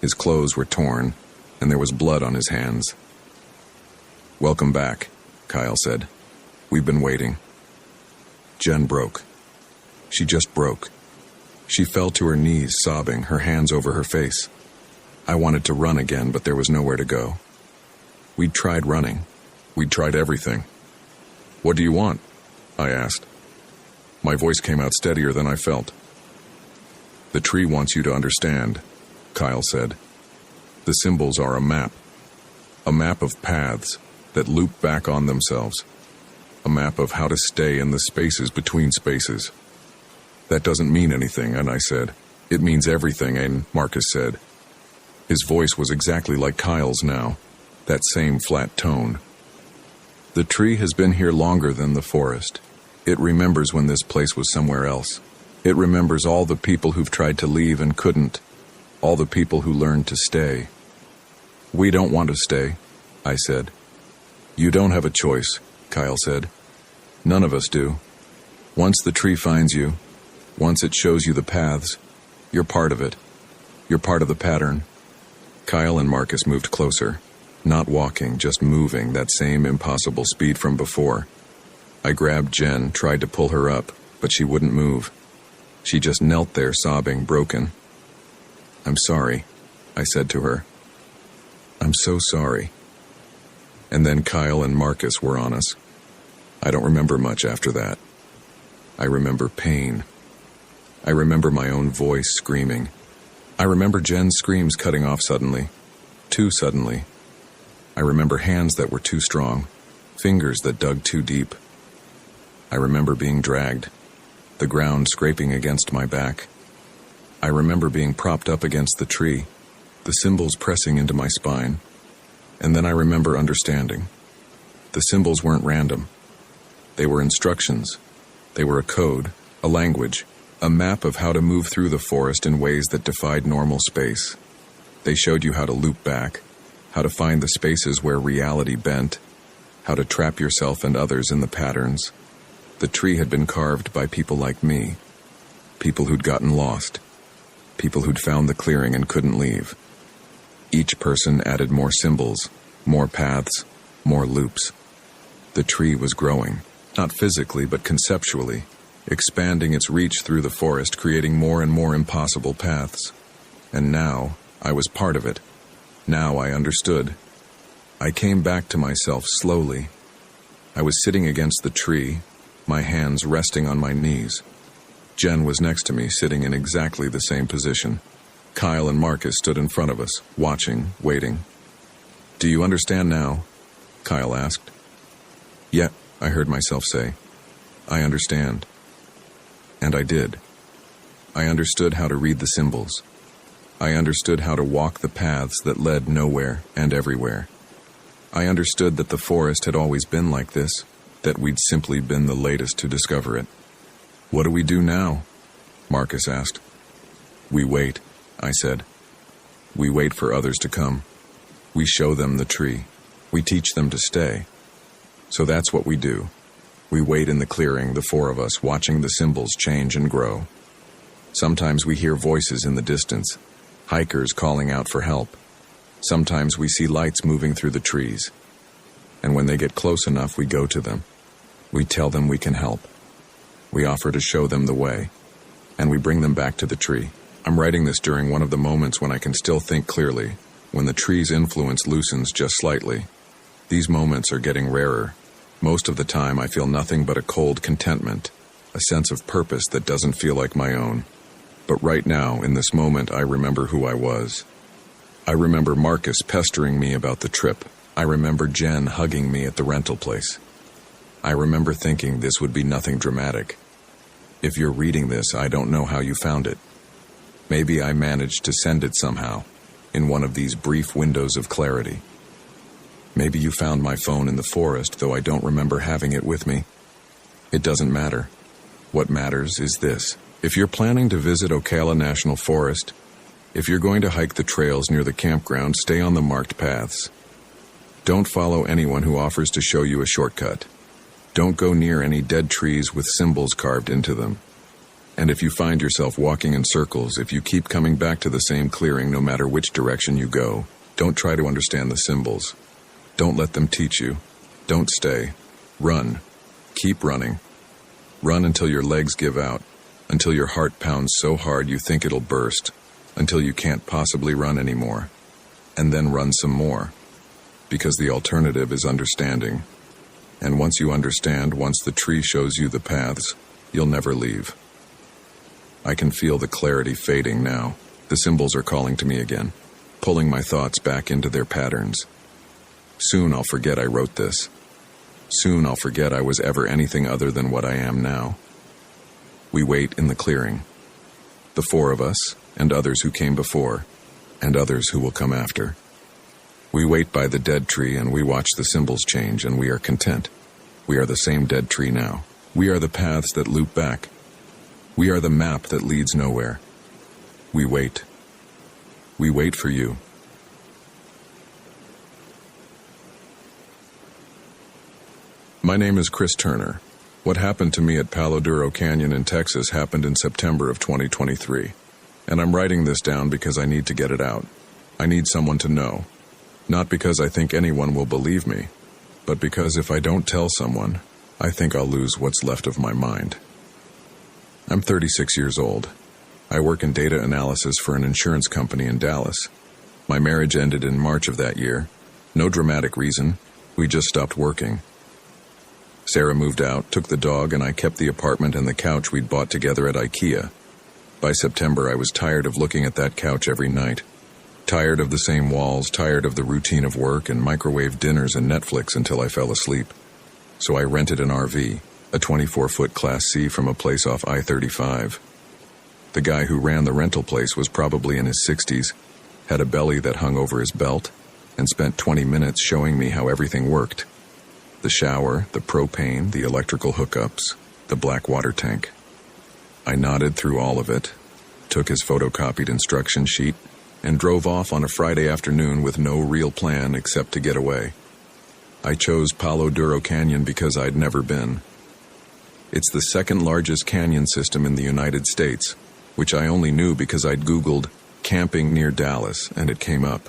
His clothes were torn, and there was blood on his hands. Welcome back, Kyle said. We've been waiting. Jen broke. She just broke. She fell to her knees, sobbing, her hands over her face. I wanted to run again, but there was nowhere to go. We'd tried running. We'd tried everything. What do you want? I asked. My voice came out steadier than I felt. The tree wants you to understand, Kyle said. The symbols are a map of paths that loop back on themselves, a map of how to stay in the spaces between spaces. That doesn't mean anything, and I said. It means everything, and Marcus said. His voice was exactly like Kyle's now, that same flat tone. The tree has been here longer than the forest. It remembers when this place was somewhere else. It remembers all the people who've tried to leave and couldn't, all the people who learned to stay. We don't want to stay, I said. You don't have a choice, Kyle said. None of us do. Once the tree finds you, once it shows you the paths, you're part of it. You're part of the pattern. Kyle and Marcus moved closer, not walking, just moving, that same impossible speed from before. I grabbed Jen, tried to pull her up, but she wouldn't move. She just knelt there, sobbing, broken. I'm sorry, I said to her. I'm so sorry. And then Kyle and Marcus were on us. I don't remember much after that. I remember pain. I remember my own voice screaming. I remember Jen's screams cutting off suddenly. Too suddenly. I remember hands that were too strong, fingers that dug too deep. I remember being dragged, the ground scraping against my back. I remember being propped up against the tree, the symbols pressing into my spine. And then I remember understanding. The symbols weren't random. They were instructions. They were a code, a language, a map of how to move through the forest in ways that defied normal space. They showed you how to loop back, how to find the spaces where reality bent, how to trap yourself and others in the patterns. The tree had been carved by people like me, people who'd gotten lost, people who'd found the clearing and couldn't leave. Each person added more symbols, more paths, more loops. The tree was growing, not physically but conceptually, expanding its reach through the forest, creating more and more impossible paths. And now, I was part of it. Now I understood. I came back to myself slowly. I was sitting against the tree, my hands resting on my knees. Jen was next to me, sitting in exactly the same position. Kyle and Marcus stood in front of us, watching, waiting. Do you understand now? Kyle asked. Yeah, I heard myself say. I understand. And I did. I understood how to read the symbols. I understood how to walk the paths that led nowhere and everywhere. I understood that the forest had always been like this, that we'd simply been the latest to discover it. What do we do now? Marcus asked. We wait, I said. We wait for others to come. We show them the tree. We teach them to stay. So that's what we do. We wait in the clearing, the four of us, watching the symbols change and grow. Sometimes we hear voices in the distance, hikers calling out for help. Sometimes we see lights moving through the trees. And when they get close enough, we go to them. We tell them we can help. We offer to show them the way. And we bring them back to the tree. I'm writing this during one of the moments when I can still think clearly, when the tree's influence loosens just slightly. These moments are getting rarer. Most of the time I feel nothing but a cold contentment, a sense of purpose that doesn't feel like my own. But right now, in this moment, I remember who I was. I remember Marcus pestering me about the trip. I remember Jen hugging me at the rental place. I remember thinking this would be nothing dramatic. If you're reading this, I don't know how you found it. Maybe I managed to send it somehow, in one of these brief windows of clarity. Maybe you found my phone in the forest, though I don't remember having it with me. It doesn't matter. What matters is this. If you're planning to visit Ocala National Forest, if you're going to hike the trails near the campground, stay on the marked paths. Don't follow anyone who offers to show you a shortcut. Don't go near any dead trees with symbols carved into them. And if you find yourself walking in circles, if you keep coming back to the same clearing no matter which direction you go, don't try to understand the symbols. Don't let them teach you. Don't stay. Run. Keep running. Run until your legs give out, until your heart pounds so hard you think it'll burst, until you can't possibly run anymore. And then run some more. Because the alternative is understanding. And once you understand, once the tree shows you the paths, you'll never leave. I can feel the clarity fading now. The symbols are calling to me again, pulling my thoughts back into their patterns. Soon I'll forget I wrote this. Soon I'll forget I was ever anything other than what I am now. We wait in the clearing. The four of us, and others who came before, and others who will come after. We wait by the dead tree and we watch the symbols change, and we are content. We are the same dead tree now. We are the paths that loop back. We are the map that leads nowhere. We wait. We wait for you. My name is Chris Turner. What happened to me at Palo Duro Canyon in Texas happened in September of 2023. And I'm writing this down because I need to get it out. I need someone to know. Not because I think anyone will believe me, but because if I don't tell someone, I think I'll lose what's left of my mind. I'm 36 years old. I work in data analysis for an insurance company in Dallas. My marriage ended in March of that year. No dramatic reason. We just stopped working. Sarah moved out, took the dog, and I kept the apartment and the couch we'd bought together at IKEA. By September, I was tired of looking at that couch every night. Tired of the same walls, tired of the routine of work and microwave dinners and Netflix until I fell asleep. So I rented an RV, a 24-foot Class C from a place off I-35. The guy who ran the rental place was probably in his 60s, had a belly that hung over his belt, and spent 20 minutes showing me how everything worked. The shower, the propane, the electrical hookups, the black water tank. I nodded through all of it, took his photocopied instruction sheet, and drove off on a Friday afternoon with no real plan except to get away. I chose Palo Duro Canyon because I'd never been. It's the second largest canyon system in the United States, which I only knew because I'd Googled camping near Dallas and it came up.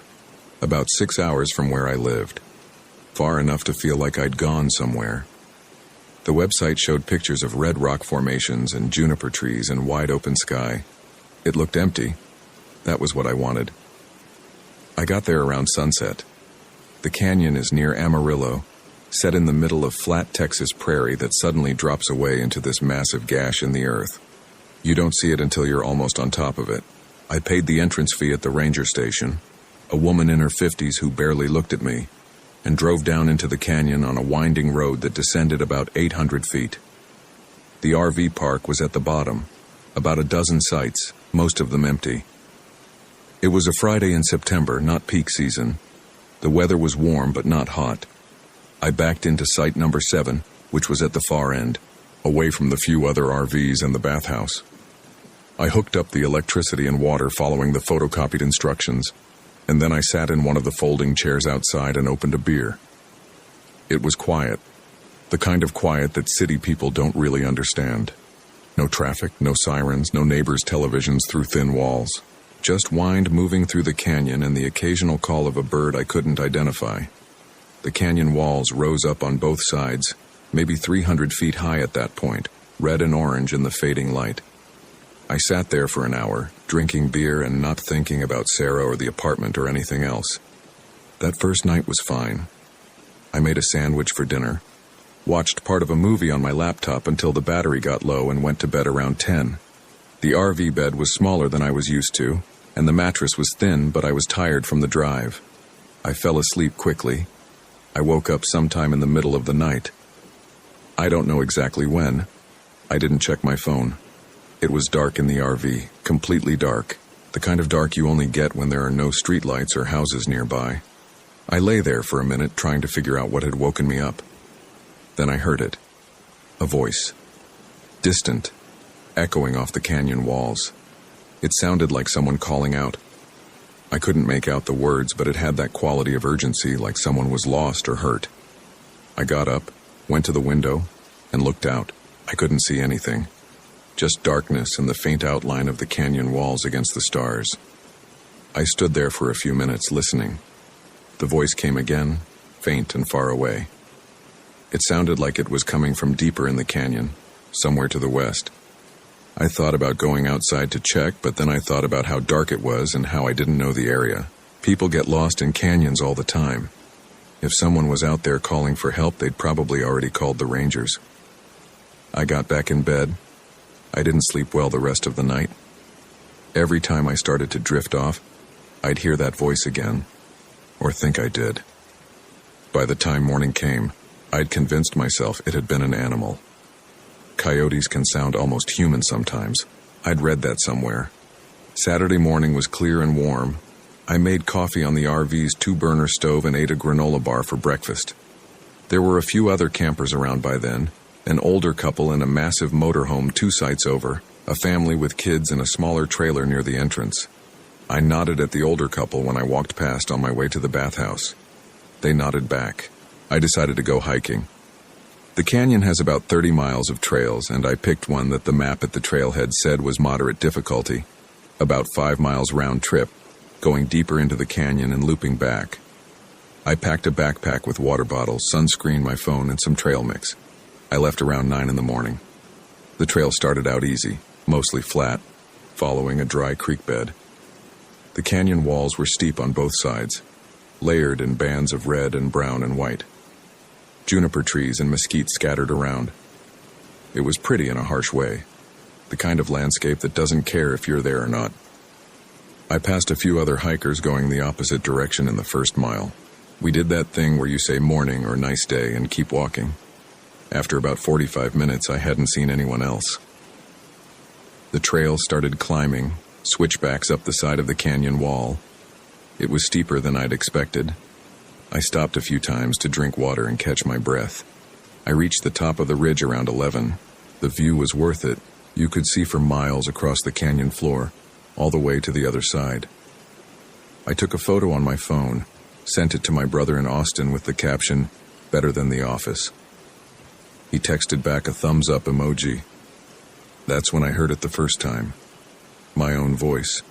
About 6 hours from where I lived. Far enough to feel like I'd gone somewhere. The website showed pictures of red rock formations and juniper trees and wide open sky. It looked empty. That was what I wanted. I got there around sunset. The canyon is near Amarillo, set in the middle of flat Texas prairie that suddenly drops away into this massive gash in the earth. You don't see it until you're almost on top of it. I paid the entrance fee at the ranger station, a woman in her 50s who barely looked at me, and drove down into the canyon on a winding road that descended about 800 feet. The RV park was at the bottom, about a dozen sites, most of them empty. It was a Friday in September, not peak season. The weather was warm but not hot. I backed into site number 7, which was at the far end, away from the few other RVs and the bathhouse. I hooked up the electricity and water following the photocopied instructions, and then I sat in one of the folding chairs outside and opened a beer. It was quiet. The kind of quiet that city people don't really understand. No traffic, no sirens, no neighbors' televisions through thin walls. Just wind moving through the canyon and the occasional call of a bird I couldn't identify. The canyon walls rose up on both sides, maybe 300 feet high at that point, red and orange in the fading light. I sat there for an hour, drinking beer and not thinking about Sarah or the apartment or anything else. That first night was fine. I made a sandwich for dinner, watched part of a movie on my laptop until the battery got low and went to bed around 10. The RV bed was smaller than I was used to, and the mattress was thin, but I was tired from the drive. I fell asleep quickly. I woke up sometime in the middle of the night. I don't know exactly when. I didn't check my phone. It was dark in the RV, completely dark, the kind of dark you only get when there are no streetlights or houses nearby. I lay there for a minute trying to figure out what had woken me up. Then I heard it. A voice. Distant, echoing off the canyon walls. It sounded like someone calling out. I couldn't make out the words, but it had that quality of urgency, like someone was lost or hurt. I got up, went to the window, and looked out. I couldn't see anything. Just darkness and the faint outline of the canyon walls against the stars. I stood there for a few minutes, listening. The voice came again, faint and far away. It sounded like it was coming from deeper in the canyon, somewhere to the west. I thought about going outside to check, but then I thought about how dark it was and how I didn't know the area. People get lost in canyons all the time. If someone was out there calling for help, they'd probably already called the rangers. I got back in bed. I didn't sleep well the rest of the night. Every time I started to drift off, I'd hear that voice again, or think I did. By the time morning came, I'd convinced myself it had been an animal. Coyotes can sound almost human sometimes. I'd read that somewhere. Saturday morning was clear and warm. I made coffee on the RV's 2-burner stove and ate a granola bar for breakfast. There were a few other campers around by then, an older couple in a massive motorhome 2 sites over, a family with kids in a smaller trailer near the entrance. I nodded at the older couple when I walked past on my way to the bathhouse. They nodded back. I decided to go hiking. The canyon has about 30 miles of trails, and I picked one that the map at the trailhead said was moderate difficulty. About 5 miles round trip, going deeper into the canyon and looping back. I packed a backpack with water bottles, sunscreen, my phone, and some trail mix. I left around 9 in the morning. The trail started out easy, mostly flat, following a dry creek bed. The canyon walls were steep on both sides, layered in bands of red and brown and white. Juniper trees and mesquite scattered around. It was pretty in a harsh way, the kind of landscape that doesn't care if you're there or not. I passed a few other hikers going the opposite direction in the first mile. We did that thing where you say morning or nice day and keep walking. After about 45 minutes, I hadn't seen anyone else. The trail started climbing, switchbacks up the side of the canyon wall. It was steeper than I'd expected. I stopped a few times to drink water and catch my breath. I reached the top of the ridge around 11. The view was worth it. You could see for miles across the canyon floor, all the way to the other side. I took a photo on my phone, sent it to my brother in Austin with the caption, "Better than the office." He texted back a thumbs-up emoji. That's when I heard it the first time. My own voice,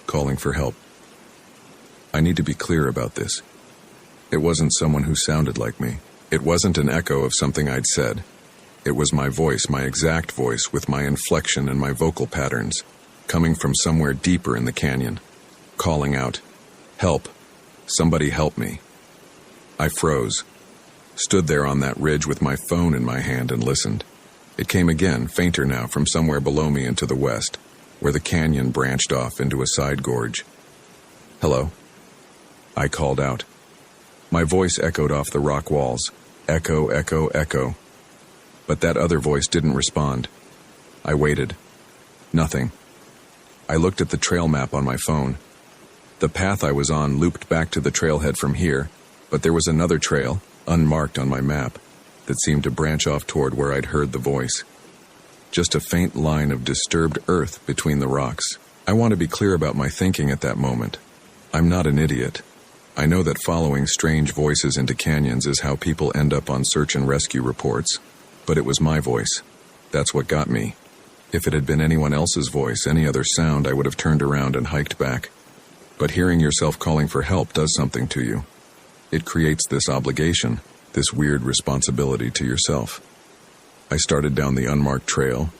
calling for help. I need to be clear about this. It wasn't someone who sounded like me. It wasn't an echo of something I'd said. It was my voice, my exact voice, with my inflection and my vocal patterns, coming from somewhere deeper in the canyon, calling out, "Help! Somebody help me!" I froze, stood there on that ridge with my phone in my hand and listened. It came again, fainter now, from somewhere below me and to the west, where the canyon branched off into a side gorge. "Hello?" I called out. My voice echoed off the rock walls. Echo, echo, echo. But that other voice didn't respond. I waited. Nothing. I looked at the trail map on my phone. The path I was on looped back to the trailhead from here, but there was another trail, unmarked on my map, that seemed to branch off toward where I'd heard the voice. Just a faint line of disturbed earth between the rocks. I want to be clear about my thinking at that moment. I'm not an idiot. I know that following strange voices into canyons is how people end up on search and rescue reports, but it was my voice. That's what got me. If it had been anyone else's voice, any other sound, I would have turned around and hiked back. But hearing yourself calling for help does something to you. It creates this obligation, this weird responsibility to yourself. I started down the unmarked trail.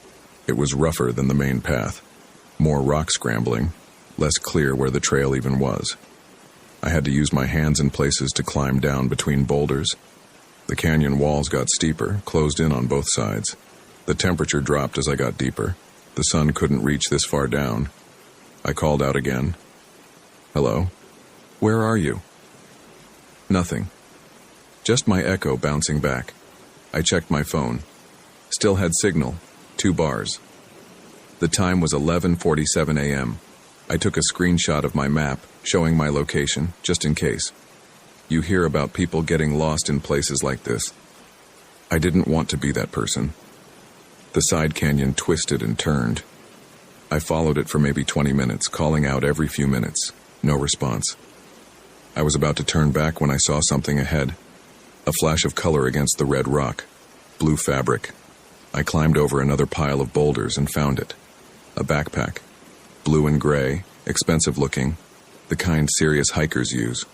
It was rougher than the main path. More rock scrambling, less clear where the trail even was. I had to use my hands in places to climb down between boulders. The canyon walls got steeper, closed in on both sides. The temperature dropped as I got deeper. The sun couldn't reach this far down. I called out again. Hello? Where are you? Nothing. Just my echo bouncing back. I checked my phone. Still had signal, 2 bars. The time was 11:47 a.m. I took a screenshot of my map, showing my location, just in case. You hear about people getting lost in places like this. I didn't want to be that person. The side canyon twisted and turned. I followed it for maybe 20 minutes, calling out every few minutes. No response. I was about to turn back when I saw something ahead. A flash of color against the red rock. Blue fabric. I climbed over another pile of boulders and found it. A backpack. Blue and gray, expensive looking, the kind serious hikers use.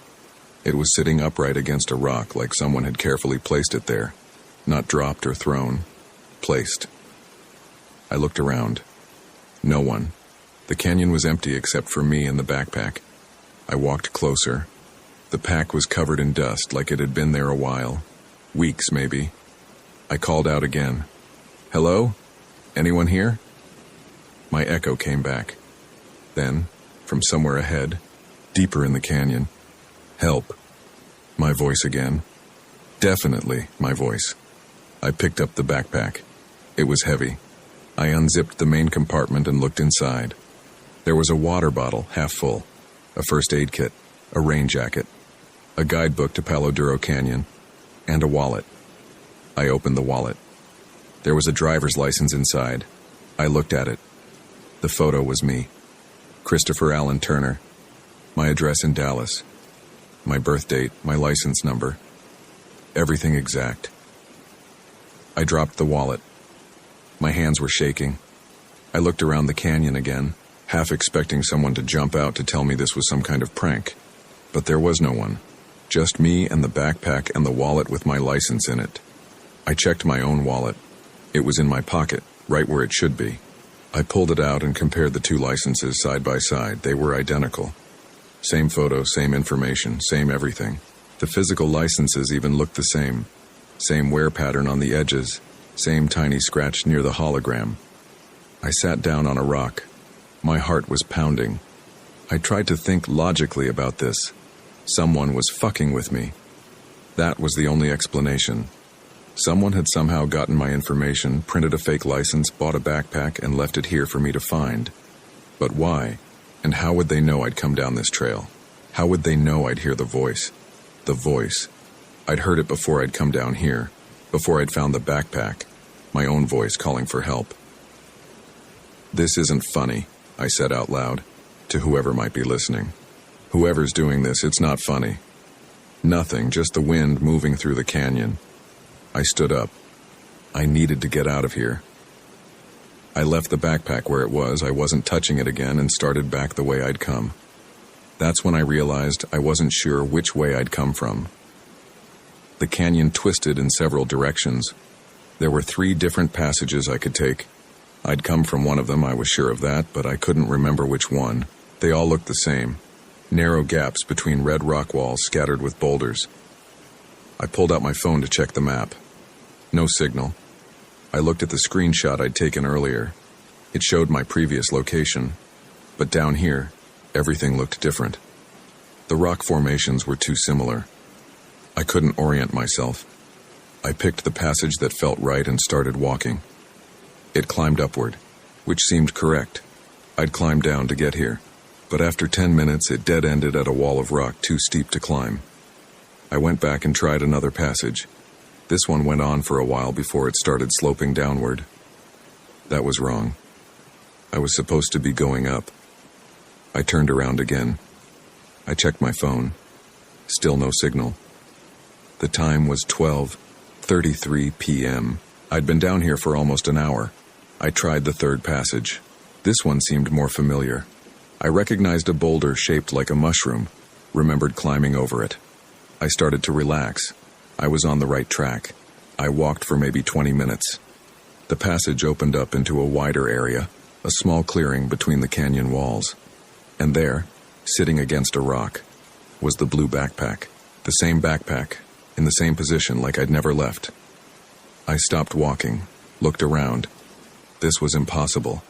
It was sitting upright against a rock like someone had carefully placed it there. Not dropped or thrown. Placed. I looked around. No one. The canyon was empty except for me and the backpack. I walked closer. The pack was covered in dust like it had been there a while. Weeks, maybe. I called out again. Hello? Anyone here? My echo came back. Then, from somewhere ahead, deeper in the canyon, help. My voice again. Definitely my voice. I picked up the backpack. It was heavy. I unzipped the main compartment and looked inside. There was a water bottle, half full, a first aid kit, a rain jacket, a guidebook to Palo Duro Canyon, and a wallet. I opened the wallet. There was a driver's license inside. I looked at it. The photo was me. Christopher Allen Turner. My address in Dallas. My birth date, my license number. Everything exact. I dropped the wallet. My hands were shaking. I looked around the canyon again, half expecting someone to jump out to tell me this was some kind of prank. But there was no one. Just me and the backpack and the wallet with my license in it. I checked my own wallet. It was in my pocket, right where it should be. I pulled it out and compared the 2 licenses side by side. They were identical. Same photo, same information, same everything. The physical licenses even looked the same. Same wear pattern on the edges. Same tiny scratch near the hologram. I sat down on a rock. My heart was pounding. I tried to think logically about this. Someone was fucking with me. That was the only explanation. Someone had somehow gotten my information, printed a fake license, bought a backpack, and left it here for me to find. But why? And how would they know I'd come down this trail? How would they know I'd hear the voice? The voice. I'd heard it before I'd come down here, before I'd found the backpack, my own voice calling for help. This isn't funny, I said out loud, to whoever might be listening. Whoever's doing this, it's not funny. Nothing, just the wind moving through the canyon. I stood up. I needed to get out of here. I left the backpack where it was, I wasn't touching it again, and started back the way I'd come. That's when I realized I wasn't sure which way I'd come from. The canyon twisted in several directions. There were 3 different passages I could take. I'd come from one of them, I was sure of that, but I couldn't remember which one. They all looked the same. Narrow gaps between red rock walls scattered with boulders. I pulled out my phone to check the map. No signal. I looked at the screenshot I'd taken earlier. It showed my previous location. But down here, everything looked different. The rock formations were too similar. I couldn't orient myself. I picked the passage that felt right and started walking. It climbed upward, which seemed correct. I'd climbed down to get here. But after 10 minutes, it dead-ended at a wall of rock too steep to climb. I went back and tried another passage. This one went on for a while before it started sloping downward. That was wrong. I was supposed to be going up. I turned around again. I checked my phone. Still no signal. The time was 12:33 p.m. I'd been down here for almost an hour. I tried the third passage. This one seemed more familiar. I recognized a boulder shaped like a mushroom, remembered climbing over it. I started to relax. I was on the right track. I walked for maybe 20 minutes. The passage opened up into a wider area, a small clearing between the canyon walls. And there, sitting against a rock, was the blue backpack. The same backpack, in the same position like I'd never left. I stopped walking, looked around. This was impossible.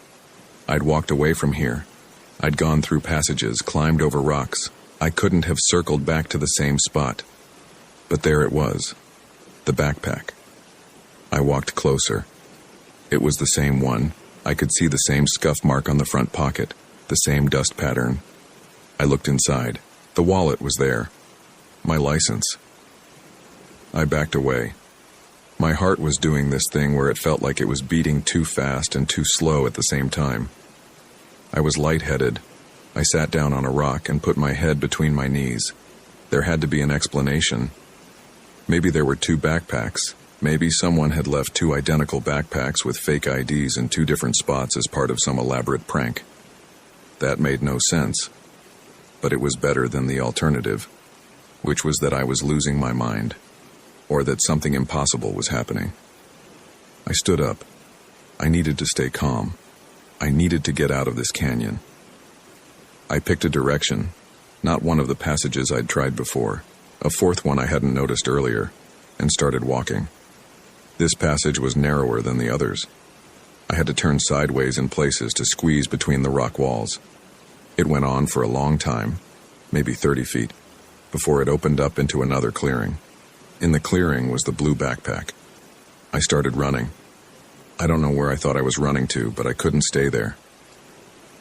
I'd walked away from here. I'd gone through passages, climbed over rocks. I couldn't have circled back to the same spot. But there it was, the backpack. I walked closer. It was the same one. I could see the same scuff mark on the front pocket, the same dust pattern. I looked inside. The wallet was there. My license. I backed away. My heart was doing this thing where it felt like it was beating too fast and too slow at the same time. I was lightheaded. I sat down on a rock and put my head between my knees. There had to be an explanation. Maybe there were two backpacks. Maybe someone had left two identical backpacks with fake IDs in two different spots as part of some elaborate prank. That made no sense. But it was better than the alternative, which was that I was losing my mind, or that something impossible was happening. I stood up. I needed to stay calm. I needed to get out of this canyon. I picked a direction, not one of the passages I'd tried before, a fourth one I hadn't noticed earlier, and started walking. This passage was narrower than the others. I had to turn sideways in places to squeeze between the rock walls. It went on for a long time, maybe 30 feet, before it opened up into another clearing. In the clearing was the blue backpack. I started running. I don't know where I thought I was running to, but I couldn't stay there.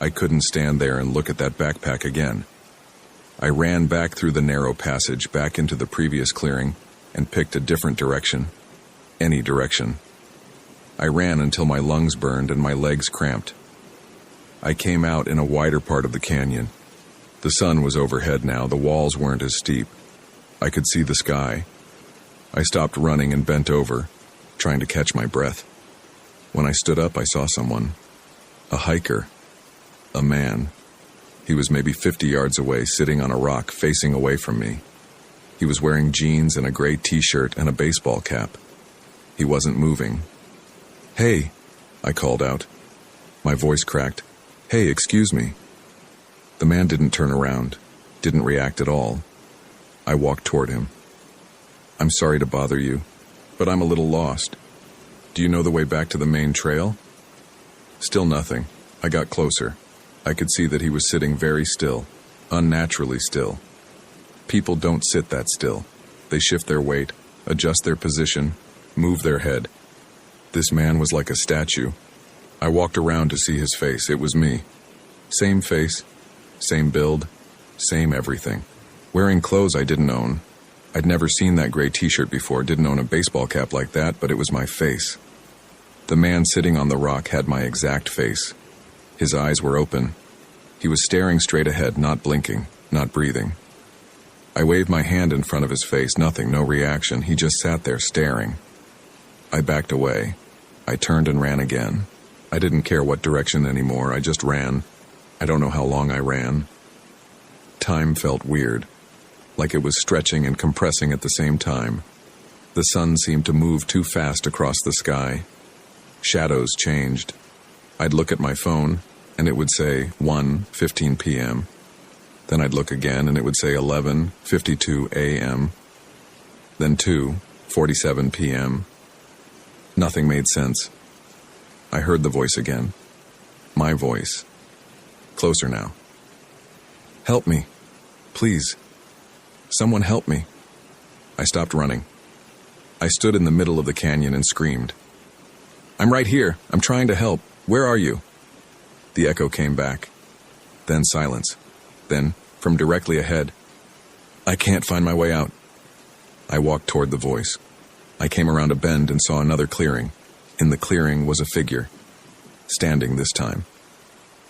I couldn't stand there and look at that backpack again. I ran back through the narrow passage, back into the previous clearing, and picked a different direction. Any direction. I ran until my lungs burned and my legs cramped. I came out in a wider part of the canyon. The sun was overhead now, the walls weren't as steep. I could see the sky. I stopped running and bent over, trying to catch my breath. When I stood up, I saw someone. A hiker. A man. He was maybe 50 yards away, sitting on a rock, facing away from me. He was wearing jeans and a gray t-shirt and a baseball cap. He wasn't moving. "Hey," I called out. My voice cracked. "Hey, excuse me." The man didn't turn around, didn't react at all. I walked toward him. "I'm sorry to bother you, but I'm a little lost. Do you know the way back to the main trail?" Still nothing. I got closer. I could see that he was sitting very still, unnaturally still. People don't sit that still. They shift their weight, adjust their position, move their head. This man was like a statue. I walked around to see his face. It was me. Same face, same build, same everything. Wearing clothes I didn't own. I'd never seen that gray t-shirt before, didn't own a baseball cap like that, but it was my face. The man sitting on the rock had my exact face. His eyes were open. He was staring straight ahead, not blinking, not breathing. I waved my hand in front of his face, nothing, no reaction. He just sat there staring. I backed away. I turned and ran again. I didn't care what direction anymore, I just ran. I don't know how long I ran. Time felt weird, like it was stretching and compressing at the same time. The sun seemed to move too fast across the sky. Shadows changed. I'd look at my phone, and it would say 1:15 p.m. Then I'd look again, and it would say 11:52 a.m. Then 2:47 p.m. Nothing made sense. I heard the voice again. My voice. Closer now. "Help me. Please. Someone help me." I stopped running. I stood in the middle of the canyon and screamed. "I'm right here. I'm trying to help. Where are you?" The echo came back. Then silence. Then, from directly ahead, "I can't find my way out." I walked toward the voice. I came around a bend and saw another clearing. In the clearing was a figure. Standing this time.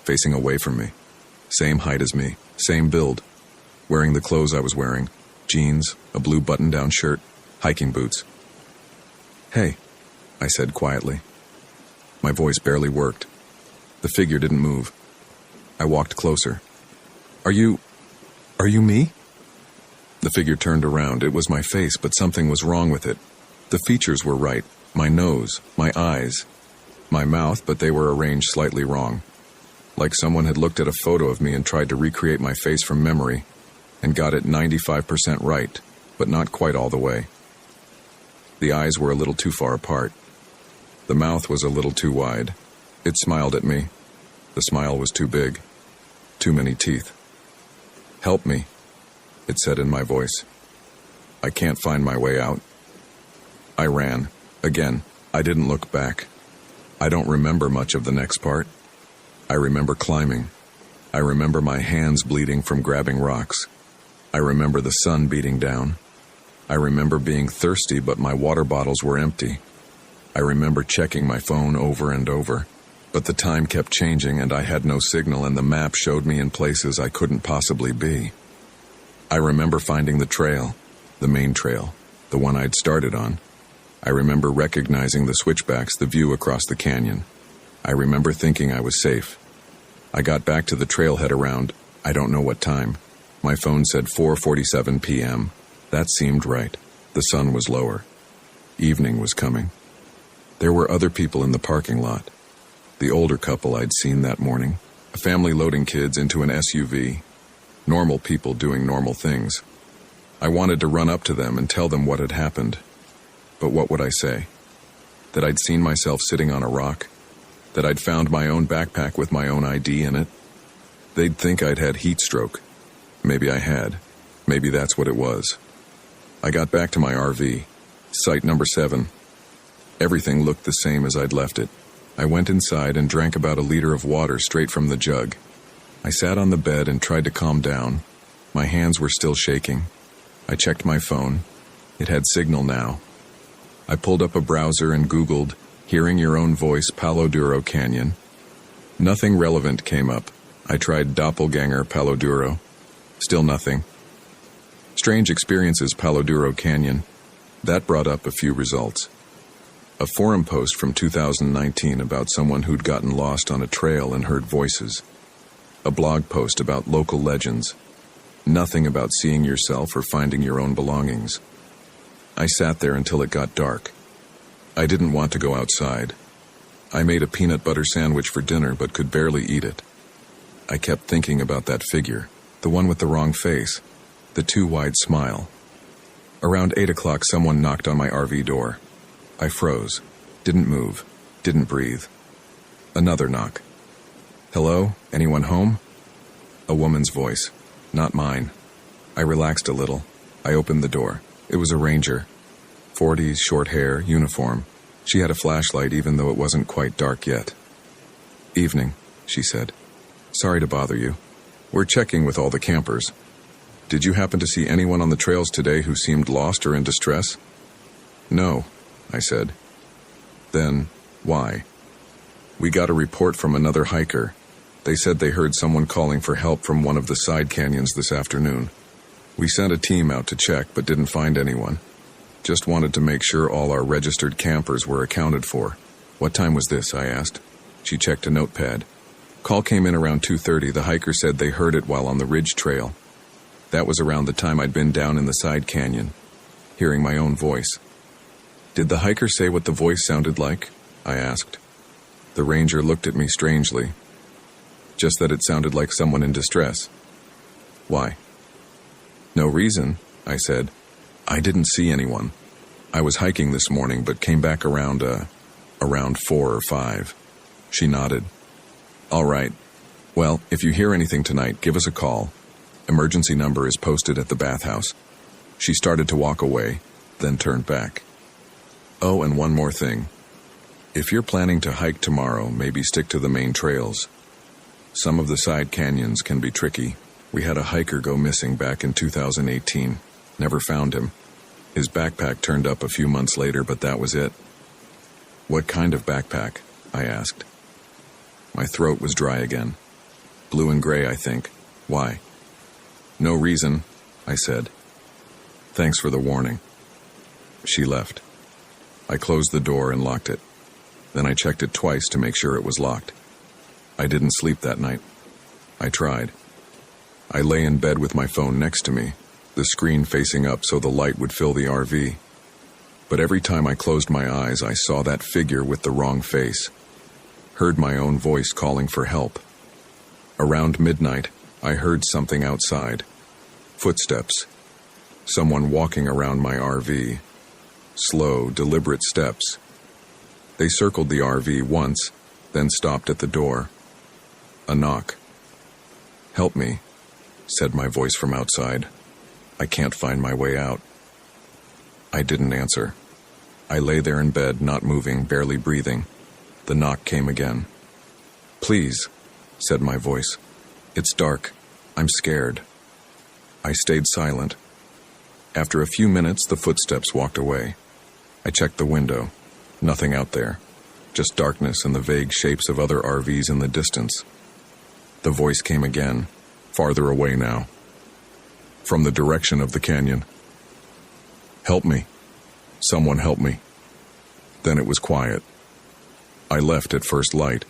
Facing away from me. Same height as me. Same build. Wearing the clothes I was wearing. jeans, a blue button-down shirt, hiking boots. "Hey," I said quietly. My voice barely worked. The figure didn't move. I walked closer. Are you me?" The figure turned around. It was my face, but something was wrong with it. The features were right. My nose, my eyes, my mouth, but they were arranged slightly wrong. Like someone had looked at a photo of me and tried to recreate my face from memory, and got it 95% right, but not quite all the way. The eyes were a little too far apart. The mouth was a little too wide. It smiled at me. The smile was too big. Too many teeth. "Help me," it said in my voice. "I can't find my way out." I ran. Again, I didn't look back. I don't remember much of the next part. I remember climbing. I remember my hands bleeding from grabbing rocks. I remember the sun beating down. I remember being thirsty, but my water bottles were empty. I remember checking my phone over and over, but the time kept changing and I had no signal, and the map showed me in places I couldn't possibly be. I remember finding the trail, the main trail, the one I'd started on. I remember recognizing the switchbacks, the view across the canyon. I remember thinking I was safe. I got back to the trailhead around, I don't know what time. My phone said 4:47 p.m. That seemed right. The sun was lower. Evening was coming. There were other people in the parking lot. The older couple I'd seen that morning. A family loading kids into an SUV. Normal people doing normal things. I wanted to run up to them and tell them what had happened. But what would I say? That I'd seen myself sitting on a rock? That I'd found my own backpack with my own ID in it? They'd think I'd had heat stroke. Maybe I had. Maybe that's what it was. I got back to my RV. Site number 7. Everything looked the same as I'd left it. I went inside and drank about a liter of water straight from the jug. I sat on the bed and tried to calm down. My hands were still shaking. I checked my phone. It had signal now. I pulled up a browser and Googled, "Hearing your own voice, Palo Duro Canyon." Nothing relevant came up. I tried doppelganger Palo Duro. Still nothing. Strange experiences, Palo Duro Canyon. That brought up a few results. A forum post from 2019 about someone who'd gotten lost on a trail and heard voices. A blog post about local legends. Nothing about seeing yourself or finding your own belongings. I sat there until it got dark. I didn't want to go outside. I made a peanut butter sandwich for dinner but could barely eat it. I kept thinking about that figure, the one with the wrong face, the too wide smile. Around 8 o'clock, someone knocked on my RV door. I froze, didn't move, didn't breathe. Another knock. "Hello? Anyone home?" A woman's voice, not mine. I relaxed a little. I opened the door. It was a ranger. 40s, short hair, uniform. She had a flashlight even though it wasn't quite dark yet. "Evening," she said. "Sorry to bother you. We're checking with all the campers. Did you happen to see anyone on the trails today who seemed lost or in distress?" "No," I said. "Then, why?" "We got a report from another hiker. They said they heard someone calling for help from one of the side canyons this afternoon. We sent a team out to check but didn't find anyone. Just wanted to make sure all our registered campers were accounted for." "What time was this?" I asked. She checked a notepad. "Call came in around 2:30. The hiker said they heard it while on the ridge trail. That was around the time I'd been down in the side canyon, hearing my own voice." "Did the hiker say what the voice sounded like?" I asked. The ranger looked at me strangely. "Just that it sounded like someone in distress." "Why?" "No reason," I said. "I didn't see anyone. I was hiking this morning but came back around 4 or 5. She nodded. "All right. Well, if you hear anything tonight, give us a call. Emergency number is posted at the bathhouse." She started to walk away, then turned back. "Oh, and one more thing. If you're planning to hike tomorrow, maybe stick to the main trails. Some of the side canyons can be tricky. We had a hiker go missing back in 2018. Never found him. His backpack turned up a few months later, but that was it." "What kind of backpack?" I asked. My throat was dry again. "Blue and gray, I think. Why?" "No reason," I said. Thanks for the warning. She left. I closed the door and locked it. Then I checked it twice to make sure it was locked. I didn't sleep that night. I tried. I lay in bed with my phone next to me, the screen facing up so the light would fill the RV. But every time I closed my eyes, I saw that figure with the wrong face. Heard my own voice calling for help. Around midnight, I heard something outside. Footsteps. Someone walking around my RV. Slow, deliberate steps. They circled the RV once, then stopped at the door. A knock. "Help me," said my voice from outside. "I can't find my way out." I didn't answer. I lay there in bed, not moving, barely breathing. The knock came again. "Please," said my voice. "It's dark. I'm scared." I stayed silent. After a few minutes, the footsteps walked away. I checked the window. Nothing out there. Just darkness and the vague shapes of other RVs in the distance. The voice came again, farther away now. From the direction of the canyon. "Help me. Someone help me." Then it was quiet. I left at first light.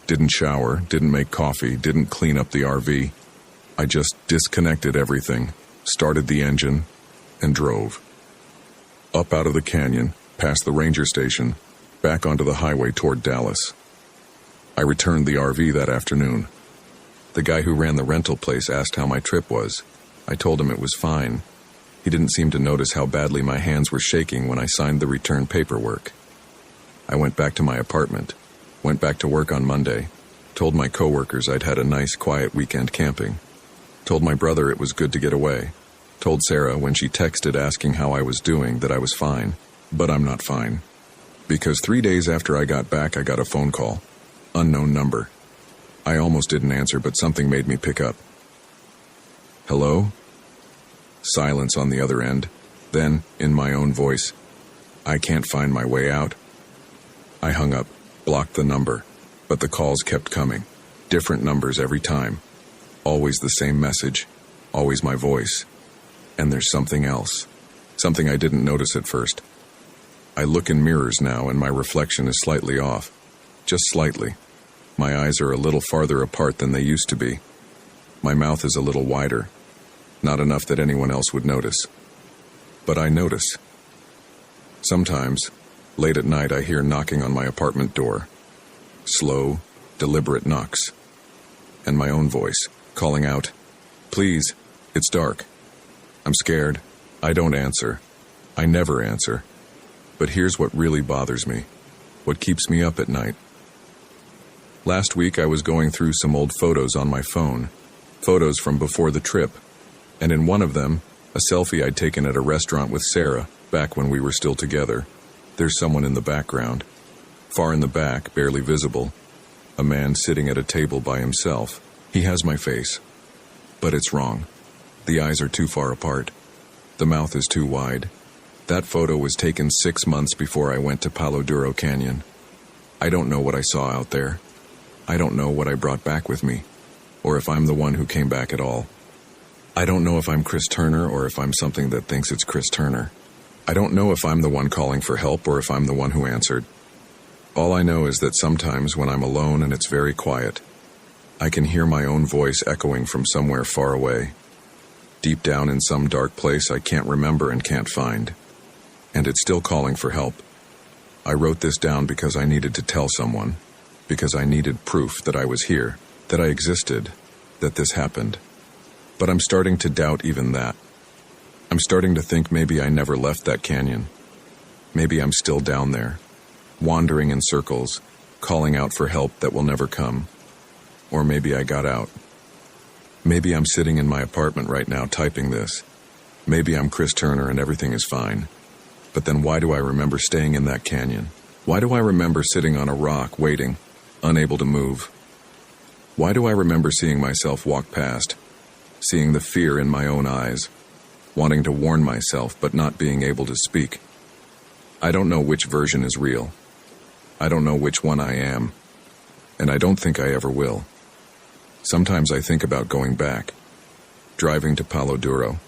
Didn't shower, didn't make coffee, didn't clean up the RV. I just disconnected everything, started the engine, and drove. Up out of the canyon, past the ranger station, back onto the highway toward Dallas. I returned the RV that afternoon. The guy who ran the rental place asked how my trip was. I told him it was fine. He didn't seem to notice how badly my hands were shaking when I signed the return paperwork. I went back to my apartment, went back to work on Monday, told my coworkers I'd had a nice, quiet weekend camping, told my brother it was good to get away, told Sarah when she texted asking how I was doing that I was fine, but I'm not fine. Because 3 days after I got back, I got a phone call. Unknown number. I almost didn't answer, but something made me pick up. "Hello?" Silence on the other end. Then, in my own voice, "I can't find my way out." I hung up, blocked the number, but the calls kept coming. Different numbers every time. Always the same message. Always my voice. And there's something else. Something I didn't notice at first. I look in mirrors now and my reflection is slightly off. Just slightly. My eyes are a little farther apart than they used to be. My mouth is a little wider. Not enough that anyone else would notice. But I notice. Sometimes, late at night, I hear knocking on my apartment door. Slow, deliberate knocks. And my own voice, calling out, "Please, it's dark. I'm scared. I don't answer. I never answer. But here's what really bothers me. What keeps me up at night. Last week I was going through some old photos on my phone. Photos from before the trip. And in one of them, a selfie I'd taken at a restaurant with Sarah, back when we were still together. There's someone in the background. Far in the back, barely visible. A man sitting at a table by himself. He has my face. But it's wrong. The eyes are too far apart. The mouth is too wide. That photo was taken 6 months before I went to Palo Duro Canyon. I don't know what I saw out there. I don't know what I brought back with me, or if I'm the one who came back at all. I don't know if I'm Chris Turner or if I'm something that thinks it's Chris Turner. I don't know if I'm the one calling for help or if I'm the one who answered. All I know is that sometimes when I'm alone and it's very quiet, I can hear my own voice echoing from somewhere far away. Deep down in some dark place I can't remember and can't find. And it's still calling for help. I wrote this down because I needed to tell someone, because I needed proof that I was here, that I existed, that this happened. But I'm starting to doubt even that. I'm starting to think maybe I never left that canyon. Maybe I'm still down there, wandering in circles, calling out for help that will never come. Or maybe I got out. Maybe I'm sitting in my apartment right now typing this. Maybe I'm Chris Turner and everything is fine. But then why do I remember staying in that canyon? Why do I remember sitting on a rock waiting, unable to move? Why do I remember seeing myself walk past, seeing the fear in my own eyes, wanting to warn myself but not being able to speak? I don't know which version is real. I don't know which one I am. And I don't think I ever will. Sometimes I think about going back, driving to Palo Duro,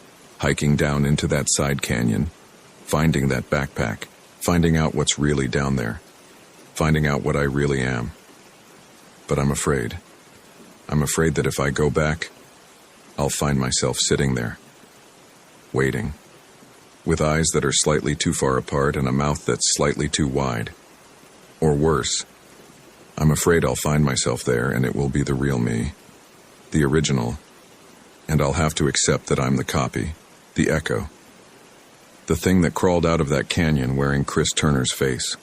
hiking down into that side canyon, finding that backpack, finding out what's really down there, finding out what I really am. But I'm afraid. I'm afraid that if I go back, I'll find myself sitting there, waiting, with eyes that are slightly too far apart and a mouth that's slightly too wide. Or worse, I'm afraid I'll find myself there and it will be the real me, the original, and I'll have to accept that I'm the copy, the echo, the thing that crawled out of that canyon wearing Chris Turner's face.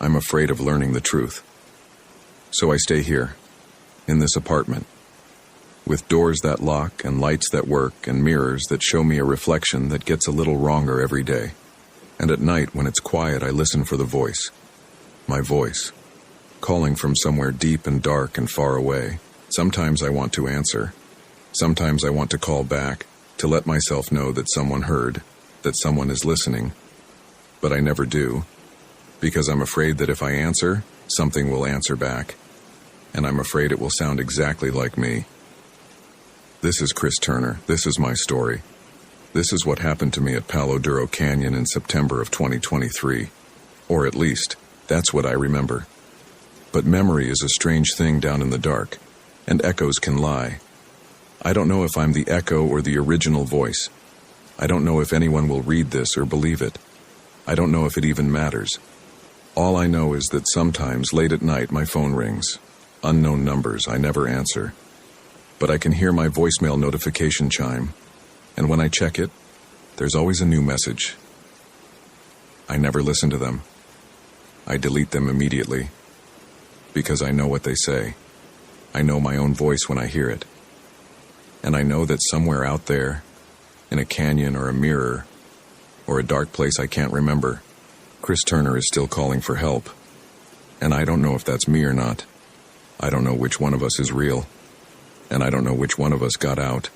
I'm afraid of learning the truth. So I stay here, in this apartment, with doors that lock and lights that work and mirrors that show me a reflection that gets a little wronger every day. And at night, when it's quiet, I listen for the voice. My voice, calling from somewhere deep and dark and far away. Sometimes I want to answer. Sometimes I want to call back, to let myself know that someone heard, that someone is listening. But I never do, because I'm afraid that if I answer, something will answer back. And I'm afraid it will sound exactly like me. This is Chris Turner. This is my story. This is what happened to me at Palo Duro Canyon in September of 2023. Or at least, that's what I remember. But memory is a strange thing down in the dark, and echoes can lie. I don't know if I'm the echo or the original voice. I don't know if anyone will read this or believe it. I don't know if it even matters. All I know is that sometimes late at night my phone rings. Unknown numbers I never answer. But I can hear my voicemail notification chime, and when I check it, there's always a new message. I never listen to them. I delete them immediately, because I know what they say. I know my own voice when I hear it. And I know that somewhere out there, in a canyon or a mirror, or a dark place I can't remember, Chris Turner is still calling for help. And I don't know if that's me or not. I don't know which one of us is real. And I don't know which one of us got out.